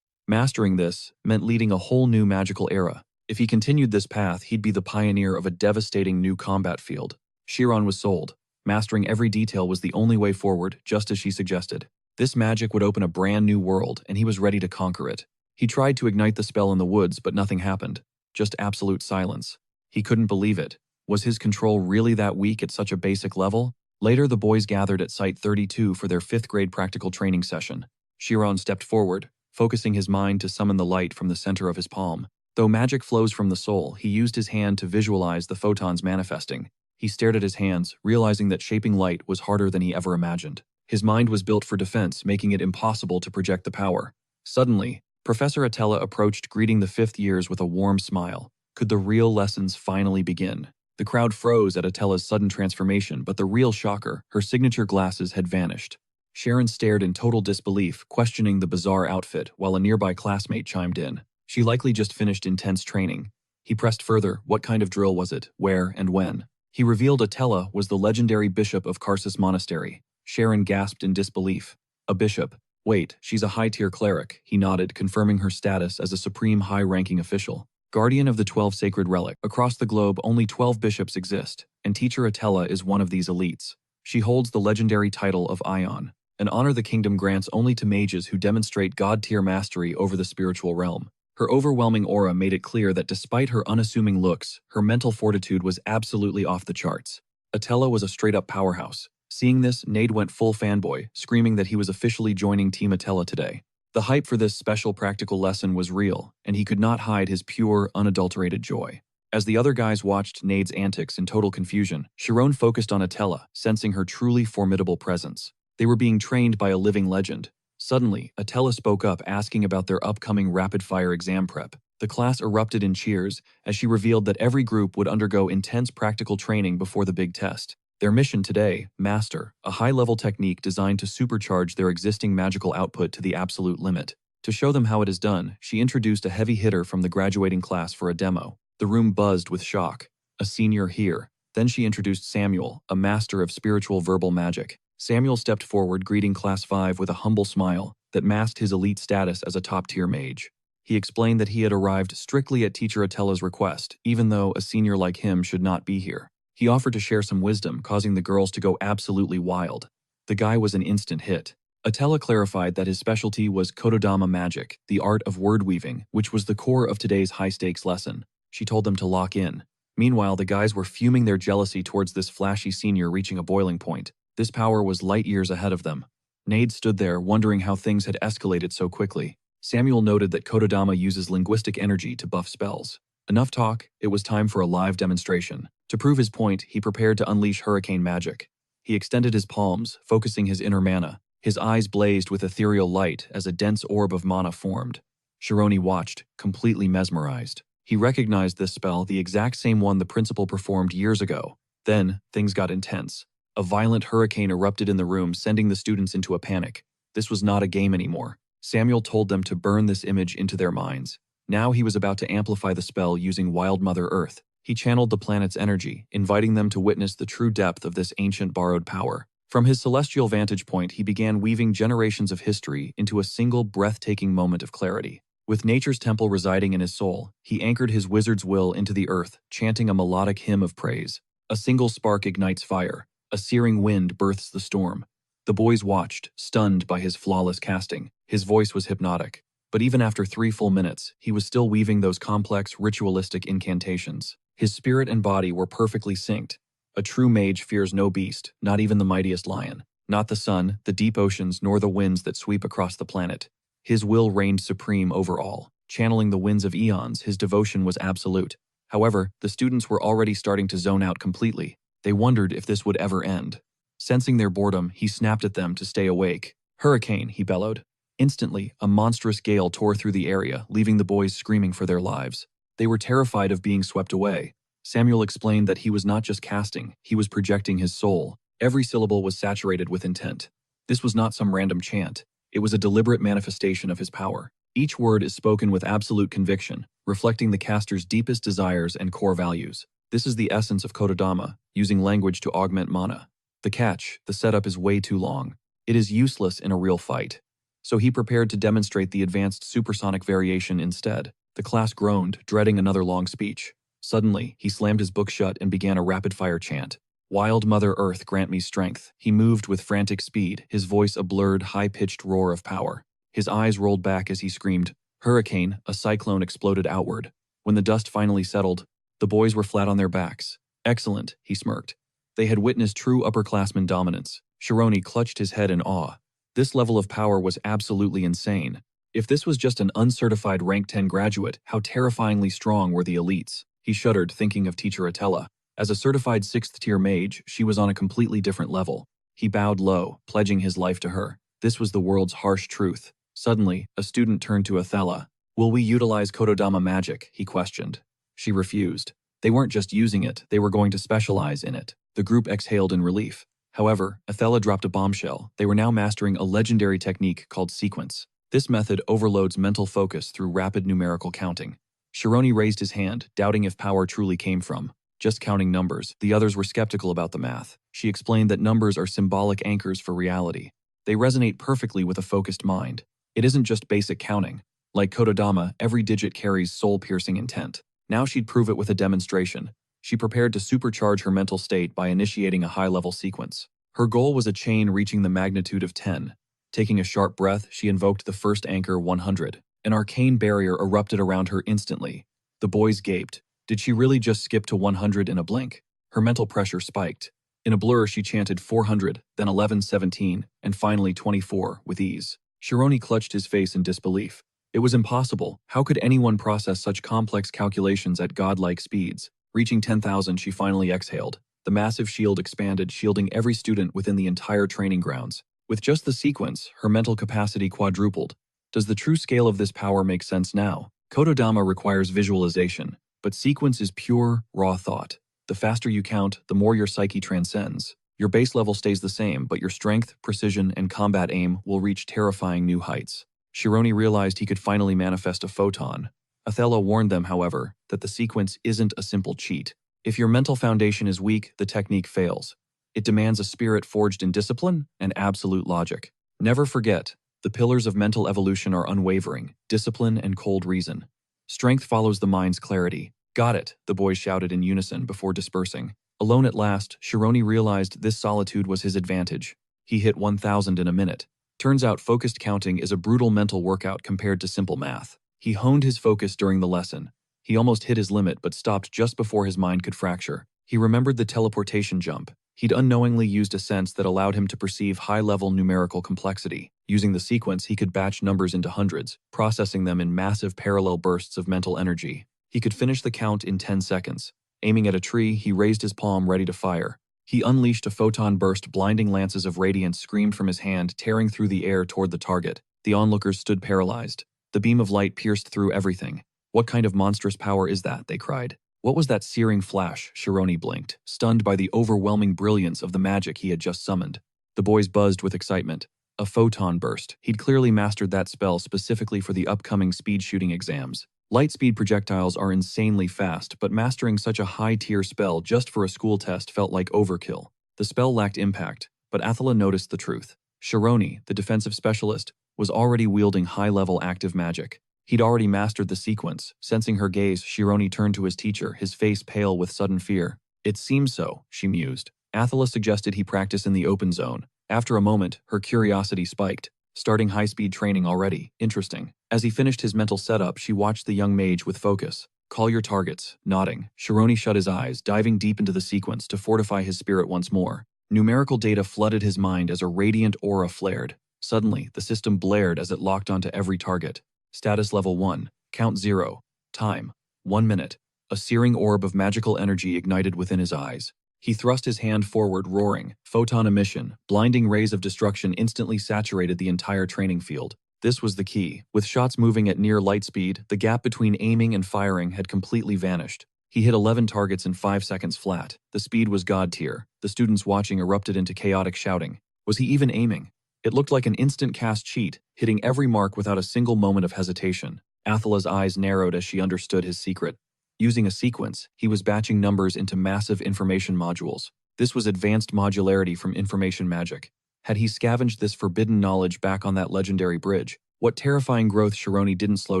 Mastering this meant leading a whole new magical era. If he continued this path, he'd be the pioneer of a devastating new combat field. Chiron was sold. Mastering every detail was the only way forward, just as she suggested. This magic would open a brand new world, and he was ready to conquer it. He tried to ignite the spell in the woods, but nothing happened. Just absolute silence. He couldn't believe it. Was his control really that weak at such a basic level? Later, the boys gathered at Site 32 for their 5th grade practical training session. Chiron stepped forward, focusing his mind to summon the light from the center of his palm. Though magic flows from the soul, he used his hand to visualize the photons manifesting. He stared at his hands, realizing that shaping light was harder than he ever imagined. His mind was built for defense, making it impossible to project the power. Suddenly, Professor Attella approached, greeting the 5th years with a warm smile. Could the real lessons finally begin? The crowd froze at Attella's sudden transformation, but the real shocker, her signature glasses had vanished. Sharon stared in total disbelief, questioning the bizarre outfit, while a nearby classmate chimed in. She likely just finished intense training. He pressed further. What kind of drill was it? Where and when? He revealed Attella was the legendary bishop of Karsus Monastery. Sharon gasped in disbelief. A bishop? Wait, she's a high-tier cleric. He nodded, confirming her status as a supreme high-ranking official. Guardian of the 12 sacred relics. Across the globe, only 12 bishops exist, and Teacher Attella is one of these elites. She holds the legendary title of Ion, an honor the kingdom grants only to mages who demonstrate god-tier mastery over the spiritual realm. Her overwhelming aura made it clear that despite her unassuming looks, her mental fortitude was absolutely off the charts. Attella was a straight-up powerhouse. Seeing this, Nade went full fanboy, screaming that he was officially joining Team Attella today. The hype for this special practical lesson was real, and he could not hide his pure, unadulterated joy. As the other guys watched Nade's antics in total confusion, Chiron focused on Attella, sensing her truly formidable presence. They were being trained by a living legend. Suddenly, Attella spoke up, asking about their upcoming rapid-fire exam prep. The class erupted in cheers as she revealed that every group would undergo intense practical training before the big test. Their mission today, master a high-level technique designed to supercharge their existing magical output to the absolute limit. To show them how it is done, she introduced a heavy hitter from the graduating class for a demo. The room buzzed with shock. A senior here. Then she introduced Samuel, a master of spiritual verbal magic. Samuel stepped forward, greeting Class 5 with a humble smile that masked his elite status as a top-tier mage. He explained that he had arrived strictly at Teacher Atella's request, even though a senior like him should not be here. He offered to share some wisdom, causing the girls to go absolutely wild. The guy was an instant hit. Atella clarified that his specialty was Kododama magic, the art of word weaving, which was the core of today's high-stakes lesson. She told them to lock in. Meanwhile, the guys were fuming their jealousy towards this flashy senior reaching a boiling point. This power was light years ahead of them. Nade stood there, wondering how things had escalated so quickly. Samuel noted that Kododama uses linguistic energy to buff spells. Enough talk, it was time for a live demonstration. To prove his point, he prepared to unleash hurricane magic. He extended his palms, focusing his inner mana. His eyes blazed with ethereal light as a dense orb of mana formed. Shironi watched, completely mesmerized. He recognized this spell, the exact same one the principal performed years ago. Then, things got intense. A violent hurricane erupted in the room, sending the students into a panic. This was not a game anymore. Samuel told them to burn this image into their minds. Now he was about to amplify the spell using Wild Mother Earth. He channeled the planet's energy, inviting them to witness the true depth of this ancient borrowed power. From his celestial vantage point, he began weaving generations of history into a single breathtaking moment of clarity. With nature's temple residing in his soul, he anchored his wizard's will into the earth, chanting a melodic hymn of praise. A single spark ignites fire. A searing wind births the storm. The boys watched, stunned by his flawless casting. His voice was hypnotic. But even after 3 full minutes, he was still weaving those complex, ritualistic incantations. His spirit and body were perfectly synced. A true mage fears no beast, not even the mightiest lion. Not the sun, the deep oceans, nor the winds that sweep across the planet. His will reigned supreme over all. Channeling the winds of eons, his devotion was absolute. However, the students were already starting to zone out completely. They wondered if this would ever end. Sensing their boredom, he snapped at them to stay awake. "Hurricane," he bellowed. Instantly, a monstrous gale tore through the area, leaving the boys screaming for their lives. They were terrified of being swept away. Samuel explained that he was not just casting, he was projecting his soul. Every syllable was saturated with intent. This was not some random chant. It was a deliberate manifestation of his power. Each word is spoken with absolute conviction, reflecting the caster's deepest desires and core values. This is the essence of Kododama, using language to augment mana. The catch, the setup is way too long. It is useless in a real fight. So he prepared to demonstrate the advanced supersonic variation instead. The class groaned, dreading another long speech. Suddenly, he slammed his book shut and began a rapid-fire chant. "Wild Mother Earth, grant me strength." He moved with frantic speed, his voice a blurred, high-pitched roar of power. His eyes rolled back as he screamed. "Hurricane," a cyclone exploded outward. When the dust finally settled, the boys were flat on their backs. "Excellent," he smirked. They had witnessed true upperclassman dominance. Shironi clutched his head in awe. This level of power was absolutely insane. If this was just an uncertified rank 10 graduate, how terrifyingly strong were the elites? He shuddered, thinking of Teacher Atella. As a certified 6th-tier mage, she was on a completely different level. He bowed low, pledging his life to her. This was the world's harsh truth. Suddenly, a student turned to Athela. "Will we utilize Kododama magic?" he questioned. She refused. They weren't just using it, they were going to specialize in it. The group exhaled in relief. However, Athela dropped a bombshell. They were now mastering a legendary technique called sequence. This method overloads mental focus through rapid numerical counting. Shironi raised his hand, doubting if power truly came from just counting numbers. The others were skeptical about the math. She explained that numbers are symbolic anchors for reality. They resonate perfectly with a focused mind. It isn't just basic counting. Like Kododama, every digit carries soul-piercing intent. Now she'd prove it with a demonstration. She prepared to supercharge her mental state by initiating a high-level sequence. Her goal was a chain reaching the magnitude of 10. Taking a sharp breath, she invoked the first anchor 100. An arcane barrier erupted around her instantly. The boys gaped. Did she really just skip to 100 in a blink? Her mental pressure spiked. In a blur, she chanted 400, then 1117, and finally 24, with ease. Shironi clutched his face in disbelief. It was impossible. How could anyone process such complex calculations at godlike speeds? Reaching 10,000, she finally exhaled. The massive shield expanded, shielding every student within the entire training grounds. With just the sequence, her mental capacity quadrupled. Does the true scale of this power make sense now? Kododama requires visualization, but sequence is pure, raw thought. The faster you count, the more your psyche transcends. Your base level stays the same, but your strength, precision, and combat aim will reach terrifying new heights. Shironi realized he could finally manifest a photon. Othello warned them, however, that the sequence isn't a simple cheat. If your mental foundation is weak, the technique fails. It demands a spirit forged in discipline and absolute logic. Never forget, the pillars of mental evolution are unwavering, discipline and cold reason. Strength follows the mind's clarity. Got it, the boys shouted in unison before dispersing. Alone at last, Shironi realized this solitude was his advantage. He hit 1,000 in a minute. Turns out focused counting is a brutal mental workout compared to simple math. He honed his focus during the lesson. He almost hit his limit but stopped just before his mind could fracture. He remembered the teleportation jump. He'd unknowingly used a sense that allowed him to perceive high-level numerical complexity. Using the sequence, he could batch numbers into hundreds, processing them in massive parallel bursts of mental energy. He could finish the count in 10 seconds. Aiming at a tree, he raised his palm ready to fire. He unleashed a photon burst, blinding lances of radiance screamed from his hand, tearing through the air toward the target. The onlookers stood paralyzed. The beam of light pierced through everything. What kind of monstrous power is that? They cried. What was that searing flash? Shironi blinked, stunned by the overwhelming brilliance of the magic he had just summoned. The boys buzzed with excitement. A photon burst. He'd clearly mastered that spell specifically for the upcoming speed shooting exams. Light-speed projectiles are insanely fast, but mastering such a high-tier spell just for a school test felt like overkill. The spell lacked impact, but Athala noticed the truth. Shironi, the defensive specialist, was already wielding high-level active magic. He'd already mastered the sequence. Sensing her gaze, Shironi turned to his teacher, his face pale with sudden fear. It seems so, she mused. Athala suggested he practice in the open zone. After a moment, her curiosity spiked. Starting high-speed training already. Interesting. As he finished his mental setup, she watched the young mage with focus. Call your targets. Nodding. Shironi shut his eyes, diving deep into the sequence to fortify his spirit once more. Numerical data flooded his mind as a radiant aura flared. Suddenly, the system blared as it locked onto every target. Status level 1. Count 0. Time. 1 minute. A searing orb of magical energy ignited within his eyes. He thrust his hand forward, roaring. Photon emission. Blinding rays of destruction instantly saturated the entire training field. This was the key. With shots moving at near light speed, the gap between aiming and firing had completely vanished. He hit 11 targets in 5 seconds flat. The speed was god tier. The students watching erupted into chaotic shouting. Was he even aiming? It looked like an instant cast cheat, hitting every mark without a single moment of hesitation. Athala's eyes narrowed as she understood his secret. Using a sequence, he was batching numbers into massive information modules. This was advanced modularity from information magic. Had he scavenged this forbidden knowledge back on that legendary bridge? What terrifying growth! Shironi didn't slow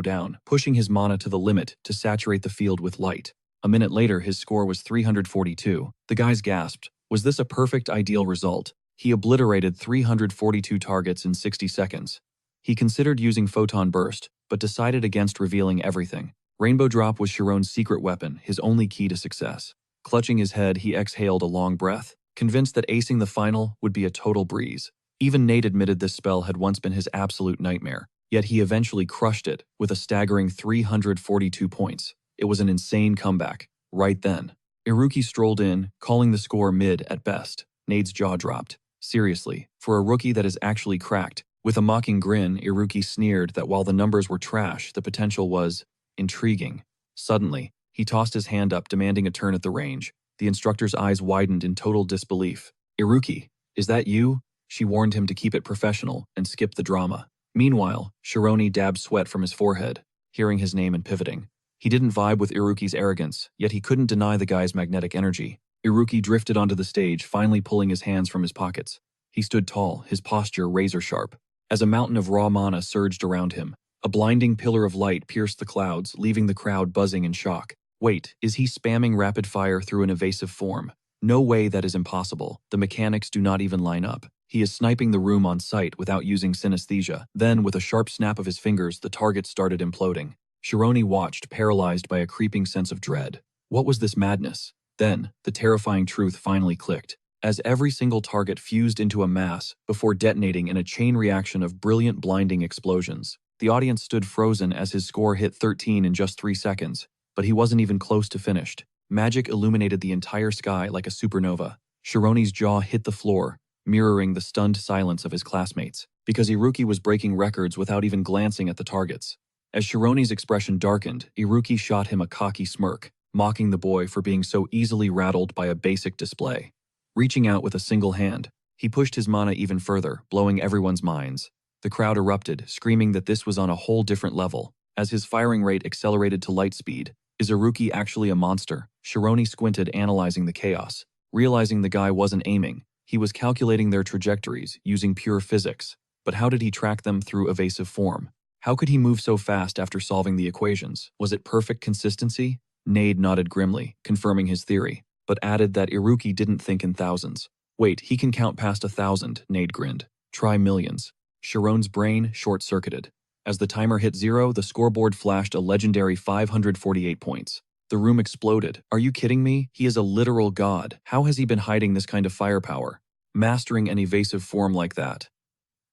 down, pushing his mana to the limit to saturate the field with light. A minute later, his score was 342. The guys gasped. Was this a perfect, ideal result? He obliterated 342 targets in 60 seconds. He considered using Photon Burst, but decided against revealing everything. Rainbow Drop was Chiron's secret weapon, his only key to success. Clutching his head, he exhaled a long breath, convinced that acing the final would be a total breeze. Even Nate admitted this spell had once been his absolute nightmare, yet he eventually crushed it with a staggering 342 points. It was an insane comeback. Right then, Iruki strolled in, calling the score mid at best. Nate's jaw dropped. Seriously, for a rookie that is actually cracked. With a mocking grin, Iruki sneered that while the numbers were trash, the potential was intriguing. Suddenly, he tossed his hand up, demanding a turn at the range. The instructor's eyes widened in total disbelief. Iruki, is that you? She warned him to keep it professional and skip the drama. Meanwhile, Shironi dabbed sweat from his forehead, hearing his name and pivoting. He didn't vibe with Iruki's arrogance, yet he couldn't deny the guy's magnetic energy. Iruki drifted onto the stage, finally pulling his hands from his pockets. He stood tall, his posture razor-sharp. As a mountain of raw mana surged around him, a blinding pillar of light pierced the clouds, leaving the crowd buzzing in shock. Wait, is he spamming rapid fire through an evasive form? No way, that is impossible. The mechanics do not even line up. He is sniping the room on sight without using synesthesia. Then, with a sharp snap of his fingers, the target started imploding. Shironi watched, paralyzed by a creeping sense of dread. What was this madness? Then, the terrifying truth finally clicked, as every single target fused into a mass before detonating in a chain reaction of brilliant, blinding explosions. The audience stood frozen as his score hit 13 in just 3 seconds, but he wasn't even close to finished. Magic illuminated the entire sky like a supernova. Shironi's jaw hit the floor, mirroring the stunned silence of his classmates, because Iruki was breaking records without even glancing at the targets. As Shironi's expression darkened, Iruki shot him a cocky smirk, mocking the boy for being so easily rattled by a basic display. Reaching out with a single hand, he pushed his mana even further, blowing everyone's minds. The crowd erupted, screaming that this was on a whole different level. As his firing rate accelerated to light speed, is Iruki actually a monster? Shironi squinted, analyzing the chaos. Realizing the guy wasn't aiming, he was calculating their trajectories using pure physics. But how did he track them through evasive form? How could he move so fast after solving the equations? Was it perfect consistency? Nade nodded grimly, confirming his theory, but added that Iruki didn't think in thousands. Wait, he can count past 1,000, Nade grinned. Try millions. Sharon's brain short-circuited. As the timer hit 0, the scoreboard flashed a legendary 548 points. The room exploded. Are you kidding me? He is a literal god. How has he been hiding this kind of firepower? Mastering an evasive form like that?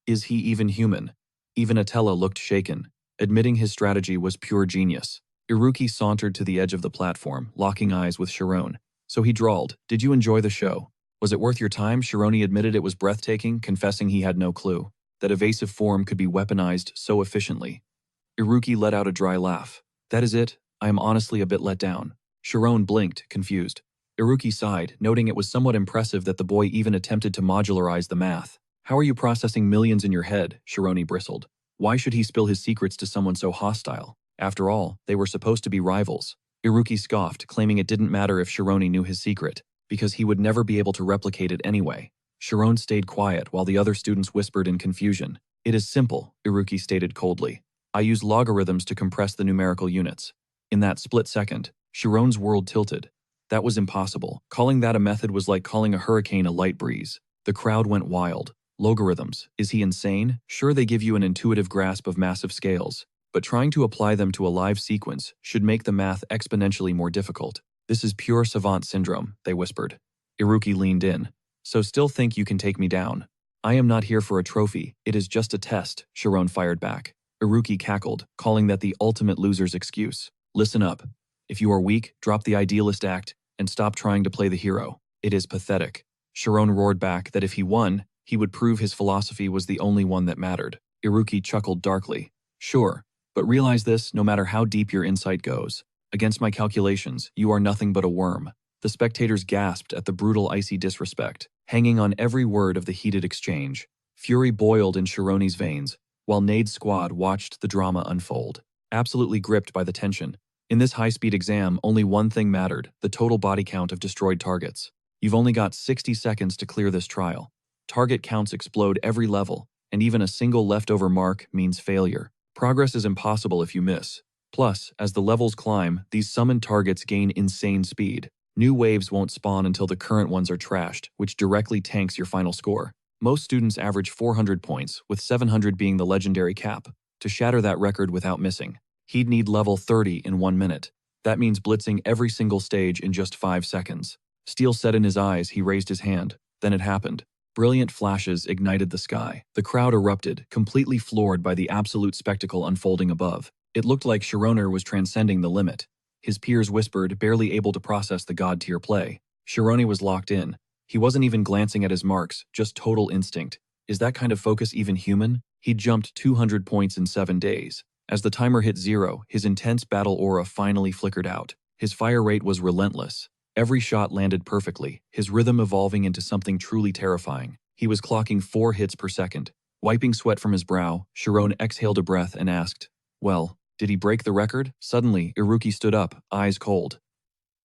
Is he even human? Even Atella looked shaken, admitting his strategy was pure genius. Iruki sauntered to the edge of the platform, locking eyes with Sharon. So he drawled, "Did you enjoy the show? Was it worth your time?" Shironi admitted it was breathtaking, confessing he had no clue that evasive form could be weaponized so efficiently. Iruki let out a dry laugh. "That is it. I am honestly a bit let down." Sharon blinked, confused. Iruki sighed, noting it was somewhat impressive that the boy even attempted to modularize the math. "How are you processing millions in your head?" Shironi bristled. Why should he spill his secrets to someone so hostile? After all, they were supposed to be rivals. Iruki scoffed, claiming it didn't matter if Shironi knew his secret, because he would never be able to replicate it anyway. Sharon stayed quiet while the other students whispered in confusion. "It is simple," Iruki stated coldly. "I use logarithms to compress the numerical units." In that split second, Sharon's world tilted. That was impossible. Calling that a method was like calling a hurricane a light breeze. The crowd went wild. Logarithms. Is he insane? Sure, they give you an intuitive grasp of massive scales, but trying to apply them to a live sequence should make the math exponentially more difficult. "This is pure savant syndrome," they whispered. Iruki leaned in. "So still think you can take me down?" "I am not here for a trophy. It is just a test," Sharon fired back. Iruki cackled, calling that the ultimate loser's excuse. "Listen up. If you are weak, drop the idealist act and stop trying to play the hero. It is pathetic." Sharon roared back that if he won, he would prove his philosophy was the only one that mattered. Iruki chuckled darkly. "Sure, but realize this, no matter how deep your insight goes. Against my calculations, you are nothing but a worm." The spectators gasped at the brutal, icy disrespect, hanging on every word of the heated exchange. Fury boiled in Shironi's veins, while Nade's squad watched the drama unfold, absolutely gripped by the tension. In this high-speed exam, only one thing mattered: the total body count of destroyed targets. You've only got 60 seconds to clear this trial. Target counts explode every level, and even a single leftover mark means failure. Progress is impossible if you miss. Plus, as the levels climb, these summoned targets gain insane speed. New waves won't spawn until the current ones are trashed, which directly tanks your final score. Most students average 400 points, with 700 being the legendary cap. To shatter that record without missing, he'd need level 30 in 1 minute. That means blitzing every single stage in just 5 seconds. Steel set in his eyes, he raised his hand. Then it happened. Brilliant flashes ignited the sky. The crowd erupted, completely floored by the absolute spectacle unfolding above. It looked like Sharoner was transcending the limit. His peers whispered, barely able to process the god-tier play. Shironi was locked in. He wasn't even glancing at his marks, just total instinct. Is that kind of focus even human? He'd jumped 200 points in 7 days. As the timer hit 0, his intense battle aura finally flickered out. His fire rate was relentless. Every shot landed perfectly, his rhythm evolving into something truly terrifying. He was clocking 4 hits per second. Wiping sweat from his brow, Sharon exhaled a breath and asked, "Well, did he break the record?" Suddenly, Iruki stood up, eyes cold.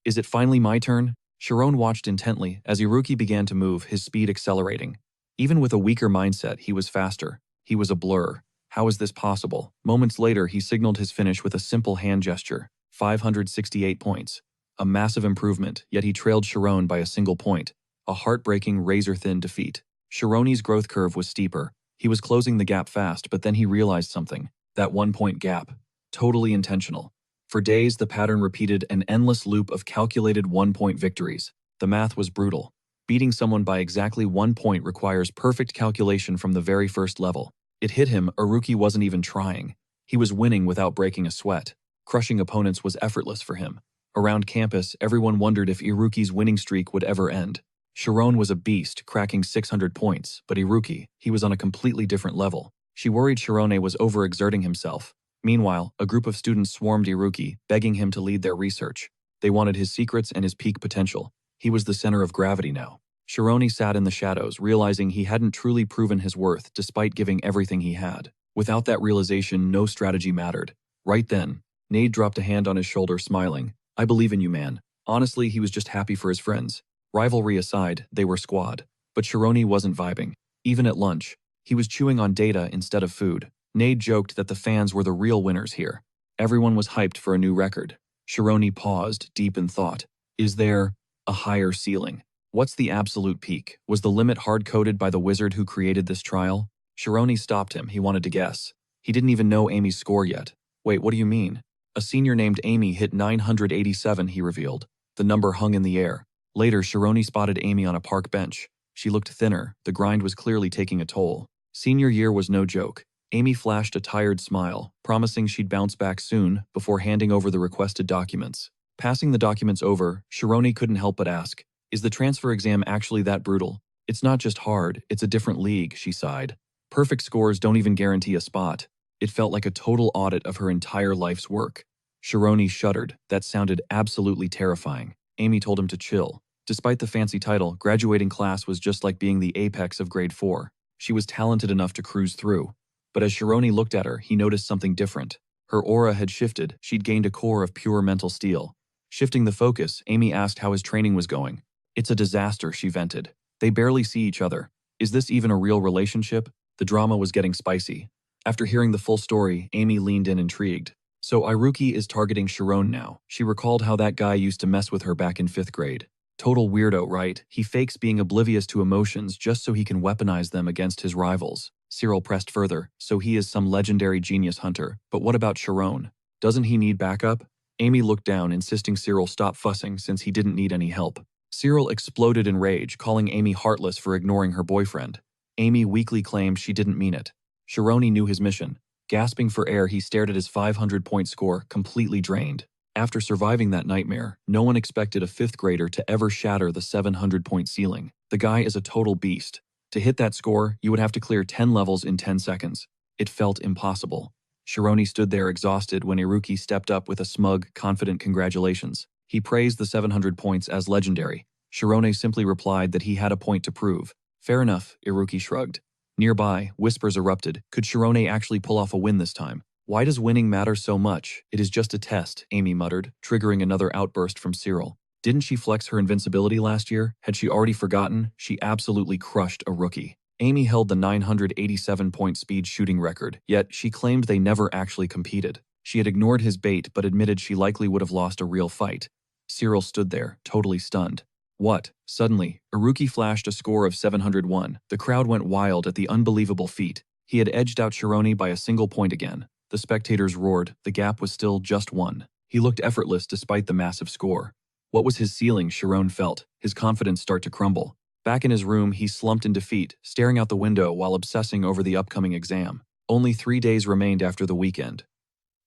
"Is it finally my turn?" Sharon watched intently as Iruki began to move, his speed accelerating. Even with a weaker mindset, he was faster. He was a blur. How is this possible? Moments later, he signaled his finish with a simple hand gesture. 568 points. A massive improvement, yet he trailed Sharon by a single point. A heartbreaking, razor-thin defeat. Shironi's growth curve was steeper. He was closing the gap fast, but then he realized something. That 1-point gap. Totally intentional. For days, the pattern repeated, an endless loop of calculated 1-point victories. The math was brutal. Beating someone by exactly 1 point requires perfect calculation from the very first level. It hit him, Iruki wasn't even trying. He was winning without breaking a sweat. Crushing opponents was effortless for him. Around campus, everyone wondered if Iruki's winning streak would ever end. Sharon was a beast, cracking 600 points, but Iruki, he was on a completely different level. She worried Shirone was overexerting himself. Meanwhile, a group of students swarmed Iruki, begging him to lead their research. They wanted his secrets and his peak potential. He was the center of gravity now. Shironi sat in the shadows, realizing he hadn't truly proven his worth despite giving everything he had. Without that realization, no strategy mattered. Right then, Nade dropped a hand on his shoulder, smiling. I believe in you, man. Honestly, he was just happy for his friends. Rivalry aside, they were squad. But Shironi wasn't vibing. Even at lunch, he was chewing on data instead of food. Nade joked that the fans were the real winners here. Everyone was hyped for a new record. Shironi paused, deep in thought. Is there a higher ceiling? What's the absolute peak? Was the limit hard-coded by the wizard who created this trial? Shironi stopped him. He wanted to guess. He didn't even know Amy's score yet. Wait, what do you mean? A senior named Amy hit 987, he revealed. The number hung in the air. Later, Shironi spotted Amy on a park bench. She looked thinner. The grind was clearly taking a toll. Senior year was no joke. Amy flashed a tired smile, promising she'd bounce back soon before handing over the requested documents. Passing the documents over, Shironi couldn't help but ask, is the transfer exam actually that brutal? It's not just hard, it's a different league, she sighed. Perfect scores don't even guarantee a spot. It felt like a total audit of her entire life's work. Shironi shuddered. That sounded absolutely terrifying. Amy told him to chill. Despite the fancy title, graduating class was just like being the apex of grade 4. She was talented enough to cruise through. But as Shironi looked at her, he noticed something different. Her aura had shifted. She'd gained a core of pure mental steel. Shifting the focus, Amy asked how his training was going. It's a disaster, she vented. They barely see each other. Is this even a real relationship? The drama was getting spicy. After hearing the full story, Amy leaned in intrigued. So Iruki is targeting Shirone now. She recalled how that guy used to mess with her back in 5th grade. Total weirdo, right? He fakes being oblivious to emotions just so he can weaponize them against his rivals. Cyril pressed further. So he is some legendary genius hunter. But what about Shirone? Doesn't he need backup? Amy looked down, insisting Cyril stop fussing since he didn't need any help. Cyril exploded in rage, calling Amy heartless for ignoring her boyfriend. Amy weakly claimed she didn't mean it. Shironi knew his mission. Gasping for air, he stared at his 500-point score, completely drained. After surviving that nightmare, no one expected a 5th grader to ever shatter the 700-point ceiling. The guy is a total beast. To hit that score, you would have to clear 10 levels in 10 seconds. It felt impossible. Shironi stood there exhausted when Iruki stepped up with a smug, confident congratulations. He praised the 700 points as legendary. Shirone simply replied that he had a point to prove. Fair enough, Iruki shrugged. Nearby, whispers erupted. Could Shirone actually pull off a win this time? Why does winning matter so much? It is just a test, Amy muttered, triggering another outburst from Cyril. Didn't she flex her invincibility last year? Had she already forgotten? She absolutely crushed a rookie. Amy held the 987-point speed shooting record, yet she claimed they never actually competed. She had ignored his bait but admitted she likely would have lost a real fight. Cyril stood there, totally stunned. What? Suddenly, Iruki flashed a score of 701. The crowd went wild at the unbelievable feat. He had edged out Shironi by a single point again. The spectators roared. The gap was still just 1. He looked effortless despite the massive score. What was his ceiling? Shirone felt, his confidence start to crumble. Back in his room, he slumped in defeat, staring out the window while obsessing over the upcoming exam. Only 3 days remained after the weekend.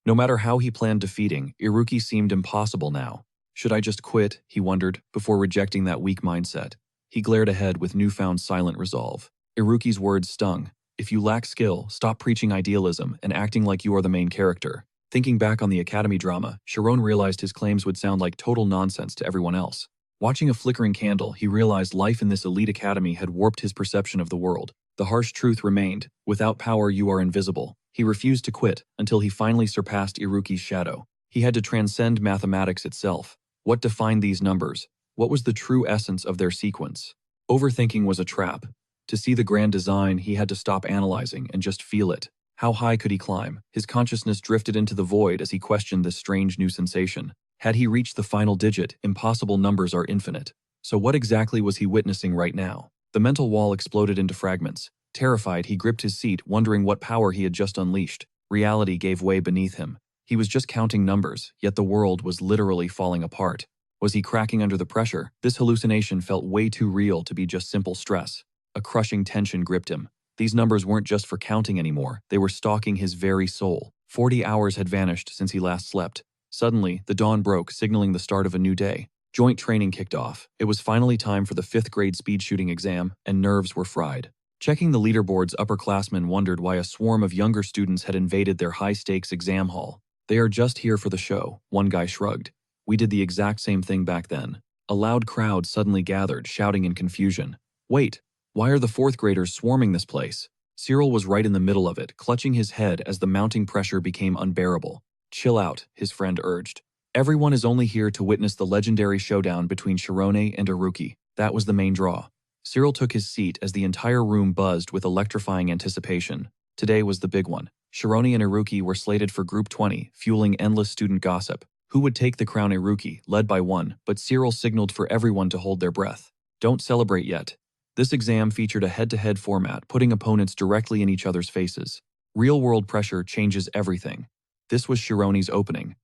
No matter how he planned defeating, Iruki seemed impossible now. Should I just quit, he wondered, before rejecting that weak mindset. He glared ahead with newfound silent resolve. Iruki's words stung. If you lack skill, stop preaching idealism and acting like you are the main character. Thinking back on the academy drama, Shirone realized his claims would sound like total nonsense to everyone else. Watching a flickering candle, he realized life in this elite academy had warped his perception of the world. The harsh truth remained, without power you are invisible. He refused to quit until he finally surpassed Iruki's shadow. He had to transcend mathematics itself. What defined these numbers? What was the true essence of their sequence? Overthinking was a trap. To see the grand design, he had to stop analyzing and just feel it. How high could he climb? His consciousness drifted into the void as he questioned this strange new sensation. Had he reached the final digit, impossible numbers are infinite. So what exactly was he witnessing right now? The mental wall exploded into fragments. Terrified, he gripped his seat, wondering what power he had just unleashed. Reality gave way beneath him. He was just counting numbers, yet the world was literally falling apart. Was he cracking under the pressure? This hallucination felt way too real to be just simple stress. A crushing tension gripped him. These numbers weren't just for counting anymore, they were stalking his very soul. 40 hours had vanished since he last slept. Suddenly, the dawn broke, signaling the start of a new day. Joint training kicked off. It was finally time for the 5th grade speed shooting exam, and nerves were fried. Checking the leaderboards, upperclassmen wondered why a swarm of younger students had invaded their high-stakes exam hall. "They are just here for the show," one guy shrugged. "We did the exact same thing back then." A loud crowd suddenly gathered, shouting in confusion. "Wait, why are the fourth graders swarming this place?" Cyril was right in the middle of it, clutching his head as the mounting pressure became unbearable. "Chill out," his friend urged. "Everyone is only here to witness the legendary showdown between Shirone and Iruki. That was the main draw." Cyril took his seat as the entire room buzzed with electrifying anticipation. Today was the big one. Shirone and Iruki were slated for Group 20, fueling endless student gossip. Who would take the crown? Iruki, led by one, but Cyril signaled for everyone to hold their breath. "Don't celebrate yet." This exam featured a head-to-head format, putting opponents directly in each other's faces. Real-world pressure changes everything. This was Shirone's opening.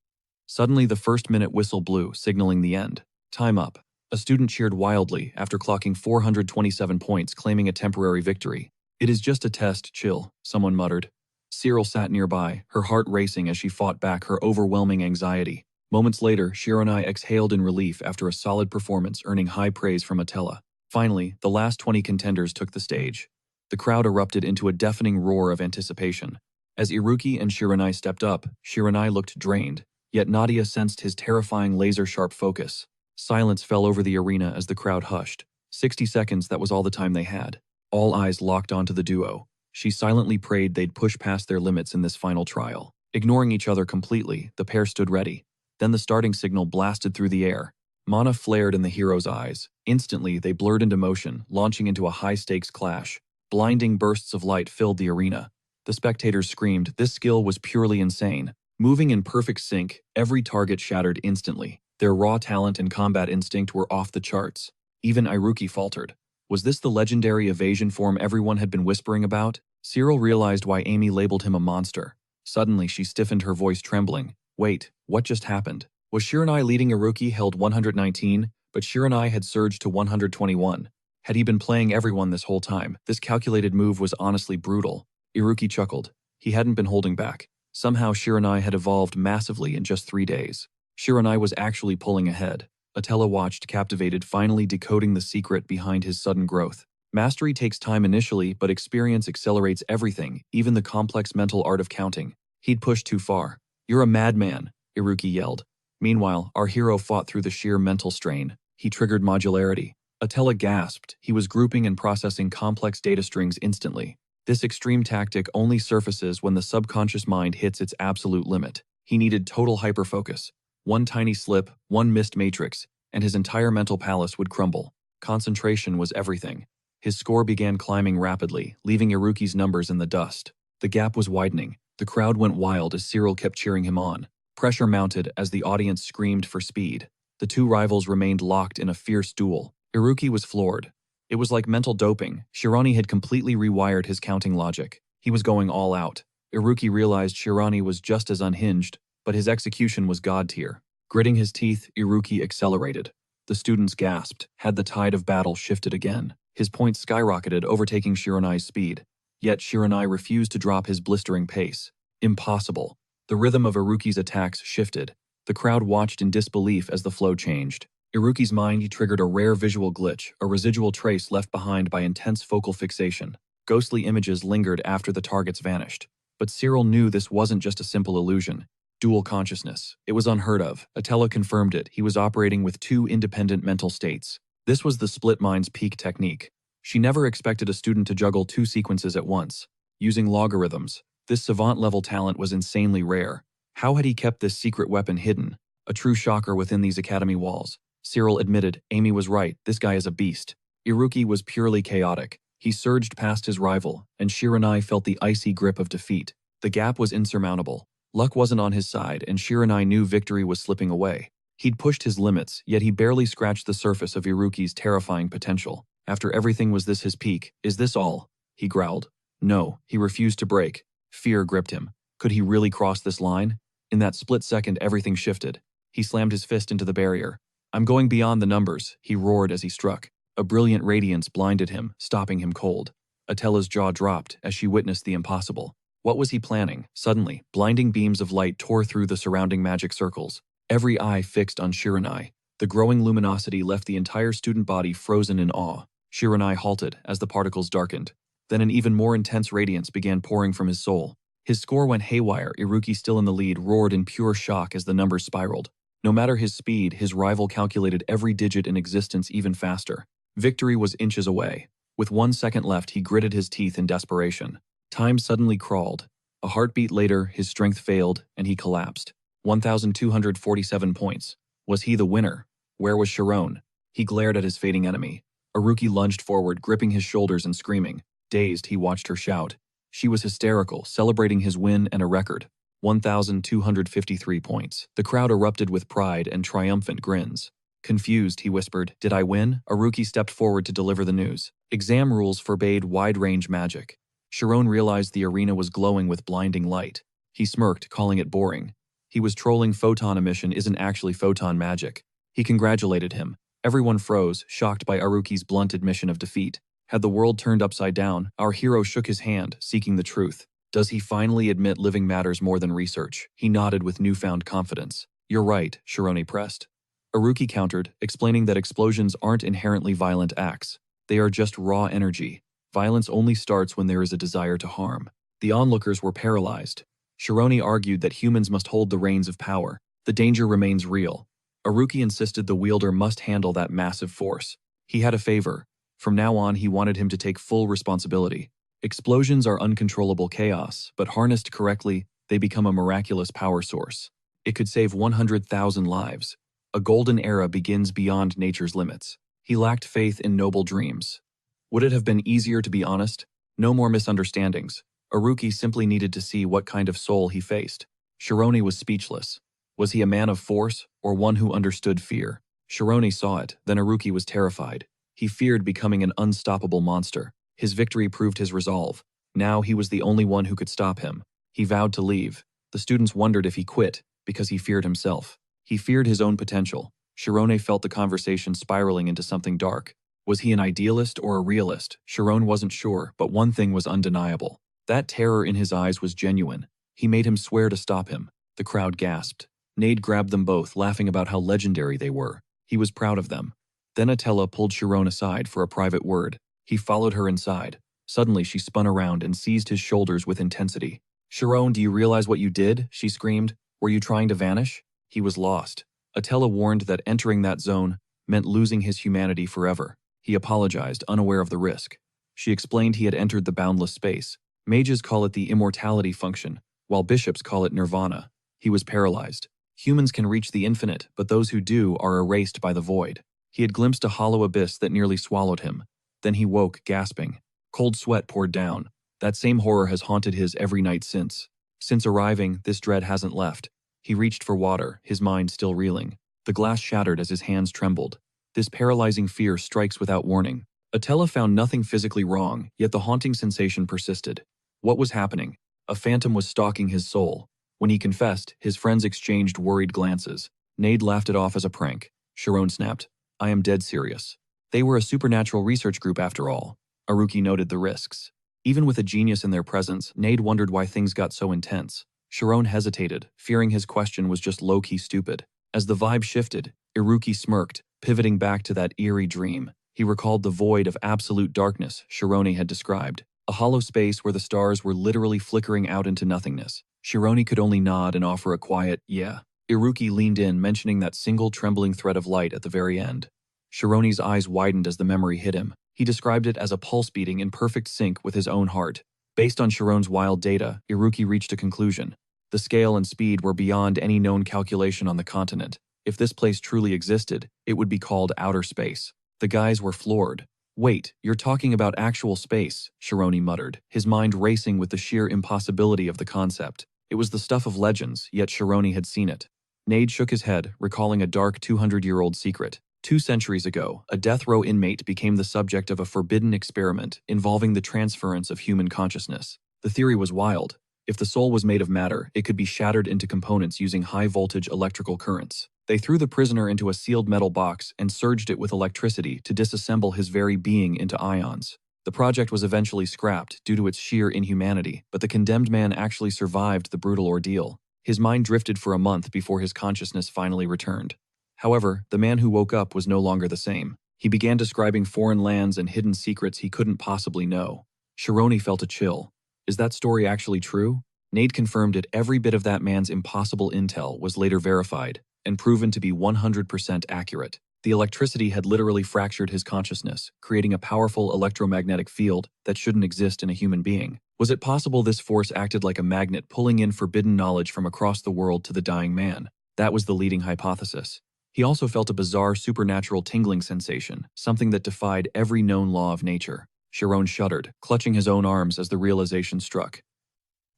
Suddenly, the first-minute whistle blew, signaling the end. "Time up." A student cheered wildly after clocking 427 points, claiming a temporary victory. "It is just a test, chill," someone muttered. Cyril sat nearby, her heart racing as she fought back her overwhelming anxiety. Moments later, Shirone exhaled in relief after a solid performance, earning high praise from Attila. Finally, the last 20 contenders took the stage. The crowd erupted into a deafening roar of anticipation. As Iruki and Shirone stepped up, Shirone looked drained, yet Nadia sensed his terrifying laser-sharp focus. Silence fell over the arena as the crowd hushed. 60 seconds, that was all the time they had. All eyes locked onto the duo. She silently prayed they'd push past their limits in this final trial. Ignoring each other completely, the pair stood ready. Then the starting signal blasted through the air. Mana flared in the heroes' eyes. Instantly, they blurred into motion, launching into a high-stakes clash. Blinding bursts of light filled the arena. The spectators screamed. This skill was purely insane. Moving in perfect sync, every target shattered instantly. Their raw talent and combat instinct were off the charts. Even Iruki faltered. Was this the legendary evasion form everyone had been whispering about? Cyril realized why Amy labeled him a monster. Suddenly, she stiffened, her voice trembling. "Wait, what just happened?" Was Shirone leading? Iruki held 119, but Shirone had surged to 121. Had he been playing everyone this whole time? This calculated move was honestly brutal. Iruki chuckled. He hadn't been holding back. Somehow Shirone had evolved massively in just 3 days. Shirone was actually pulling ahead. Attila watched, captivated, finally decoding the secret behind his sudden growth. Mastery takes time initially, but experience accelerates everything, even the complex mental art of counting. He'd pushed too far. "You're a madman," Iruki yelled. Meanwhile, our hero fought through the sheer mental strain. He triggered modularity. Attila gasped. He was grouping and processing complex data strings instantly. This extreme tactic only surfaces when the subconscious mind hits its absolute limit. He needed total hyperfocus. One tiny slip, one missed matrix, and his entire mental palace would crumble. Concentration was everything. His score began climbing rapidly, leaving Iruki's numbers in the dust. The gap was widening. The crowd went wild as Cyril kept cheering him on. Pressure mounted as the audience screamed for speed. The two rivals remained locked in a fierce duel. Iruki was floored. It was like mental doping. Shirone had completely rewired his counting logic. He was going all out. Iruki realized Shirone was just as unhinged, but his execution was god tier. Gritting his teeth, Iruki accelerated. The students gasped. Had the tide of battle shifted again? His points skyrocketed, overtaking Shirone's speed. Yet Shirone refused to drop his blistering pace. Impossible. The rhythm of Iruki's attacks shifted. The crowd watched in disbelief as the flow changed. Iruki's mind triggered a rare visual glitch, a residual trace left behind by intense focal fixation. Ghostly images lingered after the targets vanished. But Cyril knew this wasn't just a simple illusion. Dual consciousness. It was unheard of. Attila confirmed it. He was operating with two independent mental states. This was the split mind's peak technique. She never expected a student to juggle two sequences at once. Using logarithms, this savant-level talent was insanely rare. How had he kept this secret weapon hidden? A true shocker within these academy walls. Cyril admitted, Amy was right, this guy is a beast. Iruki was purely chaotic. He surged past his rival, and Shirone felt the icy grip of defeat. The gap was insurmountable. Luck wasn't on his side, and Shirone knew victory was slipping away. He'd pushed his limits, yet he barely scratched the surface of Iruki's terrifying potential. After everything, was this his peak? Is this all? He growled. No, he refused to break. Fear gripped him. Could he really cross this line? In that split second, everything shifted. He slammed his fist into the barrier. I'm going beyond the numbers, he roared as he struck. A brilliant radiance blinded him, stopping him cold. Attila's jaw dropped as she witnessed the impossible. What was he planning? Suddenly, blinding beams of light tore through the surrounding magic circles. Every eye fixed on Shirone. The growing luminosity left the entire student body frozen in awe. Shirone halted as the particles darkened. Then an even more intense radiance began pouring from his soul. His score went haywire. Iruki, still in the lead, roared in pure shock as the numbers spiraled. No matter his speed, his rival calculated every digit in existence even faster. Victory was inches away. With 1 second left, he gritted his teeth in desperation. Time suddenly crawled. A heartbeat later, his strength failed, and he collapsed. 1,247 points. Was he the winner? Where was Sharon? He glared at his fading enemy. Iruki lunged forward, gripping his shoulders and screaming. Dazed, he watched her shout. She was hysterical, celebrating his win and a record. 1,253 points. The crowd erupted with pride and triumphant grins. Confused, he whispered, "Did I win?" Iruki stepped forward to deliver the news. Exam rules forbade wide-range magic. Sharon realized the arena was glowing with blinding light. He smirked, calling it boring. He was trolling. Photon emission isn't actually photon magic. He congratulated him. Everyone froze, shocked by Iruki's blunt admission of defeat. Had the world turned upside down? Our hero shook his hand, seeking the truth. Does he finally admit living matters more than research? He nodded with newfound confidence. You're right, Sharon pressed. Iruki countered, explaining that explosions aren't inherently violent acts. They are just raw energy. Violence only starts when there is a desire to harm. The onlookers were paralyzed. Sharon argued that humans must hold the reins of power. The danger remains real. Iruki insisted the wielder must handle that massive force. He had a favor. From now on, he wanted him to take full responsibility. Explosions are uncontrollable chaos, but harnessed correctly, they become a miraculous power source. It could save 100,000 lives. A golden era begins beyond nature's limits. He lacked faith in noble dreams. Would it have been easier to be honest? No more misunderstandings. Iruki simply needed to see what kind of soul he faced. Sharon was speechless. Was he a man of force, or one who understood fear? Sharon saw it, then Iruki was terrified. He feared becoming an unstoppable monster. His victory proved his resolve. Now he was the only one who could stop him. He vowed to leave. The students wondered if he quit, because he feared himself. He feared his own potential. Sharon felt the conversation spiraling into something dark. Was he an idealist or a realist? Sharon wasn't sure, but one thing was undeniable. That terror in his eyes was genuine. He made him swear to stop him. The crowd gasped. Nade grabbed them both, laughing about how legendary they were. He was proud of them. Then Atella pulled Sharon aside for a private word. He followed her inside. Suddenly she spun around and seized his shoulders with intensity. "Sharon, do you realize what you did?" she screamed. "Were you trying to vanish?" He was lost. Atella warned that entering that zone meant losing his humanity forever. He apologized, unaware of the risk. She explained he had entered the boundless space. Mages call it the immortality function, while bishops call it nirvana. He was paralyzed. Humans can reach the infinite, but those who do are erased by the void. He had glimpsed a hollow abyss that nearly swallowed him. Then he woke, gasping. Cold sweat poured down. That same horror has haunted his every night since. Since arriving, this dread hasn't left. He reached for water, his mind still reeling. The glass shattered as his hands trembled. This paralyzing fear strikes without warning. Atella found nothing physically wrong, yet the haunting sensation persisted. What was happening? A phantom was stalking his soul. When he confessed, his friends exchanged worried glances. Nade laughed it off as a prank. Sharon snapped, "I am dead serious." They were a supernatural research group after all. Iruki noted the risks. Even with a genius in their presence, Nade wondered why things got so intense. Sharon hesitated, fearing his question was just low-key stupid. As the vibe shifted, Iruki smirked, pivoting back to that eerie dream. He recalled the void of absolute darkness Sharon had described, a hollow space where the stars were literally flickering out into nothingness. Sharon could only nod and offer a quiet, "Yeah." Iruki leaned in, mentioning that single trembling thread of light at the very end. Sharon's eyes widened as the memory hit him. He described it as a pulse beating in perfect sync with his own heart. Based on Sharon's wild data, Iruki reached a conclusion. The scale and speed were beyond any known calculation on the continent. If this place truly existed, it would be called outer space. The guys were floored. "Wait, you're talking about actual space," Sharon muttered, his mind racing with the sheer impossibility of the concept. It was the stuff of legends, yet Sharon had seen it. Nade shook his head, recalling a dark 200-year-old secret. 2 centuries ago, a death row inmate became the subject of a forbidden experiment involving the transference of human consciousness. The theory was wild. If the soul was made of matter, it could be shattered into components using high-voltage electrical currents. They threw the prisoner into a sealed metal box and surged it with electricity to disassemble his very being into ions. The project was eventually scrapped due to its sheer inhumanity, but the condemned man actually survived the brutal ordeal. His mind drifted for a month before his consciousness finally returned. However, the man who woke up was no longer the same. He began describing foreign lands and hidden secrets he couldn't possibly know. Shironi felt a chill. Is that story actually true? Nate confirmed it. Every bit of that man's impossible intel was later verified and proven to be 100% accurate. The electricity had literally fractured his consciousness, creating a powerful electromagnetic field that shouldn't exist in a human being. Was it possible this force acted like a magnet pulling in forbidden knowledge from across the world to the dying man? That was the leading hypothesis. He also felt a bizarre supernatural tingling sensation, something that defied every known law of nature. Chiron shuddered, clutching his own arms as the realization struck.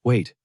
Wait,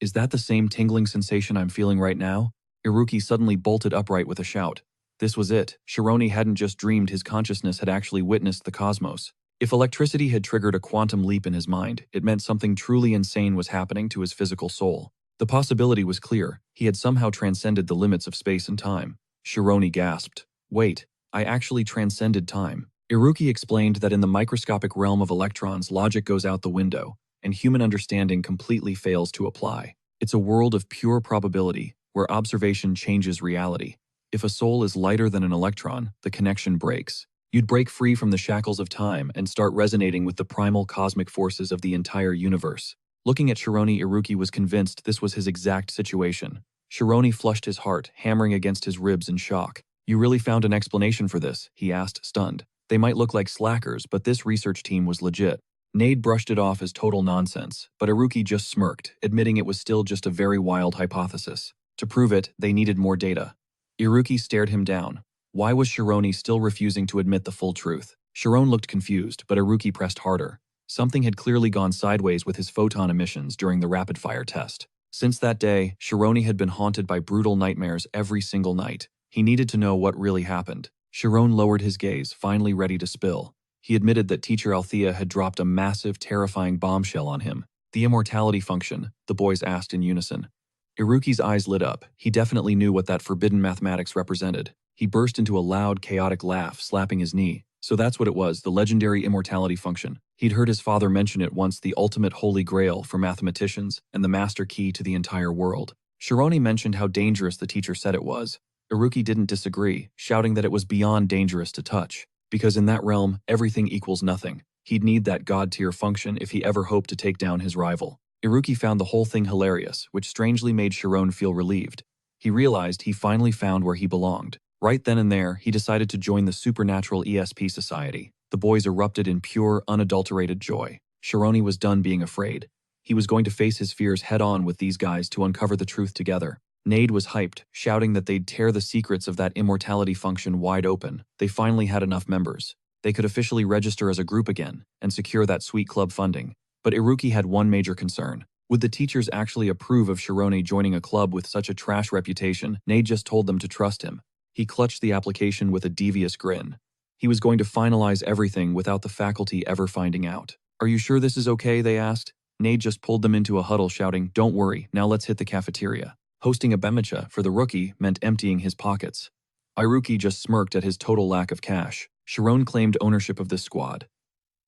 is that the same tingling sensation I'm feeling right now? Iruki suddenly bolted upright with a shout. This was it. Shironi hadn't just dreamed, his consciousness had actually witnessed the cosmos. If electricity had triggered a quantum leap in his mind, it meant something truly insane was happening to his physical soul. The possibility was clear. He had somehow transcended the limits of space and time. Shironi gasped. Wait, I actually transcended time. Iruki explained that in the microscopic realm of electrons, logic goes out the window, and human understanding completely fails to apply. It's a world of pure probability, where observation changes reality. If a soul is lighter than an electron, the connection breaks. You'd break free from the shackles of time and start resonating with the primal cosmic forces of the entire universe. Looking at Shironi, Iruki was convinced this was his exact situation. Shironi flushed his heart, hammering against his ribs in shock. You really found an explanation for this? He asked, stunned. They might look like slackers, but this research team was legit. Nade brushed it off as total nonsense, but Iruki just smirked, admitting it was still just a very wild hypothesis. To prove it, they needed more data. Iruki stared him down. Why was Shironi still refusing to admit the full truth? Chiron looked confused, but Iruki pressed harder. Something had clearly gone sideways with his photon emissions during the rapid-fire test. Since that day, Shironi had been haunted by brutal nightmares every single night. He needed to know what really happened. Chiron lowered his gaze, finally ready to spill. He admitted that teacher Althea had dropped a massive, terrifying bombshell on him. The immortality function, the boys asked in unison. Iruki's eyes lit up. He definitely knew what that forbidden mathematics represented. He burst into a loud, chaotic laugh, slapping his knee. So that's what it was, the legendary immortality function. He'd heard his father mention it once, the ultimate holy grail for mathematicians and the master key to the entire world. Shironi mentioned how dangerous the teacher said it was. Iruki didn't disagree, shouting that it was beyond dangerous to touch. Because in that realm, everything equals nothing. He'd need that god-tier function if he ever hoped to take down his rival. Iruki found the whole thing hilarious, which strangely made Chiron feel relieved. He realized he finally found where he belonged. Right then and there, he decided to join the Supernatural ESP Society. The boys erupted in pure, unadulterated joy. Shironi was done being afraid. He was going to face his fears head-on with these guys to uncover the truth together. Nade was hyped, shouting that they'd tear the secrets of that immortality function wide open. They finally had enough members. They could officially register as a group again and secure that sweet club funding. But Iruki had one major concern. Would the teachers actually approve of Shironi joining a club with such a trash reputation? Nade just told them to trust him. He clutched the application with a devious grin. He was going to finalize everything without the faculty ever finding out. Are you sure this is okay? They asked. Nade just pulled them into a huddle, shouting, Don't worry, now let's hit the cafeteria. Hosting a bemicha for the rookie meant emptying his pockets. Iruki just smirked at his total lack of cash. Chiron claimed ownership of this squad.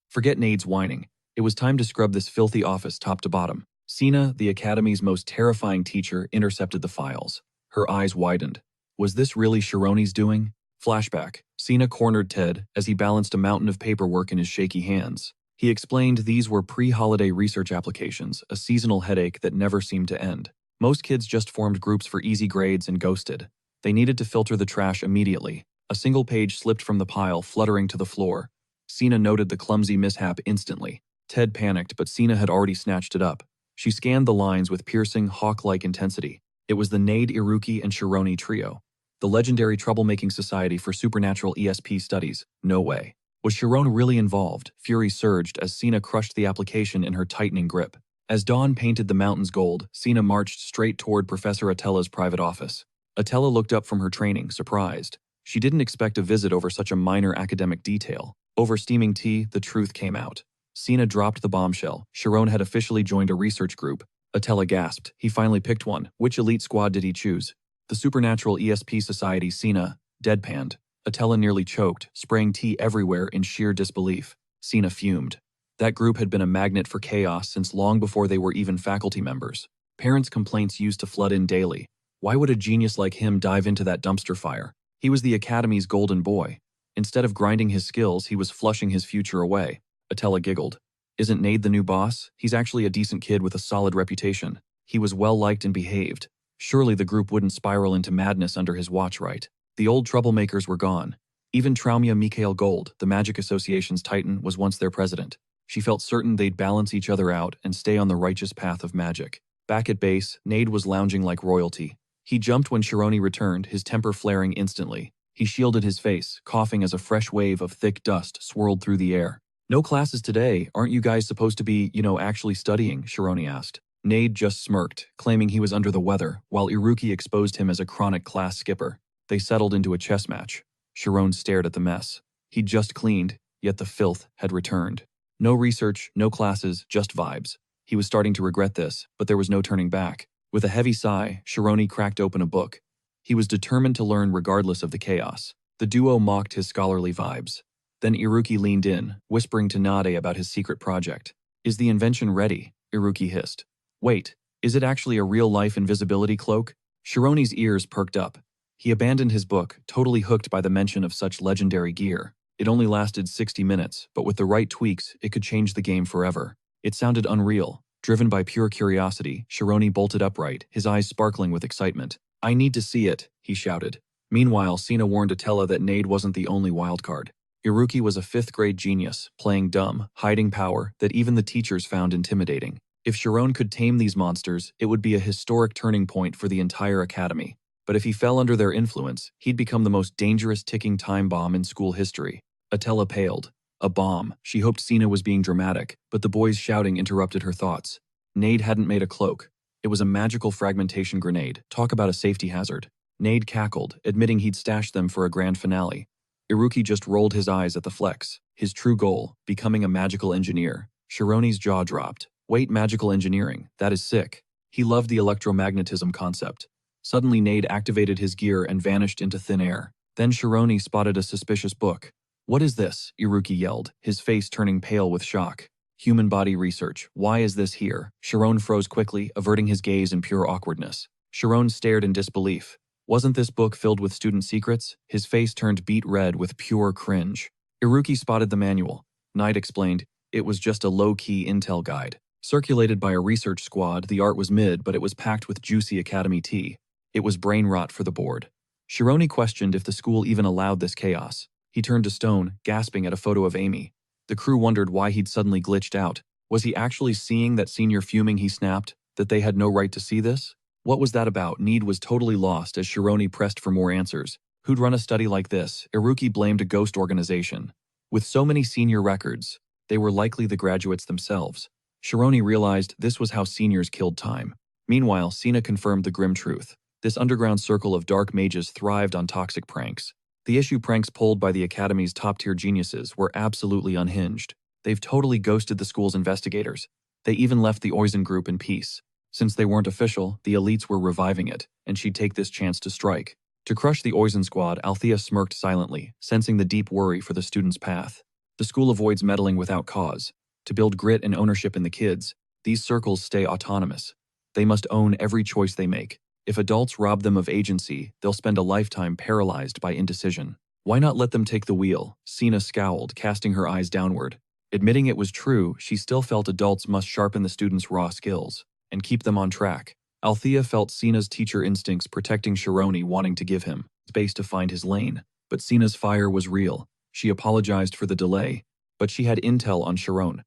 Forget Nade's whining. It was time to scrub this filthy office top to bottom. Sina, the academy's most terrifying teacher, intercepted the files. Her eyes widened. Was this really Shironi's doing? Flashback. Sina cornered Ted as he balanced a mountain of paperwork in his shaky hands. He explained these were pre-holiday research applications, a seasonal headache that never seemed to end. Most kids just formed groups for easy grades and ghosted. They needed to filter the trash immediately. A single page slipped from the pile, fluttering to the floor. Sina noted the clumsy mishap instantly. Ted panicked, but Sina had already snatched it up. She scanned the lines with piercing, hawk-like intensity. It was the Nade, Iruki, and Shironi trio. The legendary troublemaking society for supernatural ESP studies. No way. Was Chiron really involved? Fury surged as Sina crushed the application in her tightening grip. As dawn painted the mountains gold, Sina marched straight toward Professor Atella's private office. Atella looked up from her training, surprised. She didn't expect a visit over such a minor academic detail. Over steaming tea, the truth came out. Sina dropped the bombshell. Chiron had officially joined a research group. Atella gasped. He finally picked one. Which elite squad did he choose? The Supernatural ESP Society. Sina deadpanned. Atella nearly choked, spraying tea everywhere in sheer disbelief. Sina fumed. That group had been a magnet for chaos since long before they were even faculty members. Parents' complaints used to flood in daily. Why would a genius like him dive into that dumpster fire? He was the Academy's golden boy. Instead of grinding his skills, he was flushing his future away. Atella giggled. Isn't Nade the new boss? He's actually a decent kid with a solid reputation. He was well-liked and behaved. Surely the group wouldn't spiral into madness under his watch, right? The old troublemakers were gone. Even Traumia Mikhail Gold, the Magic Association's titan, was once their president. She felt certain they'd balance each other out and stay on the righteous path of magic. Back at base, Nade was lounging like royalty. He jumped when Shironi returned, his temper flaring instantly. He shielded his face, coughing as a fresh wave of thick dust swirled through the air. "No classes today. Aren't you guys supposed to be, actually studying?" Shironi asked. Nade just smirked, claiming he was under the weather, while Iruki exposed him as a chronic class skipper. They settled into a chess match. Sharon stared at the mess. He'd just cleaned, yet the filth had returned. No research, no classes, just vibes. He was starting to regret this, but there was no turning back. With a heavy sigh, Shironi cracked open a book. He was determined to learn regardless of the chaos. The duo mocked his scholarly vibes. Then Iruki leaned in, whispering to Nade about his secret project. "Is the invention ready?" Iruki hissed. "Wait, is it actually a real-life invisibility cloak?" Shironi's ears perked up. He abandoned his book, totally hooked by the mention of such legendary gear. It only lasted 60 minutes, but with the right tweaks, it could change the game forever. It sounded unreal. Driven by pure curiosity, Shironi bolted upright, his eyes sparkling with excitement. "I need to see it," he shouted. Meanwhile, Sina warned Atella that Nade wasn't the only wildcard. Iruki was a 5th-grade genius, playing dumb, hiding power that even the teachers found intimidating. If Sharon could tame these monsters, it would be a historic turning point for the entire academy. But if he fell under their influence, he'd become the most dangerous ticking time bomb in school history. Atella paled. A bomb. She hoped Sina was being dramatic, but the boys' shouting interrupted her thoughts. Nade hadn't made a cloak. It was a magical fragmentation grenade. Talk about a safety hazard. Nade cackled, admitting he'd stashed them for a grand finale. Iruki just rolled his eyes at the flex. His true goal, becoming a magical engineer. Shironi's jaw dropped. Wait, magical engineering? That is sick. He loved the electromagnetism concept. Suddenly Nade activated his gear and vanished into thin air. Then Shironi spotted a suspicious book. "What is this?" Iruki yelled, his face turning pale with shock. "Human body research. Why is this here?" Sharon froze quickly, averting his gaze in pure awkwardness. Sharon stared in disbelief. Wasn't this book filled with student secrets? His face turned beet red with pure cringe. Iruki spotted the manual. Knight explained, it was just a low-key intel guide. Circulated by a research squad, the art was mid, but it was packed with juicy academy tea. It was brain rot for the board. Shironi questioned if the school even allowed this chaos. He turned to stone, gasping at a photo of Amy. The crew wondered why he'd suddenly glitched out. Was he actually seeing that senior fuming? He snapped, that they had no right to see this? What was that about? Need was totally lost as Shironi pressed for more answers. Who'd run a study like this? Iruki blamed a ghost organization. With so many senior records, they were likely the graduates themselves. Shironi realized this was how seniors killed time. Meanwhile, Sina confirmed the grim truth. This underground circle of dark mages thrived on toxic pranks. The issue pranks pulled by the Academy's top-tier geniuses were absolutely unhinged. They've totally ghosted the school's investigators. They even left the Oizen group in peace. Since they weren't official, the elites were reviving it, and she'd take this chance to strike. To crush the Oizen squad, Althea smirked silently, sensing the deep worry for the students' path. The school avoids meddling without cause. To build grit and ownership in the kids, these circles stay autonomous. They must own every choice they make. If adults rob them of agency, they'll spend a lifetime paralyzed by indecision. Why not let them take the wheel? Sina scowled, casting her eyes downward. Admitting it was true, she still felt adults must sharpen the students' raw skills and keep them on track. Althea felt Sina's teacher instincts protecting Shironi, wanting to give him space to find his lane. But Sina's fire was real. She apologized for the delay, but she had intel on Sharon.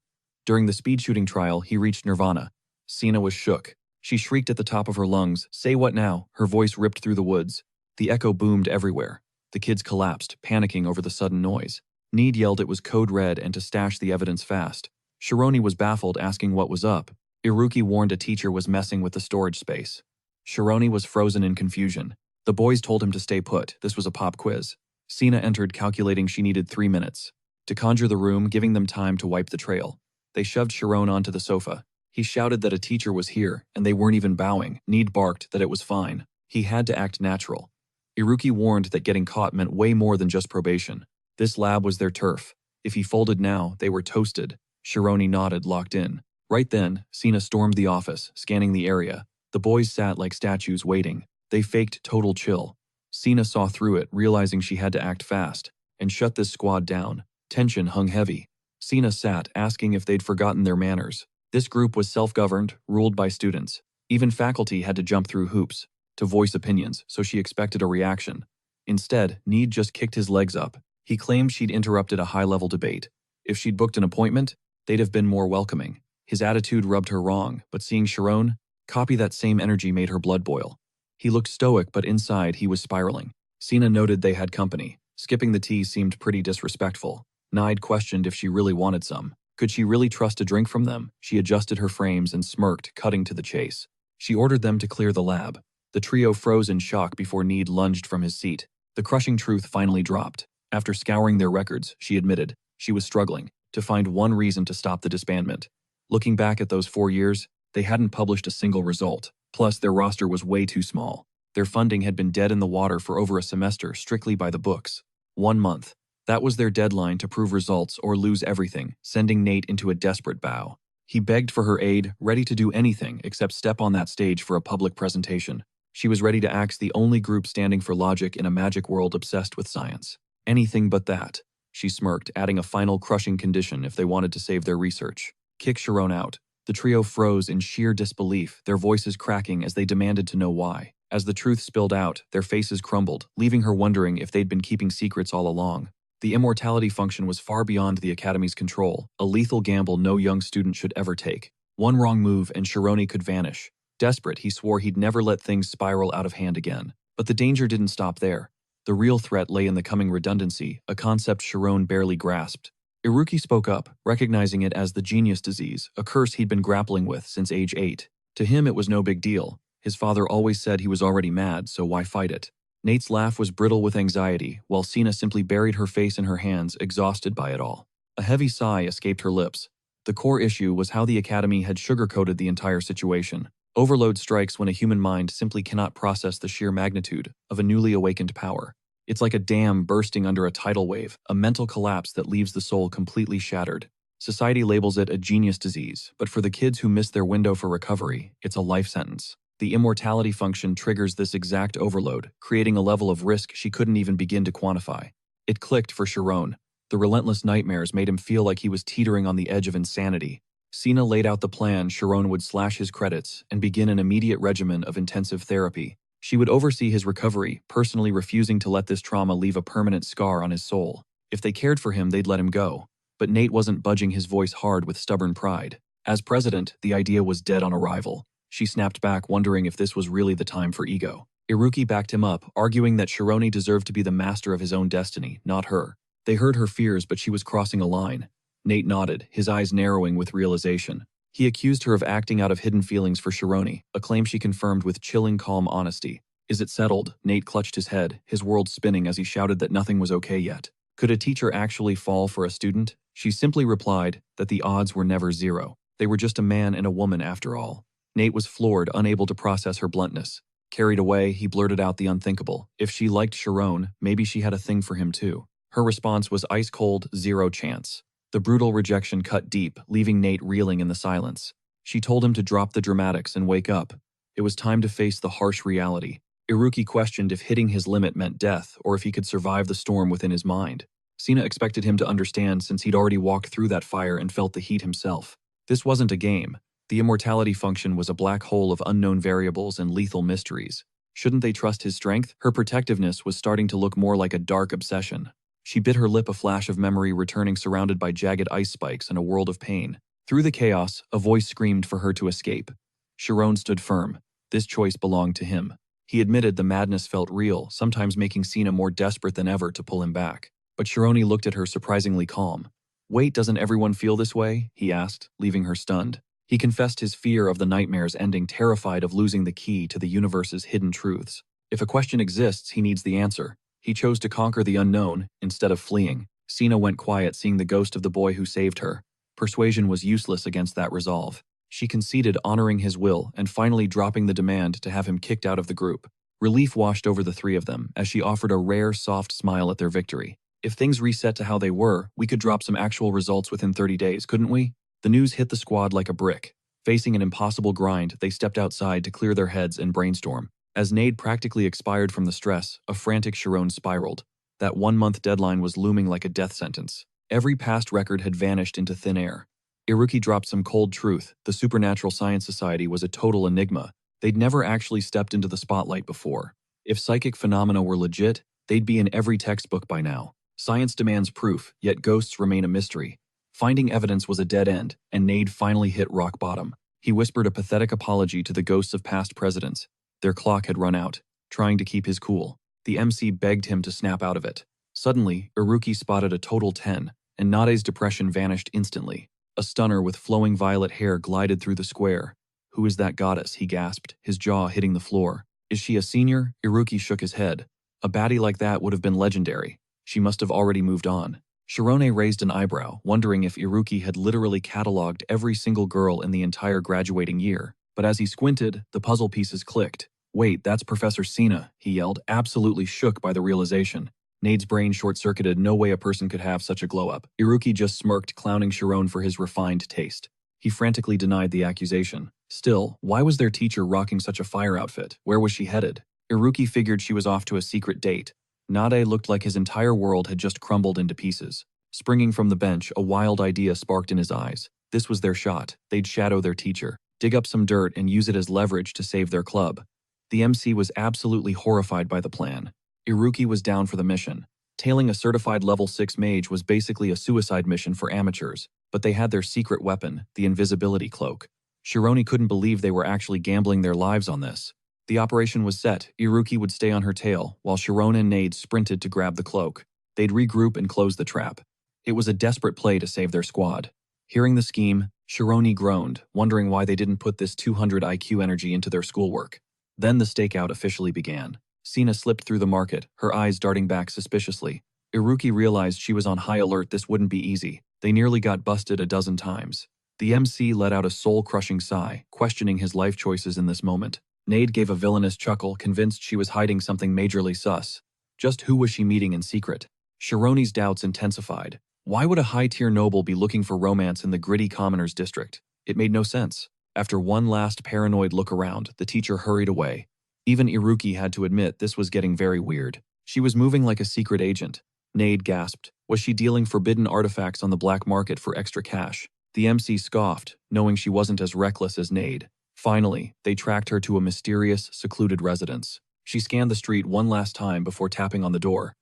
During the speed shooting trial, he reached Nirvana. Sina was shook. She shrieked at the top of her lungs, "Say what now?" Her voice ripped through the woods. The echo boomed everywhere. The kids collapsed, panicking over the sudden noise. Need yelled it was code red and to stash the evidence fast. Shironi was baffled, asking what was up. Iruki warned a teacher was messing with the storage space. Shironi was frozen in confusion. The boys told him to stay put. This was a pop quiz. Sina entered, calculating she needed 3 minutes to conjure the room, giving them time to wipe the trail. They shoved Sharon onto the sofa. He shouted that a teacher was here, and they weren't even bowing. Need barked that it was fine. He had to act natural. Iruki warned that getting caught meant way more than just probation. This lab was their turf. If he folded now, they were toasted. Shironi nodded, locked in. Right then, Sina stormed the office, scanning the area. The boys sat like statues waiting. They faked total chill. Sina saw through it, realizing she had to act fast and shut this squad down. Tension hung heavy. Sina sat, asking if they'd forgotten their manners. This group was self-governed, ruled by students. Even faculty had to jump through hoops to voice opinions, so she expected a reaction. Instead, Need just kicked his legs up. He claimed she'd interrupted a high-level debate. If she'd booked an appointment, they'd have been more welcoming. His attitude rubbed her wrong, but seeing Sharon copy that same energy made her blood boil. He looked stoic, but inside he was spiraling. Sina noted they had company. Skipping the tea seemed pretty disrespectful. Nide questioned if she really wanted some. Could she really trust a drink from them? She adjusted her frames and smirked, cutting to the chase. She ordered them to clear the lab. The trio froze in shock before Need lunged from his seat. The crushing truth finally dropped. After scouring their records, she admitted she was struggling to find one reason to stop the disbandment. Looking back at those 4 years, they hadn't published a single result. Plus, their roster was way too small. Their funding had been dead in the water for over a semester, strictly by the books. 1 month. That was their deadline to prove results or lose everything, sending Nate into a desperate bow. He begged for her aid, ready to do anything except step on that stage for a public presentation. She was ready to axe the only group standing for logic in a magic world obsessed with science. Anything but that. She smirked, adding a final crushing condition if they wanted to save their research. Kick Sharon out. The trio froze in sheer disbelief, their voices cracking as they demanded to know why. As the truth spilled out, their faces crumbled, leaving her wondering if they'd been keeping secrets all along. The immortality function was far beyond the Academy's control, a lethal gamble no young student should ever take. One wrong move and Shironi could vanish. Desperate, he swore he'd never let things spiral out of hand again. But the danger didn't stop there. The real threat lay in the coming redundancy, a concept Sharon barely grasped. Iruki spoke up, recognizing it as the genius disease, a curse he'd been grappling with since age 8. To him it was no big deal. His father always said he was already mad, so why fight it? Nate's laugh was brittle with anxiety, while Sina simply buried her face in her hands, exhausted by it all. A heavy sigh escaped her lips. The core issue was how the Academy had sugarcoated the entire situation. Overload strikes when a human mind simply cannot process the sheer magnitude of a newly awakened power. It's like a dam bursting under a tidal wave, a mental collapse that leaves the soul completely shattered. Society labels it a genius disease, but for the kids who miss their window for recovery, it's a life sentence. The immortality function triggers this exact overload, creating a level of risk she couldn't even begin to quantify. It clicked for Sharon. The relentless nightmares made him feel like he was teetering on the edge of insanity. Sina laid out the plan Sharon would slash his credits and begin an immediate regimen of intensive therapy. She would oversee his recovery, personally refusing to let this trauma leave a permanent scar on his soul. If they cared for him, they'd let him go. But Nate wasn't budging his voice hard with stubborn pride. As president, the idea was dead on arrival. She snapped back, wondering if this was really the time for ego. Iruki backed him up, arguing that Shironi deserved to be the master of his own destiny, not her. They heard her fears, but she was crossing a line. Nate nodded, his eyes narrowing with realization. He accused her of acting out of hidden feelings for Shironi, a claim she confirmed with chilling, calm honesty. Is it settled? Nate clutched his head, his world spinning as he shouted that nothing was okay yet. Could a teacher actually fall for a student? She simply replied that the odds were never zero. They were just a man and a woman after all. Nate was floored, unable to process her bluntness. Carried away, he blurted out the unthinkable. If she liked Sharon, maybe she had a thing for him too. Her response was ice-cold, zero chance. The brutal rejection cut deep, leaving Nate reeling in the silence. She told him to drop the dramatics and wake up. It was time to face the harsh reality. Iruki questioned if hitting his limit meant death or if he could survive the storm within his mind. Sina expected him to understand since he'd already walked through that fire and felt the heat himself. This wasn't a game. The immortality function was a black hole of unknown variables and lethal mysteries. Shouldn't they trust his strength? Her protectiveness was starting to look more like a dark obsession. She bit her lip, a flash of memory returning, surrounded by jagged ice spikes and a world of pain. Through the chaos, a voice screamed for her to escape. Sharon stood firm. This choice belonged to him. He admitted the madness felt real, sometimes making Sina more desperate than ever to pull him back. But Shironi looked at her surprisingly calm. Wait, doesn't everyone feel this way? He asked, leaving her stunned. He confessed his fear of the nightmares ending, terrified of losing the key to the universe's hidden truths. If a question exists, he needs the answer. He chose to conquer the unknown instead of fleeing. Sina went quiet, seeing the ghost of the boy who saved her. Persuasion was useless against that resolve. She conceded, honoring his will, and finally dropping the demand to have him kicked out of the group. Relief washed over the three of them as she offered a rare, soft smile at their victory. If things reset to how they were, we could drop some actual results within 30 days, couldn't we? The news hit the squad like a brick. Facing an impossible grind, they stepped outside to clear their heads and brainstorm. As Nade practically expired from the stress, a frantic Sharon spiraled. That 1-month deadline was looming like a death sentence. Every past record had vanished into thin air. Iruki dropped some cold truth. The Supernatural Science Society was a total enigma. They'd never actually stepped into the spotlight before. If psychic phenomena were legit, they'd be in every textbook by now. Science demands proof, yet ghosts remain a mystery. Finding evidence was a dead end, and Nade finally hit rock bottom. He whispered a pathetic apology to the ghosts of past presidents. Their clock had run out. Trying to keep his cool, the MC begged him to snap out of it. Suddenly, Iruki spotted a total 10, and Nade's depression vanished instantly. A stunner with flowing violet hair glided through the square. "Who is that goddess?" he gasped, his jaw hitting the floor. "Is she a senior?" Iruki shook his head. A baddie like that would have been legendary. She must have already moved on. Shirone raised an eyebrow, wondering if Iruki had literally cataloged every single girl in the entire graduating year. But as he squinted, the puzzle pieces clicked. "Wait, that's Professor Sina," he yelled, absolutely shook by the realization. Nade's brain short-circuited. No way a person could have such a glow-up. Iruki just smirked, clowning Shirone for his refined taste. He frantically denied the accusation. Still, why was their teacher rocking such a fire outfit? Where was she headed? Iruki figured she was off to a secret date. Nade looked like his entire world had just crumbled into pieces. Springing from the bench, a wild idea sparked in his eyes. This was their shot. They'd shadow their teacher, dig up some dirt, and use it as leverage to save their club. The MC was absolutely horrified by the plan. Iruki was down for the mission. Tailing a certified level 6 mage was basically a suicide mission for amateurs, but they had their secret weapon, the invisibility cloak. Shirone couldn't believe they were actually gambling their lives on this. The operation was set. Iruki would stay on her tail, while Shirone and Nade sprinted to grab the cloak. They'd regroup and close the trap. It was a desperate play to save their squad. Hearing the scheme, Shirone groaned, wondering why they didn't put this 200 IQ energy into their schoolwork. Then the stakeout officially began. Sina slipped through the market, her eyes darting back suspiciously. Iruki realized she was on high alert. This wouldn't be easy. They nearly got busted a dozen times. The MC let out a soul-crushing sigh, questioning his life choices in this moment. Nade gave a villainous chuckle, convinced she was hiding something majorly sus. Just who was she meeting in secret? Shirone's doubts intensified. Why would a high-tier noble be looking for romance in the gritty commoners' district? It made no sense. After one last paranoid look around, the teacher hurried away. Even Iruki had to admit this was getting very weird. She was moving like a secret agent. Nade gasped. Was she dealing forbidden artifacts on the black market for extra cash? The MC scoffed, knowing she wasn't as reckless as Nade. Finally, they tracked her to a mysterious, secluded residence. She scanned the street one last time before tapping on the door.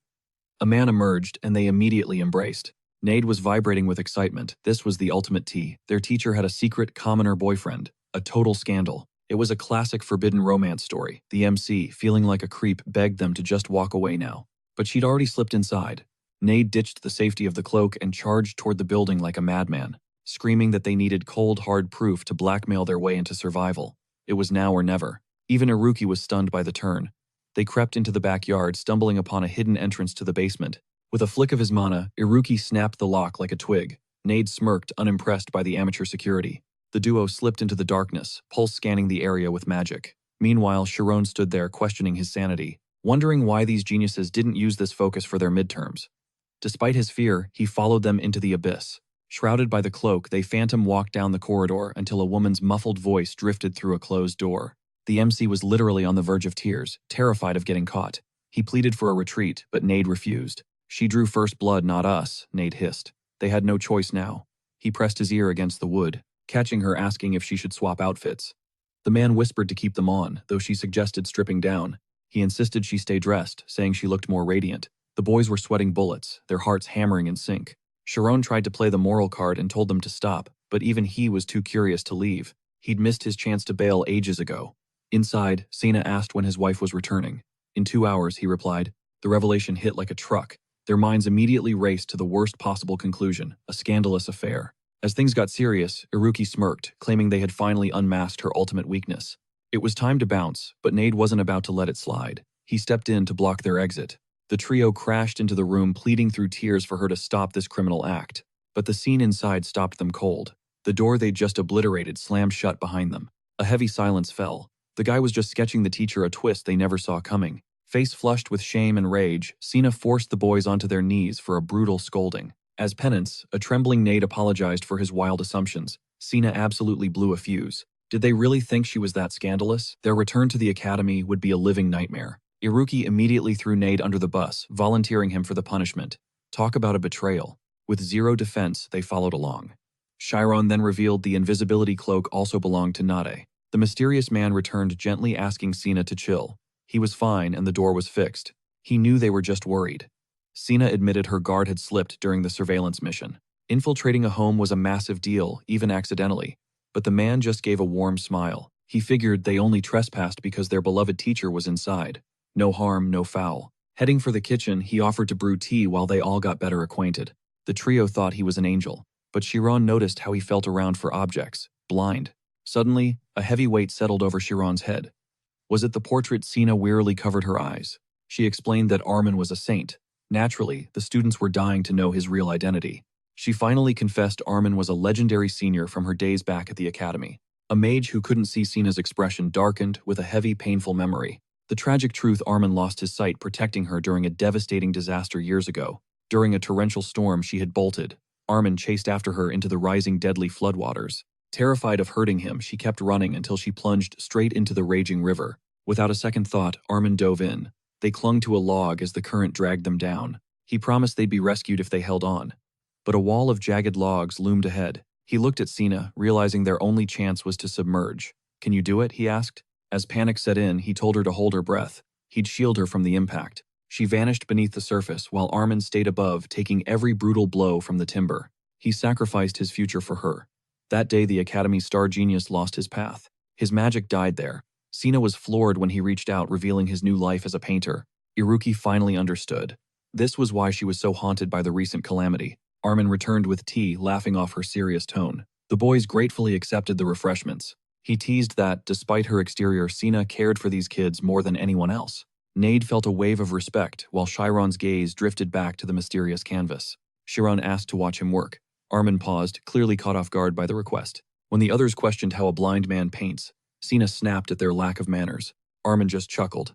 A man emerged, and they immediately embraced. Nade was vibrating with excitement. This was the ultimate tea. Their teacher had a secret commoner boyfriend. A total scandal. It was a classic forbidden romance story. The MC, feeling like a creep, begged them to just walk away now. But she'd already slipped inside. Nade ditched the safety of the cloak and charged toward the building like a madman, screaming that they needed cold, hard proof to blackmail their way into survival. It was now or never. Even Iruki was stunned by the turn. They crept into the backyard, stumbling upon a hidden entrance to the basement. With a flick of his mana, Iruki snapped the lock like a twig. Nade smirked, unimpressed by the amateur security. The duo slipped into the darkness, pulse scanning the area with magic. Meanwhile, Shirone stood there questioning his sanity, wondering why these geniuses didn't use this focus for their midterms. Despite his fear, he followed them into the abyss. Shrouded by the cloak, they phantom walked down the corridor until a woman's muffled voice drifted through a closed door. The MC was literally on the verge of tears, terrified of getting caught. He pleaded for a retreat, but Nade refused. "She drew first blood, not us," Nade hissed. They had no choice now. He pressed his ear against the wood, catching her asking if she should swap outfits. The man whispered to keep them on, though she suggested stripping down. He insisted she stay dressed, saying she looked more radiant. The boys were sweating bullets, their hearts hammering in sync. Shirone tried to play the moral card and told them to stop, but even he was too curious to leave. He'd missed his chance to bail ages ago. Inside, Sina asked when his wife was returning. "In 2 hours," he replied. The revelation hit like a truck. Their minds immediately raced to the worst possible conclusion, a scandalous affair. As things got serious, Iruki smirked, claiming they had finally unmasked her ultimate weakness. It was time to bounce, but Nade wasn't about to let it slide. He stepped in to block their exit. The trio crashed into the room, pleading through tears for her to stop this criminal act. But the scene inside stopped them cold. The door they'd just obliterated slammed shut behind them. A heavy silence fell. The guy was just sketching the teacher a twist they never saw coming. Face flushed with shame and rage, Sina forced the boys onto their knees for a brutal scolding. As penance, a trembling Nade apologized for his wild assumptions. Sina absolutely blew a fuse. Did they really think she was that scandalous? Their return to the academy would be a living nightmare. Iruki immediately threw Nade under the bus, volunteering him for the punishment. Talk about a betrayal. With zero defense, they followed along. Chiron then revealed the invisibility cloak also belonged to Nade. The mysterious man returned, gently asking Sina to chill. He was fine and the door was fixed. He knew they were just worried. Sina admitted her guard had slipped during the surveillance mission. Infiltrating a home was a massive deal, even accidentally. But the man just gave a warm smile. He figured they only trespassed because their beloved teacher was inside. No harm, no foul. Heading for the kitchen, he offered to brew tea while they all got better acquainted. The trio thought he was an angel, but Chiron noticed how he felt around for objects, blind. Suddenly, a heavy weight settled over Chiron's head. Was it the portrait? Sina wearily covered her eyes. She explained that Armin was a saint. Naturally, the students were dying to know his real identity. She finally confessed Armin was a legendary senior from her days back at the academy. A mage who couldn't see Sina's expression darkened with a heavy, painful memory. The tragic truth: Armin lost his sight protecting her during a devastating disaster years ago. During a torrential storm, she had bolted. Armin chased after her into the rising deadly floodwaters. Terrified of hurting him, she kept running until she plunged straight into the raging river. Without a second thought, Armin dove in. They clung to a log as the current dragged them down. He promised they'd be rescued if they held on. But a wall of jagged logs loomed ahead. He looked at Sina, realizing their only chance was to submerge. "Can you do it?" he asked. As panic set in, he told her to hold her breath. He'd shield her from the impact. She vanished beneath the surface while Armin stayed above, taking every brutal blow from the timber. He sacrificed his future for her. That day, the Academy's star genius lost his path. His magic died there. Sina was floored when he reached out, revealing his new life as a painter. Iruki finally understood. This was why she was so haunted by the recent calamity. Armin returned with tea, laughing off her serious tone. The boys gratefully accepted the refreshments. He teased that, despite her exterior, Sina cared for these kids more than anyone else. Nade felt a wave of respect, while Chiron's gaze drifted back to the mysterious canvas. Chiron asked to watch him work. Armin paused, clearly caught off guard by the request. When the others questioned how a blind man paints, Sina snapped at their lack of manners. Armin just chuckled.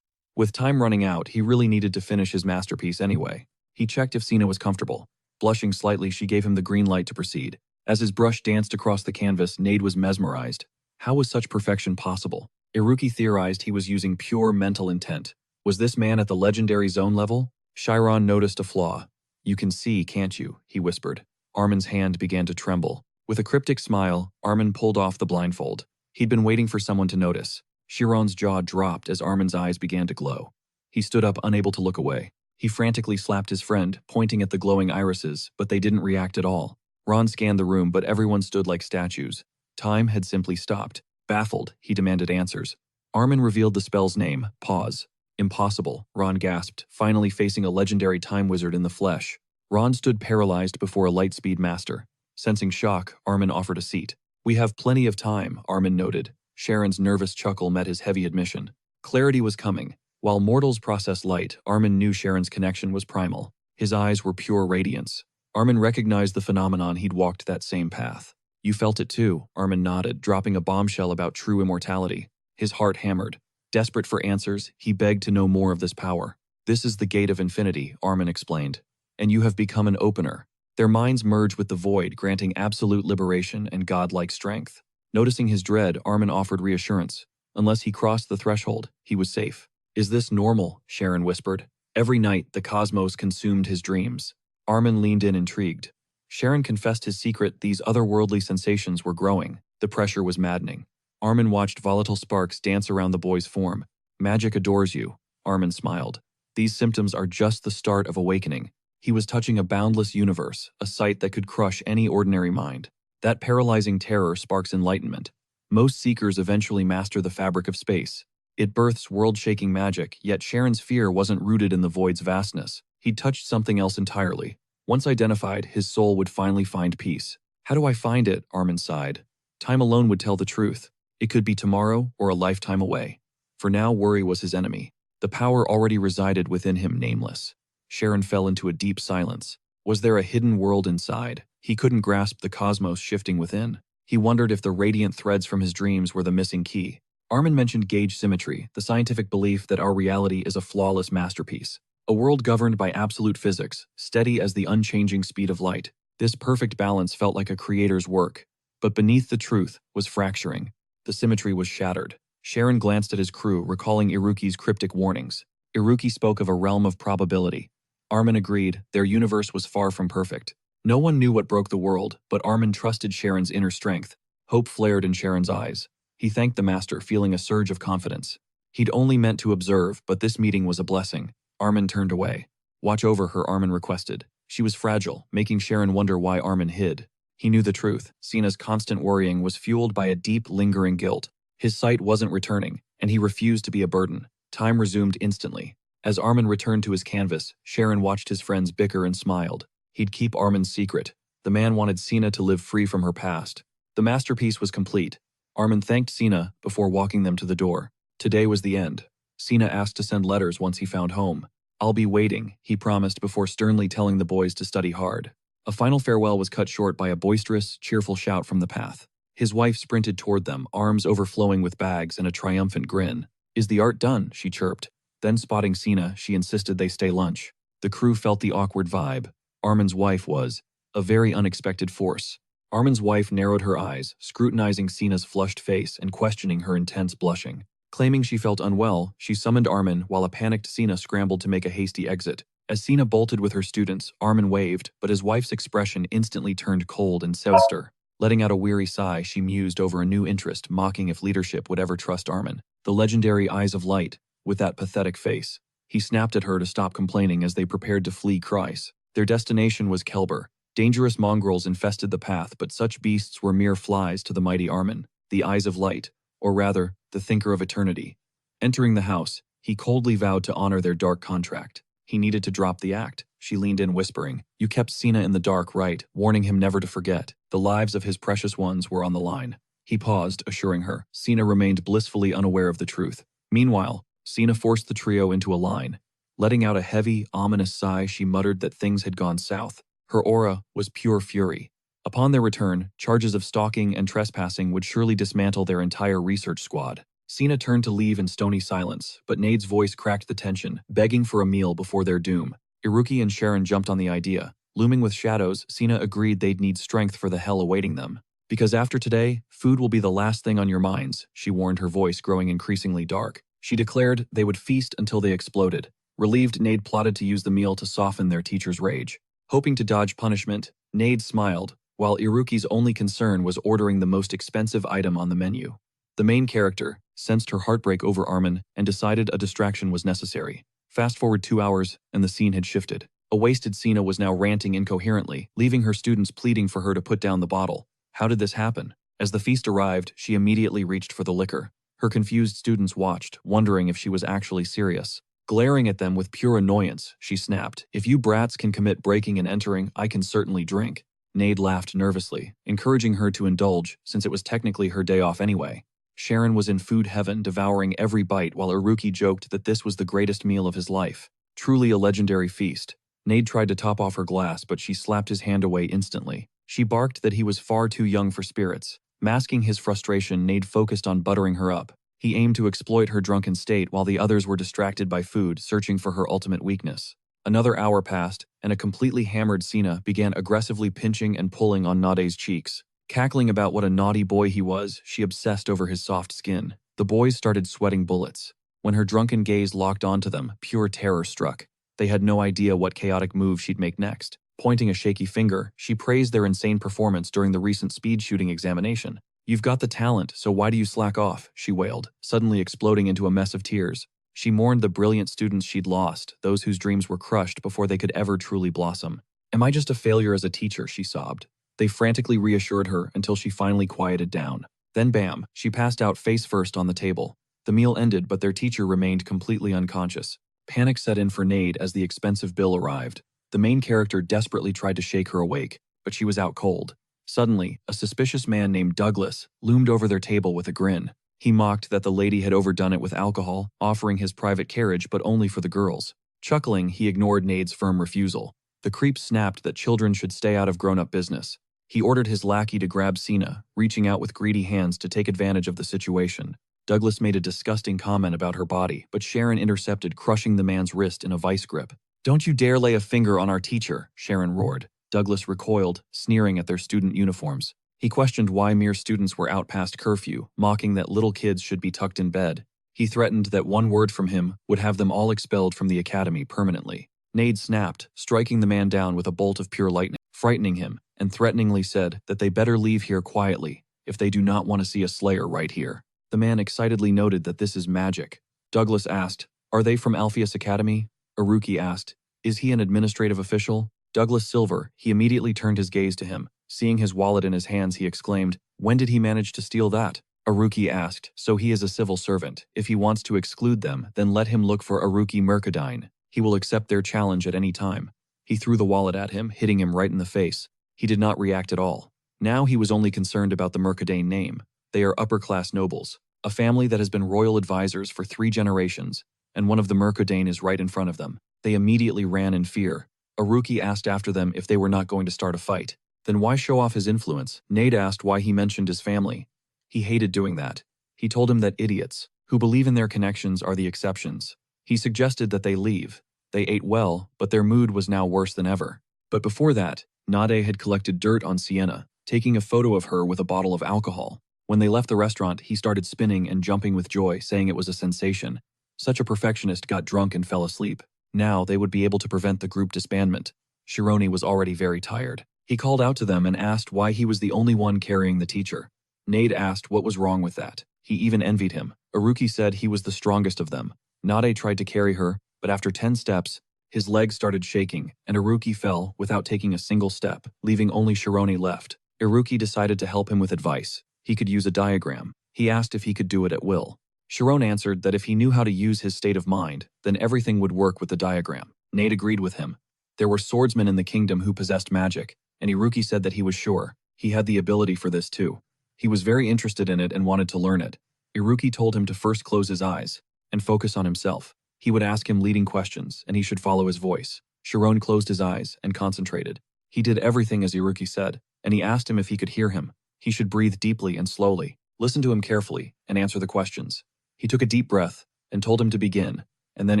With time running out, he really needed to finish his masterpiece anyway. He checked if Sina was comfortable. Blushing slightly, she gave him the green light to proceed. As his brush danced across the canvas, Nade was mesmerized. How was such perfection possible? Iruki theorized he was using pure mental intent. Was this man at the legendary zone level? Chiron noticed a flaw. "You can see, can't you?" he whispered. Armin's hand began to tremble. With a cryptic smile, Armin pulled off the blindfold. He'd been waiting for someone to notice. Chiron's jaw dropped as Armin's eyes began to glow. He stood up, unable to look away. He frantically slapped his friend, pointing at the glowing irises, but they didn't react at all. Ron scanned the room, but everyone stood like statues. Time had simply stopped. Baffled, he demanded answers. Armin revealed the spell's name, Pause. "Impossible," Ron gasped, finally facing a legendary time wizard in the flesh. Ron stood paralyzed before a lightspeed master. Sensing shock, Armin offered a seat. "We have plenty of time," Armin noted. Sharon's nervous chuckle met his heavy admission. Clarity was coming. While mortals process light, Armin knew Sharon's connection was primal. His eyes were pure radiance. Armin recognized the phenomenon. He'd walked that same path. "You felt it too," Armin nodded, dropping a bombshell about true immortality. His heart hammered. Desperate for answers, he begged to know more of this power. "This is the gate of infinity," Armin explained. "And you have become an opener." Their minds merged with the void, granting absolute liberation and godlike strength. Noticing his dread, Armin offered reassurance. Unless he crossed the threshold, he was safe. "Is this normal?" Sharon whispered. Every night, the cosmos consumed his dreams. Armin leaned in, intrigued. Sharon confessed his secret. These otherworldly sensations were growing. The pressure was maddening. Armin watched volatile sparks dance around the boy's form. "Magic adores you," Armin smiled. "These symptoms are just the start of awakening." He was touching a boundless universe, a sight that could crush any ordinary mind. That paralyzing terror sparks enlightenment. Most seekers eventually master the fabric of space. It births world-shaking magic, yet Sharon's fear wasn't rooted in the void's vastness. He'd touched something else entirely. Once identified, his soul would finally find peace. "How do I find it?" Armin sighed. Time alone would tell the truth. It could be tomorrow or a lifetime away. For now, worry was his enemy. The power already resided within him, nameless. Sharon fell into a deep silence. Was there a hidden world inside? He couldn't grasp the cosmos shifting within. He wondered if the radiant threads from his dreams were the missing key. Armin mentioned gauge symmetry, the scientific belief that our reality is a flawless masterpiece. A world governed by absolute physics, steady as the unchanging speed of light. This perfect balance felt like a creator's work. But beneath the truth was fracturing. The symmetry was shattered. Sharon glanced at his crew, recalling Iruki's cryptic warnings. Iruki spoke of a realm of probability. Armin agreed, their universe was far from perfect. No one knew what broke the world, but Armin trusted Sharon's inner strength. Hope flared in Sharon's eyes. He thanked the master, feeling a surge of confidence. He'd only meant to observe, but this meeting was a blessing. Armin turned away. Watch over her, Armin requested. She was fragile, making Sharon wonder why Armin hid. He knew the truth. Sina's constant worrying was fueled by a deep, lingering guilt. His sight wasn't returning, and he refused to be a burden. Time resumed instantly. As Armin returned to his canvas, Sharon watched his friends bicker and smiled. He'd keep Armin's secret. The man wanted Sina to live free from her past. The masterpiece was complete. Armin thanked Sina before walking them to the door. Today was the end. Sina asked to send letters once he found home. I'll be waiting, he promised before sternly telling the boys to study hard. A final farewell was cut short by a boisterous, cheerful shout from the path. His wife sprinted toward them, arms overflowing with bags and a triumphant grin. Is the art done? She chirped. Then spotting Sina, she insisted they stay lunch. The crew felt the awkward vibe. Armin's wife was a very unexpected force. Armin's wife narrowed her eyes, scrutinizing Sina's flushed face and questioning her intense blushing. Claiming she felt unwell, she summoned Armin while a panicked Sina scrambled to make a hasty exit. As Sina bolted with her students, Armin waved, but his wife's expression instantly turned cold and sinister. Letting out a weary sigh, she mused over a new interest, mocking if leadership would ever trust Armin. The legendary eyes of light, with that pathetic face. He snapped at her to stop complaining as they prepared to flee Kreis. Their destination was Kelber. Dangerous mongrels infested the path, but such beasts were mere flies to the mighty Armin, the eyes of light, or rather, the thinker of eternity. Entering the house, he coldly vowed to honor their dark contract. He needed to drop the act. She leaned in, whispering, "You kept Sina in the dark, right?" warning him never to forget. The lives of his precious ones were on the line. He paused, assuring her. Sina remained blissfully unaware of the truth. Meanwhile, Sina forced the trio into a line. Letting out a heavy, ominous sigh, she muttered that things had gone south. Her aura was pure fury. Upon their return, charges of stalking and trespassing would surely dismantle their entire research squad. Sina turned to leave in stony silence, but Nade's voice cracked the tension, begging for a meal before their doom. Iruki and Sharon jumped on the idea. Looming with shadows, Sina agreed they'd need strength for the hell awaiting them. Because after today, food will be the last thing on your minds, she warned, her voice growing increasingly dark. She declared they would feast until they exploded. Relieved, Nade plotted to use the meal to soften their teacher's rage. Hoping to dodge punishment, Nade smiled, while Iruki's only concern was ordering the most expensive item on the menu. The main character sensed her heartbreak over Armin and decided a distraction was necessary. Fast forward 2 hours, and the scene had shifted. A wasted Sina was now ranting incoherently, leaving her students pleading for her to put down the bottle. How did this happen? As the feast arrived, she immediately reached for the liquor. Her confused students watched, wondering if she was actually serious. Glaring at them with pure annoyance, she snapped, "If you brats can commit breaking and entering, I can certainly drink." Nade laughed nervously, encouraging her to indulge, since it was technically her day off anyway. Sharon was in food heaven, devouring every bite, while Iruki joked that this was the greatest meal of his life. Truly a legendary feast. Nade tried to top off her glass, but she slapped his hand away instantly. She barked that he was far too young for spirits. Masking his frustration, Nade focused on buttering her up. He aimed to exploit her drunken state while the others were distracted by food, searching for her ultimate weakness. Another hour passed, and a completely hammered Sina began aggressively pinching and pulling on Nade's cheeks. Cackling about what a naughty boy he was, she obsessed over his soft skin. The boys started sweating bullets. When her drunken gaze locked onto them, pure terror struck. They had no idea what chaotic move she'd make next. Pointing a shaky finger, she praised their insane performance during the recent speed shooting examination. "You've got the talent, so why do you slack off?" she wailed, suddenly exploding into a mess of tears. She mourned the brilliant students she'd lost, those whose dreams were crushed before they could ever truly blossom. "Am I just a failure as a teacher?" she sobbed. They frantically reassured her until she finally quieted down. Then bam, she passed out face first on the table. The meal ended, but their teacher remained completely unconscious. Panic set in for Nade as the expensive bill arrived. The main character desperately tried to shake her awake, but she was out cold. Suddenly, a suspicious man named Douglas loomed over their table with a grin. He mocked that the lady had overdone it with alcohol, offering his private carriage but only for the girls. Chuckling, he ignored Nade's firm refusal. The creep snapped that children should stay out of grown-up business. He ordered his lackey to grab Sina, reaching out with greedy hands to take advantage of the situation. Douglas made a disgusting comment about her body, but Sharon intercepted, crushing the man's wrist in a vice grip. "Don't you dare lay a finger on our teacher," Sharon roared. Douglas recoiled, sneering at their student uniforms. He questioned why mere students were out past curfew, mocking that little kids should be tucked in bed. He threatened that one word from him would have them all expelled from the academy permanently. Nade snapped, striking the man down with a bolt of pure lightning. frightening him, and threateningly said that they better leave here quietly if they do not want to see a slayer right here. The man excitedly noted that this is magic. Douglas asked, "Are they from Alpheus Academy?" Iruki asked, "Is he an administrative official?" Douglas Silver, he immediately turned his gaze to him. Seeing his wallet in his hands, he exclaimed, "When did he manage to steal that?" Iruki asked, "So he is a civil servant. If he wants to exclude them, then let him look for Iruki Mercadine. He will accept their challenge at any time." He threw the wallet at him, hitting him right in the face. He did not react at all. Now he was only concerned about the Mercadine name. They are upper-class nobles, a family that has been royal advisors for 3 generations, and one of the Mercadine is right in front of them. They immediately ran in fear. Iruki asked after them if they were not going to start a fight. Then why show off his influence? Nate asked why he mentioned his family. He hated doing that. He told him that idiots, who believe in their connections, are the exceptions. He suggested that they leave. They ate well, but their mood was now worse than ever. But before that, Nade had collected dirt on Sienna, taking a photo of her with a bottle of alcohol. When they left the restaurant, he started spinning and jumping with joy, saying it was a sensation. Such a perfectionist got drunk and fell asleep. Now they would be able to prevent the group disbandment. Shironi was already very tired. He called out to them and asked why he was the only one carrying the teacher. Nade asked what was wrong with that. He even envied him. Iruki said he was the strongest of them. Nade tried to carry her, but after 10 steps, his legs started shaking, and Iruki fell without taking a single step, leaving only Shironi left. Iruki decided to help him with advice. He could use a diagram. He asked if he could do it at will. Shirone answered that if he knew how to use his state of mind, then everything would work with the diagram. Nate agreed with him. There were swordsmen in the kingdom who possessed magic, and Iruki said that he was sure he had the ability for this too. He was very interested in it and wanted to learn it. Iruki told him to first close his eyes and focus on himself. He would ask him leading questions, and he should follow his voice. Shirone closed his eyes and concentrated. He did everything as Iruki said, and he asked him if he could hear him. He should breathe deeply and slowly, listen to him carefully, and answer the questions. He took a deep breath and told him to begin, and then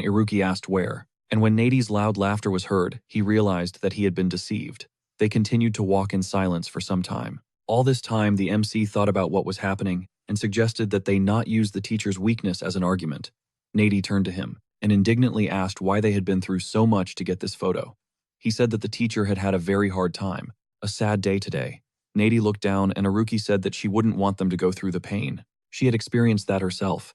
Iruki asked where. And when Nade's loud laughter was heard, he realized that he had been deceived. They continued to walk in silence for some time. All this time, the MC thought about what was happening and suggested that they not use the teacher's weakness as an argument. Nade turned to him and indignantly asked why they had been through so much to get this photo. He said that the teacher had had a very hard time, a sad day today. Nade looked down and Iruki said that she wouldn't want them to go through the pain. She had experienced that herself.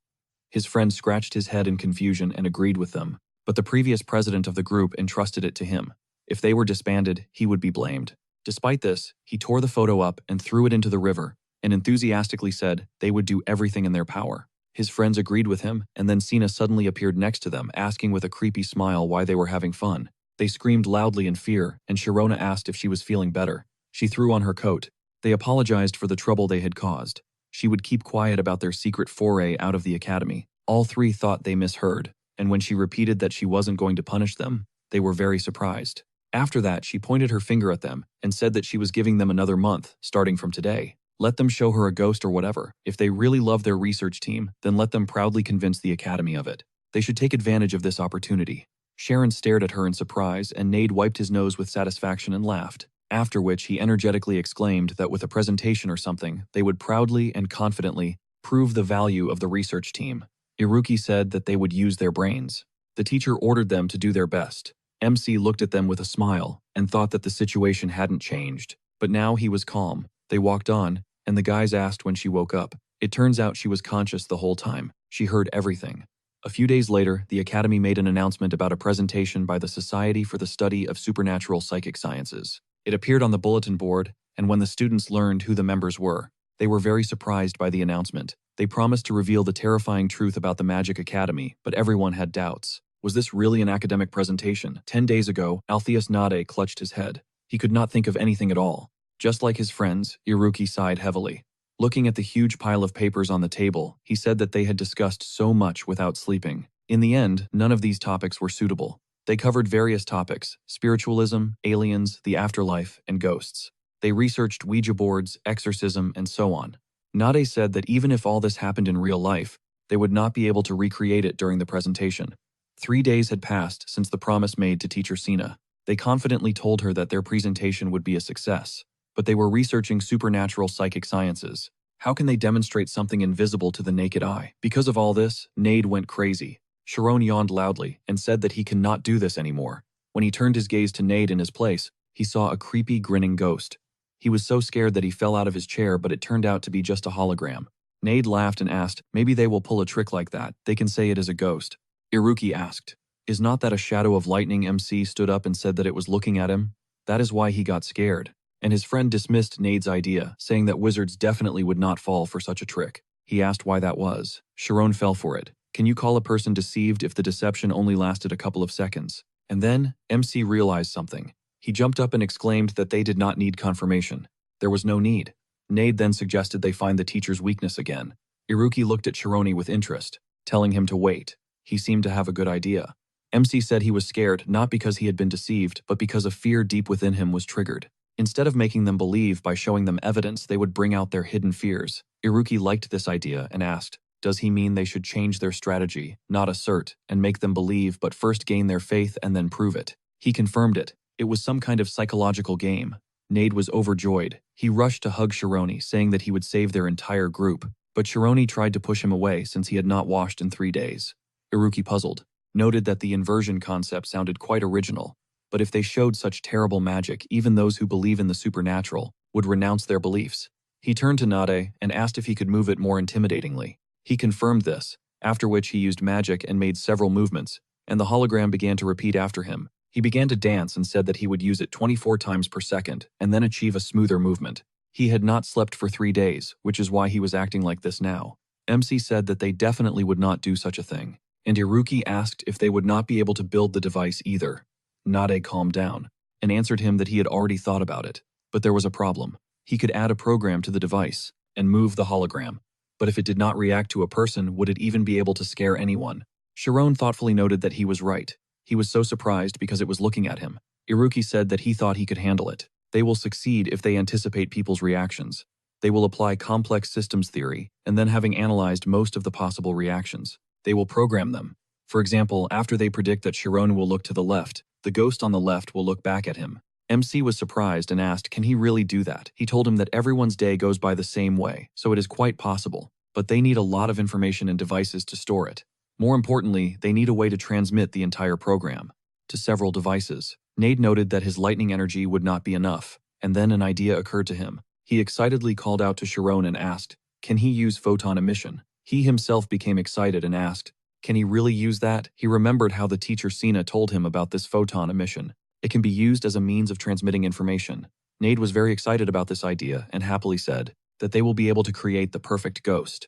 His friend scratched his head in confusion and agreed with them, but the previous president of the group entrusted it to him. If they were disbanded, he would be blamed. Despite this, he tore the photo up and threw it into the river, and enthusiastically said they would do everything in their power. His friends agreed with him, and then Sina suddenly appeared next to them, asking with a creepy smile why they were having fun. They screamed loudly in fear, and Shirona asked if she was feeling better. She threw on her coat. They apologized for the trouble they had caused. She would keep quiet about their secret foray out of the academy. All 3 thought they misheard, and when she repeated that she wasn't going to punish them, they were very surprised. After that, she pointed her finger at them and said that she was giving them another month, starting from today. Let them show her a ghost or whatever. If they really love their research team, then let them proudly convince the academy of it. They should take advantage of this opportunity. Sharon stared at her in surprise, and Nade wiped his nose with satisfaction and laughed, after which he energetically exclaimed that with a presentation or something, they would proudly and confidently prove the value of the research team. Iruki said that they would use their brains. The teacher ordered them to do their best. MC looked at them with a smile and thought that the situation hadn't changed. But now he was calm. They walked on, and the guys asked when she woke up. It turns out she was conscious the whole time. She heard everything. A few days later, the academy made an announcement about a presentation by the Society for the Study of Supernatural Psychic Sciences. It appeared on the bulletin board, and when the students learned who the members were, they were very surprised by the announcement. They promised to reveal the terrifying truth about the Magic Academy, but everyone had doubts. Was this really an academic presentation? 10 days ago, Alpheus Nade clutched his head. He could not think of anything at all. Just like his friends, Iruki sighed heavily. Looking at the huge pile of papers on the table, he said that they had discussed so much without sleeping. In the end, none of these topics were suitable. They covered various topics: spiritualism, aliens, the afterlife, and ghosts. They researched Ouija boards, exorcism, and so on. Nade said that even if all this happened in real life, they would not be able to recreate it during the presentation. 3 days had passed since the promise made to teacher Sina. They confidently told her that their presentation would be a success. But they were researching supernatural psychic sciences. How can they demonstrate something invisible to the naked eye? Because of all this, Nade went crazy. Sharon yawned loudly and said that he cannot do this anymore. When he turned his gaze to Nade in his place, He saw a creepy, grinning ghost. He was so scared that he fell out of his chair, but it turned out to be just a hologram. Nade laughed and asked, maybe they will pull a trick like that. They can say it is a ghost. Iruki asked, is not that a shadow of lightning? MC stood up and said that it was looking at him. That is why he got scared. And his friend dismissed Nade's idea, saying that wizards definitely would not fall for such a trick. He asked why that was. Sharon fell for it. Can you call a person deceived if the deception only lasted a couple of seconds? And then, MC realized something. He jumped up and exclaimed that they did not need confirmation. There was no need. Nade then suggested they find the teacher's weakness again. Iruki looked at Shironi with interest, telling him to wait. He seemed to have a good idea. MC said he was scared not because he had been deceived, but because a fear deep within him was triggered. Instead of making them believe by showing them evidence, they would bring out their hidden fears. Iruki liked this idea and asked, does he mean they should change their strategy, not assert, and make them believe but first gain their faith and then prove it? He confirmed it. It was some kind of psychological game. Nade was overjoyed. He rushed to hug Shironi, saying that he would save their entire group, but Shironi tried to push him away since he had not washed in 3 days. Iruki, puzzled, noted that the inversion concept sounded quite original, but if they showed such terrible magic, even those who believe in the supernatural would renounce their beliefs. He turned to Nade and asked if he could move it more intimidatingly. He confirmed this, after which he used magic and made several movements, and the hologram began to repeat after him. He began to dance and said that he would use it 24 times per second and then achieve a smoother movement. He had not slept for 3 days, which is why he was acting like this now. MC said that they definitely would not do such a thing, and Iruki asked if they would not be able to build the device either. Nade calmed down and answered him that he had already thought about it, but there was a problem. He could add a program to the device and move the hologram, but if it did not react to a person, would it even be able to scare anyone? Sharon thoughtfully noted that he was right. He was so surprised because it was looking at him. Iruki said that he thought he could handle it. They will succeed if they anticipate people's reactions. They will apply complex systems theory, and then having analyzed most of the possible reactions, they will program them. For example, after they predict that Sharon will look to the left, the ghost on the left will look back at him. MC was surprised and asked, can he really do that? He told him that everyone's day goes by the same way, so it is quite possible, but they need a lot of information and devices to store it. More importantly, they need a way to transmit the entire program to several devices. Nade noted that his lightning energy would not be enough, and then an idea occurred to him. He excitedly called out to Sharon and asked, can he use photon emission? He himself became excited and asked, can he really use that? He remembered how the teacher Sina told him about this photon emission. It can be used as a means of transmitting information. Nade was very excited about this idea and happily said that they will be able to create the perfect ghost.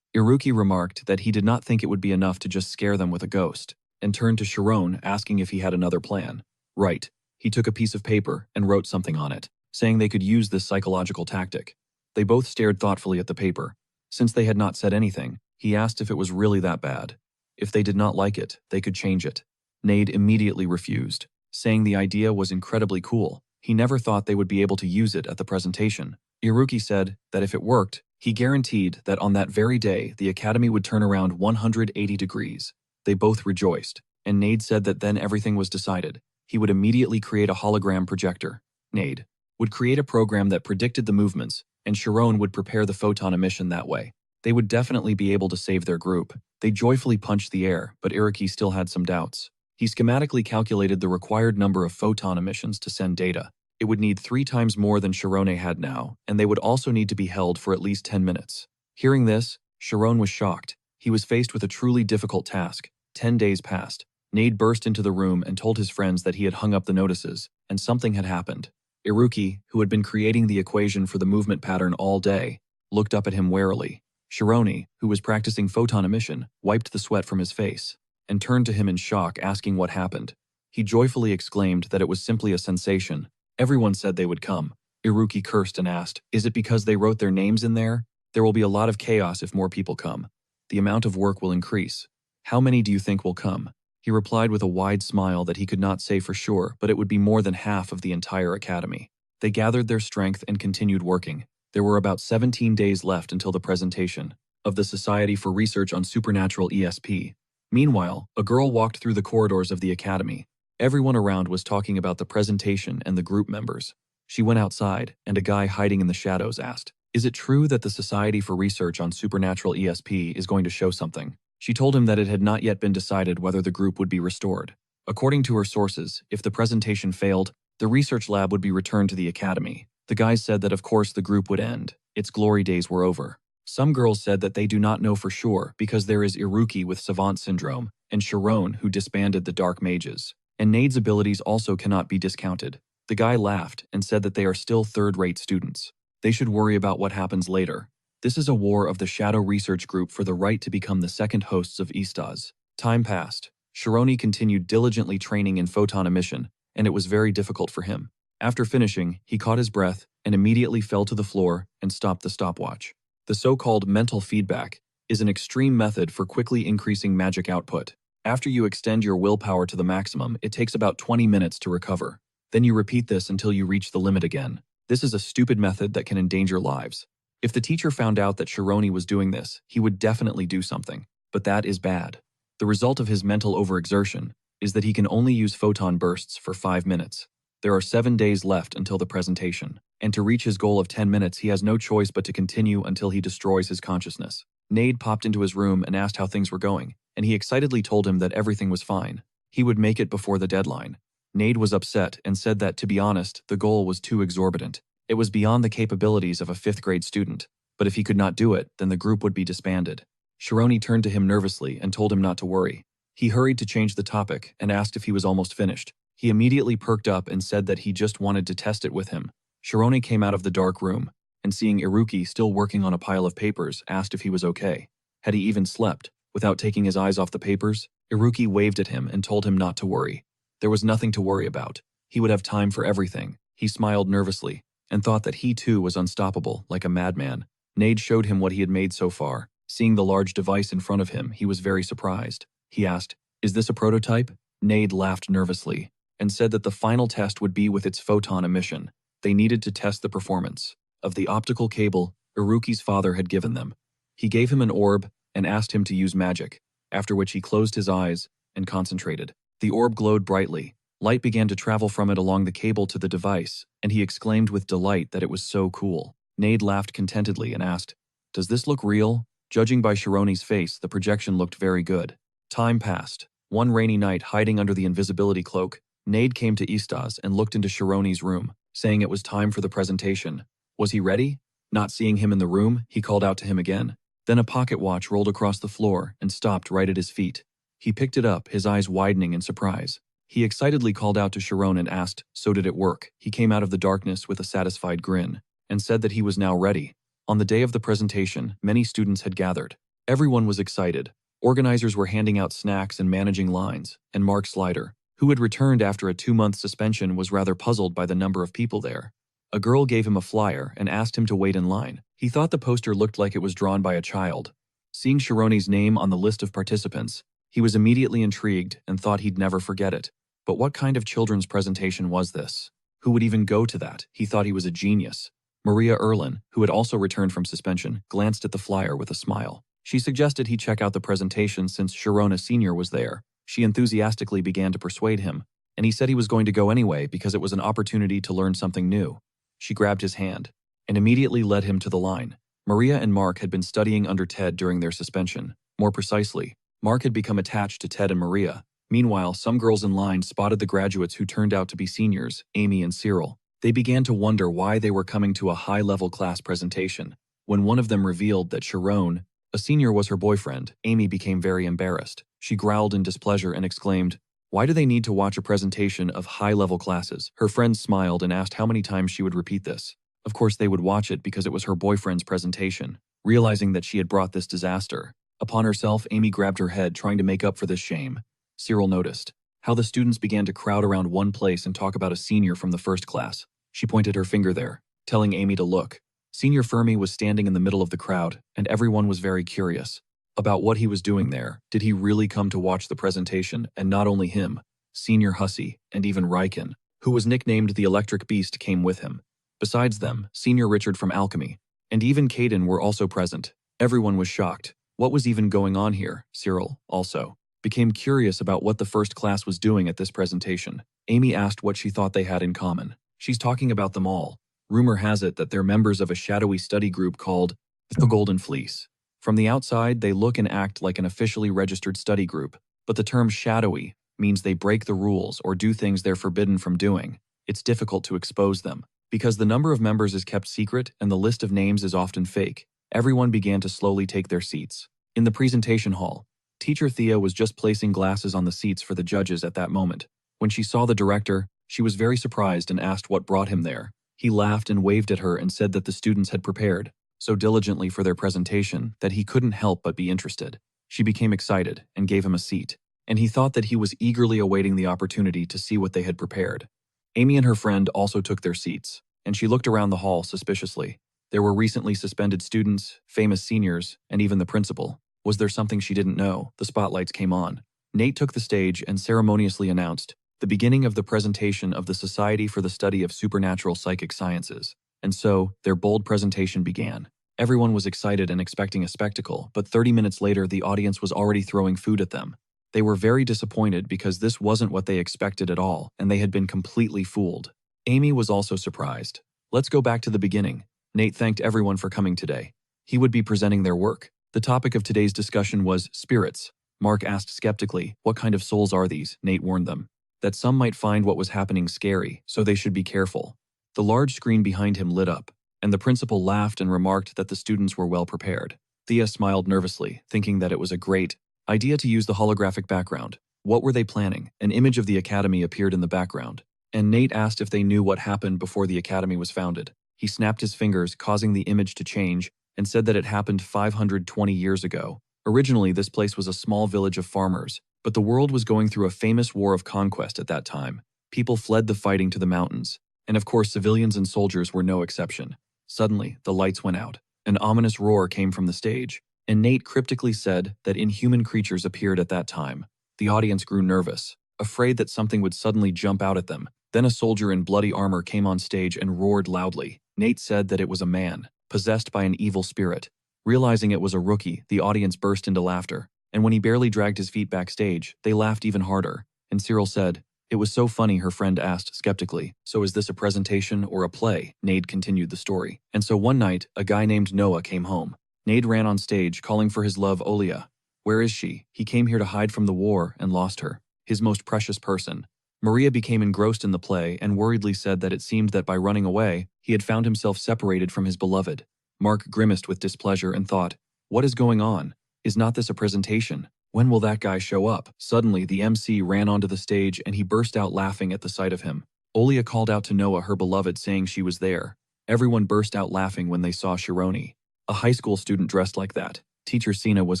Iruki remarked that he did not think it would be enough to just scare them with a ghost, and turned to Sharon asking if he had another plan. Right. He took a piece of paper and wrote something on it, saying they could use this psychological tactic. They both stared thoughtfully at the paper. Since they had not said anything, he asked if it was really that bad. If they did not like it, they could change it. Nade immediately refused, saying the idea was incredibly cool. He never thought they would be able to use it at the presentation. Iruki said that if it worked, he guaranteed that on that very day, the Academy would turn around 180 degrees. They both rejoiced, and Nade said that then everything was decided. He would immediately create a hologram projector. Nade would create a program that predicted the movements, and Sharon would prepare the photon emission that way. They would definitely be able to save their group. They joyfully punched the air, but Iruki still had some doubts. He schematically calculated the required number of photon emissions to send data. It would need 3 times more than Sharon had now, and they would also need to be held for at least 10 minutes. Hearing this, Sharon was shocked. He was faced with a truly difficult task. 10 days passed. Nade burst into the room and told his friends that he had hung up the notices, and something had happened. Iruki, who had been creating the equation for the movement pattern all day, looked up at him warily. Shironi, who was practicing photon emission, wiped the sweat from his face, and turned to him in shock asking what happened. He joyfully exclaimed that it was simply a sensation. Everyone said they would come. Iruki cursed and asked, is it because they wrote their names in there? There will be a lot of chaos if more people come. The amount of work will increase. How many do you think will come? He replied with a wide smile that he could not say for sure, but it would be more than half of the entire academy. They gathered their strength and continued working. There were about 17 days left until the presentation of the Society for Research on Supernatural ESP. Meanwhile, a girl walked through the corridors of the academy. Everyone around was talking about the presentation and the group members. She went outside, and a guy hiding in the shadows asked, is it true that the Society for Research on Supernatural ESP is going to show something? She told him that it had not yet been decided whether the group would be restored. According to her sources, if the presentation failed, The research lab would be returned to the academy. The guys said that of course the group would end. Its glory days were over. Some girls said that they do not know for sure because there is Iruki with Savant Syndrome and Sharon who disbanded the Dark Mages. And Nade's abilities also cannot be discounted. The guy laughed and said that they are still third-rate students. They should worry about what happens later. This is a war of the Shadow Research Group for the right to become the second hosts of Istaz. Time passed. Shironi continued diligently training in photon emission, and it was very difficult for him. After finishing, he caught his breath and immediately fell to the floor and stopped the stopwatch. The so-called mental feedback is an extreme method for quickly increasing magic output. After you extend your willpower to the maximum, it takes about 20 minutes to recover. Then you repeat this until you reach the limit again. This is a stupid method that can endanger lives. If the teacher found out that Shironi was doing this, he would definitely do something. But that is bad. The result of his mental overexertion is that he can only use photon bursts for 5 minutes. There are 7 days left until the presentation, and to reach his goal of 10 minutes he has no choice but to continue until he destroys his consciousness. Nade popped into his room and asked how things were going, and he excitedly told him that everything was fine. He would make it before the deadline. Nade was upset and said that, to be honest, the goal was too exorbitant. It was beyond the capabilities of a 5th-grade student, but if he could not do it, then the group would be disbanded. Shironi turned to him nervously and told him not to worry. He hurried to change the topic and asked if he was almost finished. He immediately perked up and said that he just wanted to test it with him. Shironi came out of the dark room, and seeing Iruki still working on a pile of papers, asked if he was okay. Had he even slept? Without taking his eyes off the papers, Iruki waved at him and told him not to worry. There was nothing to worry about. He would have time for everything. He smiled nervously and thought that he too was unstoppable, like a madman. Nade showed him what he had made so far. Seeing the large device in front of him, he was very surprised. He asked, "Is this a prototype?" Nade laughed nervously and said that the final test would be with its photon emission. They needed to test the performance of the optical cable Iruki's father had given them. He gave him an orb and asked him to use magic, after which he closed his eyes and concentrated. The orb glowed brightly. Light began to travel from it along the cable to the device, and he exclaimed with delight that it was so cool. Nade laughed contentedly and asked, "Does this look real?" Judging by Shironi's face, the projection looked very good. Time passed. One rainy night, hiding under the invisibility cloak, Nade came to Istaz and looked into Shironi's room, saying it was time for the presentation. Was he ready? Not seeing him in the room, he called out to him again. Then a pocket watch rolled across the floor and stopped right at his feet. He picked it up, his eyes widening in surprise. He excitedly called out to Sharon and asked, "So did it work?" He came out of the darkness with a satisfied grin and said that he was now ready. On the day of the presentation, many students had gathered. Everyone was excited. Organizers were handing out snacks and managing lines, and Mark Slider, who had returned after a 2-month suspension, was rather puzzled by the number of people there. A girl gave him a flyer and asked him to wait in line. He thought the poster looked like it was drawn by a child. Seeing Shironi's name on the list of participants, he was immediately intrigued and thought he'd never forget it. But what kind of children's presentation was this? Who would even go to that? He thought he was a genius. Maria Erlin, who had also returned from suspension, glanced at the flyer with a smile. She suggested he check out the presentation since Sharona Sr. was there. She enthusiastically began to persuade him, and he said he was going to go anyway because it was an opportunity to learn something new. She grabbed his hand and immediately led him to the line. Maria and Mark had been studying under Ted during their suspension. More precisely, Mark had become attached to Ted and Maria. Meanwhile, some girls in line spotted the graduates who turned out to be seniors, Amy and Cyril. They began to wonder why they were coming to a high-level class presentation. When one of them revealed that Sharon, a senior, was her boyfriend, Amy became very embarrassed. She growled in displeasure and exclaimed, "Why do they need to watch a presentation of high-level classes?" Her friends smiled and asked how many times she would repeat this. Of course they would watch it because it was her boyfriend's presentation. Realizing that she had brought this disaster upon herself, Amy grabbed her head, trying to make up for this shame. Cyril noticed how the students began to crowd around one place and talk about a senior from the first class. She pointed her finger there, telling Amy to look. Senior Fermi was standing in the middle of the crowd, and everyone was very curious about what he was doing there. Did he really come to watch the presentation? And not only him, Senior Hussey and even Riken, who was nicknamed the Electric Beast, came with him. Besides them, Senior Richard from Alchemy, and even Caden were also present. Everyone was shocked. What was even going on here? Cyril, also, became curious about what the first class was doing at this presentation. Amy asked what she thought they had in common. "She's talking about them all. Rumor has it that they're members of a shadowy study group called the Golden Fleece. From the outside, they look and act like an officially registered study group, but the term shadowy means they break the rules or do things they're forbidden from doing. it's difficult to expose them. Because the number of members is kept secret and the list of names is often fake, everyone began to slowly take their seats. In the presentation hall, teacher Thea was just placing glasses on the seats for the judges at that moment. When she saw the director, she was very surprised and asked what brought him there. He laughed and waved at her and said that the students had prepared so diligently for their presentation that he couldn't help but be interested. She became excited and gave him a seat, and he thought that he was eagerly awaiting the opportunity to see what they had prepared. Amy and her friend also took their seats, and she looked around the hall suspiciously. There were recently suspended students, famous seniors, and even the principal. Was there something she didn't know? The spotlights came on. Nate took the stage and ceremoniously announced the beginning of the presentation of the Society for the Study of Supernatural Psychic Sciences. And so, their bold presentation began. Everyone was excited and expecting a spectacle, but 30 minutes later the audience was already throwing food at them. They were very disappointed because this wasn't what they expected at all, and they had been completely fooled. Amy was also surprised. Let's go back to the beginning. Nate thanked everyone for coming today. He would be presenting their work. The topic of today's discussion was spirits. Mark asked skeptically, what kind of souls are these? Nate warned them that some might find what was happening scary, so they should be careful. The large screen behind him lit up, and the principal laughed and remarked that the students were well prepared. Thea smiled nervously, thinking that it was a great idea to use the holographic background. What were they planning? An image of the academy appeared in the background, and Nate asked if they knew what happened before the academy was founded. He snapped his fingers, causing the image to change, and said that it happened 520 years ago. Originally, this place was a small village of farmers, but the world was going through a famous war of conquest at that time. People fled the fighting to the mountains, and of course civilians and soldiers were no exception. Suddenly, the lights went out. An ominous roar came from the stage, and Nate cryptically said that inhuman creatures appeared at that time. The audience grew nervous, afraid that something would suddenly jump out at them. Then a soldier in bloody armor came on stage and roared loudly. Nate said that it was a man, possessed by an evil spirit. Realizing it was a rookie, the audience burst into laughter, and when he barely dragged his feet backstage, they laughed even harder. And Cyril said, "It was so funny," her friend asked skeptically. "So is this a presentation or a play?" Nade continued the story. And so one night, a guy named Noah came home. Nade ran on stage, calling for his love Olia. Where is she? He came here to hide from the war and lost her, his most precious person. Maria became engrossed in the play and worriedly said that it seemed that by running away, he had found himself separated from his beloved. Mark grimaced with displeasure and thought, what is going on? Is not this a presentation? When will that guy show up? Suddenly, the MC ran onto the stage and he burst out laughing at the sight of him. Olia called out to Noah, her beloved, saying she was there. Everyone burst out laughing when they saw Shironi, a high school student dressed like that. Teacher Sina was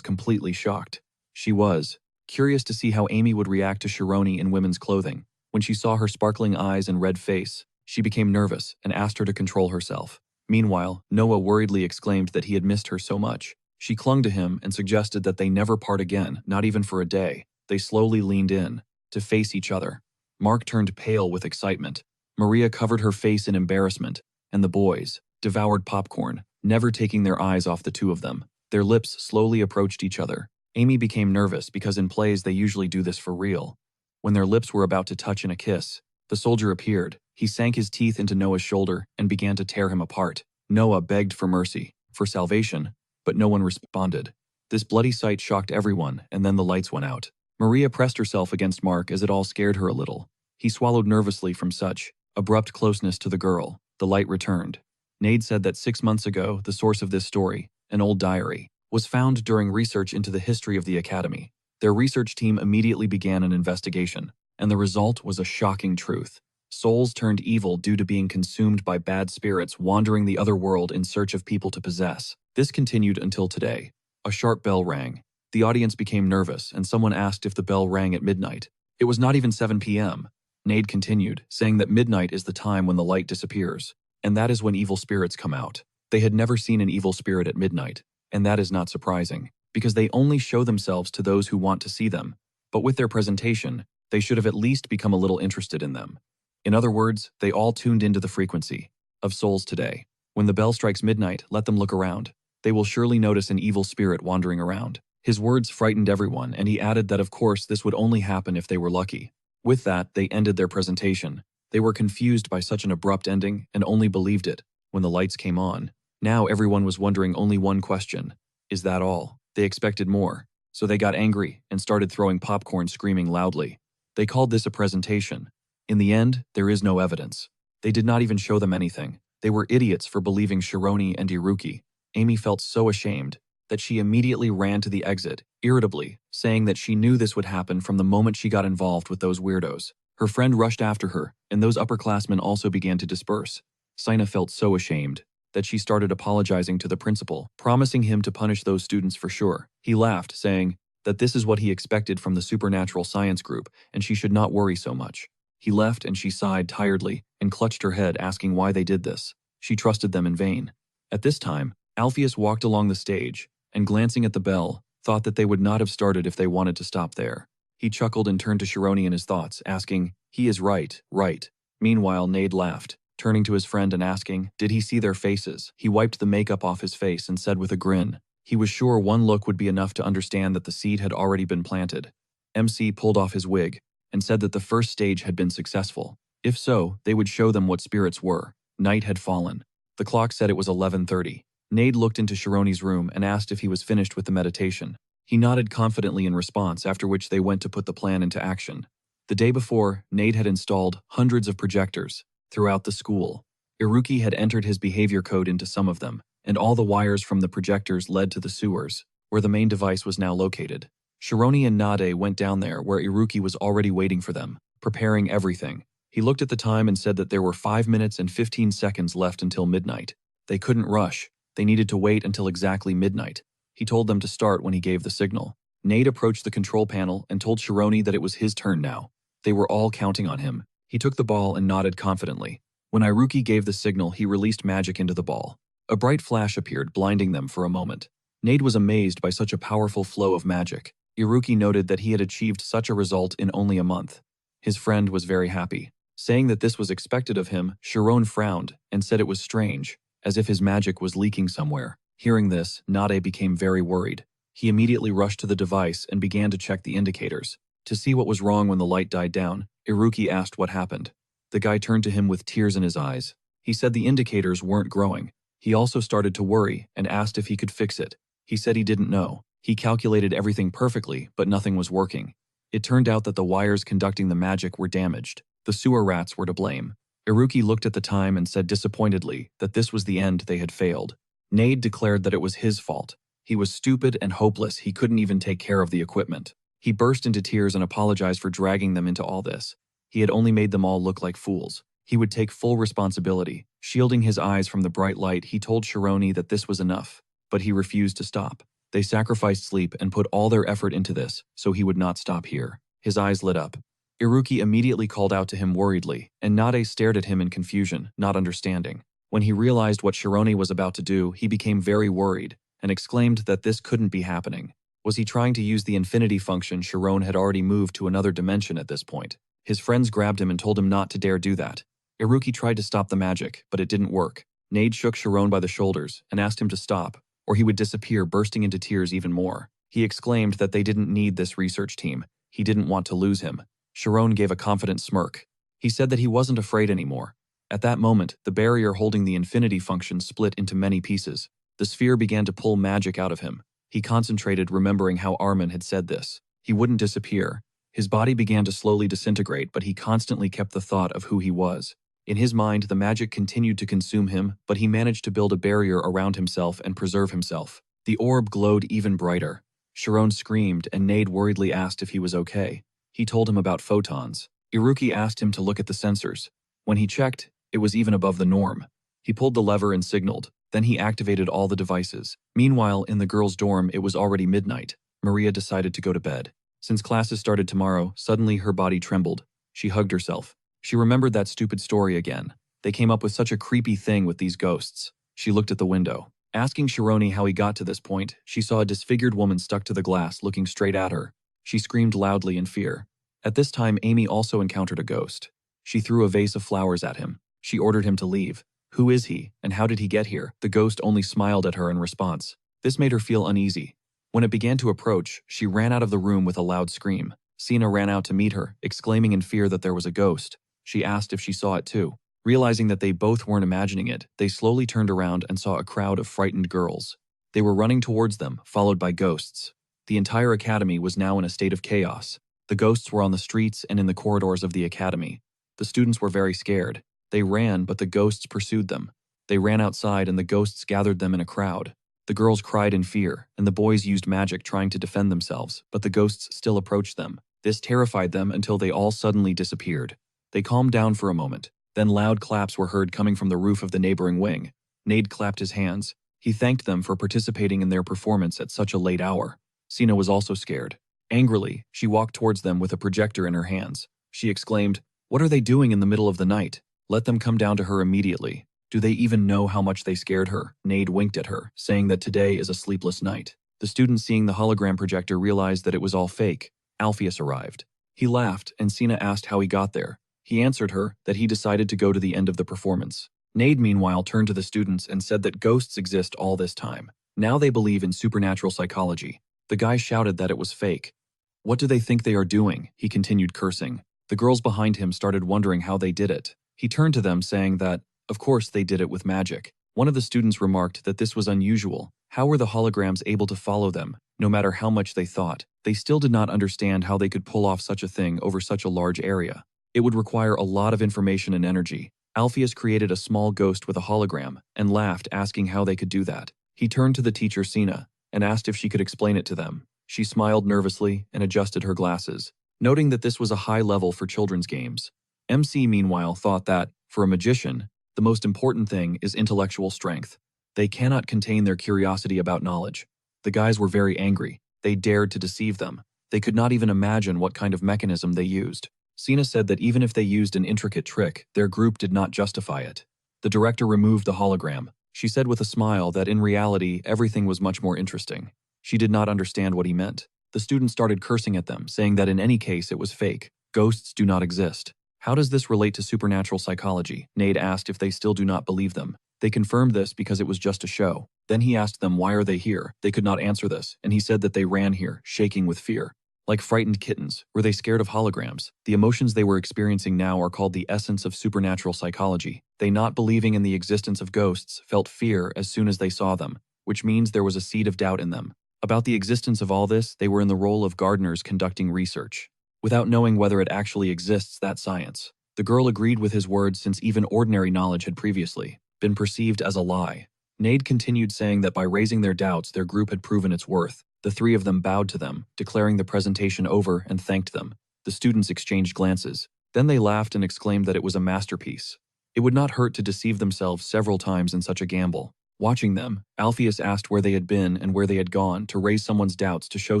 completely shocked. She was curious to see how Amy would react to Shironi in women's clothing. When she saw her sparkling eyes and red face, she became nervous and asked her to control herself. Meanwhile, Noah worriedly exclaimed that he had missed her so much. She clung to him and suggested that they never part again, not even for a day. They slowly leaned in to face each other. Mark turned pale with excitement. Maria covered her face in embarrassment, and the boys devoured popcorn, never taking their eyes off the two of them. Their lips slowly approached each other. Amy became nervous because in plays they usually do this for real. When their lips were about to touch in a kiss, the soldier appeared. He sank his teeth into Noah's shoulder and began to tear him apart. Noah begged for mercy, for salvation, but no one responded. This bloody sight shocked everyone, and then the lights went out. Maria pressed herself against Mark as it all scared her a little. He swallowed nervously from such abrupt closeness to the girl. The light returned. Nade said that 6 months ago, the source of this story, an old diary, was found during research into the history of the academy. Their research team immediately began an investigation, and the result was a shocking truth. Souls turned evil due to being consumed by bad spirits wandering the other world in search of people to possess. This continued until today. A sharp bell rang. The audience became nervous, and someone asked if the bell rang at midnight. It was not even 7 p.m. Nade continued, saying that midnight is the time when the light disappears, and that is when evil spirits come out. They had never seen an evil spirit at midnight, and that is not surprising, because they only show themselves to those who want to see them. But with their presentation, they should have at least become a little interested in them. In other words, they all tuned into the frequency of souls today. When the bell strikes midnight, let them look around. They will surely notice an evil spirit wandering around. His words frightened everyone, and he added that of course this would only happen if they were lucky. With that, they ended their presentation. They were confused by such an abrupt ending and only believed it when the lights came on. Now everyone was wondering only one question. Is that all? They expected more, so they got angry and started throwing popcorn, screaming loudly. They called this a presentation. In the end, there is no evidence. They did not even show them anything. They were idiots for believing Shironi and Iruki. Amy felt so ashamed that she immediately ran to the exit, irritably, saying that she knew this would happen from the moment she got involved with those weirdos. Her friend rushed after her, and those upperclassmen also began to disperse. Sina felt so ashamed that she started apologizing to the principal, promising him to punish those students for sure. He laughed, saying that this is what he expected from the supernatural science group, and she should not worry so much. He left and she sighed tiredly and clutched her head, asking why they did this. She trusted them in vain. At this time, Alpheus walked along the stage, and glancing at the bell, thought that they would not have started if they wanted to stop there. He chuckled and turned to Shironi in his thoughts, asking, "He is right, right." Meanwhile, Nade laughed, turning to his friend and asking, did he see their faces? He wiped the makeup off his face and said with a grin, he was sure one look would be enough to understand that the seed had already been planted. MC pulled off his wig and said that the first stage had been successful. If so, they would show them what spirits were. Night had fallen. The clock said it was 11:30. Nade looked into Shironi's room and asked if he was finished with the meditation. He nodded confidently in response, after which they went to put the plan into action. The day before, Nade had installed hundreds of projectors throughout the school. Iruki had entered his behavior code into some of them, and all the wires from the projectors led to the sewers, where the main device was now located. Shironi and Nade went down there where Iruki was already waiting for them, preparing everything. He looked at the time and said that there were 5 minutes and 15 seconds left until midnight. They couldn't rush. They needed to wait until exactly midnight. He told them to start when he gave the signal. Nade approached the control panel and told Shironi that it was his turn now. They were all counting on him. He took the ball and nodded confidently. When Iruki gave the signal, he released magic into the ball. A bright flash appeared, blinding them for a moment. Nade was amazed by such a powerful flow of magic. Iruki noted that he had achieved such a result in only a month. His friend was very happy. Saying that this was expected of him, Chiron frowned and said it was strange, as if his magic was leaking somewhere. Hearing this, Nade became very worried. He immediately rushed to the device and began to check the indicators. To see what was wrong when the light died down, Iruki asked what happened. The guy turned to him with tears in his eyes. He said the indicators weren't growing. He also started to worry and asked if he could fix it. He said he didn't know. He calculated everything perfectly, but nothing was working. It turned out that the wires conducting the magic were damaged. The sewer rats were to blame. Iruki looked at the time and said disappointedly that this was the end, they had failed. Nade declared that it was his fault. He was stupid and hopeless, he couldn't even take care of the equipment. He burst into tears and apologized for dragging them into all this. He had only made them all look like fools. He would take full responsibility. Shielding his eyes from the bright light, he told Shironi that this was enough, but he refused to stop. They sacrificed sleep and put all their effort into this, so he would not stop here. His eyes lit up. Iruki immediately called out to him worriedly, and Nade stared at him in confusion, not understanding. When he realized what Shironi was about to do, he became very worried and exclaimed that this couldn't be happening. Was he trying to use the infinity function? Chiron had already moved to another dimension at this point. His friends grabbed him and told him not to dare do that. Iruki tried to stop the magic, but it didn't work. Nade shook Chiron by the shoulders and asked him to stop, or he would disappear, bursting into tears even more. He exclaimed that they didn't need this research team. He didn't want to lose him. Chiron gave a confident smirk. He said that he wasn't afraid anymore. At that moment, the barrier holding the infinity function split into many pieces. The sphere began to pull magic out of him. He concentrated, remembering how Armin had said this. He wouldn't disappear. His body began to slowly disintegrate, but he constantly kept the thought of who he was. In his mind, the magic continued to consume him, but he managed to build a barrier around himself and preserve himself. The orb glowed even brighter. Chiron screamed, and Nade worriedly asked if he was okay. He told him about photons. Iruki asked him to look at the sensors. When he checked, it was even above the norm. He pulled the lever and signaled. Then he activated all the devices. Meanwhile, in the girls' dorm, it was already midnight. Maria decided to go to bed. Since classes started tomorrow, suddenly her body trembled. She hugged herself. She remembered that stupid story again. They came up with such a creepy thing with these ghosts. She looked at the window. Asking Shironi how he got to this point, she saw a disfigured woman stuck to the glass looking straight at her. She screamed loudly in fear. At this time, Amy also encountered a ghost. She threw a vase of flowers at him. She ordered him to leave. Who is he, and how did he get here? The ghost only smiled at her in response. This made her feel uneasy. When it began to approach, she ran out of the room with a loud scream. Sina ran out to meet her, exclaiming in fear that there was a ghost. She asked if she saw it too. Realizing that they both weren't imagining it, they slowly turned around and saw a crowd of frightened girls. They were running towards them, followed by ghosts. The entire academy was now in a state of chaos. The ghosts were on the streets and in the corridors of the academy. The students were very scared. They ran, but the ghosts pursued them. They ran outside and the ghosts gathered them in a crowd. The girls cried in fear, and the boys used magic trying to defend themselves, but the ghosts still approached them. This terrified them until they all suddenly disappeared. They calmed down for a moment. Then loud claps were heard coming from the roof of the neighboring wing. Nade clapped his hands. He thanked them for participating in their performance at such a late hour. Sina was also scared. Angrily, she walked towards them with a projector in her hands. She exclaimed, "What are they doing in the middle of the night? Let them come down to her immediately. Do they even know how much they scared her?" Nade winked at her, saying that today is a sleepless night. The students seeing the hologram projector realized that it was all fake. Alpheus arrived. He laughed, and Sina asked how he got there. He answered her that he decided to go to the end of the performance. Nade, meanwhile, turned to the students and said that ghosts exist all this time. Now they believe in supernatural psychology. The guy shouted that it was fake. "What do they think they are doing?" He continued cursing. The girls behind him started wondering how they did it. He turned to them saying that, of course, they did it with magic. One of the students remarked that this was unusual. How were the holograms able to follow them? No matter how much they thought, they still did not understand how they could pull off such a thing over such a large area. It would require a lot of information and energy. Alpheus created a small ghost with a hologram and laughed, asking how they could do that. He turned to the teacher Sina and asked if she could explain it to them. She smiled nervously and adjusted her glasses, noting that this was a high level for children's games. MC, meanwhile, thought that, for a magician, the most important thing is intellectual strength. They cannot contain their curiosity about knowledge. The guys were very angry. They dared to deceive them. They could not even imagine what kind of mechanism they used. Sina said that even if they used an intricate trick, their group did not justify it. The director removed the hologram. She said with a smile that in reality, everything was much more interesting. She did not understand what he meant. The students started cursing at them, saying that in any case it was fake. Ghosts do not exist. How does this relate to supernatural psychology? Nade asked if they still do not believe them. They confirmed this because it was just a show. Then he asked them why are they here. They could not answer this, and he said that they ran here, shaking with fear. Like frightened kittens, were they scared of holograms? The emotions they were experiencing now are called the essence of supernatural psychology. They, not believing in the existence of ghosts, felt fear as soon as they saw them, which means there was a seed of doubt in them. About the existence of all this, they were in the role of gardeners conducting research, without knowing whether it actually exists, that science. The girl agreed with his words since even ordinary knowledge had previously been perceived as a lie. Nade continued saying that by raising their doubts, their group had proven its worth. The three of them bowed to them, declaring the presentation over, and thanked them. The students exchanged glances. Then they laughed and exclaimed that it was a masterpiece. It would not hurt to deceive themselves several times in such a gamble. Watching them, Alpheus asked where they had been and where they had gone to raise someone's doubts to show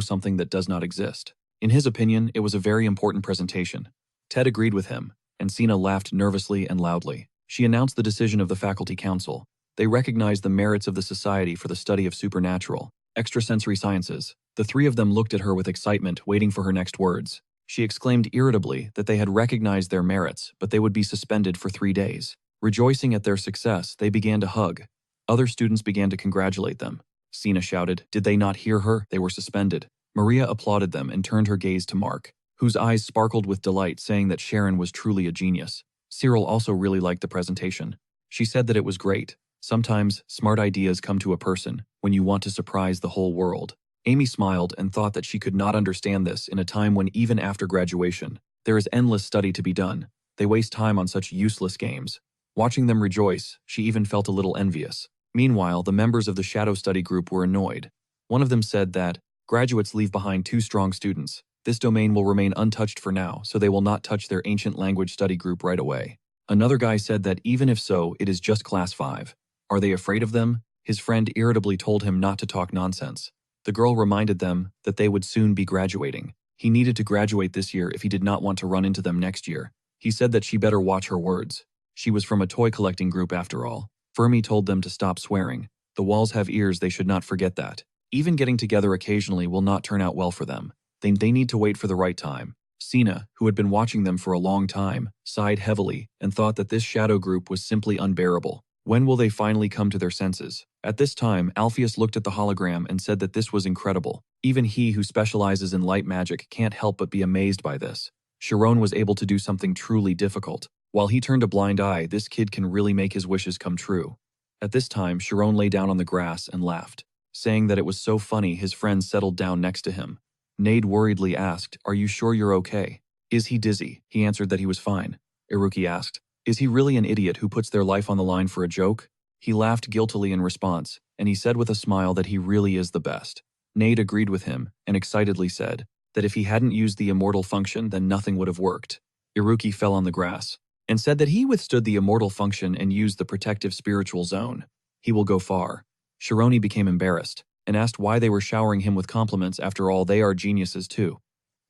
something that does not exist. In his opinion, it was a very important presentation. Ted agreed with him, and Sina laughed nervously and loudly. She announced the decision of the faculty council. They recognized the merits of the Society for the Study of Supernatural, Extrasensory Sciences. The three of them looked at her with excitement, waiting for her next words. She exclaimed irritably that they had recognized their merits, but they would be suspended for 3 days. Rejoicing at their success, they began to hug. Other students began to congratulate them. Sina shouted, "Did they not hear her? They were suspended." Maria applauded them and turned her gaze to Mark, whose eyes sparkled with delight, saying that Sharon was truly a genius. Cyril also really liked the presentation. She said that it was great. Sometimes, smart ideas come to a person when you want to surprise the whole world. Amy smiled and thought that she could not understand this in a time when even after graduation, there is endless study to be done. They waste time on such useless games. Watching them rejoice, she even felt a little envious. Meanwhile, the members of the shadow study group were annoyed. One of them said that, "Graduates leave behind 2 strong students. This domain will remain untouched for now, so they will not touch their ancient language study group right away." Another guy said that even if so, it is just class 5. Are they afraid of them? His friend irritably told him not to talk nonsense. The girl reminded them that they would soon be graduating. He needed to graduate this year if he did not want to run into them next year. He said that she better watch her words. She was from a toy collecting group after all. Fermi told them to stop swearing. The walls have ears, they should not forget that. Even getting together occasionally will not turn out well for them. They need to wait for the right time. Sina, who had been watching them for a long time, sighed heavily and thought that this shadow group was simply unbearable. When will they finally come to their senses? At this time, Alpheus looked at the hologram and said that this was incredible. Even he who specializes in light magic can't help but be amazed by this. Sharon was able to do something truly difficult. While he turned a blind eye, this kid can really make his wishes come true. At this time, Sharon lay down on the grass and laughed, saying that it was so funny. His friend settled down next to him. Nade worriedly asked, "Are you sure you're okay?" "Is he dizzy?" He answered that he was fine. Iruki asked. Is he really an idiot who puts their life on the line for a joke? He laughed guiltily in response, and he said with a smile that he really is the best. Nade agreed with him and excitedly said that if he hadn't used the immortal function, then nothing would have worked. Iruki fell on the grass and said that he withstood the immortal function and used the protective spiritual zone. He will go far. Shironi became embarrassed and asked why they were showering him with compliments. After all, they are geniuses too.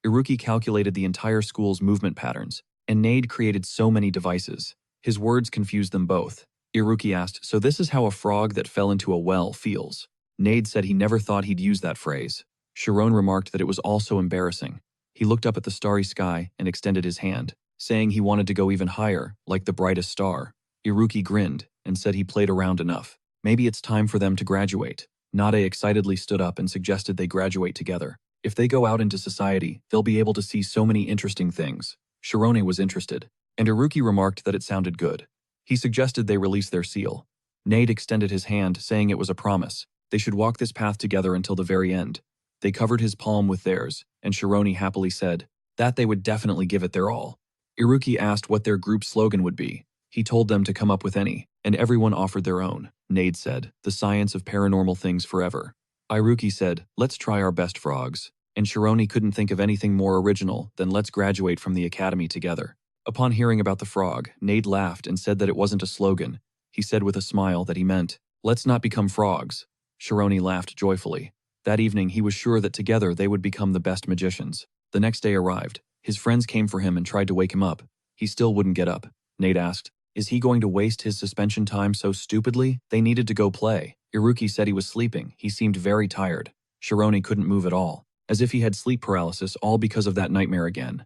Iruki calculated the entire school's movement patterns, and Nade created so many devices. His words confused them both. Iruki asked, so this is how a frog that fell into a well feels. Nade said he never thought he'd use that phrase. Sharon remarked that it was also embarrassing. He looked up at the starry sky and extended his hand, saying he wanted to go even higher, like the brightest star. Iruki grinned and said he played around enough. Maybe it's time for them to graduate. Nade excitedly stood up and suggested they graduate together. If they go out into society, they'll be able to see so many interesting things. Shirone was interested, and Iruki remarked that it sounded good. He suggested they release their seal. Nade extended his hand, saying it was a promise. They should walk this path together until the very end. They covered his palm with theirs, and Shirone happily said that they would definitely give it their all. Iruki asked what their group slogan would be. He told them to come up with any, and everyone offered their own. Nade said, the science of paranormal things forever. Iruki said, let's try our best, frogs. And Shirone couldn't think of anything more original than let's graduate from the academy together. Upon hearing about the frog, Nade laughed and said that it wasn't a slogan. He said with a smile that he meant, let's not become frogs. Shirone laughed joyfully. That evening he was sure that together they would become the best magicians. The next day arrived. His friends came for him and tried to wake him up. He still wouldn't get up. Nade asked, is he going to waste his suspension time so stupidly? They needed to go play. Iruki said he was sleeping. He seemed very tired. Shirone couldn't move at all, as if he had sleep paralysis, all because of that nightmare again.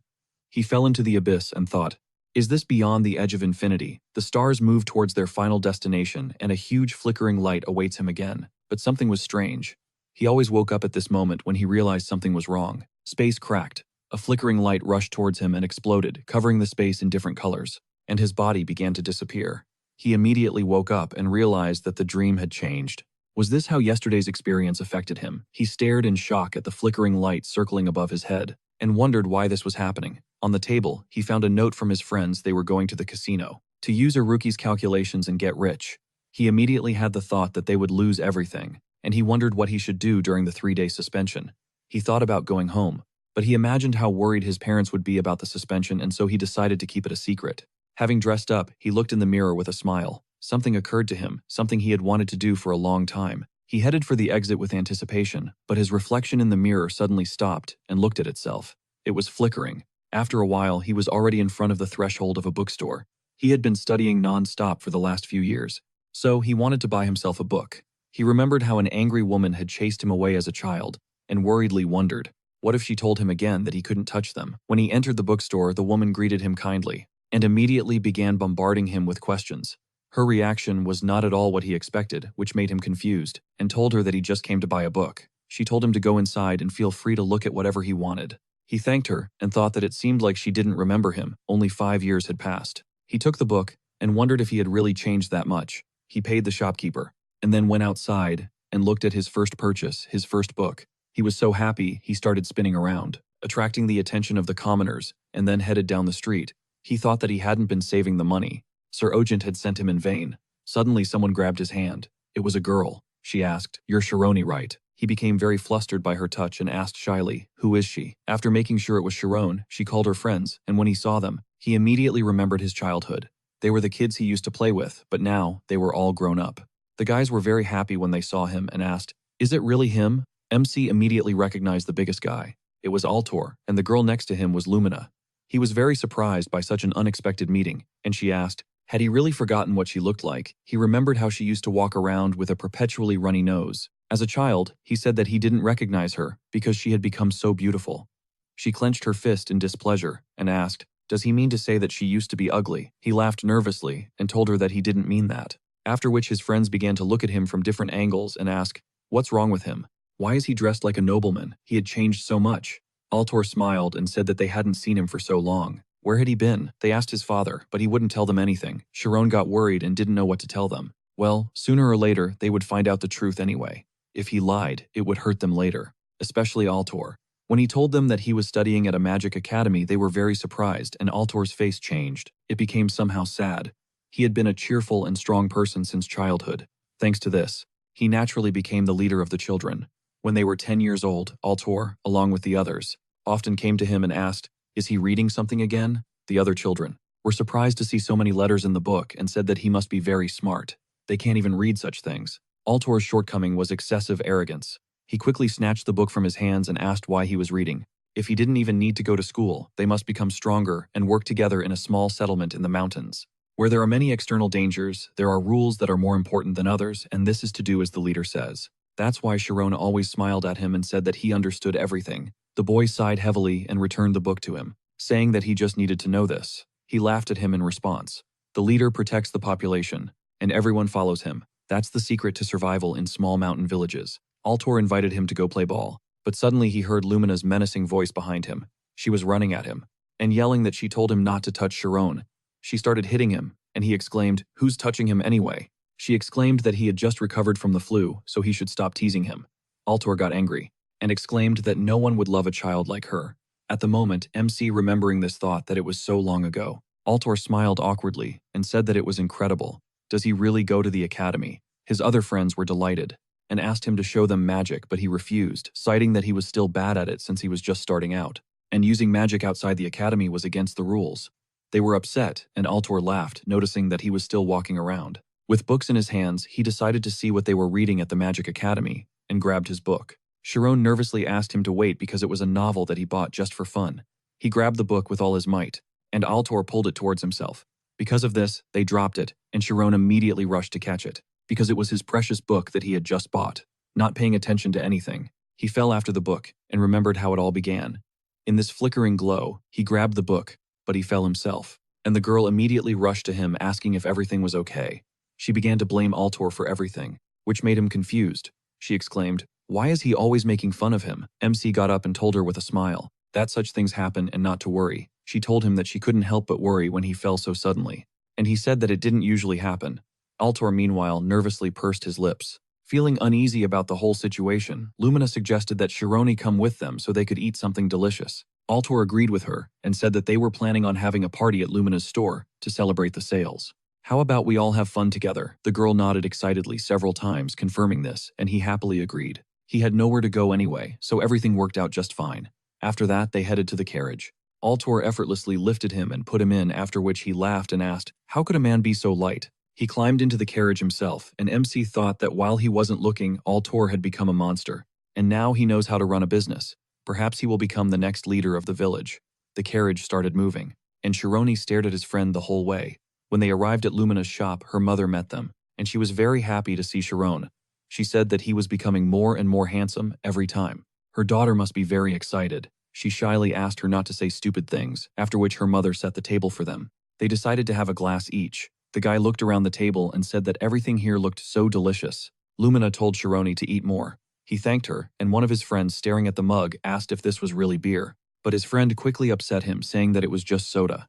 He fell into the abyss and thought, is this beyond the edge of infinity? The stars move towards their final destination and a huge flickering light awaits him again. But something was strange. He always woke up at this moment when he realized something was wrong. Space cracked. A flickering light rushed towards him and exploded, covering the space in different colors, and his body began to disappear. He immediately woke up and realized that the dream had changed. Was this how yesterday's experience affected him? He stared in shock at the flickering light circling above his head and wondered why this was happening. On the table, he found a note from his friends. They were going to the casino to use Iruki's calculations and get rich. He immediately had the thought that they would lose everything, and he wondered what he should do during the 3-day suspension. He thought about going home, but he imagined how worried his parents would be about the suspension, and so he decided to keep it a secret. Having dressed up, he looked in the mirror with a smile. Something occurred to him, something he had wanted to do for a long time. He headed for the exit with anticipation, but his reflection in the mirror suddenly stopped and looked at itself. It was flickering. After a while, he was already in front of the threshold of a bookstore. He had been studying non-stop for the last few years, so he wanted to buy himself a book. He remembered how an angry woman had chased him away as a child, and worriedly wondered, what if she told him again that he couldn't touch them? When he entered the bookstore, the woman greeted him kindly, and immediately began bombarding him with questions. Her reaction was not at all what he expected, which made him confused, and told her that he just came to buy a book. She told him to go inside and feel free to look at whatever he wanted. He thanked her and thought that it seemed like she didn't remember him. Only 5 years had passed. He took the book and wondered if he had really changed that much. He paid the shopkeeper and then went outside and looked at his first purchase, his first book. He was so happy he started spinning around, attracting the attention of the commoners, and then headed down the street. He thought that he hadn't been saving the money. Sir Ogent had sent him in vain. Suddenly someone grabbed his hand. It was a girl. She asked, "You're Shironi, right?" He became very flustered by her touch and asked shyly, "Who is she?" After making sure it was Sharon, she called her friends, and when he saw them, he immediately remembered his childhood. They were the kids he used to play with, but now they were all grown up. The guys were very happy when they saw him and asked, "Is it really him?" MC immediately recognized the biggest guy. It was Altor, and the girl next to him was Lumina. He was very surprised by such an unexpected meeting, and she asked, had he really forgotten what she looked like? He remembered how she used to walk around with a perpetually runny nose. As a child, he said that he didn't recognize her because she had become so beautiful. She clenched her fist in displeasure and asked, "Does he mean to say that she used to be ugly?" He laughed nervously and told her that he didn't mean that. After which his friends began to look at him from different angles and ask, "What's wrong with him? Why is he dressed like a nobleman? He had changed so much." Altor smiled and said that they hadn't seen him for so long. Where had he been? They asked his father, but he wouldn't tell them anything. Sharon got worried and didn't know what to tell them. Well, sooner or later, they would find out the truth anyway. If he lied, it would hurt them later, especially Altor. When he told them that he was studying at a magic academy, they were very surprised, and Altor's face changed. It became somehow sad. He had been a cheerful and strong person since childhood. Thanks to this, he naturally became the leader of the children. When they were 10 years old, Altor, along with the others, often came to him and asked, "Is he reading something again?" The other children were surprised to see so many letters in the book and said that he must be very smart. They can't even read such things. Altor's shortcoming was excessive arrogance. He quickly snatched the book from his hands and asked why he was reading. If he didn't even need to go to school, they must become stronger and work together in a small settlement in the mountains. Where there are many external dangers, there are rules that are more important than others, and this is to do as the leader says. That's why Sharon always smiled at him and said that he understood everything. The boy sighed heavily and returned the book to him, saying that he just needed to know this. He laughed at him in response. The leader protects the population, and everyone follows him. That's the secret to survival in small mountain villages. Altor invited him to go play ball, but suddenly he heard Lumina's menacing voice behind him. She was running at him and yelling that she told him not to touch Sharon. She started hitting him, and he exclaimed, "Who's touching him anyway?" She exclaimed that he had just recovered from the flu, so he should stop teasing him. Altor got angry and exclaimed that no one would love a child like her. At the moment, MC remembering this thought that it was so long ago. Altor smiled awkwardly and said that it was incredible. Does he really go to the academy? His other friends were delighted and asked him to show them magic, but he refused, citing that he was still bad at it since he was just starting out, and using magic outside the academy was against the rules. They were upset, and Altor laughed, noticing that he was still walking around. With books in his hands, he decided to see what they were reading at the Magic Academy, and grabbed his book. Sharon nervously asked him to wait because it was a novel that he bought just for fun. He grabbed the book with all his might, and Altor pulled it towards himself. Because of this, they dropped it, and Sharon immediately rushed to catch it, because it was his precious book that he had just bought. Not paying attention to anything, he fell after the book and remembered how it all began. In this flickering glow, he grabbed the book, but he fell himself, and the girl immediately rushed to him asking if everything was okay. She began to blame Altor for everything, which made him confused. She exclaimed, "Why is he always making fun of him?" MC got up and told her with a smile that such things happen and not to worry. She told him that she couldn't help but worry when he fell so suddenly, and he said that it didn't usually happen. Altor, meanwhile, nervously pursed his lips. Feeling uneasy about the whole situation, Lumina suggested that Shironi come with them so they could eat something delicious. Altor agreed with her and said that they were planning on having a party at Lumina's store to celebrate the sales. "How about we all have fun together?" The girl nodded excitedly several times, confirming this, and he happily agreed. He had nowhere to go anyway, so everything worked out just fine. After that, they headed to the carriage. Altor effortlessly lifted him and put him in, after which he laughed and asked, "How could a man be so light?" He climbed into the carriage himself, and MC thought that while he wasn't looking, Altor had become a monster. And now he knows how to run a business. Perhaps he will become the next leader of the village. The carriage started moving, and Shironi stared at his friend the whole way. When they arrived at Lumina's shop, her mother met them, and she was very happy to see Sharon. She said that he was becoming more and more handsome every time. Her daughter must be very excited. She shyly asked her not to say stupid things, after which her mother set the table for them. They decided to have a glass each. The guy looked around the table and said that everything here looked so delicious. Lumina told Shironi to eat more. He thanked her, and one of his friends staring at the mug asked if this was really beer. But his friend quickly upset him, saying that it was just soda.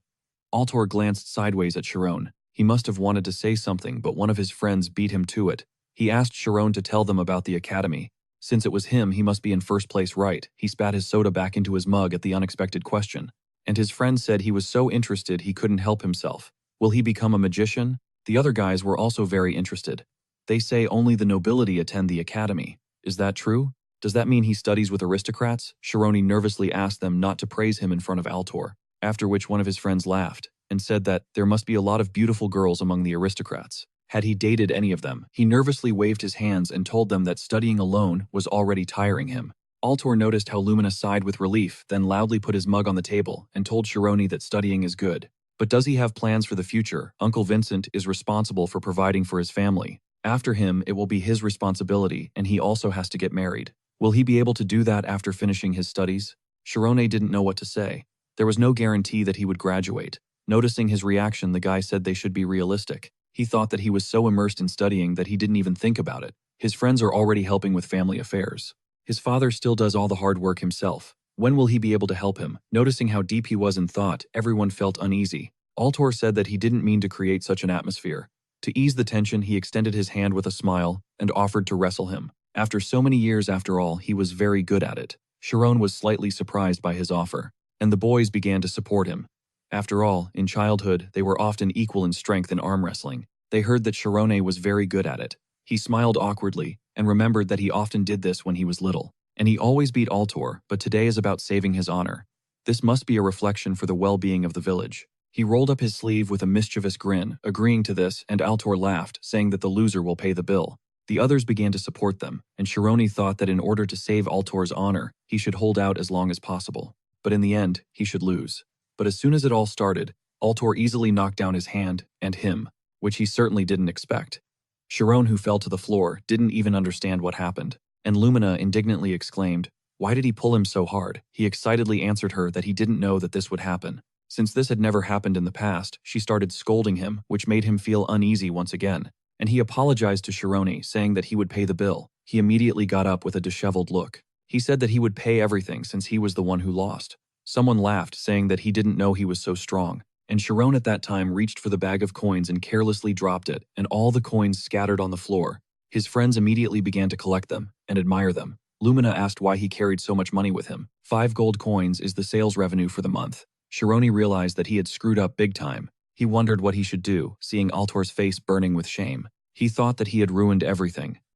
Altor glanced sideways at Sharon. He must have wanted to say something, but one of his friends beat him to it. He asked Sharon to tell them about the academy. Since it was him, he must be in first place, right? He spat his soda back into his mug at the unexpected question. And his friend said he was so interested he couldn't help himself. Will he become a magician? The other guys were also very interested. They say only the nobility attend the academy. Is that true? Does that mean he studies with aristocrats? Shironi nervously asked them not to praise him in front of Altor, after which one of his friends laughed and said that there must be a lot of beautiful girls among the aristocrats. Had he dated any of them? He nervously waved his hands and told them that studying alone was already tiring him. Altor noticed how Lumina sighed with relief, then loudly put his mug on the table and told Shironi that studying is good. But does he have plans for the future? Uncle Vincent is responsible for providing for his family. After him, it will be his responsibility, and he also has to get married. Will he be able to do that after finishing his studies? Shirone didn't know what to say. There was no guarantee that he would graduate. Noticing his reaction, the guy said they should be realistic. He thought that he was so immersed in studying that he didn't even think about it. His friends are already helping with family affairs. His father still does all the hard work himself. When will he be able to help him? Noticing how deep he was in thought, everyone felt uneasy. Altor said that he didn't mean to create such an atmosphere. To ease the tension, he extended his hand with a smile and offered to wrestle him. After so many years, after all, he was very good at it. Sharon was slightly surprised by his offer, and the boys began to support him. After all, in childhood, they were often equal in strength in arm wrestling. They heard that Sharon was very good at it. He smiled awkwardly and remembered that he often did this when he was little. And he always beat Altor, but today is about saving his honor. This must be a reflection for the well-being of the village. He rolled up his sleeve with a mischievous grin, agreeing to this, and Altor laughed, saying that the loser will pay the bill. The others began to support them, and Sharon thought that in order to save Altor's honor, he should hold out as long as possible. But in the end, he should lose. But as soon as it all started, Altor easily knocked down his hand, and him, which he certainly didn't expect. Sharon, who fell to the floor, didn't even understand what happened, and Lumina indignantly exclaimed, "Why did he pull him so hard?" He excitedly answered her that he didn't know that this would happen. Since this had never happened in the past, she started scolding him, which made him feel uneasy once again, and he apologized to Sharon, saying that he would pay the bill. He immediately got up with a disheveled look. He said that he would pay everything since he was the one who lost. Someone laughed, saying that he didn't know he was so strong, and Sharon at that time reached for the bag of coins and carelessly dropped it, and all the coins scattered on the floor. His friends immediately began to collect them and admire them. Lumina asked why he carried so much money with him. 5 gold coins is the sales revenue for the month. Sharon realized that he had screwed up big time. He wondered what he should do, seeing Altor's face burning with shame. He thought that he had ruined everything.